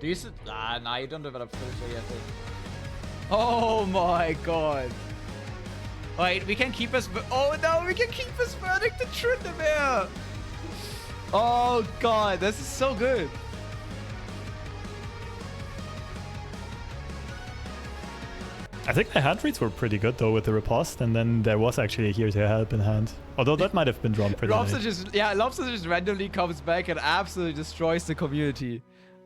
Do you nah, you don't develop filter yet. Oh my god. Wait, we can keep us... Oh no, we can keep us verdict to Tryndamere. Oh god, this is so good. I think the hand reads were pretty good though with the riposte, and then there was actually a here to help in hand. Although that might have been drawn pretty Lobster late. Lobster just randomly comes back and absolutely destroys the community.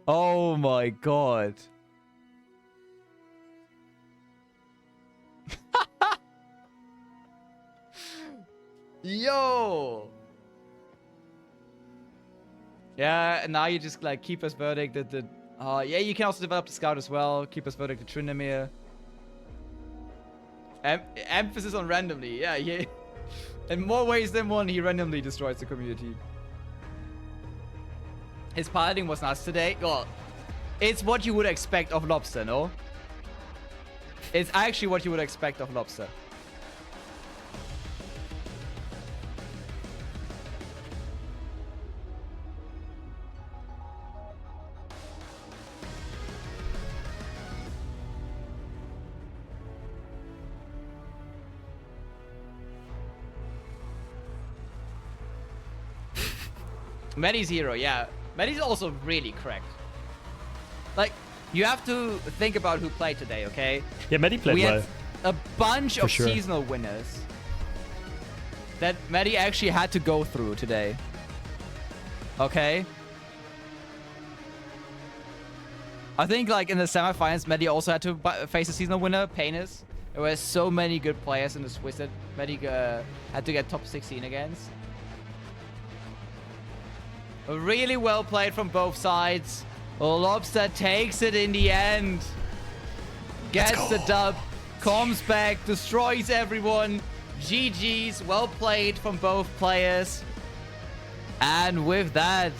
Oh my god. Yo. Yeah, and now you just like keep us verdict that the yeah, you can also develop the scout as well. Keep us verdict to Tryndamere. Emphasis on randomly. Yeah, yeah. In more ways than one, he randomly destroys the community. His piloting was nuts today. Well, it's what you would expect of Lobster, no? It's actually what you would expect of Lobster. Medi's hero, yeah. Medi's also really cracked. Like, you have to think about who played today, okay? Yeah, Medi played we well. had a bunch of sure. seasonal winners that Medi actually had to go through today. Okay? I think, like, in the semifinals, Medi also had to face a seasonal winner, Painus. There were so many good players in the Swiss that Medi had to get top 16 against. Really well played from both sides. Lobster takes it in the end. Gets the dub. comes back, destroys everyone. GG's, well played from both players. And with that,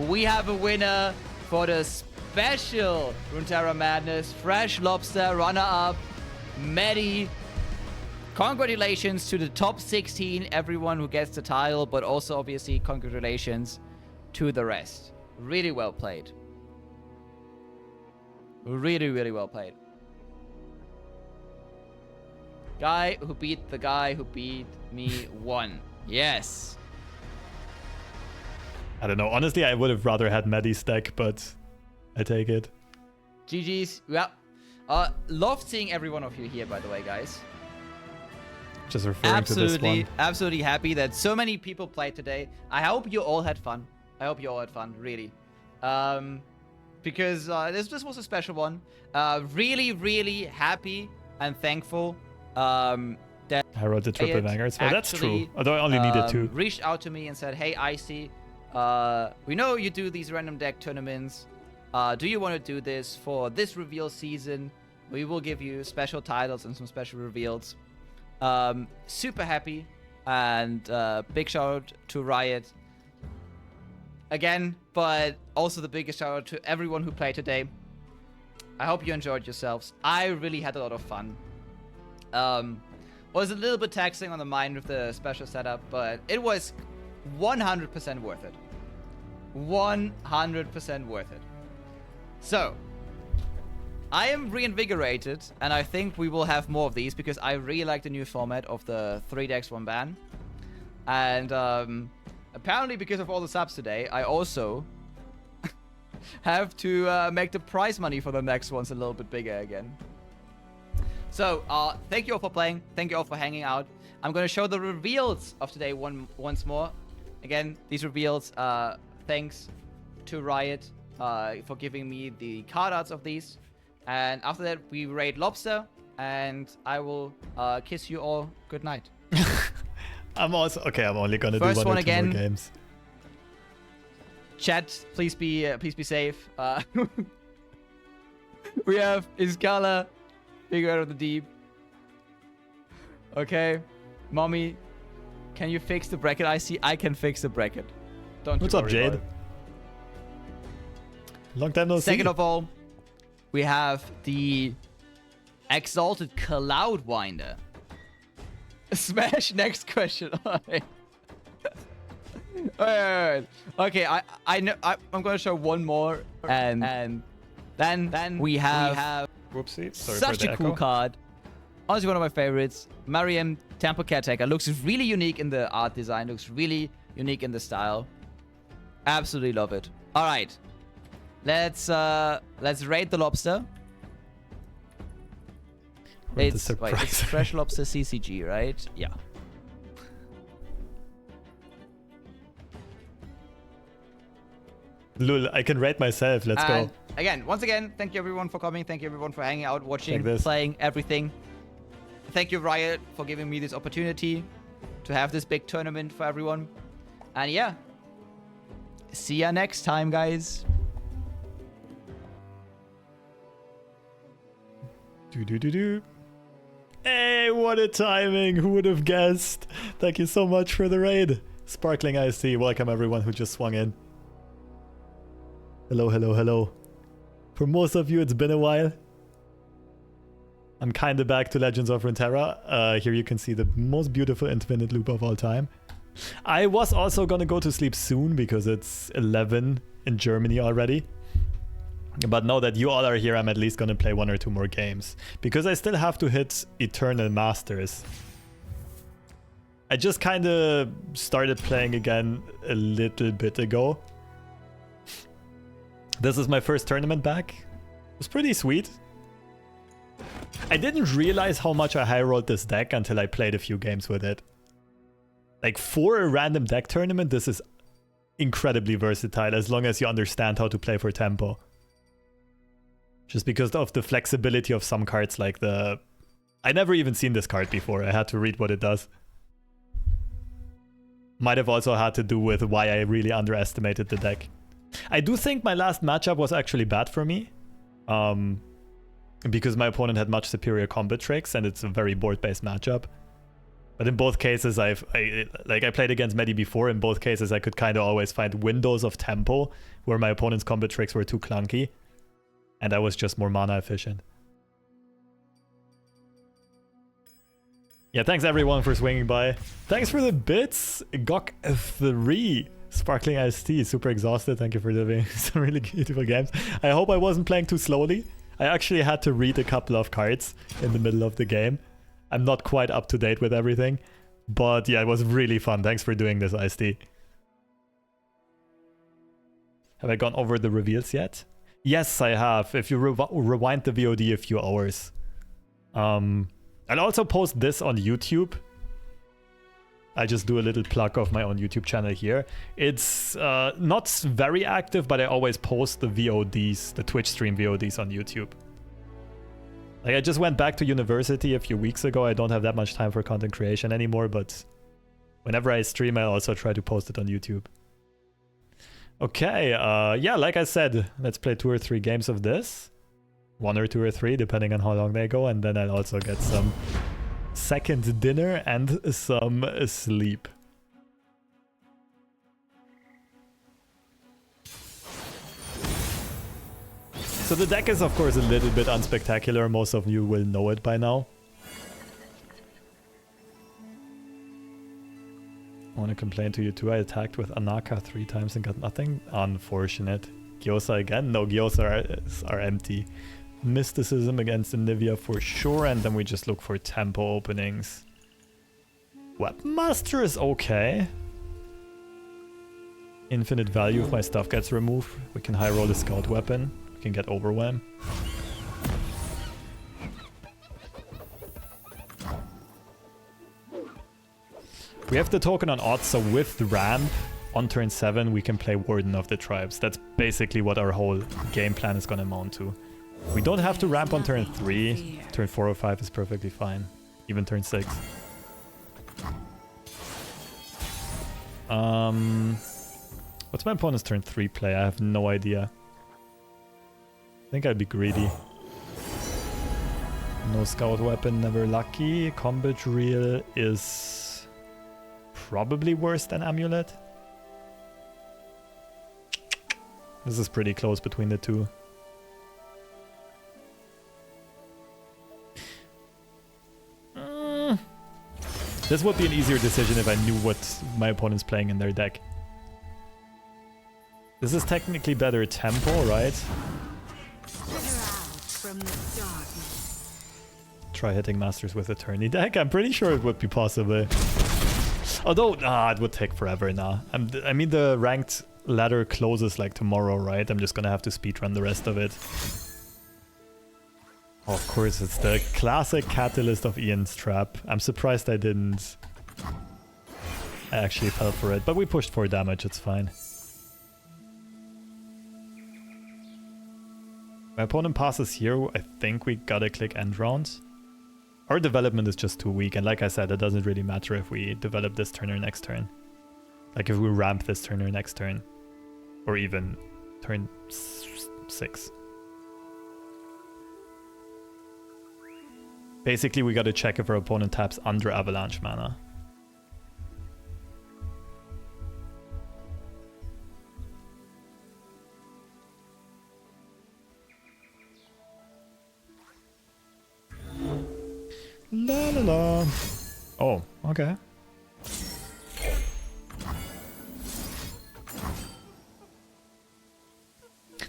we have a winner for the special Runeterra Madness. Fresh Lobster, runner-up, Maddie. Congratulations to the top 16, everyone who gets the title, but also obviously congratulations to the rest. Really well played. Really, really well played. Guy who beat the guy who beat me won. Yes. I don't know. Honestly, I would have rather had Maddie's deck, but I take it. GG's. Yeah. Loved seeing every one of you here, by the way, guys. Just referring to this one. Absolutely happy that so many people played today. I hope you all had fun. Really. Because this was a special one. Really, really happy and thankful that I wrote the triple bangers. Well, that's true. Although I only needed 2. Reached out to me and said, hey, Icy, we know you do these random deck tournaments. Do you want to do this for this reveal season? We will give you special titles and some special reveals. Super happy. And big shout out to Riot. Again, but also the biggest shout out to everyone who played today. I hope you enjoyed yourselves. I really had a lot of fun. Was a little bit taxing on the mind with the special setup, but it was 100% worth it. 100% worth it. So, I am reinvigorated, and I think we will have more of these because I really like the new format of the 3 decks, 1 ban. And apparently because of all the subs today, I also have to make the prize money for the next ones a little bit bigger again. So, thank you all for playing. Thank you all for hanging out. I'm going to show the reveals of today once more. Again, these reveals, thanks to Riot for giving me the card arts of these. And after that, we raid Lobster, and I will kiss you all good night. I'm only going to do 1 or 2 more games. Chat, please be safe. We have Iskala, figure out of the deep. Okay, mommy, can you fix the bracket? I can fix the bracket. Don't What's you up, worry Jade? about it. Long time no see. Second of all, we have the Exalted Cloudwinder. Smash next question. Alright. Okay, I know I'm gonna show one more, and then we have Whoopsie. Sorry such for the a cool echo. card. Honestly, one of my favorites. Mariam Temple Caretaker looks really unique in the art design. Looks really unique in the style. Absolutely love it. All right, let's raid the Lobster. It's Fresh Lobster CCG, right? Yeah. Lul, I can rate myself. Let's go. Once again, thank you everyone for coming. Thank you everyone for hanging out, watching, Check this. playing, everything. Thank you, Riot, for giving me this opportunity to have this big tournament for everyone. And yeah, see ya next time, guys. Do. Hey, what a timing. Who would have guessed? Thank you so much for the raid. SparklingIceT, welcome everyone who just swung in. Hello. For most of you, it's been a while. I'm kinda back to Legends of Runeterra. Here you can see the most beautiful infinite loop of all time. I was also gonna go to sleep soon because it's 11 in Germany already. But now that you all are here, I'm at least gonna play 1 or 2 more games. Because I still have to hit Eternal Masters. I just kinda started playing again a little bit ago. This is my first tournament back. It was pretty sweet. I didn't realize how much I high rolled this deck until I played a few games with it. Like, for a random deck tournament, this is incredibly versatile as long as you understand how to play for tempo. Just because of the flexibility of some cards, like the... I never even seen this card before. I had to read what it does. Might have also had to do with why I really underestimated the deck. I do think my last matchup was actually bad for me. because my opponent had much superior combat tricks and it's a very board-based matchup. But in both cases, I played against Medi before. In both cases, I could kind of always find windows of tempo where my opponent's combat tricks were too clunky, and I was just more mana efficient. Yeah, thanks everyone for swinging by. Thanks for the bits, Gok3. SparklingIceT, super exhausted. Thank you for doing some really beautiful games. I hope I wasn't playing too slowly. I actually had to read a couple of cards in the middle of the game. I'm not quite up to date with everything, but yeah, it was really fun. Thanks for doing this, IceT. Have I gone over the reveals yet? Yes, I have. If you rewind the VOD a few hours. I'll also post this on YouTube. I just do a little plug of my own YouTube channel here. It's not very active, but I always post the VODs, the Twitch stream VODs on YouTube. Like, I just went back to university a few weeks ago. I don't have that much time for content creation anymore, but whenever I stream, I also try to post it on YouTube. Okay, yeah, like I said, let's play 2 or 3 games of this. 1 or 2 or 3, depending on how long they go, and then I'll also get some second dinner and some sleep. So the deck is of course a little bit unspectacular, most of you will know it by now. I want to complain to you too, I attacked with Anaka 3 times and got nothing. Unfortunate. Gyoza again? No, Gyoza are empty. Mysticism against Anivia for sure, and then we just look for tempo openings. Weaponmaster is okay. Infinite value if my stuff gets removed. We can high roll the scout weapon. We can get overwhelm. We have the token on odds, so with the ramp on turn 7 we can play Warden of the Tribes. That's basically what our whole game plan is going to amount to. We don't have to ramp on turn 3. Turn 4 or 5 is perfectly fine. Even turn 6. What's my opponent's turn 3 play? I have no idea. I think I'd be greedy. No scout weapon, never lucky. Combat reel is probably worse than amulet. This is pretty close between the two. This would be an easier decision if I knew what my opponent's playing in their deck. This is technically better tempo, right? Try hitting masters with a tourney deck. I'm pretty sure it would be possible. Although, it would take forever now. I mean, the ranked ladder closes like tomorrow, right? I'm just gonna have to speedrun the rest of it. Of course, it's the classic catalyst of Ian's trap. I'm surprised I didn't. I actually fell for it, but we pushed 4 damage, it's fine. My opponent passes here, I think we gotta click end round. Our development is just too weak, and like I said, it doesn't really matter if we develop this turn or next turn. Like if we ramp this turn or next turn. Or even turn 6. Basically, we gotta check if our opponent taps under avalanche mana. La la la. Oh, okay.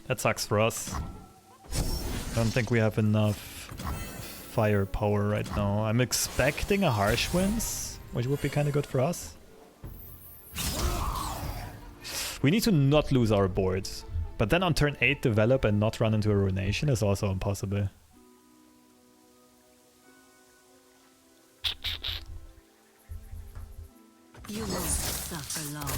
That sucks for us. I don't think we have enough firepower right now. I'm expecting a harsh winds, which would be kind of good for us. We need to not lose our boards. But then on turn 8 develop and not run into a ruination is also impossible. You won't suffer long.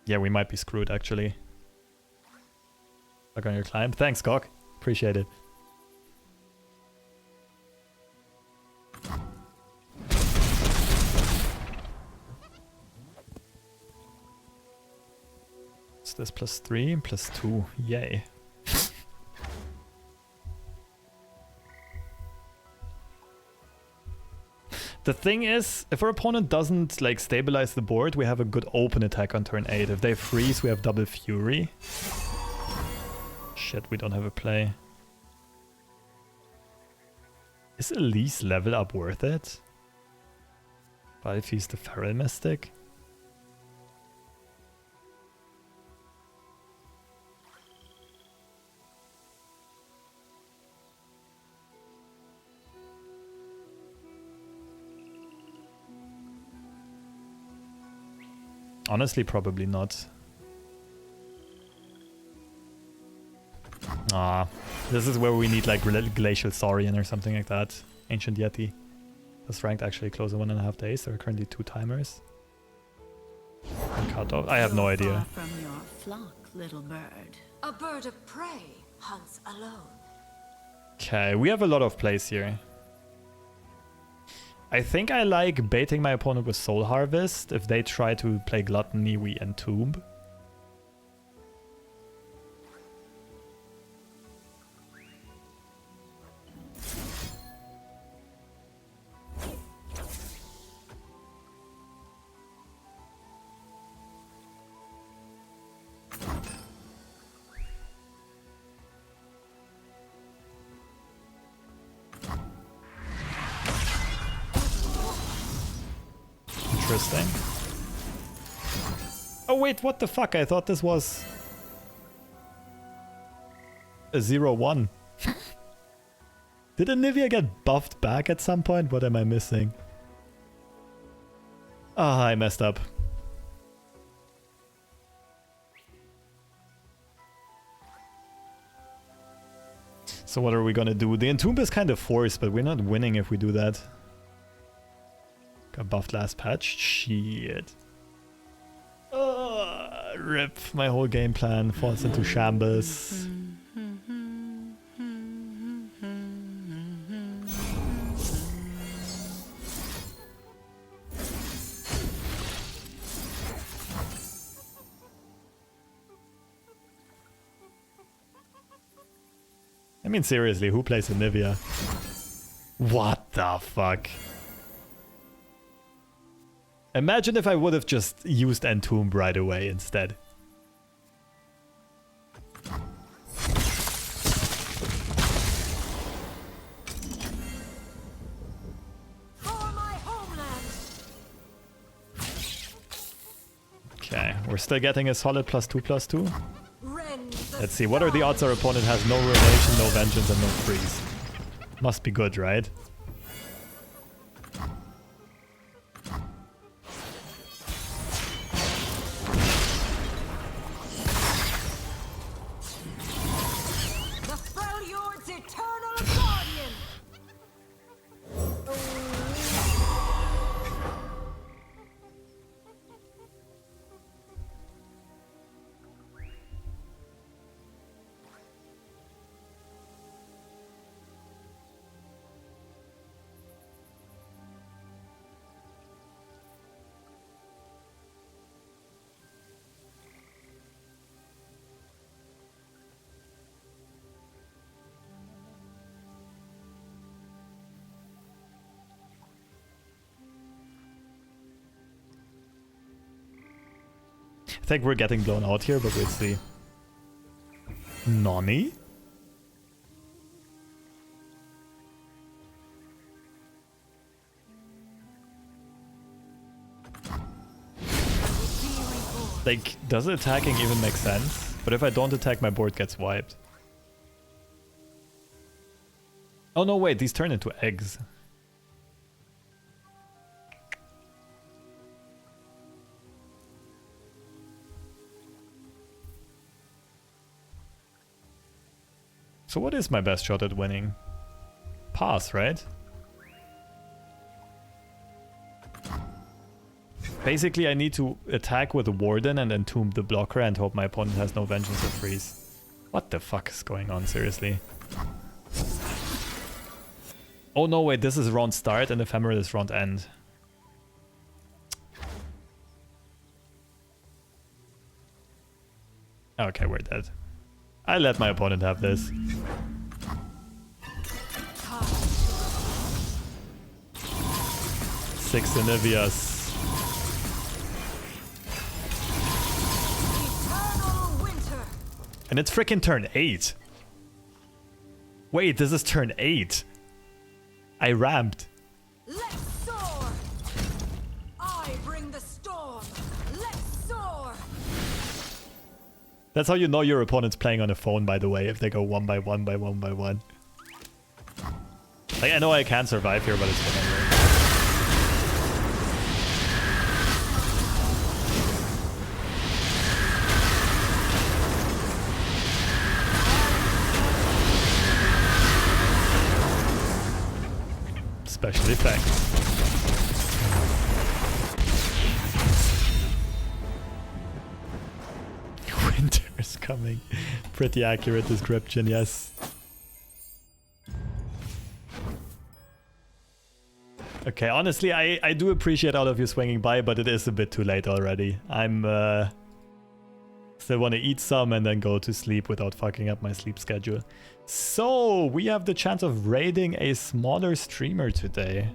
Yeah, we might be screwed actually. Back on your climb. Thanks, Gok. Appreciate it. What's this? +3, +2. Yay. The thing is, if our opponent doesn't like stabilize the board, we have a good open attack on turn 8. If they freeze, we have double fury. Shit, we don't have a play. Is Elise level up worth it? But if he's the Feral Mystic? Honestly, probably not. Ah, this is where we need like Glacial Saurian or something like that. Ancient Yeti. Does ranked actually close in 1.5 days? There are currently 2 timers. Cut off. I have no idea. Far from your flock, little bird. A bird of prey hunts alone. Okay, we have a lot of plays here. I think I like baiting my opponent with Soul Harvest. If they try to play Gluttony, we Entomb. Interesting. Oh wait, what the fuck? I thought this was a 0-1. Did Anivia get buffed back at some point? What am I missing? Ah, I messed up. So what are we gonna do? The Entomb is kind of forced, but we're not winning if we do that. Got buffed last patch. Shit. Rip. My whole game plan falls into shambles. I mean, seriously, who plays Anivia? What the fuck? Imagine if I would have just used Entomb right away instead. For my homeland. Okay, we're still getting a solid +2/+2. Rend the Let's see, what are the odds our opponent has no Ruination, no Vengeance, and no Freeze? Must be good, right? The Freljord's eternal guardian. I think we're getting blown out here, but we'll see. Nani? Like, does attacking even make sense? But if I don't attack, my board gets wiped. Oh no, wait, these turn into eggs. So what is my best shot at winning? Pass, right? Basically, I need to attack with a Warden and entomb the blocker and hope my opponent has no Vengeance or Freeze. What the fuck is going on, seriously? Oh no, wait, this is round start and Ephemeral is round end. Okay, we're dead. I let my opponent have this. 6 Inivias. Eternal winter. And it's freaking turn 8. Wait, this is turn 8. I ramped. Let's soar. I bring the storm. Let's soar. That's how you know your opponent's playing on a phone, by the way, if they go 1 by 1 by 1 by 1. Like, I know I can't survive here, but it's whatever. Special effects. Winter's coming. Pretty accurate description, yes. Okay, honestly, I do appreciate all of you swinging by, but it is a bit too late already. I'm still want to eat some and then go to sleep without fucking up my sleep schedule. So, we have the chance of raiding a smaller streamer today.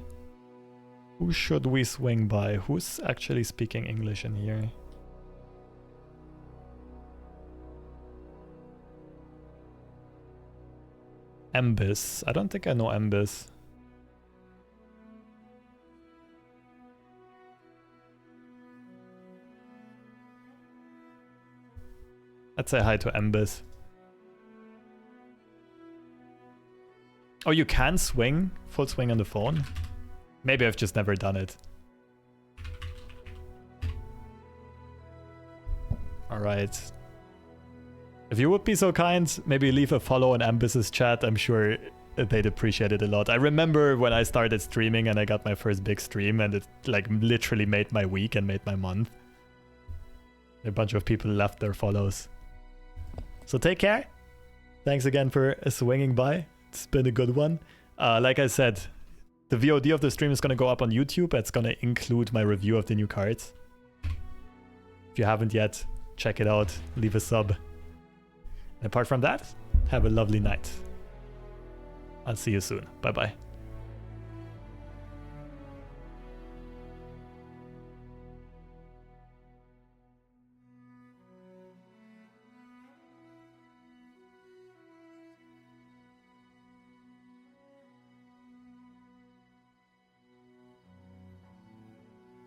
Who should we swing by? Who's actually speaking English in here? Embis. I don't think I know Embis. Let's say hi to Embis. Oh, you can swing? Full swing on the phone? Maybe I've just never done it. Alright. If you would be so kind, maybe leave a follow on Embis's chat. I'm sure they'd appreciate it a lot. I remember when I started streaming and I got my first big stream and it like literally made my week and made my month. A bunch of people left their follows. So take care. Thanks again for swinging by. It's been a good one. Like I said, the VOD of the stream is going to go up on YouTube. It's going to include my review of the new cards. If you haven't yet, check it out. Leave a sub. And apart from that, have a lovely night. I'll see you soon. Bye-bye.